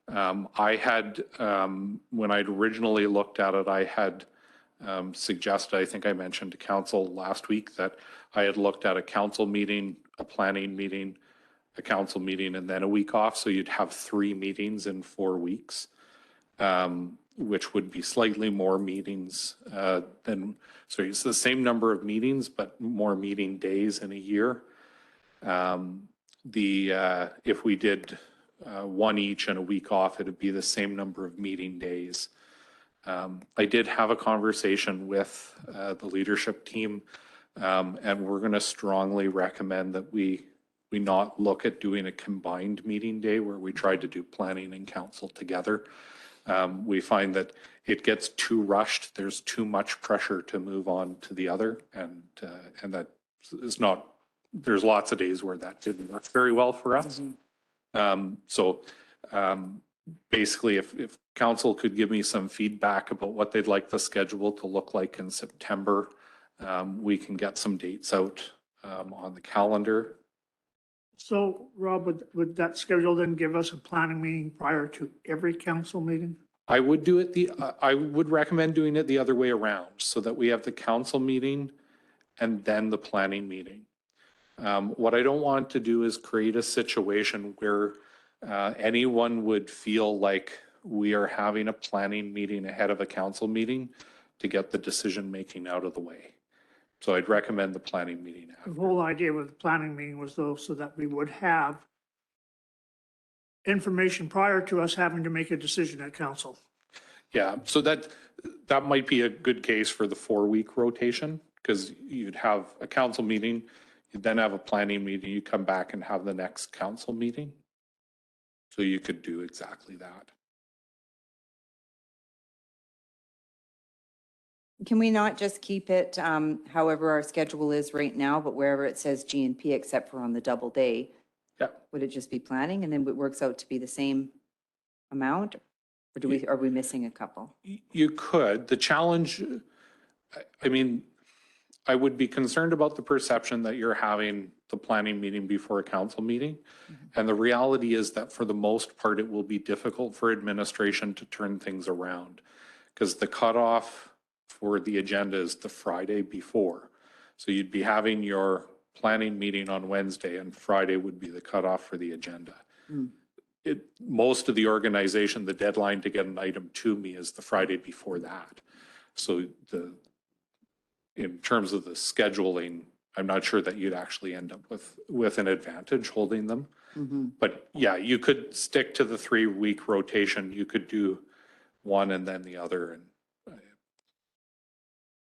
I had, when I'd originally looked at it, I had suggested, I think I mentioned to council last week that I had looked at a council meeting, a planning meeting, a council meeting, and then a week off. So you'd have 3 meetings in 4 weeks, which would be slightly more meetings than, so it's the same number of meetings, but more meeting days in a year. If we did 1 each and a week off, it'd be the same number of meeting days. I did have a conversation with the leadership team, and we're going to strongly recommend that we not look at doing a combined meeting day where we tried to do planning and council together. We find that it gets too rushed. There's too much pressure to move on to the other, and that is not there's lots of days where that didn't work very well for us. So basically, if council could give me some feedback about what they'd like the schedule to look like in September, we can get some dates out on the calendar.
So Rob, would that schedule then give us a planning meeting prior to every council meeting?
I would do it I would recommend doing it the other way around so that we have the council meeting and then the planning meeting. What I don't want to do is create a situation where anyone would feel like we are having a planning meeting ahead of a council meeting to get the decision-making out of the way. So I'd recommend the planning meeting
The
after.
whole idea with the planning meeting was though, so that we would have information prior to us having to make a decision at council.
Yeah, so that might be a good case for the 4-week rotation, because you'd have a council meeting, you'd then have a planning meeting, you come back and have the next council meeting. So you could do exactly that.
Can we not just keep it however our schedule is right now, but wherever it says G and P except for on the double day?
Yeah.
Would it just be planning and then it works out to be the same amount? Or are we missing a couple?
You could. The challenge, I mean, I would be concerned about the perception that you're having the planning meeting before a council meeting. And the reality is that for the most part, it will be difficult for administration to turn things around because the cutoff for the agenda is the Friday before. So you'd be having your planning meeting on Wednesday and Friday would be the cutoff for the agenda. Most of the organization, the deadline to get an item to me is the Friday before that. So in terms of the scheduling, I'm not sure that you'd actually end up with an advantage holding them. But yeah, you could stick to the 3-week rotation. You could do one and then the other. And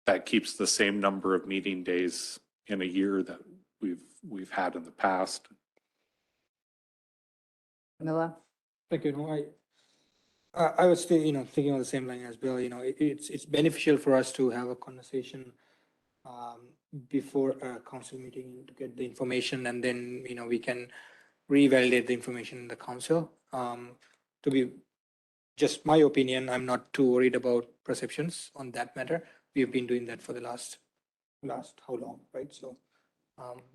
that keeps the same number of meeting days in a year that we've had in the past.
Camilla?
Thank you. I was still, thinking on the same line as Bill, it's beneficial for us to have a conversation before a council meeting to get the information and then, we can revalidate the information in the council. To be just my opinion, I'm not too worried about perceptions on that matter. We've been doing that for the last how long, right? So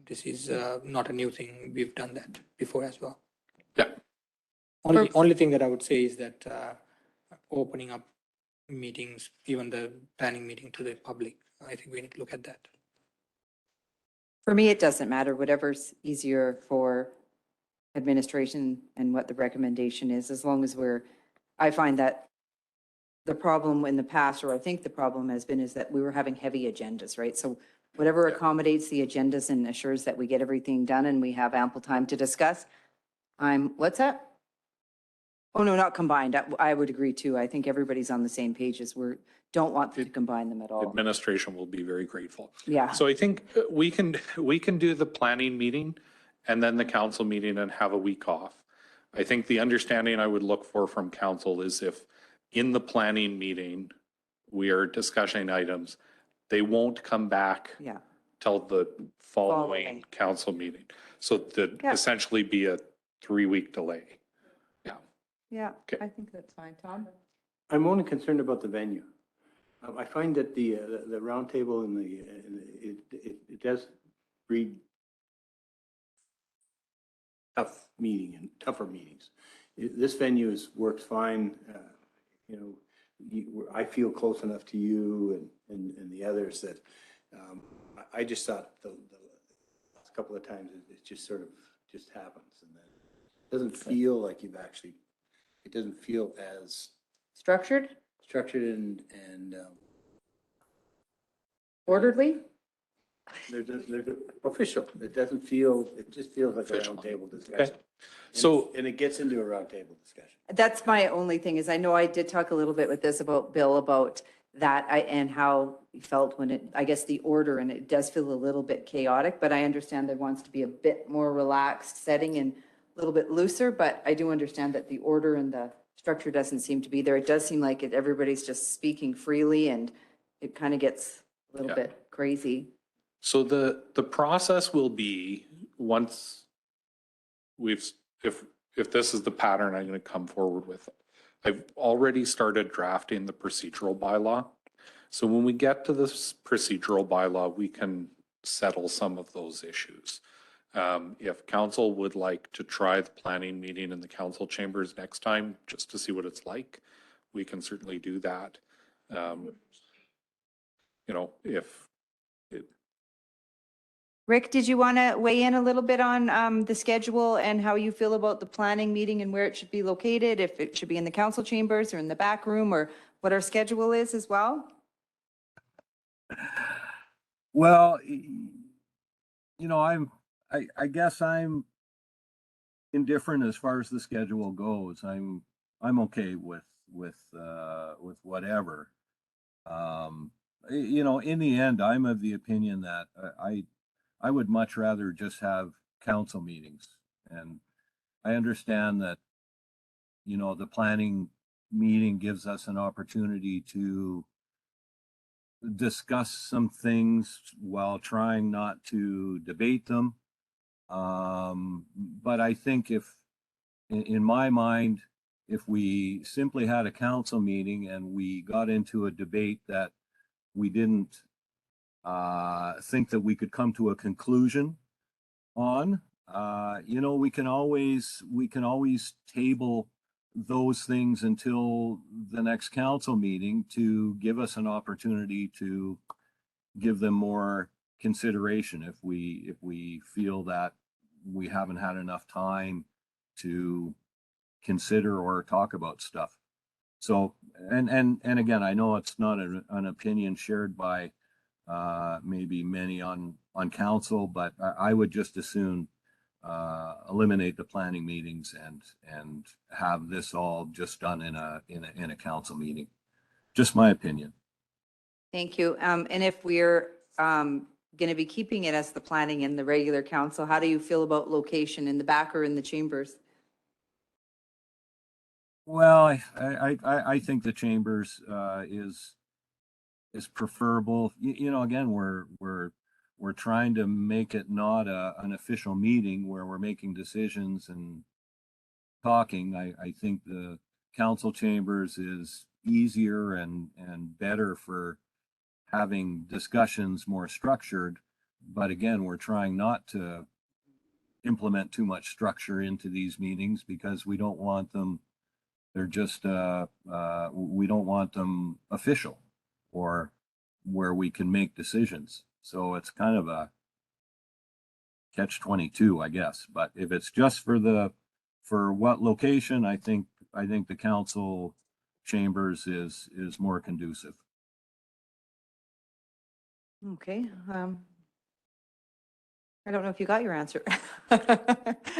this is not a new thing. We've done that before as well.
Yeah.
Only thing that I would say is that opening up meetings, even the planning meeting to the public, I think we need to look at that.
For me, it doesn't matter, whatever's easier for administration and what the recommendation is, as long as I find that the problem in the past, or I think the problem has been, is that we were having heavy agendas, right? So whatever accommodates the agendas and assures that we get everything done and we have ample time to discuss. What's that? Oh, no, not combined. I would agree too. I think everybody's on the same page as don't want to combine them at all.
Administration will be very grateful.
Yeah.
So I think we can do the planning meeting and then the council meeting and have a week off. I think the understanding I would look for from council is if in the planning meeting, we are discussing items, they won't come back till the following council meeting. So that essentially be a 3-week delay.
Yeah,
Okay.
I think that's fine. Tom?
I'm only concerned about the venue. I find that the round table and it does breed tough meeting and tougher meetings. This venue works fine. I feel close enough to you and the others that I just thought the last couple of times it just sort of just happens and then it doesn't feel like it doesn't feel as
Structured?
structured and
Orderly?
there's official. It doesn't feel, it just feels like a
Official.
round table discussion.
So
And it gets into a round table discussion.
That's my only thing is I know I did talk a little bit with this about Bill about that and how he felt when I guess the order, and it does feel a little bit chaotic, but I understand there wants to be a bit more relaxed setting and a little bit looser, but I do understand that the order and the structure doesn't seem to be there. It does seem like everybody's just speaking freely and it kind of gets a little bit crazy.
So the process will be, once if this is the pattern I'm going to come forward with, I've already started drafting the procedural bylaw. So when we get to this procedural bylaw, we can settle some of those issues. If council would like to try the planning meeting in the council chambers next time, just to see what it's like, we can certainly do that. You know, if it,
Rick, did you want to weigh in a little bit on the schedule and how you feel about the planning meeting and where it should be located? If it should be in the council chambers or in the back room, or what our schedule is as well?
Well, you know, I guess I'm indifferent as far as the schedule goes. I'm okay with whatever. You know, in the end, I'm of the opinion that I would much rather just have council meetings. And I understand that, you know, the planning meeting gives us an opportunity to discuss some things while trying not to debate them. But I think in my mind, if we simply had a council meeting and we got into a debate that we didn't think that we could come to a conclusion on, you know, we can always table those things until the next council meeting to give us an opportunity to give them more consideration if we feel that we haven't had enough time to consider or talk about stuff. So, and again, I know it's not an opinion shared by maybe many on council, but I would just as soon eliminate the planning meetings and have this all just done in a council meeting. Just my opinion.
Thank you. And if we're going to be keeping it as the planning in the regular council, how do you feel about location, in the back or in the chambers?
Well, I think the chambers is preferable. You know, again, we're trying to make it not an official meeting where we're making decisions and talking. I think the council chambers is easier and better for having discussions more structured. But again, we're trying not to implement too much structure into these meetings because we don't want them, they're just, we don't want them official or where we can make decisions. So it's kind of a catch-22, I guess. But if it's just for what location, I think the council chambers is more conducive.
Okay. I don't know if you got your answer.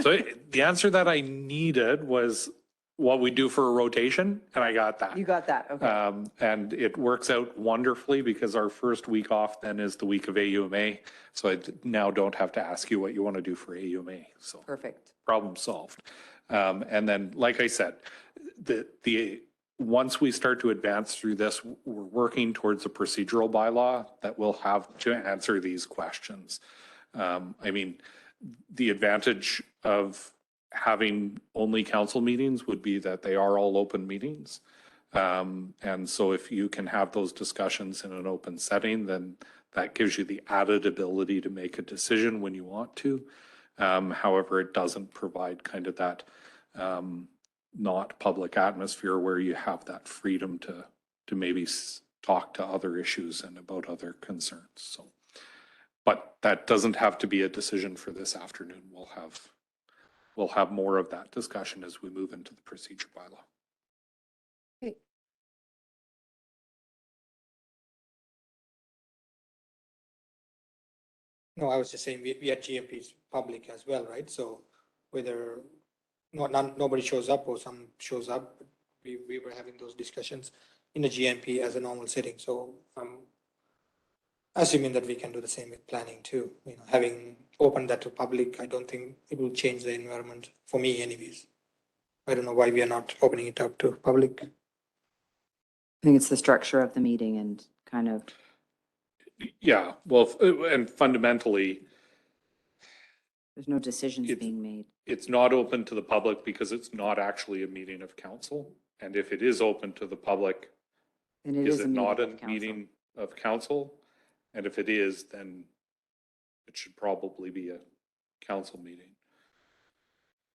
so the answer that I needed was what we do for a rotation, and I got that.
You got that, okay.
And it works out wonderfully because our first week off then is the week of AUMA. So I now don't have to ask you what you want to do for AUMA. So
Perfect.
problem solved. And then, like I said, once we start to advance through this, we're working towards a procedural bylaw that will have to answer these questions. I mean, the advantage of having only council meetings would be that they are all open meetings. And so if you can have those discussions in an open setting, then that gives you the added ability to make a decision when you want to. However, it doesn't provide kind of that not public atmosphere where you have that freedom to maybe talk to other issues and about other concerns. So, but that doesn't have to be a decision for this afternoon. We'll have more of that discussion as we move into the procedure bylaw.
Okay.
No, I was just saying we had GMPs public as well, right? So whether nobody shows up or some shows up, we were having those discussions in the GMP as a normal setting. So I'm assuming that we can do the same with planning too. You know, having opened that to public, I don't think it will change the environment for me anyways. I don't know why we are not opening it up to public.
I think it's the structure of the meeting and kind of.
Yeah, well, and fundamentally,
There's no decisions
It's-
being made.
it's not open to the public because it's not actually a meeting of council. And if it is open to the public,
And it
is
is a
it not a
meeting of council.
meeting of council? And if it is, then it should probably be a council meeting.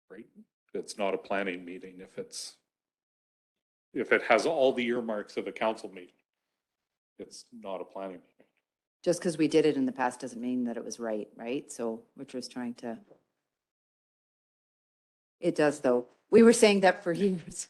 Right? It's not a planning meeting if it has all the earmarks of a council meeting. It's not a planning meeting.
Just because we did it in the past doesn't mean that it was right, right? So we're just trying to. It does, though. We were saying that for years.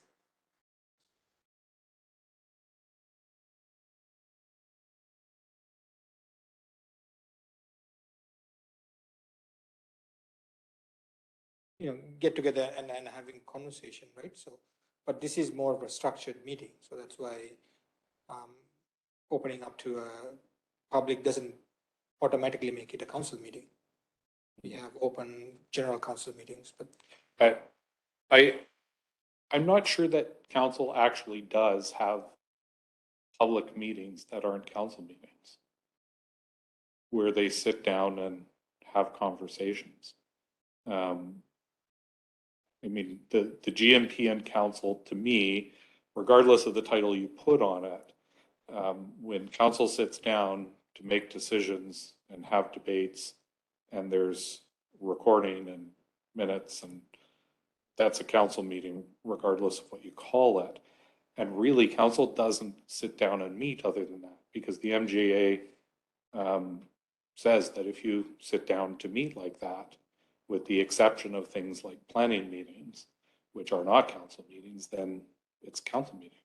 Get together and having conversation, right? So, but this is more of a structured meeting, so that's why opening up to a public doesn't automatically make it a council meeting. We have open general council meetings, but
I'm not sure that council actually does have public meetings that aren't council meetings, where they sit down and have conversations. I mean, the GMP and council, to me, regardless of the title you put on it, when council sits down to make decisions and have debates, and there's recording and minutes, and that's a council meeting, regardless of what you call it. And really, council doesn't sit down and meet other than that, because the MJA says that if you sit down to meet like that, with the exception of things like planning meetings, which are not council meetings, then it's council meeting.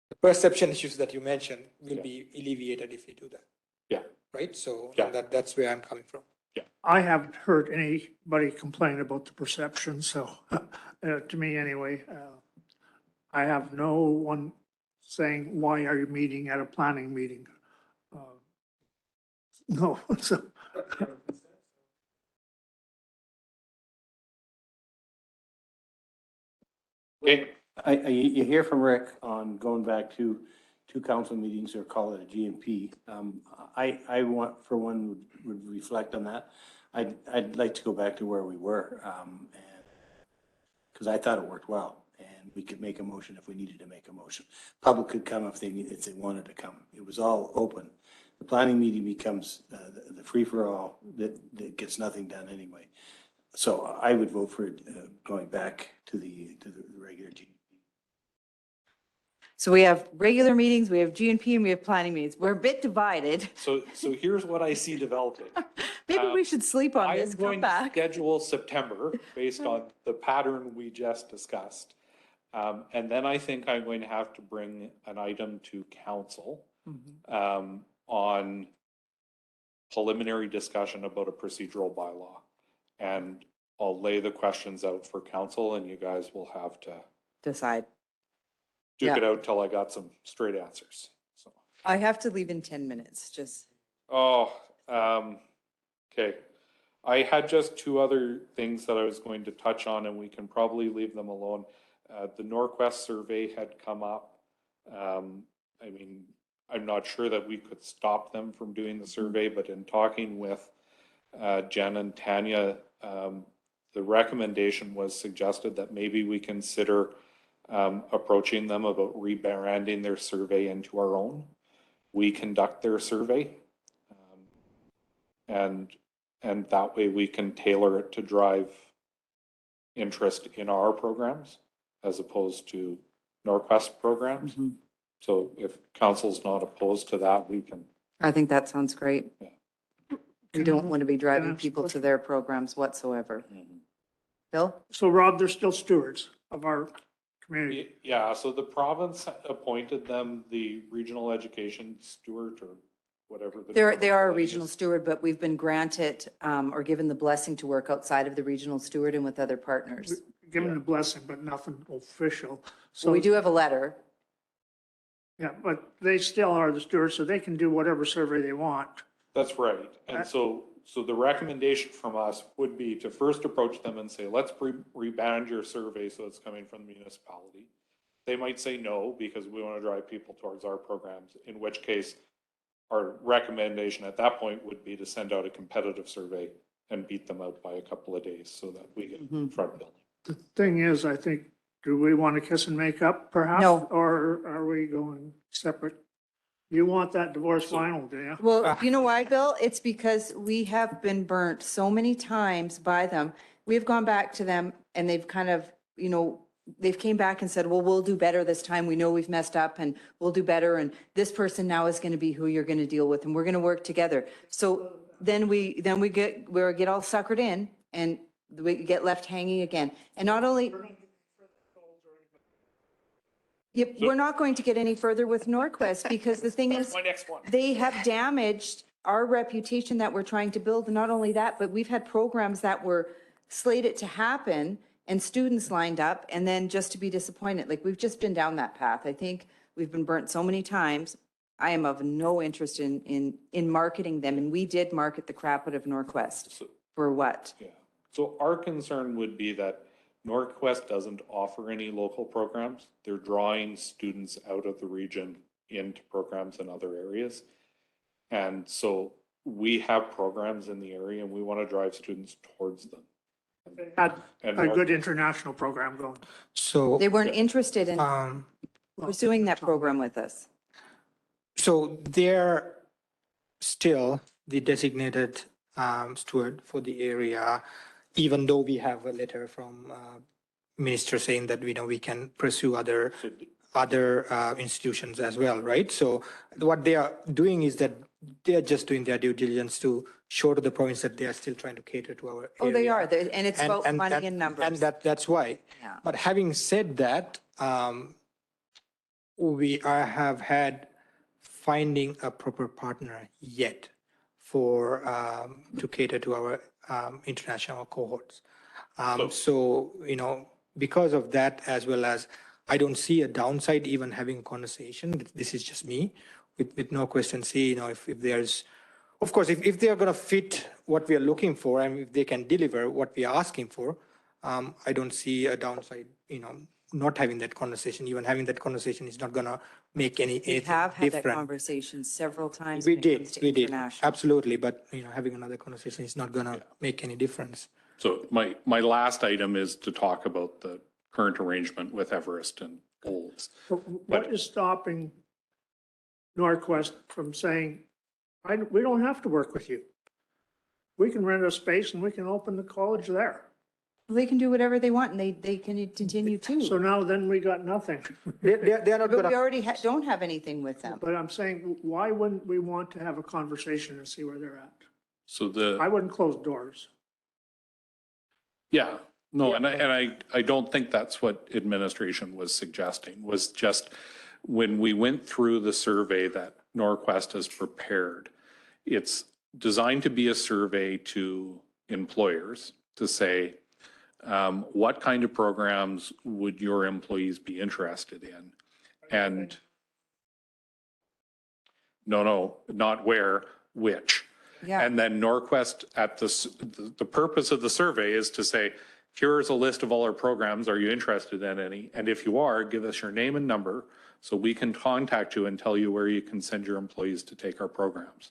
the perception issues that you mentioned will be alleviated if you do that.
Yeah.
Right? So
Yeah.
that's where I'm coming from.
I haven't heard anybody complain about the perception, so, to me anyway, I have no one saying, why are you meeting at a planning meeting? No, so.
Okay.
You hear from Rick on going back to two council meetings or call it a GMP. I want, for one, would reflect on that. I'd like to go back to where we were, and because I thought it worked well, and we could make a motion if we needed to make a motion. Public could come if they wanted to come. It was all open. The planning meeting becomes the free-for-all that gets nothing done anyway. So I would vote for going back to the regular GMP.
So we have regular meetings, we have GNP, and we have planning meetings. We're a bit divided.
So here's what I see developing.
Maybe we should sleep on
I
this,
am
come
going to
back.
schedule September based on the pattern we just discussed. And then I think I'm going to have to bring an item to council on preliminary discussion about a procedural bylaw. And I'll lay the questions out for council, and you guys will have to
Decide.
duke it out till I got some straight answers. So,
I have to leave in 10 minutes, just.
okay. I had just two other things that I was going to touch on, and we can probably leave them alone. The Norquest survey had come up. I mean, I'm not sure that we could stop them from doing the survey, but in talking with Jen and Tanya, the recommendation was suggested that maybe we consider approaching them about rebranding their survey into our own. We conduct their survey, and that way we can tailor it to drive interest in our programs as opposed to Norquest programs. So if council's not opposed to that, we can.
I think that sounds great.
Yeah.
We don't want to be
Can I
driving
ask a
people to
question?
their programs whatsoever. Bill?
So Rob, they're still stewards of our community.
Yeah, so the province appointed them the regional education steward or whatever.
They are a
title
regional
is.
steward, but we've been granted or given the blessing to work outside of the regional steward and with other partners.
Given the blessing, but nothing official.
So
So,
we do have a letter.
yeah, but they still are the stewards, so they can do whatever survey they want.
That's right. And so the recommendation from us would be to first approach them and say, let's rebrand your survey so it's coming from the municipality. They might say no because we want to drive people towards our programs, in which case our recommendation at that point would be to send out a competitive survey and beat them out by a couple of days so that we get in front building.
The thing is, I think, do we want to kiss and make up perhaps?
No.
Or are we going separate? You want that divorce final, do you?
Well, you know why, Bill? It's because we have been burnt so many times by them. We've gone back to them and they've kind of, you know, they've came back and said, well, we'll do better this time. We know we've messed up and we'll do better. And this person now is going to be who you're going to deal with and we're going to work together. So then we get all suckered in and we get left hanging again. And not only. Yep, we're not going to get any further with Norquest because the thing is,
My next one.
they have damaged our reputation that we're trying to build. And not only that, but we've had programs that were slated to happen and students lined up and then just to be disappointed. Like we've just been down that path. I think we've been burnt so many times. I am of no interest in marketing them. And we did market the crap out of Norquest for what?
Yeah. So our concern would be that Norquest doesn't offer any local programs. They're drawing students out of the region into programs in other areas. And so we have programs in the area and we want to drive students towards them.
They had
And
a good international program going.
So,
They weren't interested in
um,
pursuing that program with us.
so they're still the designated steward for the area, even though we have a letter from minister saying that we can pursue other institutions as well, right? So what they are doing is that they are just doing their due diligence to show to the province that they are still trying to cater to our
Oh, they
area.
are. And it's about money and numbers.
And that's why.
Yeah.
But having said that, have had finding a proper partner yet for to cater to our international cohorts. So, because of that, as well as I don't see a downside even having a conversation. This is just me with Norquest and see, if there's, of course, if they are going to fit what we are looking for and if they can deliver what we are asking for, I don't see a downside, not having that conversation. Even having that conversation is not going to make
We
anything
have had that
different.
conversation several times.
We
when it comes
did,
to
we did,
international.
absolutely. But, having another conversation is not going to make any difference.
so my last item is to talk about the current arrangement with Everest and Olds.
What is stopping Norquest from saying, we don't have to work with you? We can rent a space and we can open the college there.
They can do whatever they want and they can continue
So
to.
now then we got nothing.
They're not
But
going
we
to,
already don't have anything with them.
But I'm saying, why wouldn't we want to have a conversation and see where they're at?
So
I wouldn't close doors.
yeah, no, and I don't think that's what administration was suggesting, was just when we went through the survey that Norquest has prepared, it's designed to be a survey to employers to say, what kind of programs would your employees be interested in? And no, not where, which.
Yeah.
And then Norquest at the purpose of the survey is to say, here's a list of all our programs. Are you interested in any? And if you are, give us your name and number so we can contact you and tell you where you can send your employees to take our programs.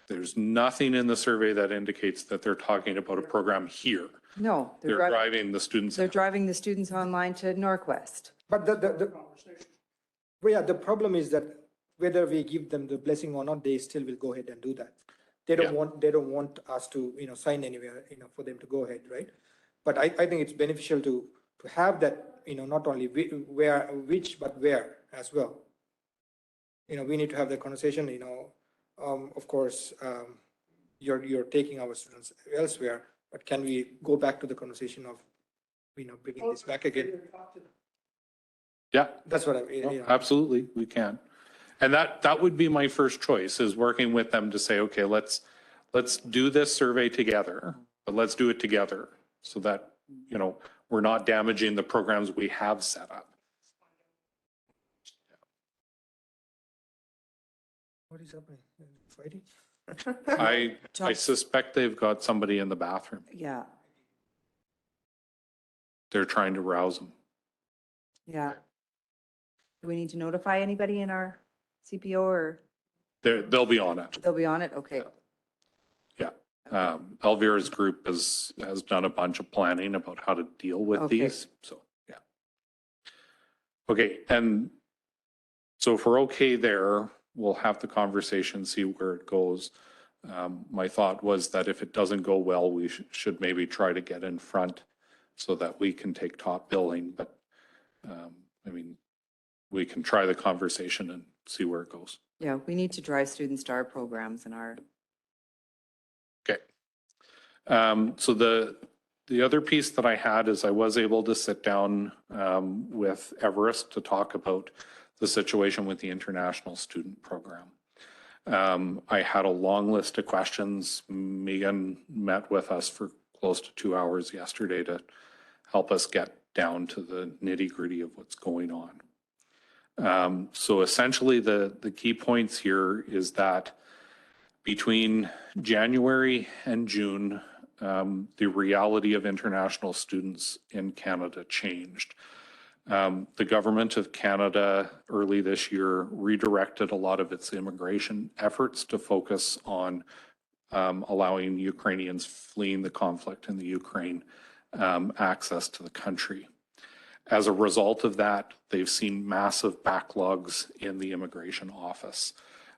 There's nothing in the survey that indicates that they're talking about a program here.
No,
They're driving the students.
they're driving the students online to Norquest.
but the problem is that whether we give them the blessing or not, they still will go ahead and do that. They don't want us to, sign anywhere, for them to go ahead, right? But I think it's beneficial to have that, not only which, but where as well. We need to have the conversation, of course, you're taking our students elsewhere, but can we go back to the conversation of, bringing this back again?
Yeah,
That's what I,
absolutely, we can. And that would be my first choice, is working with them to say, okay, let's do this survey together, but let's do it together so that, we're not damaging the programs we have set up.
What is happening? Fighting?
I suspect they've got somebody in the bathroom.
Yeah,
They're trying to rouse them.
yeah. Do we need to notify anybody in our CPO or
They'll be on it.
they'll be on it? Okay.
Yeah. Elvira's group has done a bunch of planning about how to deal with
Okay.
these. So, yeah. Okay. And so if we're okay there, we'll have the conversation, see where it goes. My thought was that if it doesn't go well, we should maybe try to get in front so that we can take top billing. But I mean, we can try the conversation and see where it goes.
Yeah, we need to drive Student Star programs in our,
Okay. So the other piece that I had is I was able to sit down with Everest to talk about the situation with the international student program. I had a long list of questions. Megan met with us for close to 2 hours yesterday to help us get down to the nitty-gritty of what's going on. So essentially the key points here is that between January and June, the reality of international students in Canada changed. The government of Canada early this year redirected a lot of its immigration efforts to focus on allowing Ukrainians fleeing the conflict in the Ukraine access to the country. As a result of that, they've seen massive backlogs in the immigration office.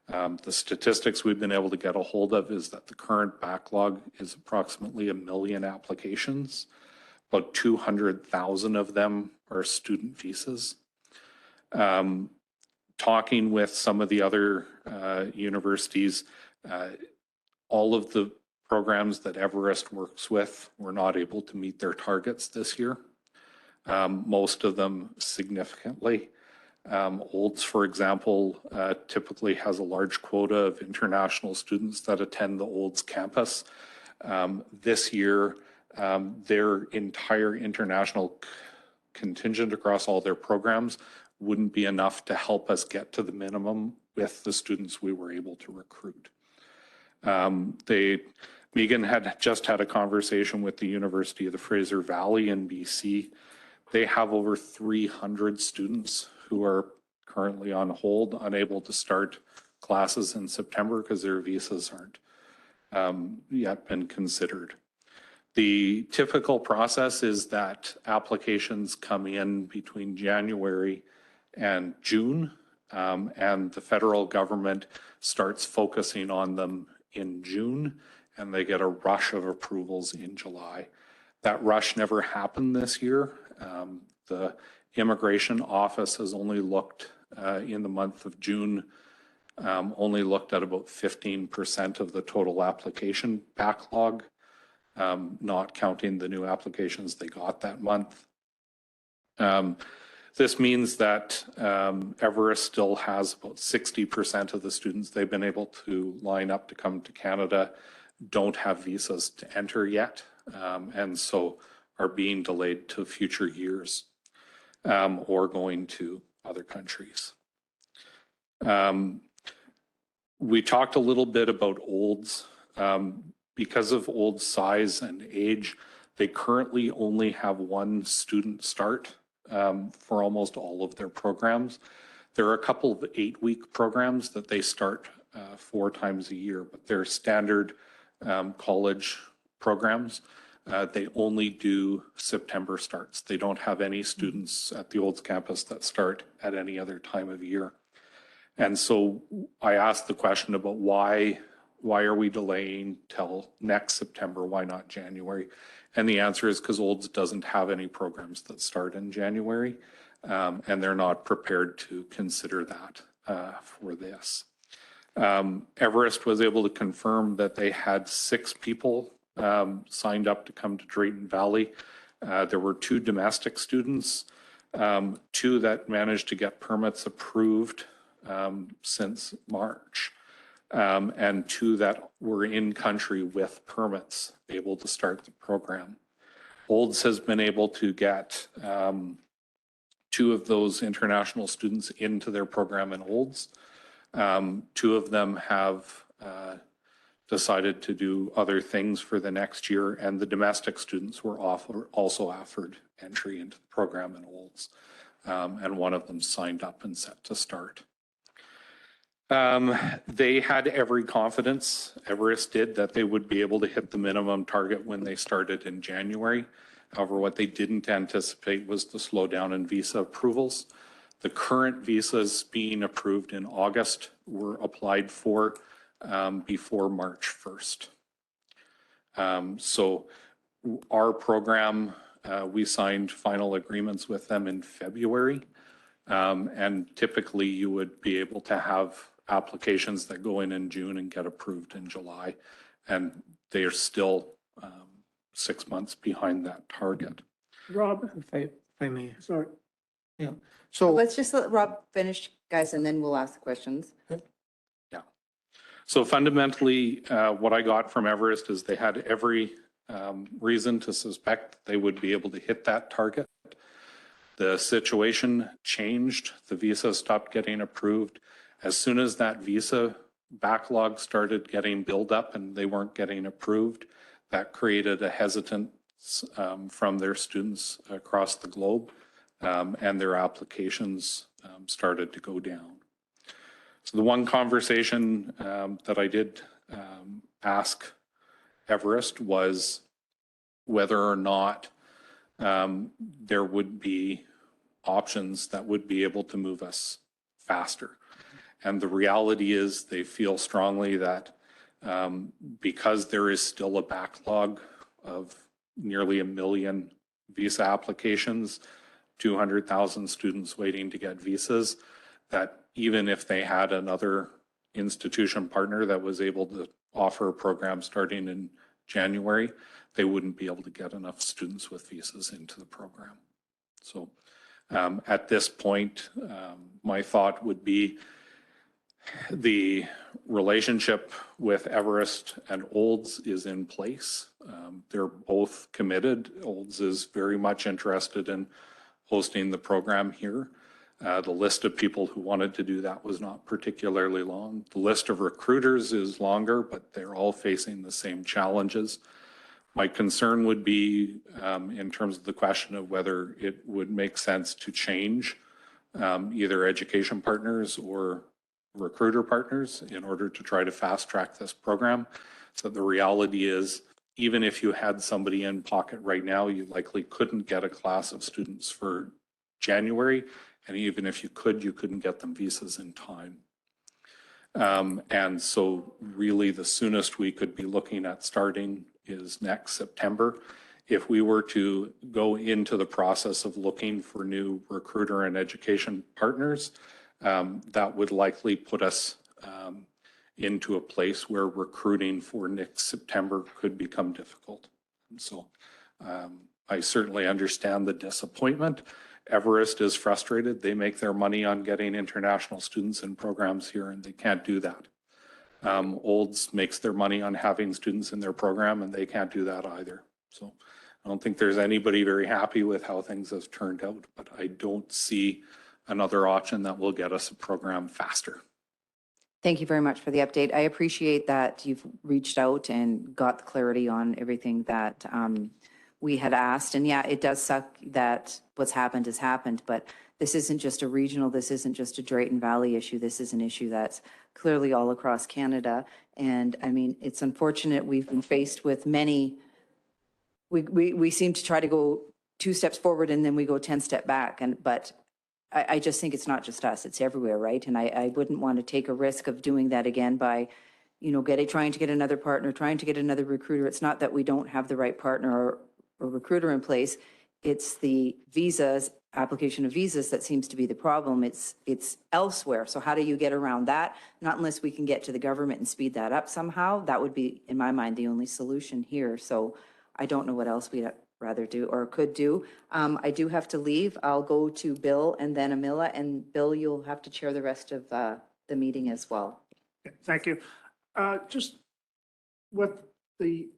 The statistics we've been able to get a hold of is that the current backlog is approximately 1 million applications. About 200,000 of them are student visas. Talking with some of the other universities, all of the programs that Everest works with were not able to meet their targets this year. Most of them significantly. Olds, for example, typically has a large quota of international students that attend the Olds campus. This year, their entire international contingent across all their programs wouldn't be enough to help us get to the minimum with the students we were able to recruit. Megan had just had a conversation with the University of the Fraser Valley in BC. They have over 300 students who are currently on hold, unable to start classes in September because their visas aren't yet been considered. The typical process is that applications come in between January and June, and the federal government starts focusing on them in June, and they get a rush of approvals in July. That rush never happened this year. The immigration office has only looked in the month of June, only looked at about 15% of the total application backlog, not counting the new applications they got that month. This means that Everest still has about 60% of the students they've been able to line up to come to Canada don't have visas to enter yet, and so are being delayed to future years or going to other countries. We talked a little bit about Olds. Because of Olds' size and age, they currently only have one student start for almost all of their programs. There are a couple of 8-week programs that they start 4 times a year, but they're standard college programs. They only do September starts. They don't have any students at the Olds campus that start at any other time of year. And so I asked the question about why are we delaying till next September? Why not January? And the answer is because Olds doesn't have any programs that start in January, and they're not prepared to consider that for this. Everest was able to confirm that they had 6 people signed up to come to Drayton Valley. There were 2 domestic students, 2 that managed to get permits approved since March, and 2 that were in country with permits able to start the program. Olds has been able to get 2 of those international students into their program in Olds. 2 of them have decided to do other things for the next year, and the domestic students were also offered entry into the program in Olds.
and one of them signed up and set to start. They had every confidence, Everest did, that they would be able to hit the minimum target when they started in January. However, what they didn't anticipate was the slowdown in visa approvals. The current visas being approved in August were applied for before March 1st. So our program, we signed final agreements with them in February. And typically you would be able to have applications that go in June and get approved in July. And they are still 6 months behind that target.
Rob,
If I may.
sorry.
Yeah.
So
Let's just let Rob finish, guys, and then we'll ask the questions.
Yeah. So fundamentally, what I got from Everest is they had every reason to suspect they would be able to hit that target. The situation changed. The visa stopped getting approved. As soon as that visa backlog started getting built up and they weren't getting approved, that created a hesitance from their students across the globe, and their applications started to go down. So the one conversation that I did ask Everest was whether or not there would be options that would be able to move us faster. And the reality is they feel strongly that because there is still a backlog of nearly 1 million visa applications, 200,000 students waiting to get visas, that even if they had another institution partner that was able to offer a program starting in January, they wouldn't be able to get enough students with visas into the program. So at this point, my thought would be the relationship with Everest and Olds is in place. They're both committed. Olds is very much interested in hosting the program here. The list of people who wanted to do that was not particularly long. The list of recruiters is longer, but they're all facing the same challenges. My concern would be in terms of the question of whether it would make sense to change either education partners or recruiter partners in order to try to fast track this program. So the reality is, even if you had somebody in pocket right now, you likely couldn't get a class of students for January. And even if you could, you couldn't get them visas in time. And so really the soonest we could be looking at starting is next September. If we were to go into the process of looking for new recruiter and education partners, that would likely put us into a place where recruiting for next September could become difficult. And so I certainly understand the disappointment. Everest is frustrated. They make their money on getting international students in programs here, and they can't do that. Olds makes their money on having students in their program, and they can't do that either. So I don't think there's anybody very happy with how things have turned out, but I don't see another option that will get us a program faster.
Thank you very much for the update. I appreciate that you've reached out and got the clarity on everything that we had asked. And yeah, it does suck that what's happened has happened, but this isn't just a regional, this isn't just a Drayton Valley issue. This is an issue that's clearly all across Canada. And I mean, it's unfortunate we've been faced with many, we seem to try to go 2 steps forward and then we go 10 steps back. But I just think it's not just us, it's everywhere, right? And I wouldn't want to take a risk of doing that again by, you know, trying to get another partner, trying to get another recruiter. It's not that we don't have the right partner or recruiter in place. It's the visas, application of visas that seems to be the problem. It's elsewhere. So how do you get around that? Not unless we can get to the government and speed that up somehow. That would be, in my mind, the only solution here. So I don't know what else we'd rather do or could do. I do have to leave. I'll go to Bill and then Amila, and Bill, you'll have to chair the rest of the meeting as well.
Thank you. Just with the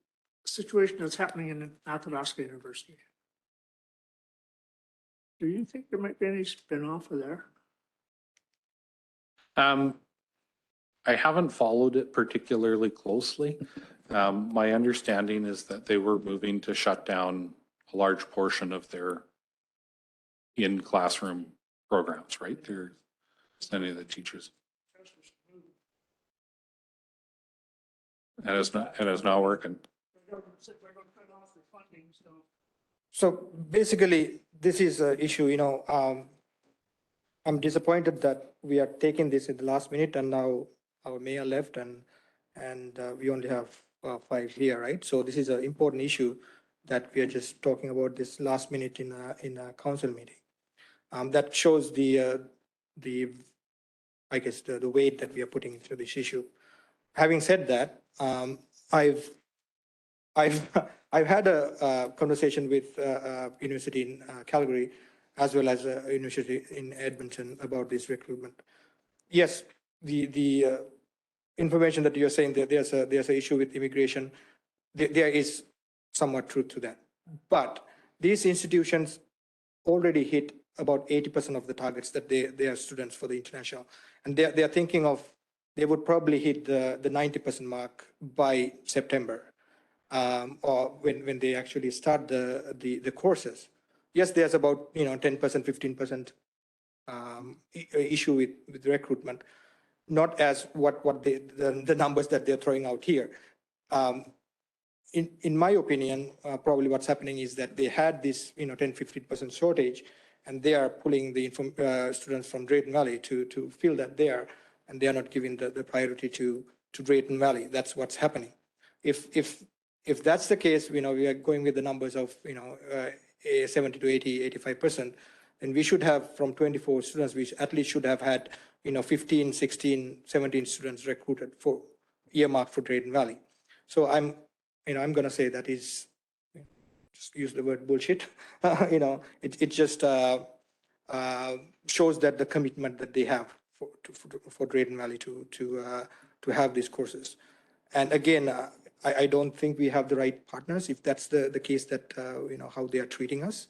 situation that's happening in Athabasca University, do you think there might be any spin-off of there?
I haven't followed it particularly closely. My understanding is that they were moving to shut down a large portion of their in-classroom
programs, right? They're sending the teachers. And it's not working.
So basically, this is an issue, I'm disappointed that we are taking this at the last minute and now our mayor left and we only have 5 here, right? So this is an important issue that we are just talking about this last minute in a council meeting. That shows the I guess the weight that we are putting into this issue. Having said that, I've had a conversation with university in Calgary as well as a university in Edmonton about this recruitment. Yes, the information that you're saying that there's an issue with immigration, there is somewhat truth to that. But these institutions already hit about 80% of the targets that they are students for the international. And they are thinking of, they would probably hit the 90% mark by September, or when they actually start the courses. Yes, there's about 10%, 15% issue with recruitment, not as what the numbers that they're throwing out here. In my opinion, probably what's happening is that they had this 10, 15% shortage, and they are pulling the students from Drayton Valley to fill that there, and they are not giving the priority to Drayton Valley. That's what's happening. If that's the case, we are going with the numbers of 70 to 80, 85%, then we should have from 24 students, we at least should have had 15, 16, 17 students recruited for earmarked for Drayton Valley. So I'm going to say that is, just use the word bullshit. It just shows that the commitment that they have for Drayton Valley to have these courses. And again, I don't think we have the right partners. If that's the case that how they are treating us,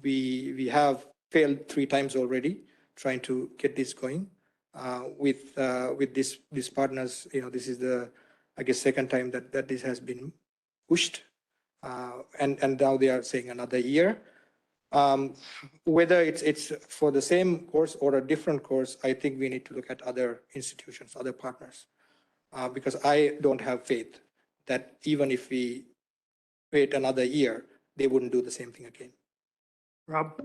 we have failed 3 times already trying to get this going with these partners. This is the, I guess, second time that this has been pushed, and now they are saying another year. Whether it's for the same course or a different course, I think we need to look at other institutions, other partners, because I don't have faith that even if we wait another year, they wouldn't do the same thing again.
Rob?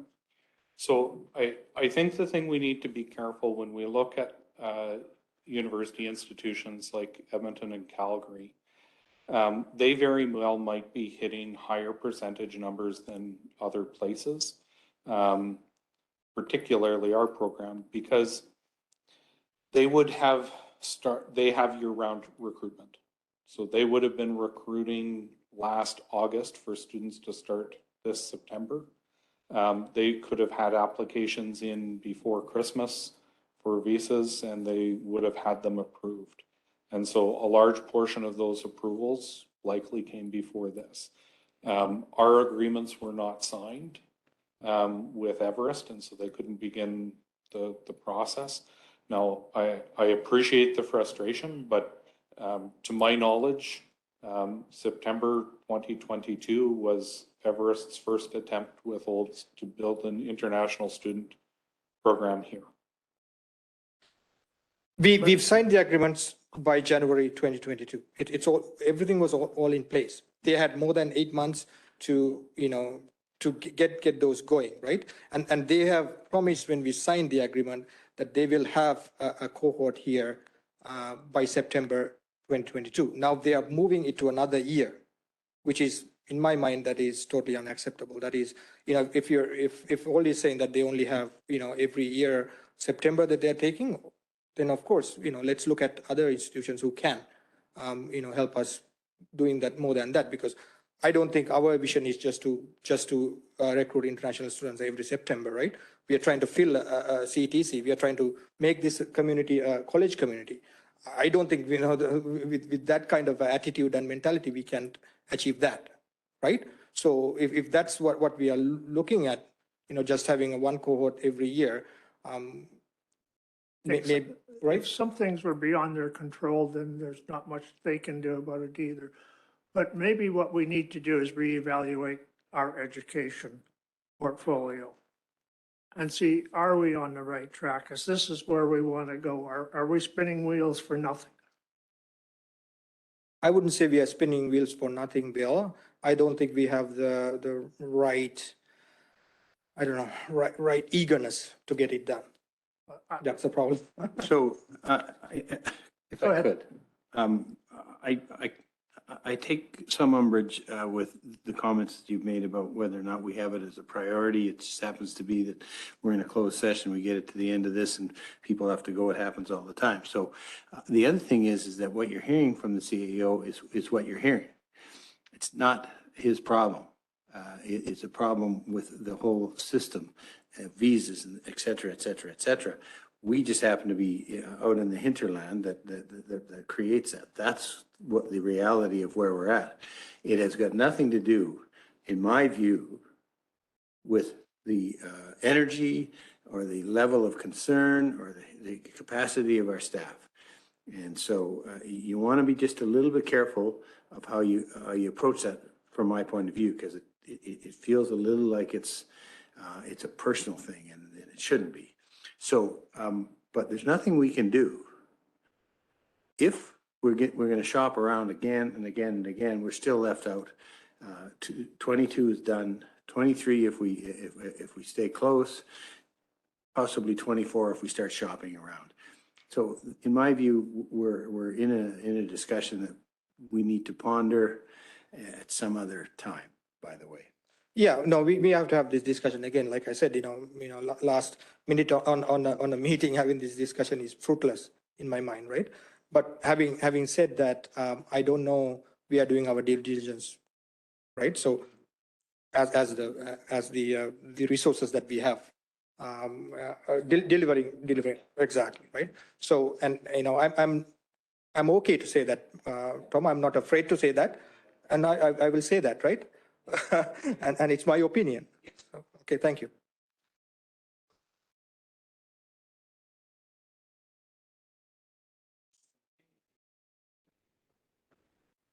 So I think the thing we need to be careful when we look at university institutions like Edmonton and Calgary, they very well might be hitting higher percentage numbers than other places, particularly our program, because they would have year-round recruitment. So they would have been recruiting last August for students to start this September. They could have had applications in before Christmas for visas, and they would have had them approved. And so a large portion of those approvals likely came before this. Our agreements were not signed with Everest, and so they couldn't begin the process. Now, I appreciate the frustration, but to my knowledge, September 2022 was Everest's first attempt with Olds to build an international student program here.
We've signed the agreements by January 2022. Everything was all in place. They had more than 8 months to get those going, right? And they have promised when we signed the agreement that they will have a cohort here by September 2022. Now they are moving it to another year, which is, in my mind, that is totally unacceptable. That is, if all is saying that they only have, every year September that they're taking, then of course, let's look at other institutions who can, help us doing that more than that, because I don't think our vision is just to recruit international students every September, right? We are trying to fill a CETC. We are trying to make this community a college community. I don't think, with that kind of attitude and mentality, we can achieve that, right? So if that's what we are looking at, just having a one cohort every year, maybe, right?
If some things were beyond their control, then there's not much they can do about it either. But maybe what we need to do is reevaluate our education portfolio and see, are we on the right track? Because this is where we want to go. Are we spinning wheels for nothing?
I wouldn't say we are spinning wheels for nothing, Bill. I don't think we have the right, I don't know, right eagerness to get it done. That's the problem.
So, if
Go
I
ahead.
could, I take some umbrage with the comments that you've made about whether or not we have it as a priority. It just happens to be that we're in a closed session, we get it to the end of this and people have to go. It happens all the time. So the other thing is that what you're hearing from the CEO is what you're hearing. It's not his problem. It's a problem with the whole system, visas, and et cetera, et cetera, et cetera. We just happen to be out in the hinterland that creates that. That's what the reality of where we're at. It has got nothing to do, in my view, with the energy or the level of concern or the capacity of our staff. And so you want to be just a little bit careful of how you approach that from my point of view, because it feels a little like it's a personal thing, and it shouldn't be. So, but there's nothing we can do. If we're going to shop around again and again and again, we're still left out. 22 is done. 23 if we stay close, possibly 24 if we start shopping around. So, in my view, we're in a discussion that we need to ponder at some other time. By the way.
Yeah, no, we have to have this discussion again. Like I said, last minute on a meeting, having this discussion is fruitless in my mind, right? But having said that, I don't know we are doing our due diligence, right? So as the resources that we have, delivering exactly, right? So, and I'm okay to say that, Tom. I'm not afraid to say that, and I will say that, right? and it's my opinion. Okay, thank you.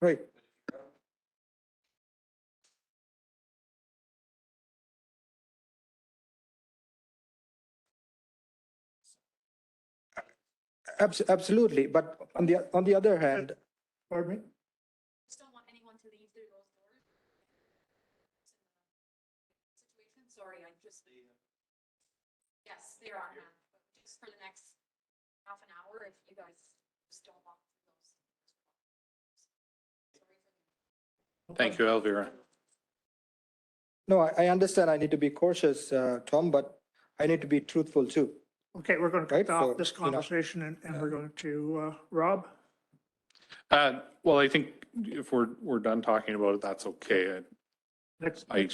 Right. Absolutely, but on the other hand,
Pardon me?
Just don't want anyone to leave through those doors. Situation, sorry, I just. Yes, they are, but just for the next half an hour, if you guys just don't walk through those.
Thank you, Elvira.
no, I understand I need to be cautious, Tom, but I need to be truthful too.
Okay, we're going to
Right,
cut
so,
off this
you know.
conversation and we're going to, Rob?
Well, I think if we're done talking about it, that's okay.
Next,
I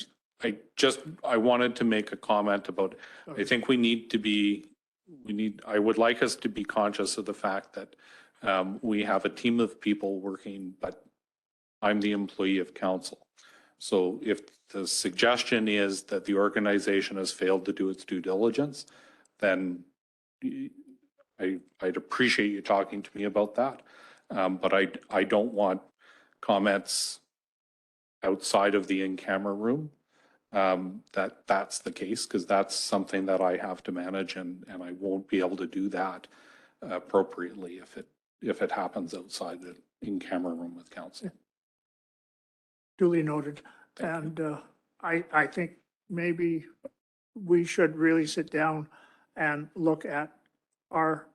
wanted to make a comment about, I think I would like us to be conscious of the fact that we have a team of people working, but I'm the employee of council. So if the suggestion is that the organization has failed to do its due diligence, then I'd appreciate you talking to me about that. But I don't want comments outside of the in-camera room that's the case, because that's something that I have to manage, and I won't be able to do that appropriately if it happens outside the in-camera room with council.
duly noted. And I think maybe we should really sit down and look at our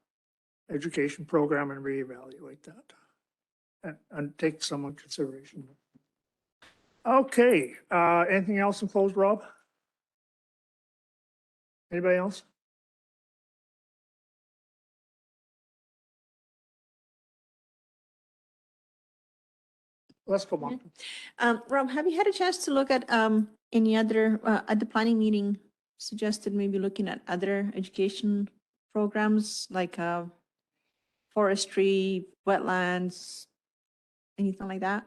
education program and reevaluate that and take some into consideration. Okay, anything else in closed, Rob? Anybody else? Let's go on.
Rob, have you had a chance to look at any other, at the planning meeting, suggested maybe looking at other education programs like forestry, wetlands, anything like that?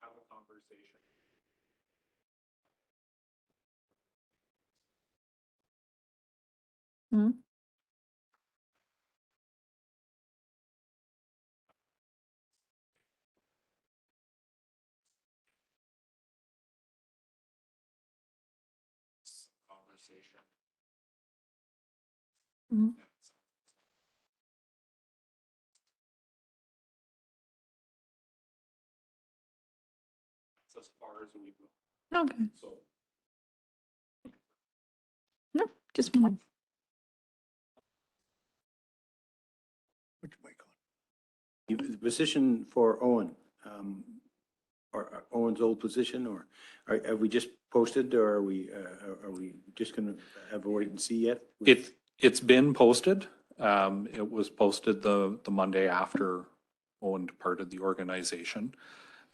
Have a conversation.
Hmm?
Mhm.
As far as we go.
Okay,
So
no, just one.
Which mic on?
The position for Owen, or Owen's old position, or are we just posted, or are we just gonna have a wait and see yet?
It's been posted. It was posted the Monday after Owen departed the organization.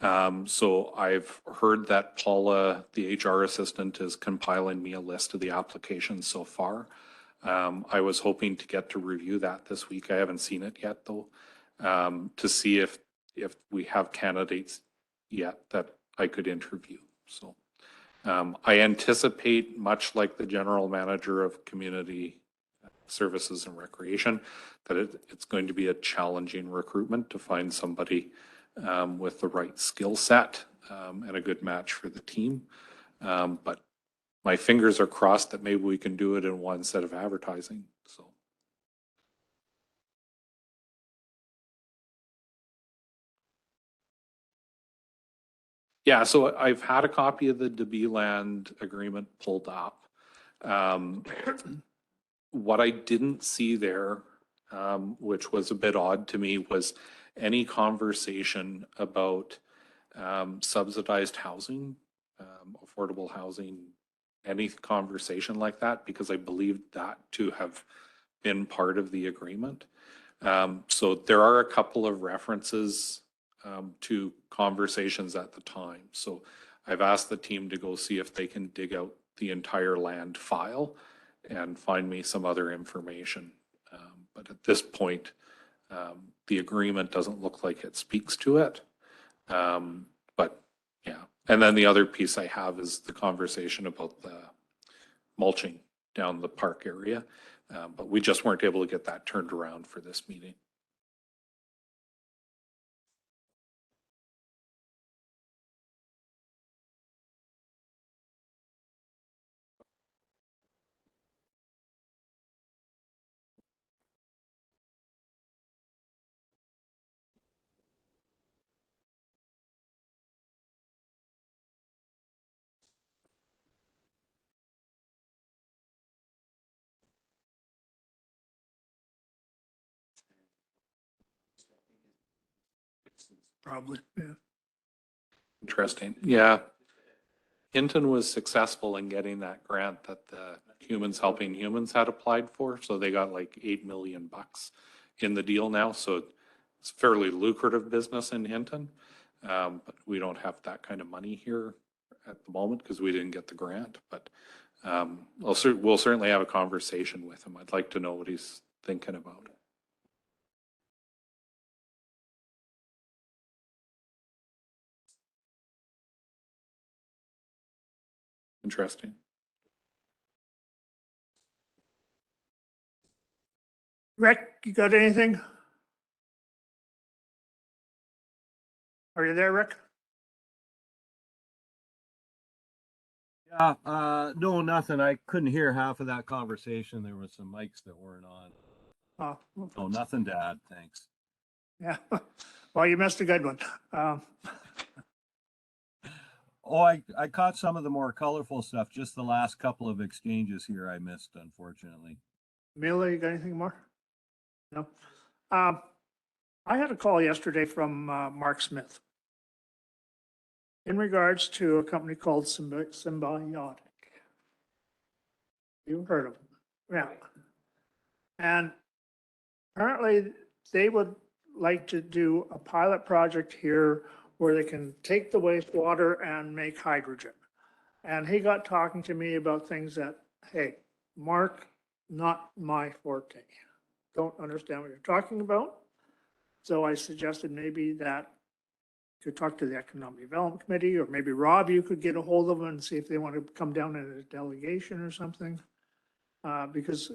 So I've heard that Paula, the HR assistant, is compiling me a list of the applications so far. I was hoping to get to review that this week. I haven't seen it yet, though, to see if we have candidates yet that I could interview. So I anticipate, much like the general manager of community services and recreation, that it's going to be a challenging recruitment to find somebody with the right skill set and a good match for the team. But my fingers are crossed that maybe we can do it in one set of advertising. So. Yeah, so I've had a copy of the DeBee Land agreement pulled up. What I didn't see there, which was a bit odd to me, was any conversation about subsidized housing, affordable housing, any conversation like that, because I believed that to have been part of the agreement. So there are a couple of references to conversations at the time. So I've asked the team to go see if they can dig out the entire land file and find me some other information. But at this point, the agreement doesn't look like it speaks to it. But yeah, and then the other piece I have is the conversation about the mulching down the park area. But we just weren't able to get that turned around for this meeting.
Probably, yeah.
Interesting. Yeah. Hinton was successful in getting that grant that the Humans Helping Humans had applied for. So they got like $8 million in the deal now. So it's fairly lucrative business in Hinton. But we don't have that kind of money here at the moment because we didn't get the grant. But we'll certainly have a conversation with him. I'd like to know what he's thinking about. Interesting.
Rick, you got anything? Are you there, Rick?
Yeah, no, nothing. I couldn't hear half of that conversation. There was some mics that weren't on.
Oh,
Oh, nothing to add, thanks.
yeah. Well, you missed a good one.
Oh, I caught some of the more colorful stuff. Just the last couple of exchanges here I missed, unfortunately.
Mila, you got anything more? No. I had a call yesterday from Mark Smith in regards to a company called Symbiotic. You've heard of them? Yeah. And apparently they would like to do a pilot project here where they can take the wastewater and make hydrogen. And he got talking to me about things that, hey, Mark, not my forte. Don't understand what you're talking about. So I suggested maybe that you could talk to the Economic Development Committee, or maybe Rob, you could get a hold of them and see if they want to come down in a delegation or something. Because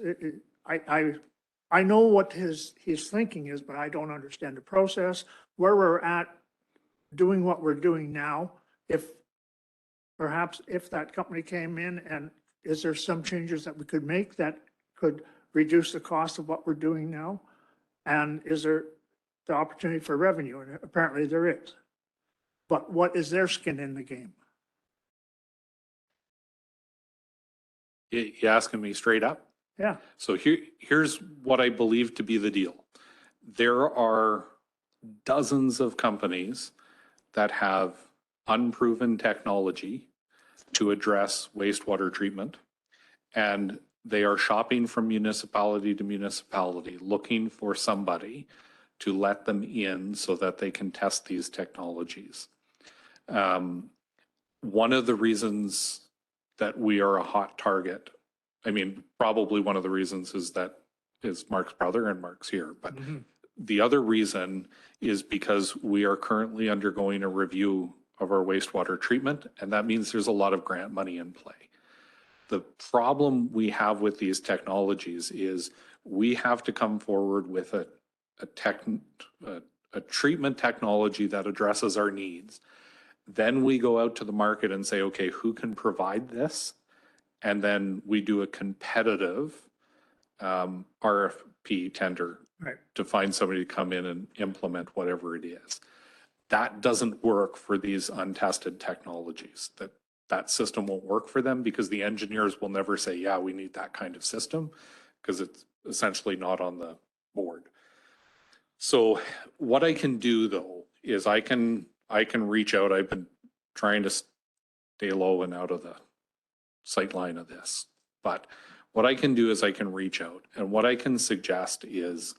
I know what his thinking is, but I don't understand the process, where we're at doing what we're doing now. If perhaps if that company came in and is there some changes that we could make that could reduce the cost of what we're doing now? And is there the opportunity for revenue? And apparently there is. But what is their skin in the game?
You asking me straight up?
Yeah,
So here's what I believe to be the deal. There are dozens of companies that have unproven technology to address wastewater treatment. And they are shopping from municipality to municipality, looking for somebody to let them in so that they can test these technologies. One of the reasons that we are a hot target, I mean, probably one of the reasons is Mark's brother and Mark's here, but the other reason is because we are currently undergoing a review of our wastewater treatment, and that means there's a lot of grant money in play. The problem we have with these technologies is we have to come forward with a treatment technology that addresses our needs. Then we go out to the market and say, okay, who can provide this? And then we do a competitive RFP tender to find somebody to come in and implement whatever it is. That doesn't work for these untested technologies. That system won't work for them because the engineers will never say, yeah, we need that kind of system, because it's essentially not on the board. So what I can do though is I can reach out. I've been trying to stay low and out of the sight line of this, but what I can do is I can reach out, and what I can suggest is,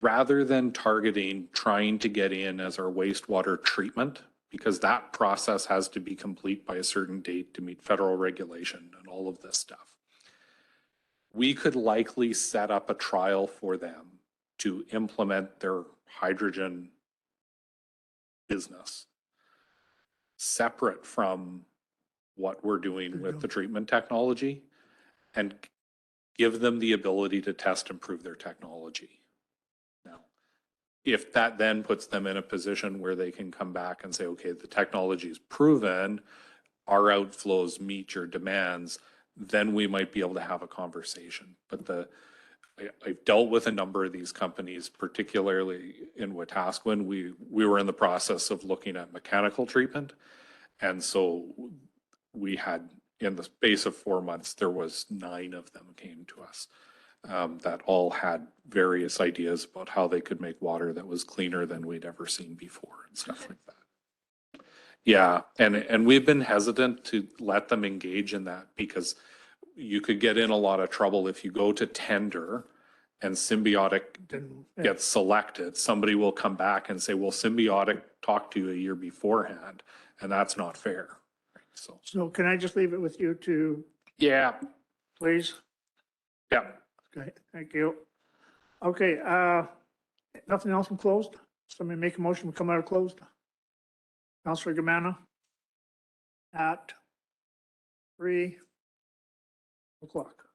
rather than targeting trying to get in as our wastewater treatment, because that process has to be complete by a certain date to meet federal regulation and all of this stuff, we could likely set up a trial for them to implement their hydrogen business separate from what we're doing with the treatment technology, and give them the ability to test and prove their technology. Now, if that then puts them in a position where they can come back and say, okay, the technology is proven, our outflows meet your demands, then we might be able to have a conversation. But I've dealt with a number of these companies, particularly in Wetaskiwin. We were in the process of looking at mechanical treatment. And so we had, in the space of 4 months, there was 9 of them came to us that all had various ideas about how they could make water that was cleaner than we'd ever seen before and stuff like that. Yeah, and we've been hesitant to let them engage in that because you could get in a lot of trouble if you go to tender and Symbiotic gets selected. Somebody will come back and say, well, Symbiotic talked to you a year beforehand, and that's not fair.
so can I just leave it with you to,
Yeah,
please?
yeah.
Okay, thank you. Okay, nothing else from closed? Somebody make a motion to come out of closed? Counselor Gamana? At 3 o'clock.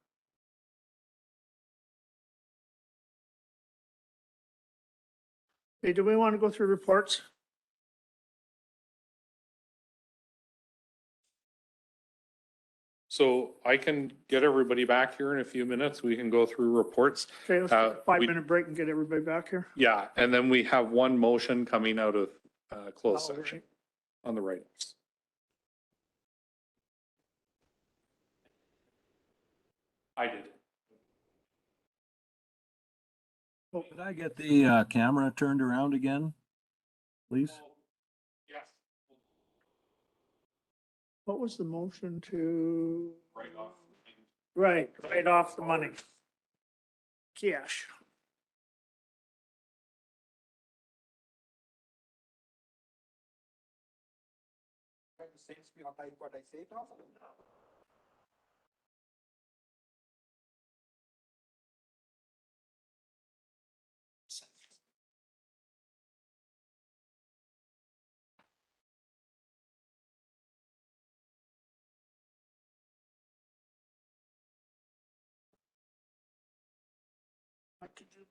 Okay, do we want to go through reports?
So I can get everybody back here in a few minutes. We can go through reports.
Okay, let's take a
we-
5-minute break and get everybody back here.
Yeah, and then we have one motion coming out of closed
Oh,
session
right.
on the right. I did.
Could I get the camera turned around again, please?
Yes.
What was the motion to?
Right off.
Right off the money. Cash. What could you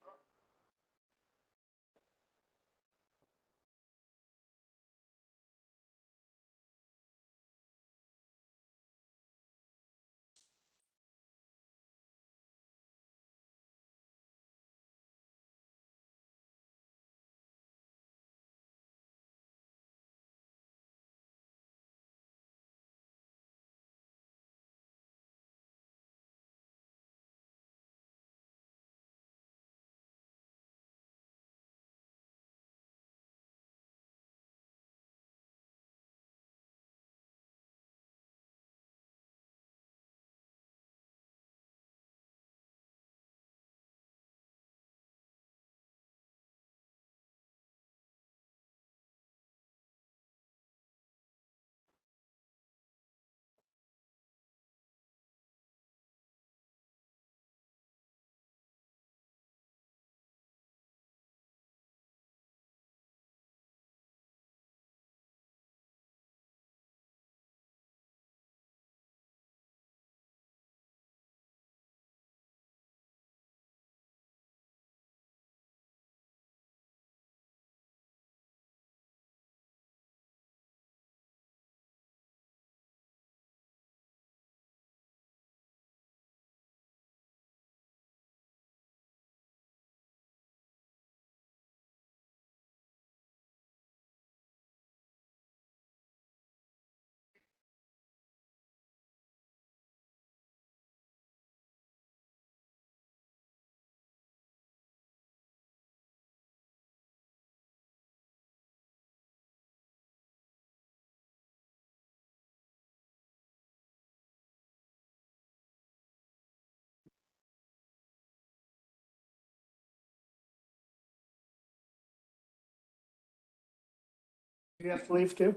You have to leave too?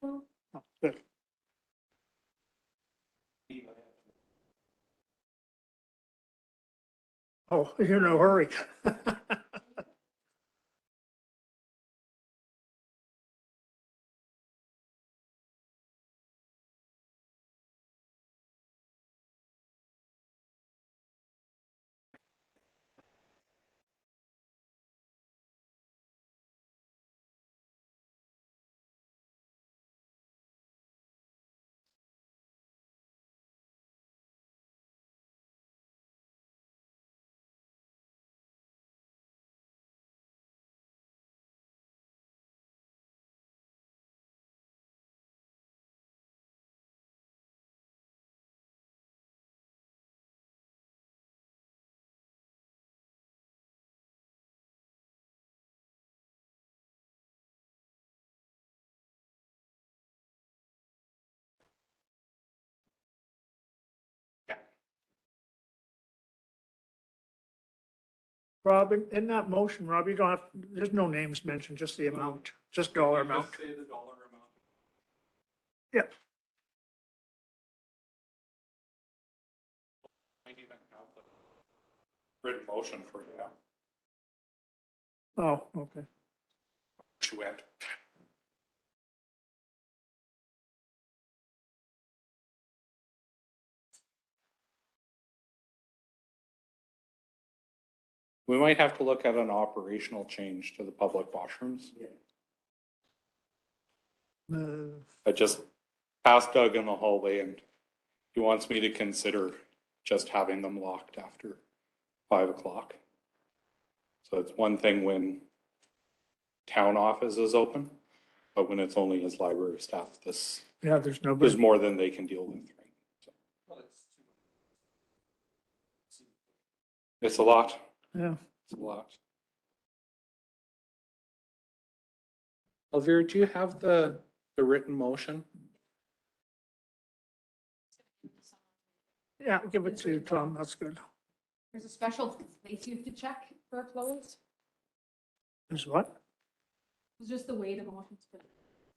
Oh, good. Oh, you're in a hurry. Rob, in that motion, Rob, you don't have, there's no names mentioned, just the amount, just dollar amount. Yeah.
Written motion for you.
Oh, okay.
She went. We might have to look at an operational change to the public washrooms. I just asked Doug in the hallway and he wants me to consider just having them locked after 5 o'clock. So it's one thing when town office is open, but when it's only as library staff,
Yeah, there's
there's
nobody.
more than they can deal with. Right? So. It's a lot.
Yeah.
It's a lot. Elvira, do you have the written motion?
Yeah, give it to Tom, that's good.
There's a special place you have to check for a close.
Is what?
It's just the way the motion's put.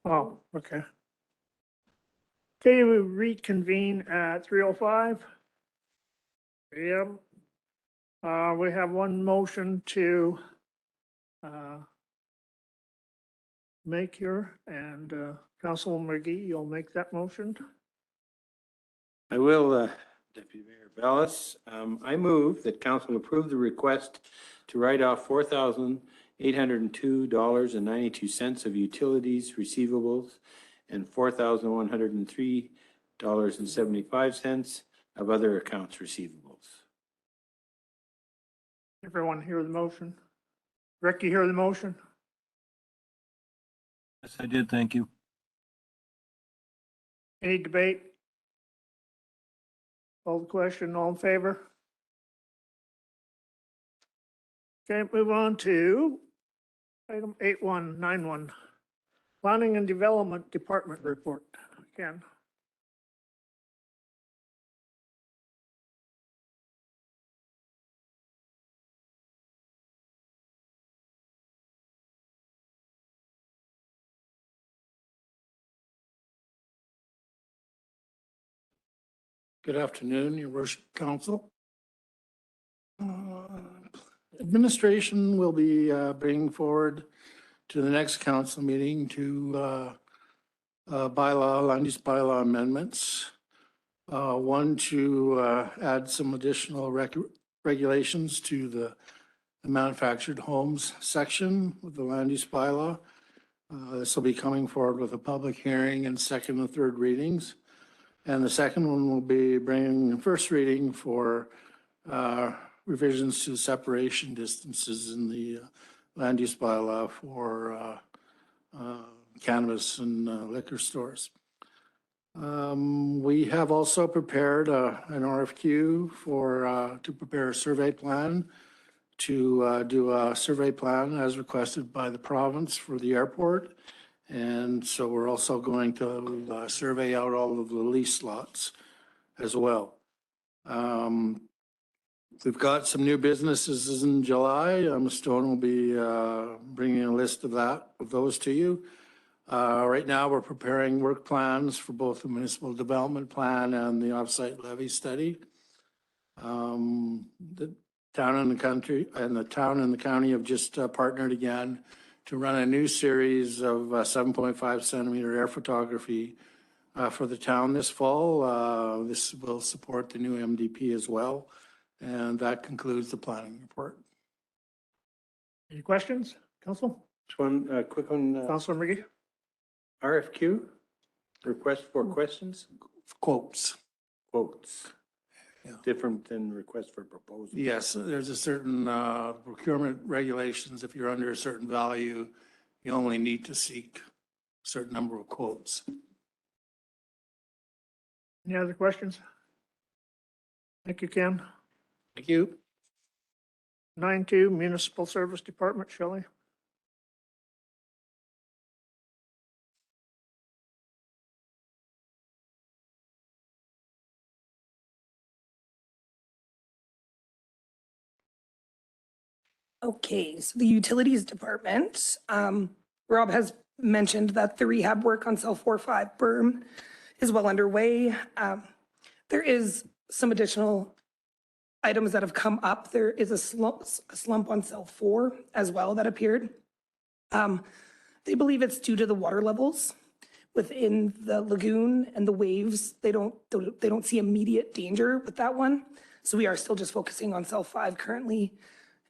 Oh, okay. Okay, we reconvene at 3:05 p.m. We have one motion to make here, and Councilman McGee, you'll make that motion.
I will, Deputy Mayor Ballas. I move that council approve the request to write off $4,802.92 of utilities receivables and $4,103.75 of other accounts receivables.
Everyone hear the motion? Rick, you hear the motion?
Yes, I did. Thank you.
Any debate? Call the question, all in favor? Okay, move on to item 8191, Planning and Development Department report. Ken.
Good afternoon, Your Worship Council. Administration will be bringing forward to the next council meeting to land use bylaw amendments. One to add some additional regulations to the manufactured homes section of the land use bylaw. This will be coming forward with a public hearing and second and third readings. And the second one will be bringing the first reading for revisions to separation distances in the land use bylaw for cannabis and liquor stores. We have also prepared an RFQ for to prepare a survey plan to do a survey plan as requested by the province for the airport. And so we're also going to survey out all of the lease lots as well. We've got some new businesses in July. Stone will be bringing a list of those to you. Right now, we're preparing work plans for both the municipal development plan and the offsite levy study. The town and the county have just partnered again to run a new series of 7.5 centimeter air photography for the town this fall. This will support the new MDP as well. And that concludes the planning report.
Any questions, council?
Just one quick one,
Councilor McGee?
RFQ, request for questions,
Quotes.
quotes.
Yeah.
Different than request for proposal.
Yes, there's a certain procurement regulations. If you're under a certain value, you only need to seek a certain number of quotes.
Any other questions? Thank you, Ken.
Thank you.
9.2 Municipal Service Department, Shelley.
Okay, so the Utilities Department, Rob has mentioned that the rehab work on cell 4-5 berm is well underway. There is some additional items that have come up. There is a slump on cell 4 as well that appeared. They believe it's due to the water levels within the lagoon and the waves. They don't see immediate danger with that one. So we are still just focusing on cell 5 currently.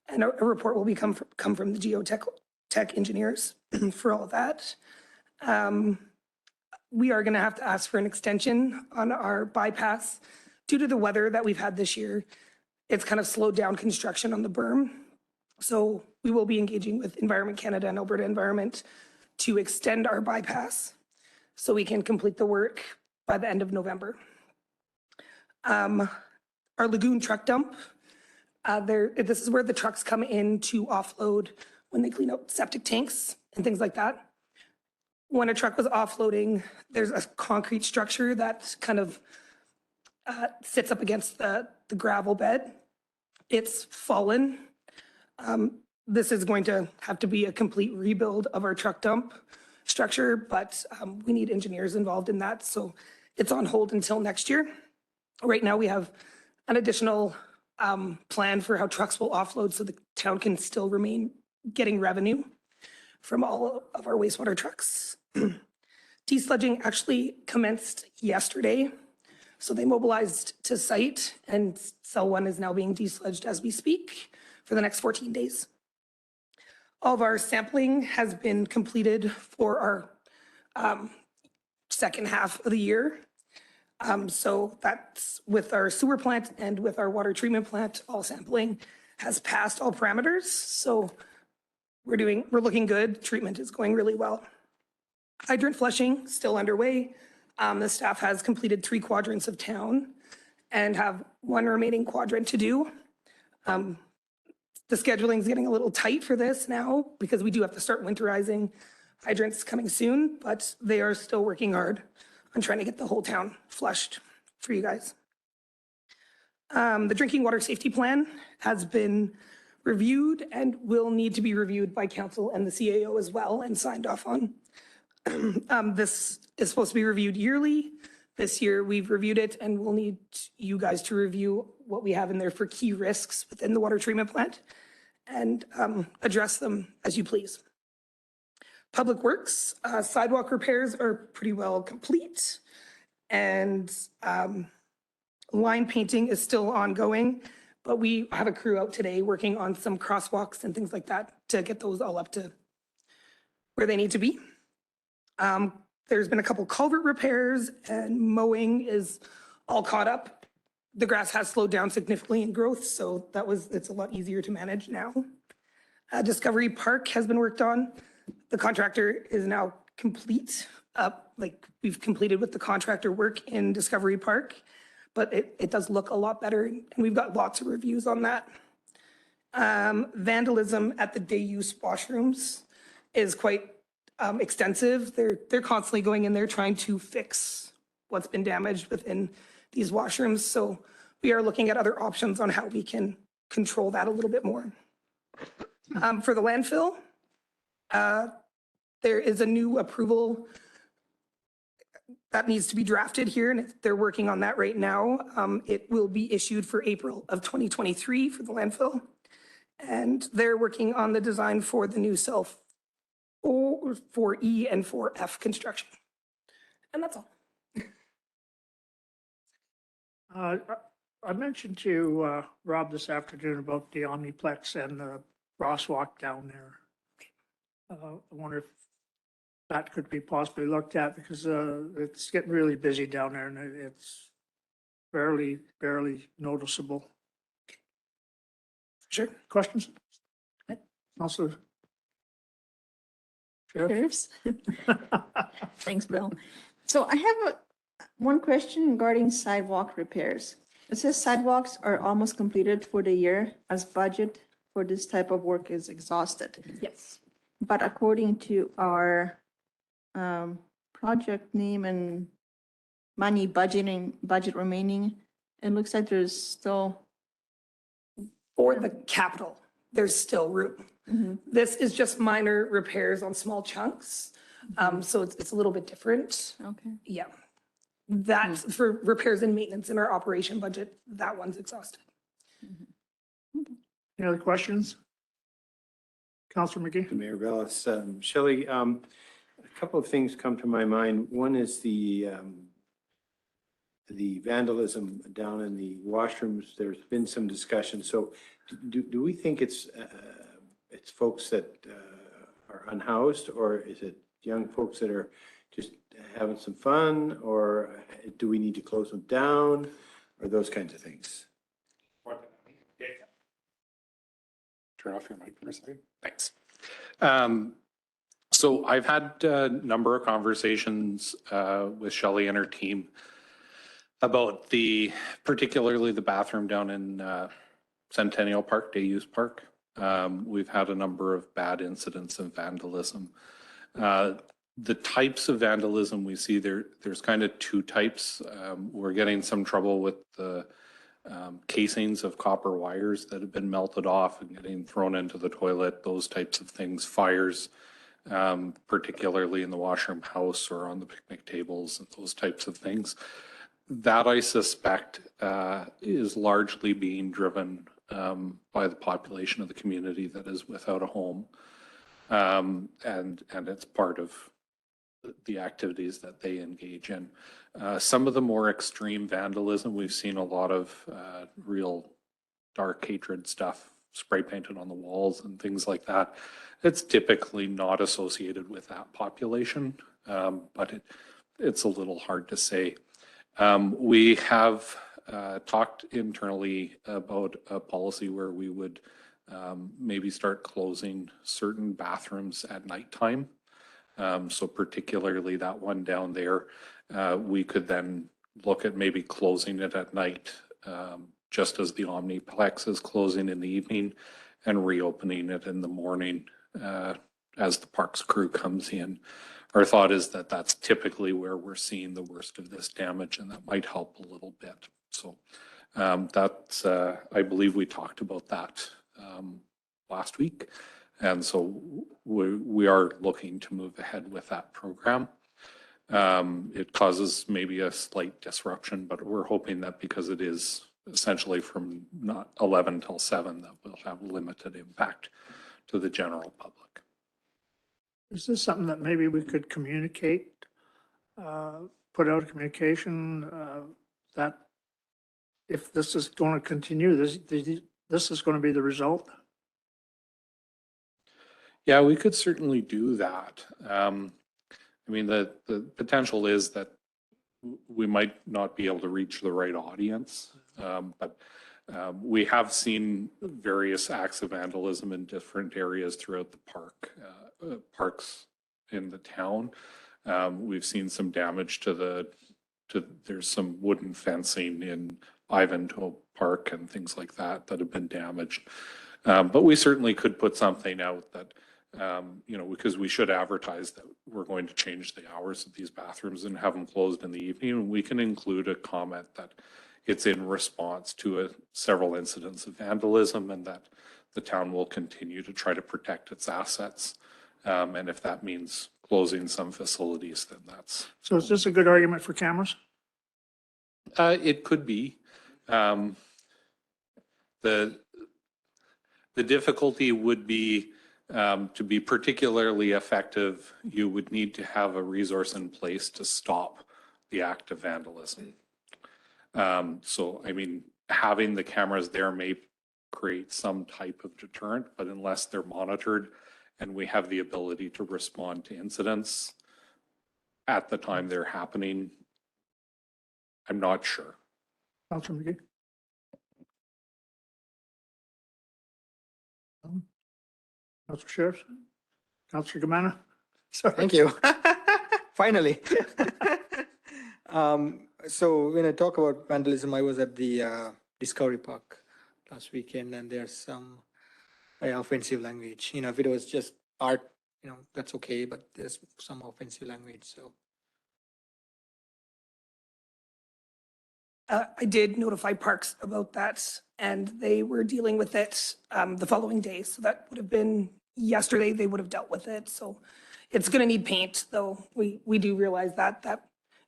And a report will come from the geotech engineers for all of that. We are going to have to ask for an extension on our bypass due to the weather that we've had this year. It's kind of slowed down construction on the berm. So we will be engaging with Environment Canada and Alberta Environment to extend our bypass so we can complete the work by the end of November. Our lagoon truck dump, this is where the trucks come in to offload when they clean up septic tanks and things like that. When a truck was offloading, there's a concrete structure that kind of sits up against the gravel bed. It's fallen. This is going to have to be a complete rebuild of our truck dump structure, but we need engineers involved in that. So it's on hold until next year. Right now we have an additional plan for how trucks will offload so the town can still remain getting revenue from all of our wastewater trucks. Desludging actually commenced yesterday. So they mobilized to site and cell 1 is now being desludged as we speak for the next 14 days. All of our sampling has been completed for our second half of the year. So that's with our sewer plant and with our water treatment plant, all sampling has passed all parameters. So we're looking good. Treatment is going really well. Hydrant flushing still underway. The staff has completed 3 quadrants of town and have 1 remaining quadrant to do. The scheduling is getting a little tight for this now because we do have to start winterizing hydrants coming soon, but they are still working hard on trying to get the whole town flushed for you guys. The drinking water safety plan has been reviewed and will need to be reviewed by council and the CAO as well and signed off on. This is supposed to be reviewed yearly. This year we've reviewed it and we'll need you guys to review what we have in there for key risks within the water treatment plant and address them as you please. Public Works, sidewalk repairs are pretty well complete and line painting is still ongoing, but we have a crew out today working on some crosswalks and things like that to get those all up to where they need to be. There's been a couple culvert repairs and mowing is all caught up. The grass has slowed down significantly in growth, so it's a lot easier to manage now. Discovery Park has been worked on. The contractor is now complete. We've completed with the contractor work in Discovery Park, but it does look a lot better and we've got lots of reviews on that. Vandalism at the day use washrooms is quite extensive. They're constantly going in there trying to fix what's been damaged within these washrooms. So we are looking at other options on how we can control that a little bit more. For the landfill, There is a new approval that needs to be drafted here, and they're working on that right now. It will be issued for April of 2023 for the landfill. And they're working on the design for the new cell 4E and 4F construction. And that's all.
I mentioned to Rob this afternoon about the Omniplex and the crosswalk down there. I wonder if that could be possibly looked at because it's getting really busy down there and it's barely noticeable.
Sure.
Questions? Counselor?
Sheriffs. Thanks, Bill. So I have one question regarding sidewalk repairs. It says sidewalks are almost completed for the year as budget for this type of work is exhausted.
Yes.
But according to our project name and budget remaining, it looks like there's still.
For the capital, there's still room. This is just minor repairs on small chunks. So it's a little bit different.
Okay.
Yeah. That's for repairs and maintenance in our operation budget. That one's exhausted.
Any other questions? Counselor McGee?
Mayor Bellis, Shelley, a couple of things come to my mind. One is the vandalism down in the washrooms. There's been some discussion. So do we think it's folks that are unhoused, or is it young folks that are just having some fun, or do we need to close them down, or those kinds of things?
Turn off your mic for a second. Thanks. So I've had a number of conversations with Shelley and her team about particularly the bathroom down in Centennial Park, Day Use Park. We've had a number of bad incidents of vandalism. The types of vandalism we see there's kind of two types. We're getting some trouble with the casings of copper wires that have been melted off and getting thrown into the toilet, those types of things, fires, particularly in the washroom house or on the picnic tables and those types of things. That I suspect is largely being driven by the population of the community that is without a home. And it's part of the activities that they engage in. Some of the more extreme vandalism, we've seen a lot of real dark hatred stuff spray painted on the walls and things like that. It's typically not associated with that population, but it's a little hard to say. We have talked internally about a policy where we would maybe start closing certain bathrooms at nighttime. So particularly that one down there, we could then look at maybe closing it at night, just as the Omniplex is closing in the evening, and reopening it in the morning as the parks crew comes in. Our thought is that that's typically where we're seeing the worst of this damage, and that might help a little bit. So that's, I believe we talked about that last week. And so we are looking to move ahead with that program. It causes maybe a slight disruption, but we're hoping that because it is essentially from not 11 till 7, that will have limited impact to the general public.
Is this something that maybe we could communicate, put out a communication that if this is going to continue, this is going to be the result?
Yeah, we could certainly do that. I mean, the potential is that we might not be able to reach the right audience, but we have seen various acts of vandalism in different areas throughout the parks in the town. We've seen some damage to there's some wooden fencing in Ivanhoe Park and things like that have been damaged. But we certainly could put something out that, because we should advertise that we're going to change the hours of these bathrooms and have them closed in the evening. We can include a comment that it's in response to several incidents of vandalism and that the town will continue to try to protect its assets And if that means closing some facilities, then that's,
So is this a good argument for cameras?
it could be. The difficulty would be, to be particularly effective, you would need to have a resource in place to stop the act of vandalism. So, I mean, having the cameras there may create some type of deterrent, but unless they're monitored and we have the ability to respond to incidents at the time they're happening, I'm not sure.
Councilor McGee? Councilor Sheriff? Councilor Gamana? Sorry.
Thank you. Finally. So when I talk about vandalism, I was at the Discovery Park last weekend, and there's some offensive language. You know, if it was just art, you know, that's okay, but there's some offensive language, so.
I did notify Parks about that, and they were dealing with it the following day. So that would have been yesterday, they would have dealt with it. So it's going to need paint, though. We do realize that.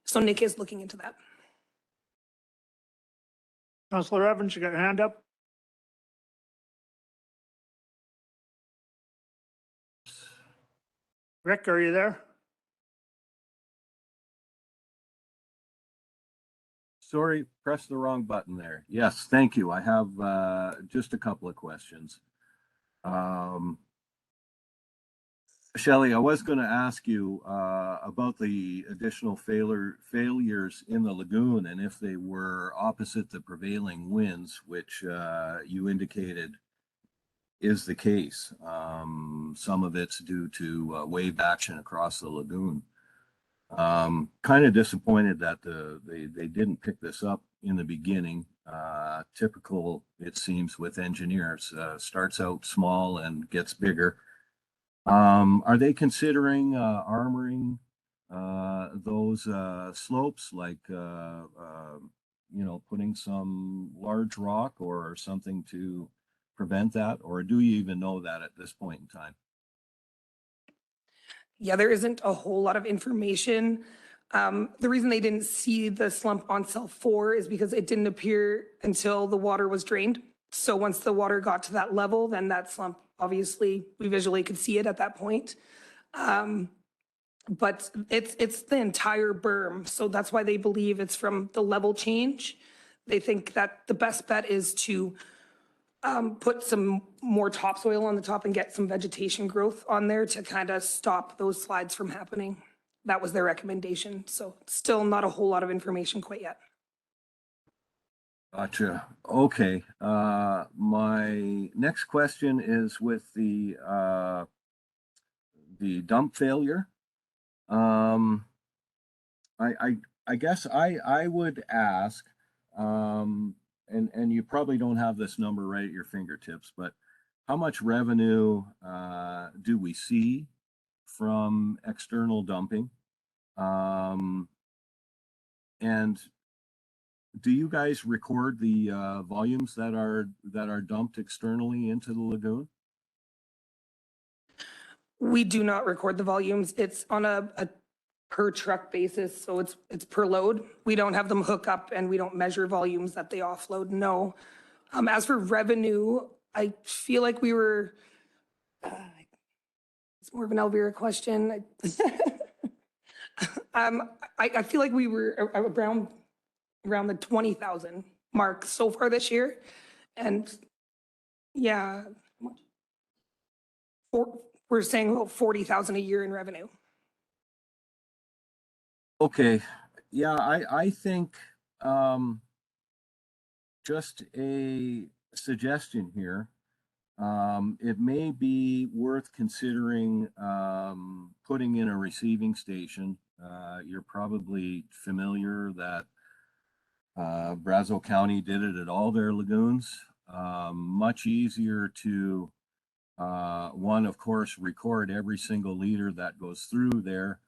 So Nick is looking into that.
Councilor Evans, you got your hand up? Rick, are you there?
Sorry, pressed the wrong button there. Yes, thank you. I have just a couple of questions. Shelley, I was going to ask you about the additional failures in the lagoon and if they were opposite the prevailing winds, which you indicated is the case. Some of it's due to wave action across the lagoon. Kind of disappointed that they didn't pick this up in the beginning. Typical, it seems, with engineers, starts out small and gets bigger. Are they considering armoring those slopes, like putting some large rock or something to prevent that, or do you even know that at this point in time?
Yeah, there isn't a whole lot of information. The reason they didn't see the slump on cell 4 is because it didn't appear until the water was drained. So once the water got to that level, then that slump, obviously, we visually could see it at that point. But it's the entire berm, so that's why they believe it's from the level change. They think that the best bet is to put some more topsoil on the top and get some vegetation growth on there to kind of stop those slides from happening. That was their recommendation. So still not a whole lot of information quite yet.
Gotcha. Okay. My next question is with the dump failure. I guess I would ask, and you probably don't have this number right at your fingertips, but how much revenue do we see from external dumping? And do you guys record the volumes that are dumped externally into the lagoon?
We do not record the volumes. It's on a per truck basis, so it's per load. We don't have them hook up and we don't measure volumes that they offload, no. As for revenue, I feel like we were, it's more of an Elvira question. I feel like we were around the 20,000 mark so far this year. And yeah, we're saying about 40,000 a year in revenue.
Okay, yeah, I think just a suggestion here. It may be worth considering putting in a receiving station. You're probably familiar that Brazeau County did it at all their lagoons. Much easier to, one, of course, record every single liter that goes through there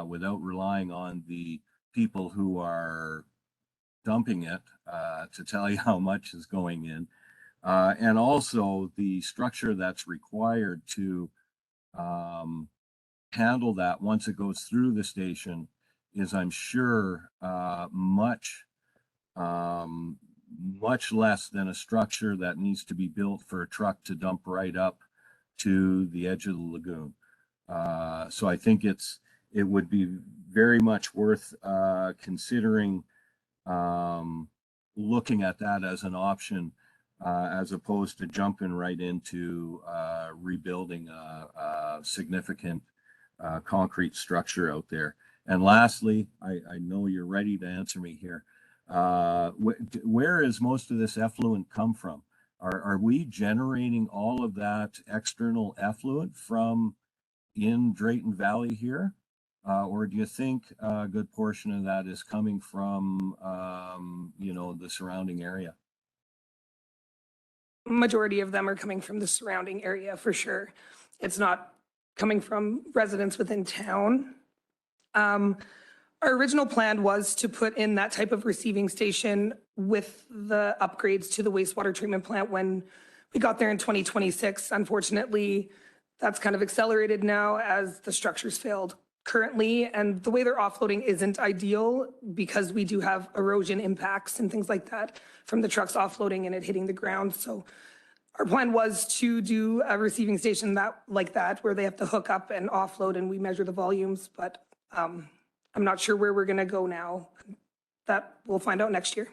without relying on the people who are dumping it to tell you how much is going in. And also the structure that's required to handle that once it goes through the station is, I'm sure, much less than a structure that needs to be built for a truck to dump right up to the edge of the lagoon. So I think it would be very much worth considering looking at that as an option, as opposed to jumping right into rebuilding a significant concrete structure out there. And lastly, I know you're ready to answer me here. Where is most of this effluent come from? Are we generating all of that external effluent from in Drayton Valley here? Or do you think a good portion of that is coming from, the surrounding area?
Majority of them are coming from the surrounding area for sure. It's not coming from residents within town. Our original plan was to put in that type of receiving station with the upgrades to the wastewater treatment plant when we got there in 2026. Unfortunately, that's kind of accelerated now as the structures failed currently, and the way they're offloading isn't ideal because we do have erosion impacts and things like that from the trucks offloading and it hitting the ground. So our plan was to do a receiving station like that where they have to hook up and offload and we measure the volumes, but I'm not sure where we're going to go now. That we'll find out next year.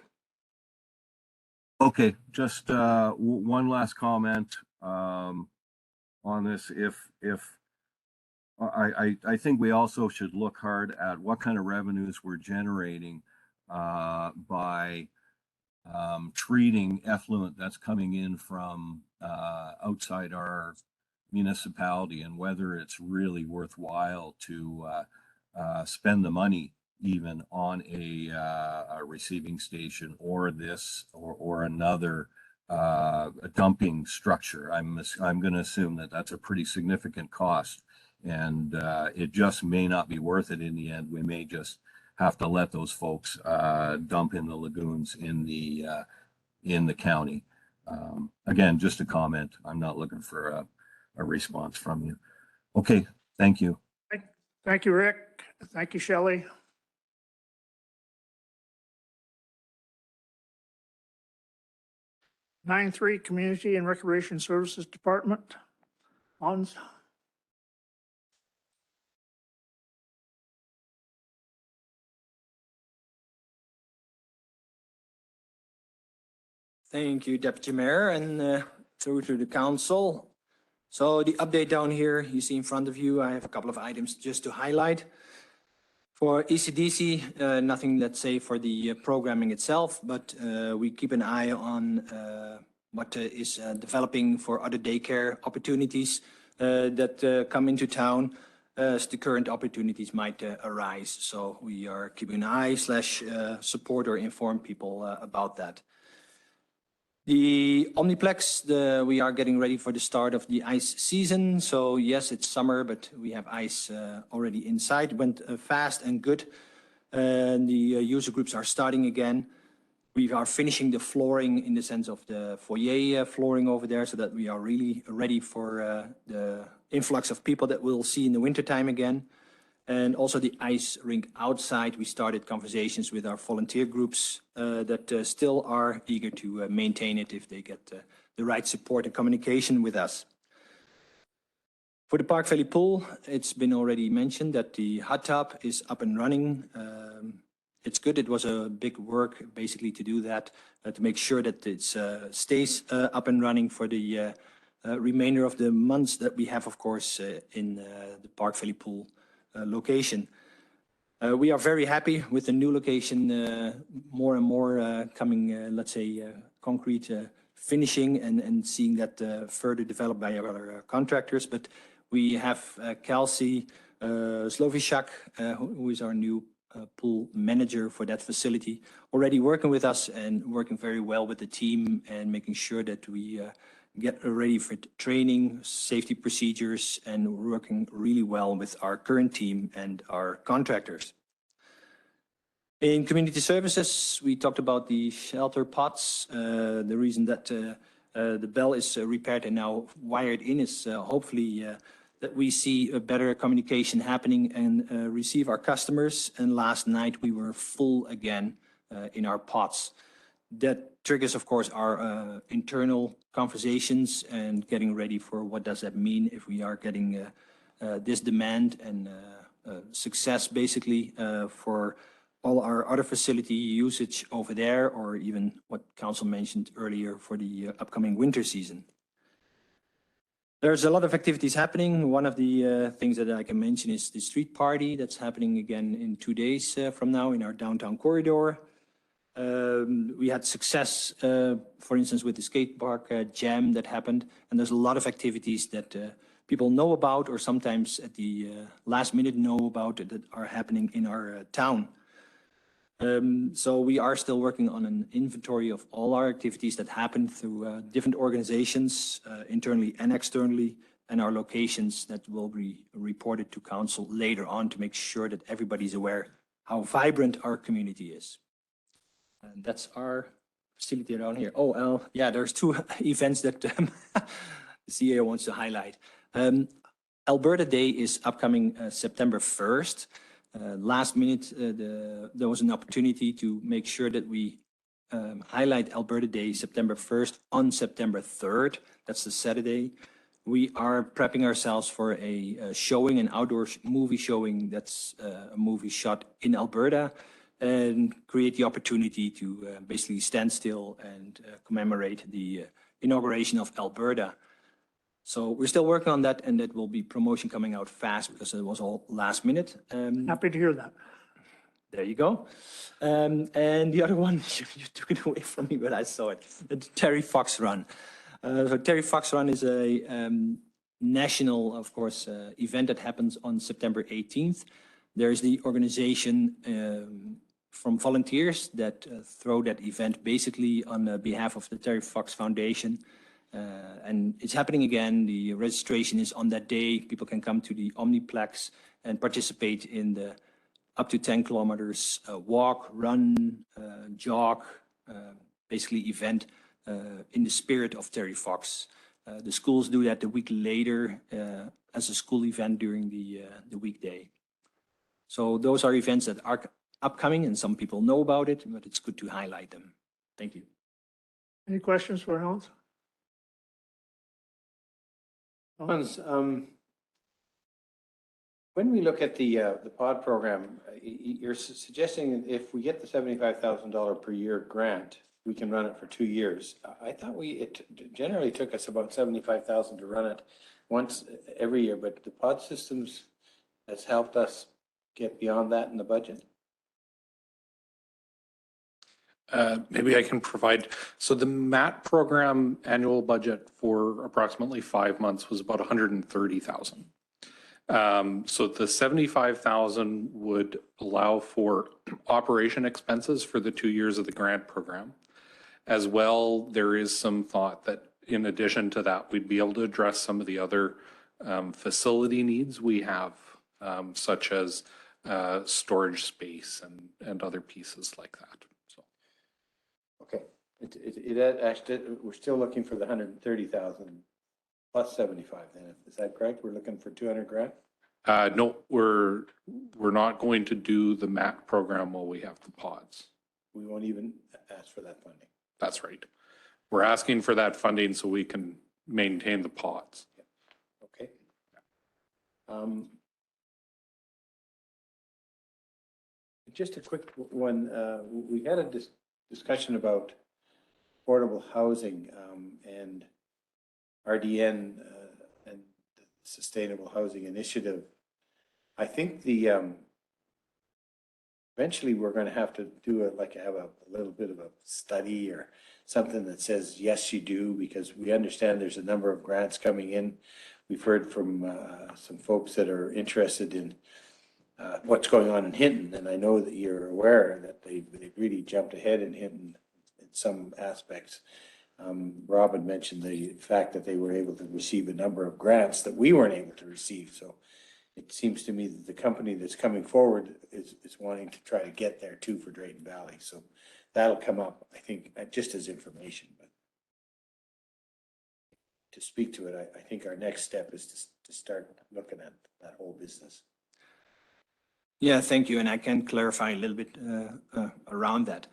Okay, just one last comment on this. I think we also should look hard at what kind of revenues we're generating by treating effluent that's coming in from outside our municipality, and whether it's really worthwhile to spend the money even on a receiving station or another dumping structure. I'm going to assume that that's a pretty significant cost, and it just may not be worth it in the end. We may just have to let those folks dump in the lagoons in the county. Again, just a comment. I'm not looking for a response from you. Okay, thank you.
Thank you, Rick. Thank you, Shelley. Nine three, Community and Recreation Services Department. Hans.
Thank you, Deputy Mayor, and through to the council. So the update down here, you see in front of you, I have a couple of items just to highlight. For ECDC, nothing, let's say, for the programming itself, but we keep an eye on what is developing for other daycare opportunities that come into town as the current opportunities might arise. So we are keeping an eye / support or inform people about that. The Omniplex, we are getting ready for the start of the ice season. So yes, it's summer, but we have ice already inside. Went fast and good. The user groups are starting again. We are finishing the flooring in the sense of the foyer flooring over there so that we are really ready for the influx of people that we'll see in the wintertime again. And also the ice rink outside, we started conversations with our volunteer groups that still are eager to maintain it if they get the right support and communication with us. For the Park Valley Pool, it's been already mentioned that the hot tub is up and running. It's good. It was a big work basically to do that, to make sure that it stays up and running for the remainder of the months that we have, of course, in the Park Valley Pool location. We are very happy with the new location, more and more coming, let's say, concrete finishing and seeing that further developed by our other contractors. But we have Kelsey Slovishak, who is our new pool manager for that facility, already working with us and working very well with the team and making sure that we get ready for training, safety procedures, and working really well with our current team and our contractors. In community services, we talked about the shelter pots. The reason that the bell is repaired and now wired in is hopefully that we see a better communication happening and receive our customers. And last night we were full again in our pots. That triggers, of course, our internal conversations and getting ready for what does that mean if we are getting this demand and success basically for all our other facility usage over there, or even what council mentioned earlier for the upcoming winter season. There's a lot of activities happening. One of the things that I can mention is the street party that's happening again in 2 days from now in our downtown corridor. We had success, for instance, with the skate park jam that happened, and there's a lot of activities that people know about, or sometimes at the last minute know about that are happening in our town. So we are still working on an inventory of all our activities that happen through different organizations, internally and externally, and our locations that will be reported to council later on to make sure that everybody's aware how vibrant our community is. And that's our facility around here. Oh, yeah, there's 2 events that the CEO wants to highlight. Alberta Day is upcoming September 1st. Last minute, there was an opportunity to make sure that we highlight Alberta Day September 1st on September 3rd. That's the Saturday. We are prepping ourselves for a showing, an outdoor movie showing that's a movie shot in Alberta, and create the opportunity to basically stand still and commemorate the inauguration of Alberta. So we're still working on that, and that will be promotion coming out fast because it was all last minute.
Happy to hear that.
There you go. And the other one, you took it away from me, but I saw it, the Terry Fox Run. So Terry Fox Run is a national, of course, event that happens on September 18th. There's the organization from volunteers that throw that event basically on behalf of the Terry Fox Foundation. And it's happening again. The registration is on that day. People can come to the Omniplex and participate in the up to 10 kilometers walk, run, jog, basically event in the spirit of Terry Fox. The schools do that the week later as a school event during the weekday. So those are events that are upcoming, and some people know about it, but it's good to highlight them. Thank you.
Any questions for Hans?
Hans, when we look at the pod program, you're suggesting if we get the $75,000 per year grant, we can run it for 2 years. I thought it generally took us about $75,000 to run it once every year, but the pod systems has helped us get beyond that in the budget.
Maybe I can provide, so the MAT program annual budget for approximately 5 months was about 130,000. So the 75,000 would allow for operation expenses for the 2 years of the grant program. As well, there is some thought that in addition to that, we'd be able to address some of the other facility needs we have, such as storage space and other pieces like that.
Okay, it actually, we're still looking for the 130,000 plus 75 then, is that correct? We're looking for 200 grand?
No, we're not going to do the MAT program while we have the pods.
We won't even ask for that funding.
That's right. We're asking for that funding so we can maintain the pods.
Okay. Just a quick one. We had a discussion about affordable housing and RDN and the Sustainable Housing Initiative. I think eventually we're going to have to do have a little bit of a study or something that says, yes, you do, because we understand there's a number of grants coming in. We've heard from some folks that are interested in what's going on in Hinton, and I know that you're aware that they've really jumped ahead in Hinton in some aspects. Rob had mentioned the fact that they were able to receive a number of grants that we weren't able to receive. So it seems to me that the company that's coming forward is wanting to try to get there too for Drayton Valley. So that'll come up, I think, just as information. But to speak to it, I think our next step is to start
Yeah, thank you. And I can clarify a little bit around that.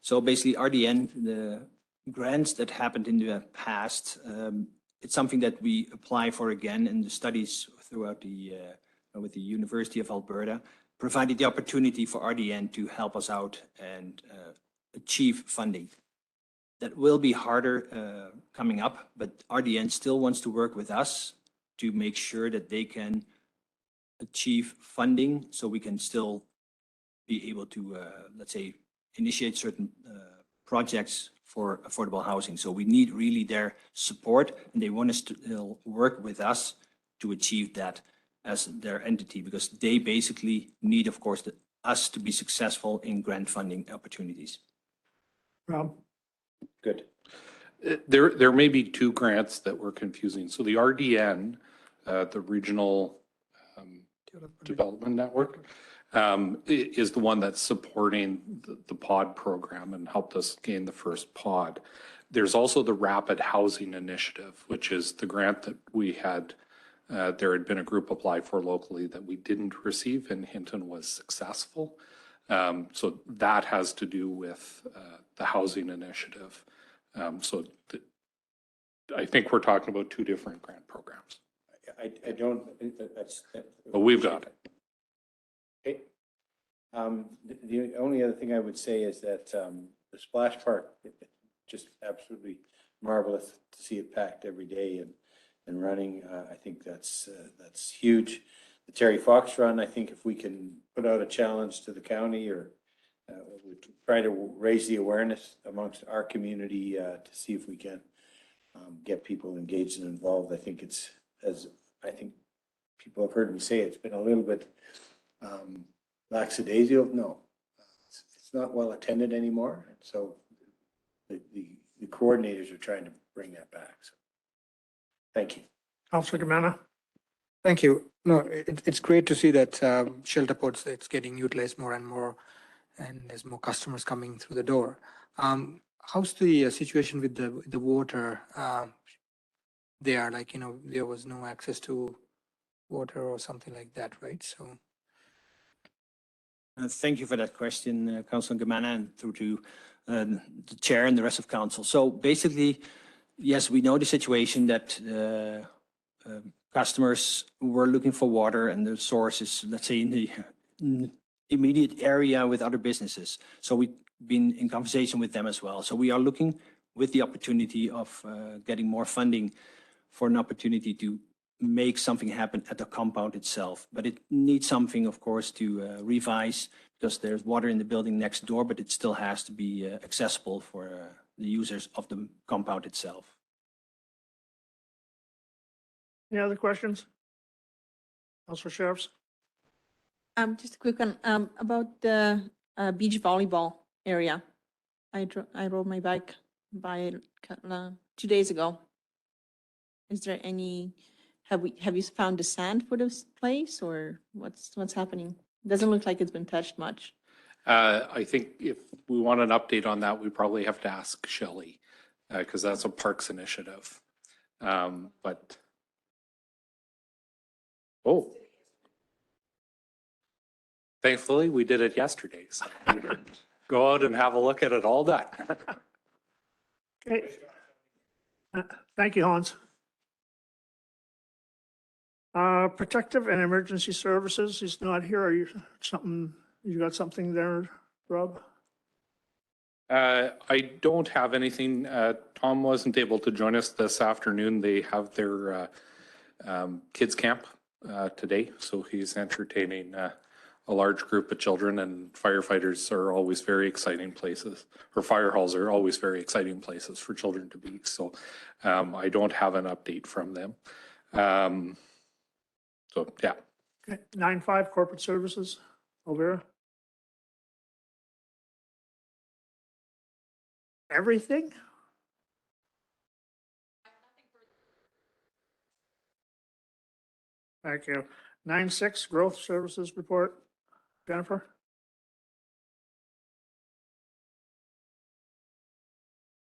So basically RDN, the grants that happened in the past, it's something that we apply for again, and the studies throughout the, with the University of Alberta provided the opportunity for RDN to help us out and achieve funding. That will be harder coming up, but RDN still wants to work with us to make sure that they can achieve funding so we can still be able to, let's say, initiate certain projects for affordable housing. So we need really their support, and they want us to work with us to achieve that as their entity, because they basically need, of course, us to be successful in grant funding opportunities.
Rob?
Good. There may be two grants that were confusing. So the RDN, the Regional Development Network, is the one that's supporting the POD program and helped us gain the first POD. There's also the Rapid Housing Initiative, which is the grant that we had, there had been a group apply for locally that we didn't receive, and Hinton was successful. So that has to do with the housing initiative. I think we're talking about two different grant programs.
I don't, that's.
But we've got it.
Okay. The only other thing I would say is that the splash park, just absolutely marvelous to see it packed every day and running. I think that's huge. The Terry Fox Run, I think if we can put out a challenge to the county or we try to raise the awareness amongst our community to see if we can get people engaged and involved. I think it's, as I think people have heard me say, it's been a little bit lackadaisical. No, it's not well attended anymore. So the coordinators are trying to bring that back. So thank you.
Councilor Gamana?
Thank you. No, it's great to see that shelter ports, it's getting utilized more and more, and there's more customers coming through the door. How's the situation with the water there? Like, there was no access to water or something like that, right? So.
Thank you for that question, Councilor Gamana, and through to the chair and the rest of council. So basically, yes, we know the situation that customers were looking for water and the source is, let's say, in the immediate area with other businesses. So we've been in conversation with them as well. So we are looking with the opportunity of getting more funding for an opportunity to make something happen at the compound itself. But it needs something, of course, to revise, because there's water in the building next door, but it still has to be accessible for the users of the compound itself.
Any other questions? Councilor Sheriffs?
Just a quick one, about the beach volleyball area. I rode my bike by it 2 days ago. Is there any, have you found the sand for this place, or what's happening? Doesn't look like it's been touched much.
I think if we want an update on that, we probably have to ask Shelley, because that's a parks initiative. But thankfully, we did it yesterday. So go out and have a look at it all done.
Okay. Thank you, Hans. Protective and emergency services, he's not here. Are you got something there, Rob?
I don't have anything. Tom wasn't able to join us this afternoon. They have their kids camp today, so he's entertaining a large group of children, and firefighters are always very exciting places, or fire halls are always very exciting places for children to be. So I don't have an update from them. So, yeah.
Okay. 9.5 corporate services, Elvira. Everything? Thank you. 9.6 growth services report, Jennifer.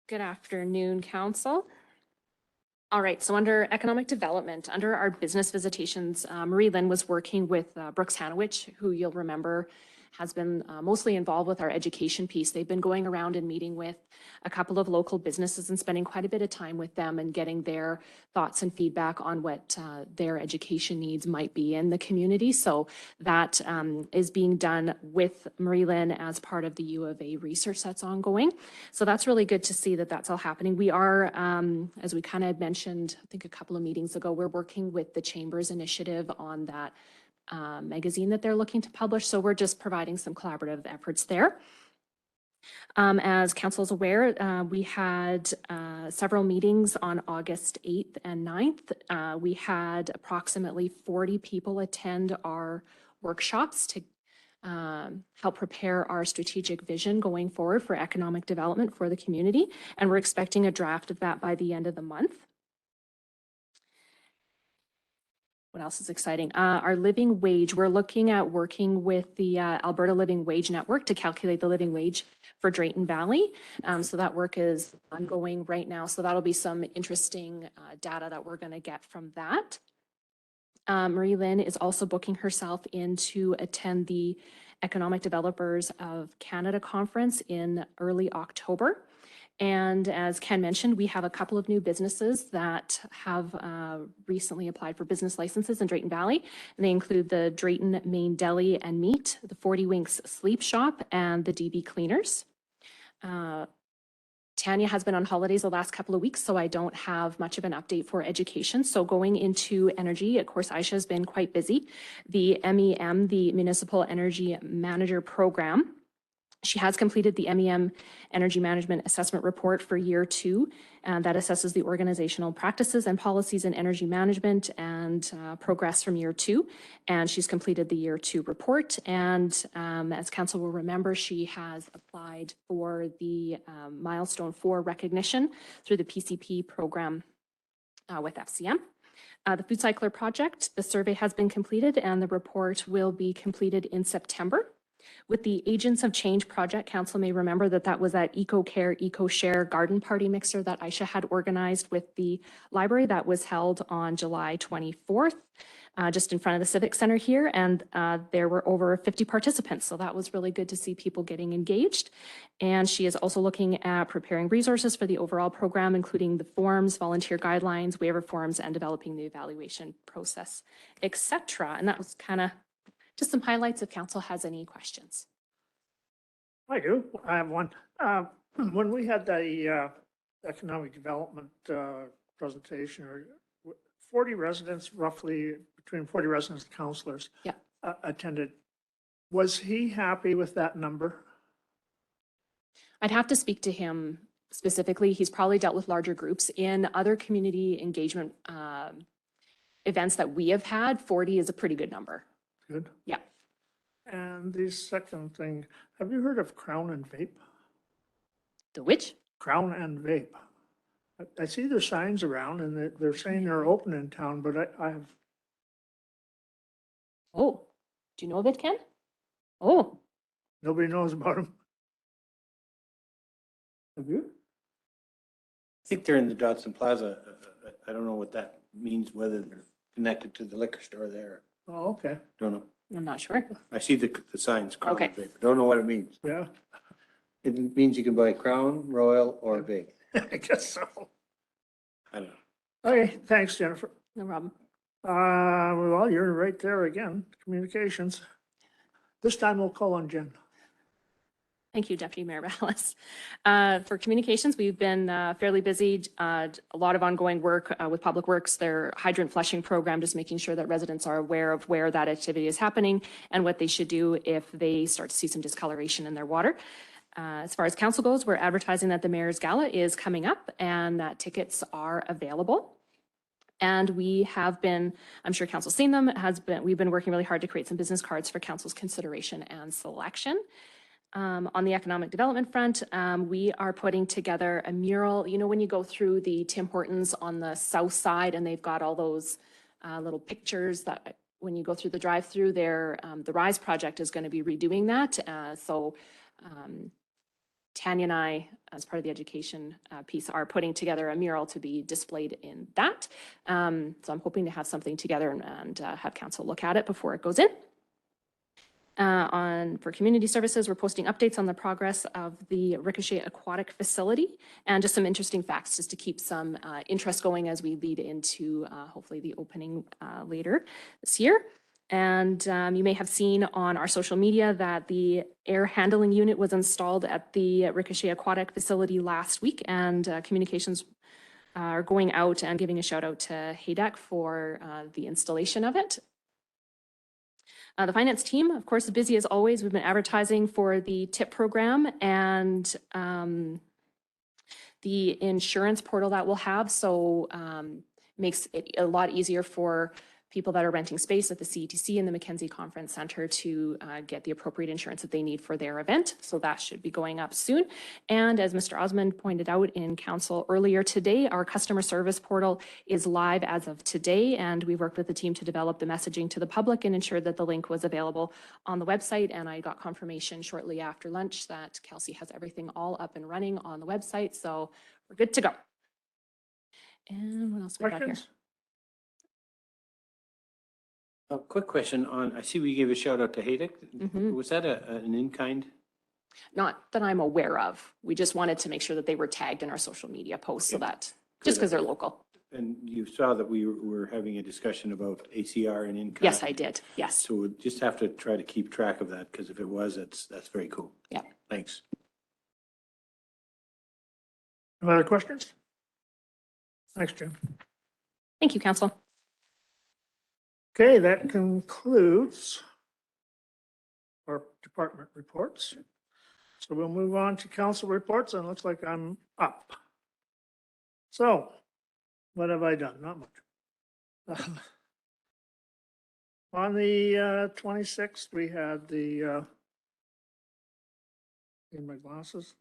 Good afternoon, Council. All right, so under economic development, under our business visitations, Marie Lynn was working with Brooks Hanowich, who you'll remember has been mostly involved with our education piece. They've been going around and meeting with a couple of local businesses and spending quite a bit of time with them and getting their thoughts and feedback on what their education needs might be in the community. So that is being done with Marie Lynn as part of the U of A research that's ongoing. So that's really good to see that that's all happening. We are, as we kind of mentioned, I think a couple of meetings ago, we're working with the Chambers Initiative on that magazine that they're looking to publish. So we're just providing some collaborative efforts there. As council is aware, we had several meetings on August 8th and 9th. We had approximately 40 people attend our workshops to help prepare our strategic vision going forward for economic development for the community. And we're expecting a draft of that by the end of the month. What else is exciting? Our living wage, we're looking at working with the Alberta Living Wage Network to calculate the living wage for Drayton Valley. So that work is ongoing right now. So that'll be some interesting data that we're going to get from that. Marie Lynn is also booking herself in to attend the Economic Developers of Canada conference in early October. And as Ken mentioned, we have a couple of new businesses that have recently applied for business licenses in Drayton Valley. And they include the Drayton Main Deli and Meat, the 40 Winks Sleep Shop, and the DB Cleaners. Tanya has been on holidays the last couple of weeks, so I don't have much of an update for education. So going into energy, of course, Aisha has been quite busy. The MEM, the Municipal Energy Manager Program, she has completed the MEM Energy Management Assessment Report for year 2, and that assesses the organizational practices and policies in energy management and progress from year 2. And she's completed the year 2 report. And as council will remember, she has applied for the milestone 4 recognition through the PCP program with FCM. The Food Cycler project, the survey has been completed and the report will be completed in September. With the Agents of Change project, council may remember that that was that EcoCare, EcoShare garden party mixer that Aisha had organized with the library that was held on July 24th, just in front of the Civic Center here. And there were over 50 participants. So that was really good to see people getting engaged. And she is also looking at preparing resources for the overall program, including the forms, volunteer guidelines, waiver forms, and developing the evaluation process, etc. And that was kind of just some highlights if council has any questions.
I do. I have one. When we had the economic development presentation, or 40 residents, roughly between 40 residents and councilors attended. Was he happy with that number?
I'd have to speak to him specifically. He's probably dealt with larger groups. In other community engagement events that we have had, 40 is a pretty good number.
Good.
Yeah.
And the second thing, have you heard of Crown and Vape?
The which?
Crown and Vape. I see their signs around and they're saying they're open in town, but I have.
Oh, do you know of it, Ken? Oh.
Nobody knows about them. Have you?
I think they're in the Dodson Plaza. I don't know what that means, whether they're connected to the liquor store there.
Oh, okay.
Don't know.
I'm not sure.
I see the signs. Crown
Okay.
and Vape. Don't know what it means.
Yeah.
It means you can buy Crown, Royal, or Vape.
I guess so.
I don't know.
Okay, thanks, Jennifer.
No problem.
Well, you're right there again, communications. This time we'll call on Jen.
Thank you, Deputy Mayor Ballas. For communications, we've been fairly busy. A lot of ongoing work with Public Works, their hydrant flushing program, just making sure that residents are aware of where that activity is happening and what they should do if they start to see some discoloration in their water. As far as council goes, we're advertising that the Mayor's Gala is coming up and that tickets are available. And we have been, I'm sure council's seen them, we've been working really hard to create some business cards for council's consideration and selection. On the economic development front, we are putting together a mural. You know, when you go through the Tim Hortons on the south side and they've got all those little pictures that when you go through the drive-through there, the RISE project is going to be redoing that. Tanya and I, as part of the education piece, are putting together a mural to be displayed in that. So I'm hoping to have something together and have council look at it before it goes in. For community services, we're posting updates on the progress of the Ricochet Aquatic Facility and just some interesting facts just to keep some interest going as we lead into hopefully the opening later this year. And you may have seen on our social media that the air handling unit was installed at the Ricochet Aquatic Facility last week, and communications are going out and giving a shout out to HADEC for the installation of it. The finance team, of course, is busy as always. We've been advertising for the TIP program and the insurance portal that we'll have. So makes it a lot easier for people that are renting space at the CETC and the Mackenzie Conference Center to get the appropriate insurance that they need for their event. So that should be going up soon. And as Mr. Osmond pointed out in council earlier today, our customer service portal is live as of today. And we worked with the team to develop the messaging to the public and ensure that the link was available on the website. And I got confirmation shortly after lunch that Kelsey has everything all up and running on the website. So we're good to go. And what else we got here?
Questions? A quick question on, I see we gave a shout out to HADEC. Was that an in-kind?
Not that I'm aware of. We just wanted to make sure that they were tagged in our social media posts so that, just because they're local.
And you saw that we were having a discussion about ACR and in-kind.
Yes, I did. Yes.
So we'll just have to try to keep track of that, because if it was, that's very cool.
Yeah.
Thanks.
Any other questions? Thanks, Jim.
Thank you, Council.
Okay, that concludes our department reports. So we'll move on to council reports, and it looks like I'm up. So, what have I done? Not much. On the 26th, we had the, in my glasses,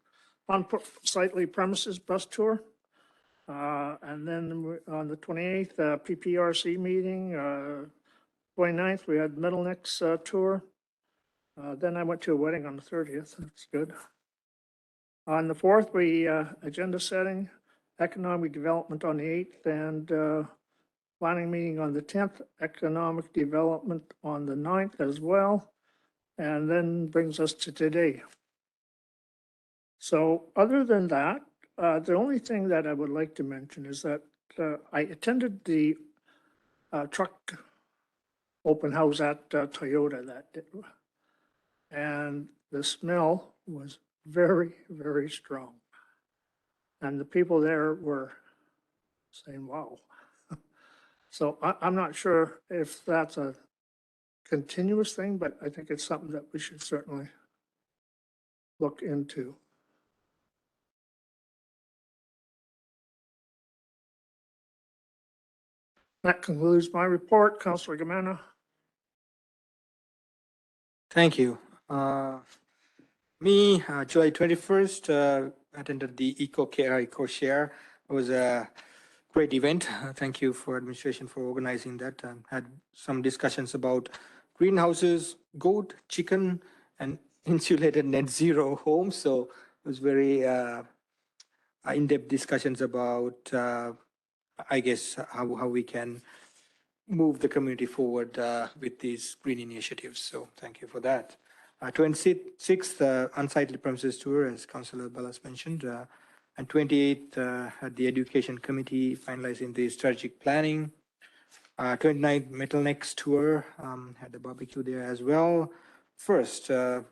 unsightly premises bus tour. And then on the 28th, PPRC meeting, 29th, we had Middle Necks tour. Then I went to a wedding on the 30th. That's good. On the 4th, we agenda setting, economic development on the 8th, and planning meeting on the 10th, economic development on the 9th as well. And then brings us to today. So other than that, the only thing that I would like to mention is that I attended the truck open house at Toyota that day. And the smell was very, very strong. And the people there were saying, wow. So I'm not sure if that's a continuous thing, but I think it's something that we should certainly look into. That concludes my report. Councilor Gamana.
Thank you. July 21st, attended the EcoCare. It was a great event. Thank you for administration for organizing that. Had some discussions about greenhouses, goat, chicken, and insulated net zero homes. So it was very in-depth discussions about, I guess, how we can move the community forward with these green initiatives. So thank you for that. 26th, unsightly premises tour, as Councillor Ballas mentioned, and 28th, at the Education Committee finalizing the strategic planning. 29th, Metal Necks tour, had a barbecue there as well. First, I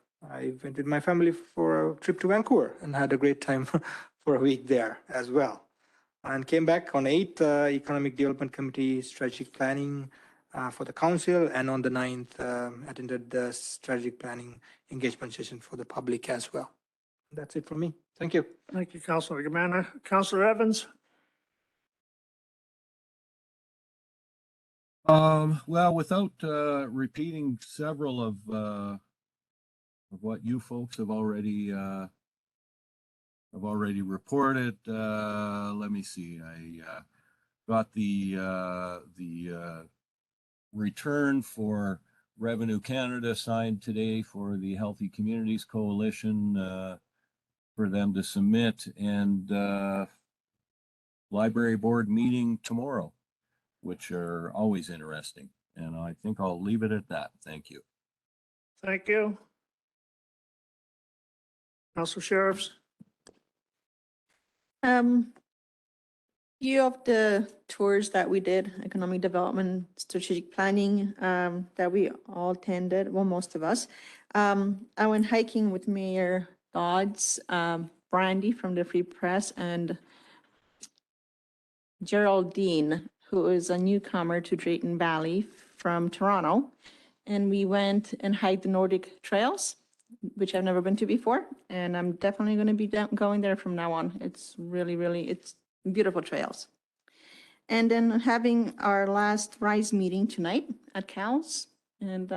went with my family for a trip to Vancouver and had a great time for a week there as well. And came back on 8th, Economic Development Committee strategic planning for the council, and on the 9th, attended the strategic planning engagement session for the public as well. That's it from me. Thank you.
Thank you, Councilor Gamana. Councilor Evans.
Well, without repeating several of what you folks have already reported, let me see. I got the return for Revenue Canada signed today for the Healthy Communities Coalition for them to submit, and library board meeting tomorrow, which are always interesting. And I think I'll leave it at that. Thank you.
Thank you. Council Sheriffs?
Few of the tours that we did, economic development, strategic planning, that we all attended, well, most of us. I went hiking with Mayor Dodds, Brandy from the Free Press, and Geraldine, who is a newcomer to Drayton Valley from Toronto. And we went and hiked the Nordic trails, which I've never been to before. And I'm definitely going to be going there from now on. It's really, really, it's beautiful trails. And then having our last RISE meeting tonight at CALS. And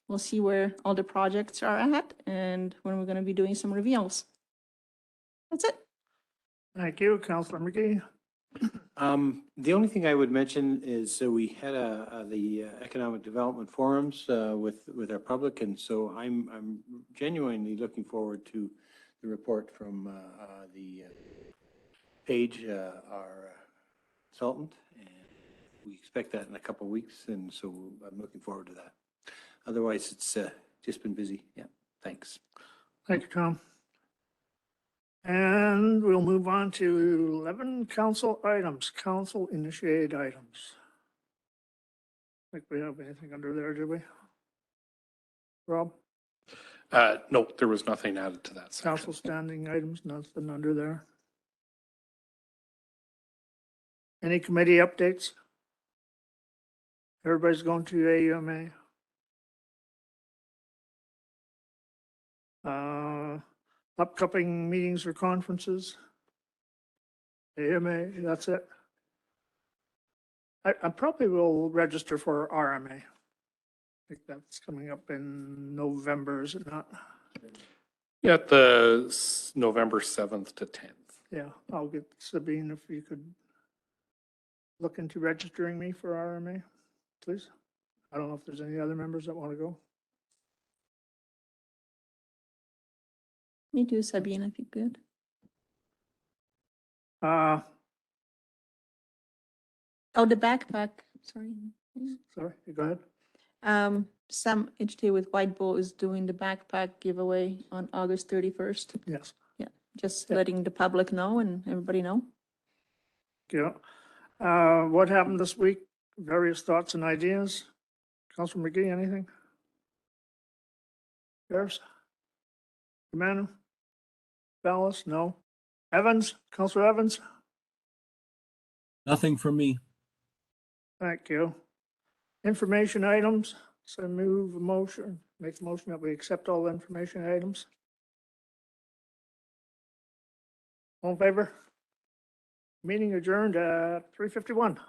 we'll see where all the projects are at and when we're going to be doing some reveals. That's it.
Thank you, Councilor McGee.
The only thing I would mention is we had the economic development forums with our public, and so I'm genuinely looking forward to the report from the Paige, our consultant, and we expect that in a couple of weeks, and so I'm looking forward to that. Otherwise, it's just been busy. Yeah, thanks.
Thank you, Tom. And we'll move on to 11 council items, council initiated items. Think we have anything under there, do we? Rob?
No, there was nothing added to that section.
Council standing items, nothing under there. Any committee updates? Everybody's going to AUMA. Upcoming meetings or conferences? AMA, that's it. I probably will register for RMA. I think that's coming up in November, is it not?
Yeah, the November 7th to 10th.
Yeah, I'll get Sabine if you could look into registering me for RMA, please. I don't know if there's any other members that want to go.
Me too, Sabine, if you could.
Uh,
Oh, the backpack, sorry.
sorry, go ahead.
Sam HT with White Bull is doing the backpack giveaway on August 31st.
Yes.
Yeah, just letting the public know and everybody know.
Yeah. What happened this week? Various thoughts and ideas? Councilor McGee, anything? Sheriffs? Commander? Ballas? No. Evans? Councilor Evans?
Nothing from me.
Thank you. Information items, so move a motion, make a motion that we accept all information items. All in favor? Meeting adjourned at 3:51.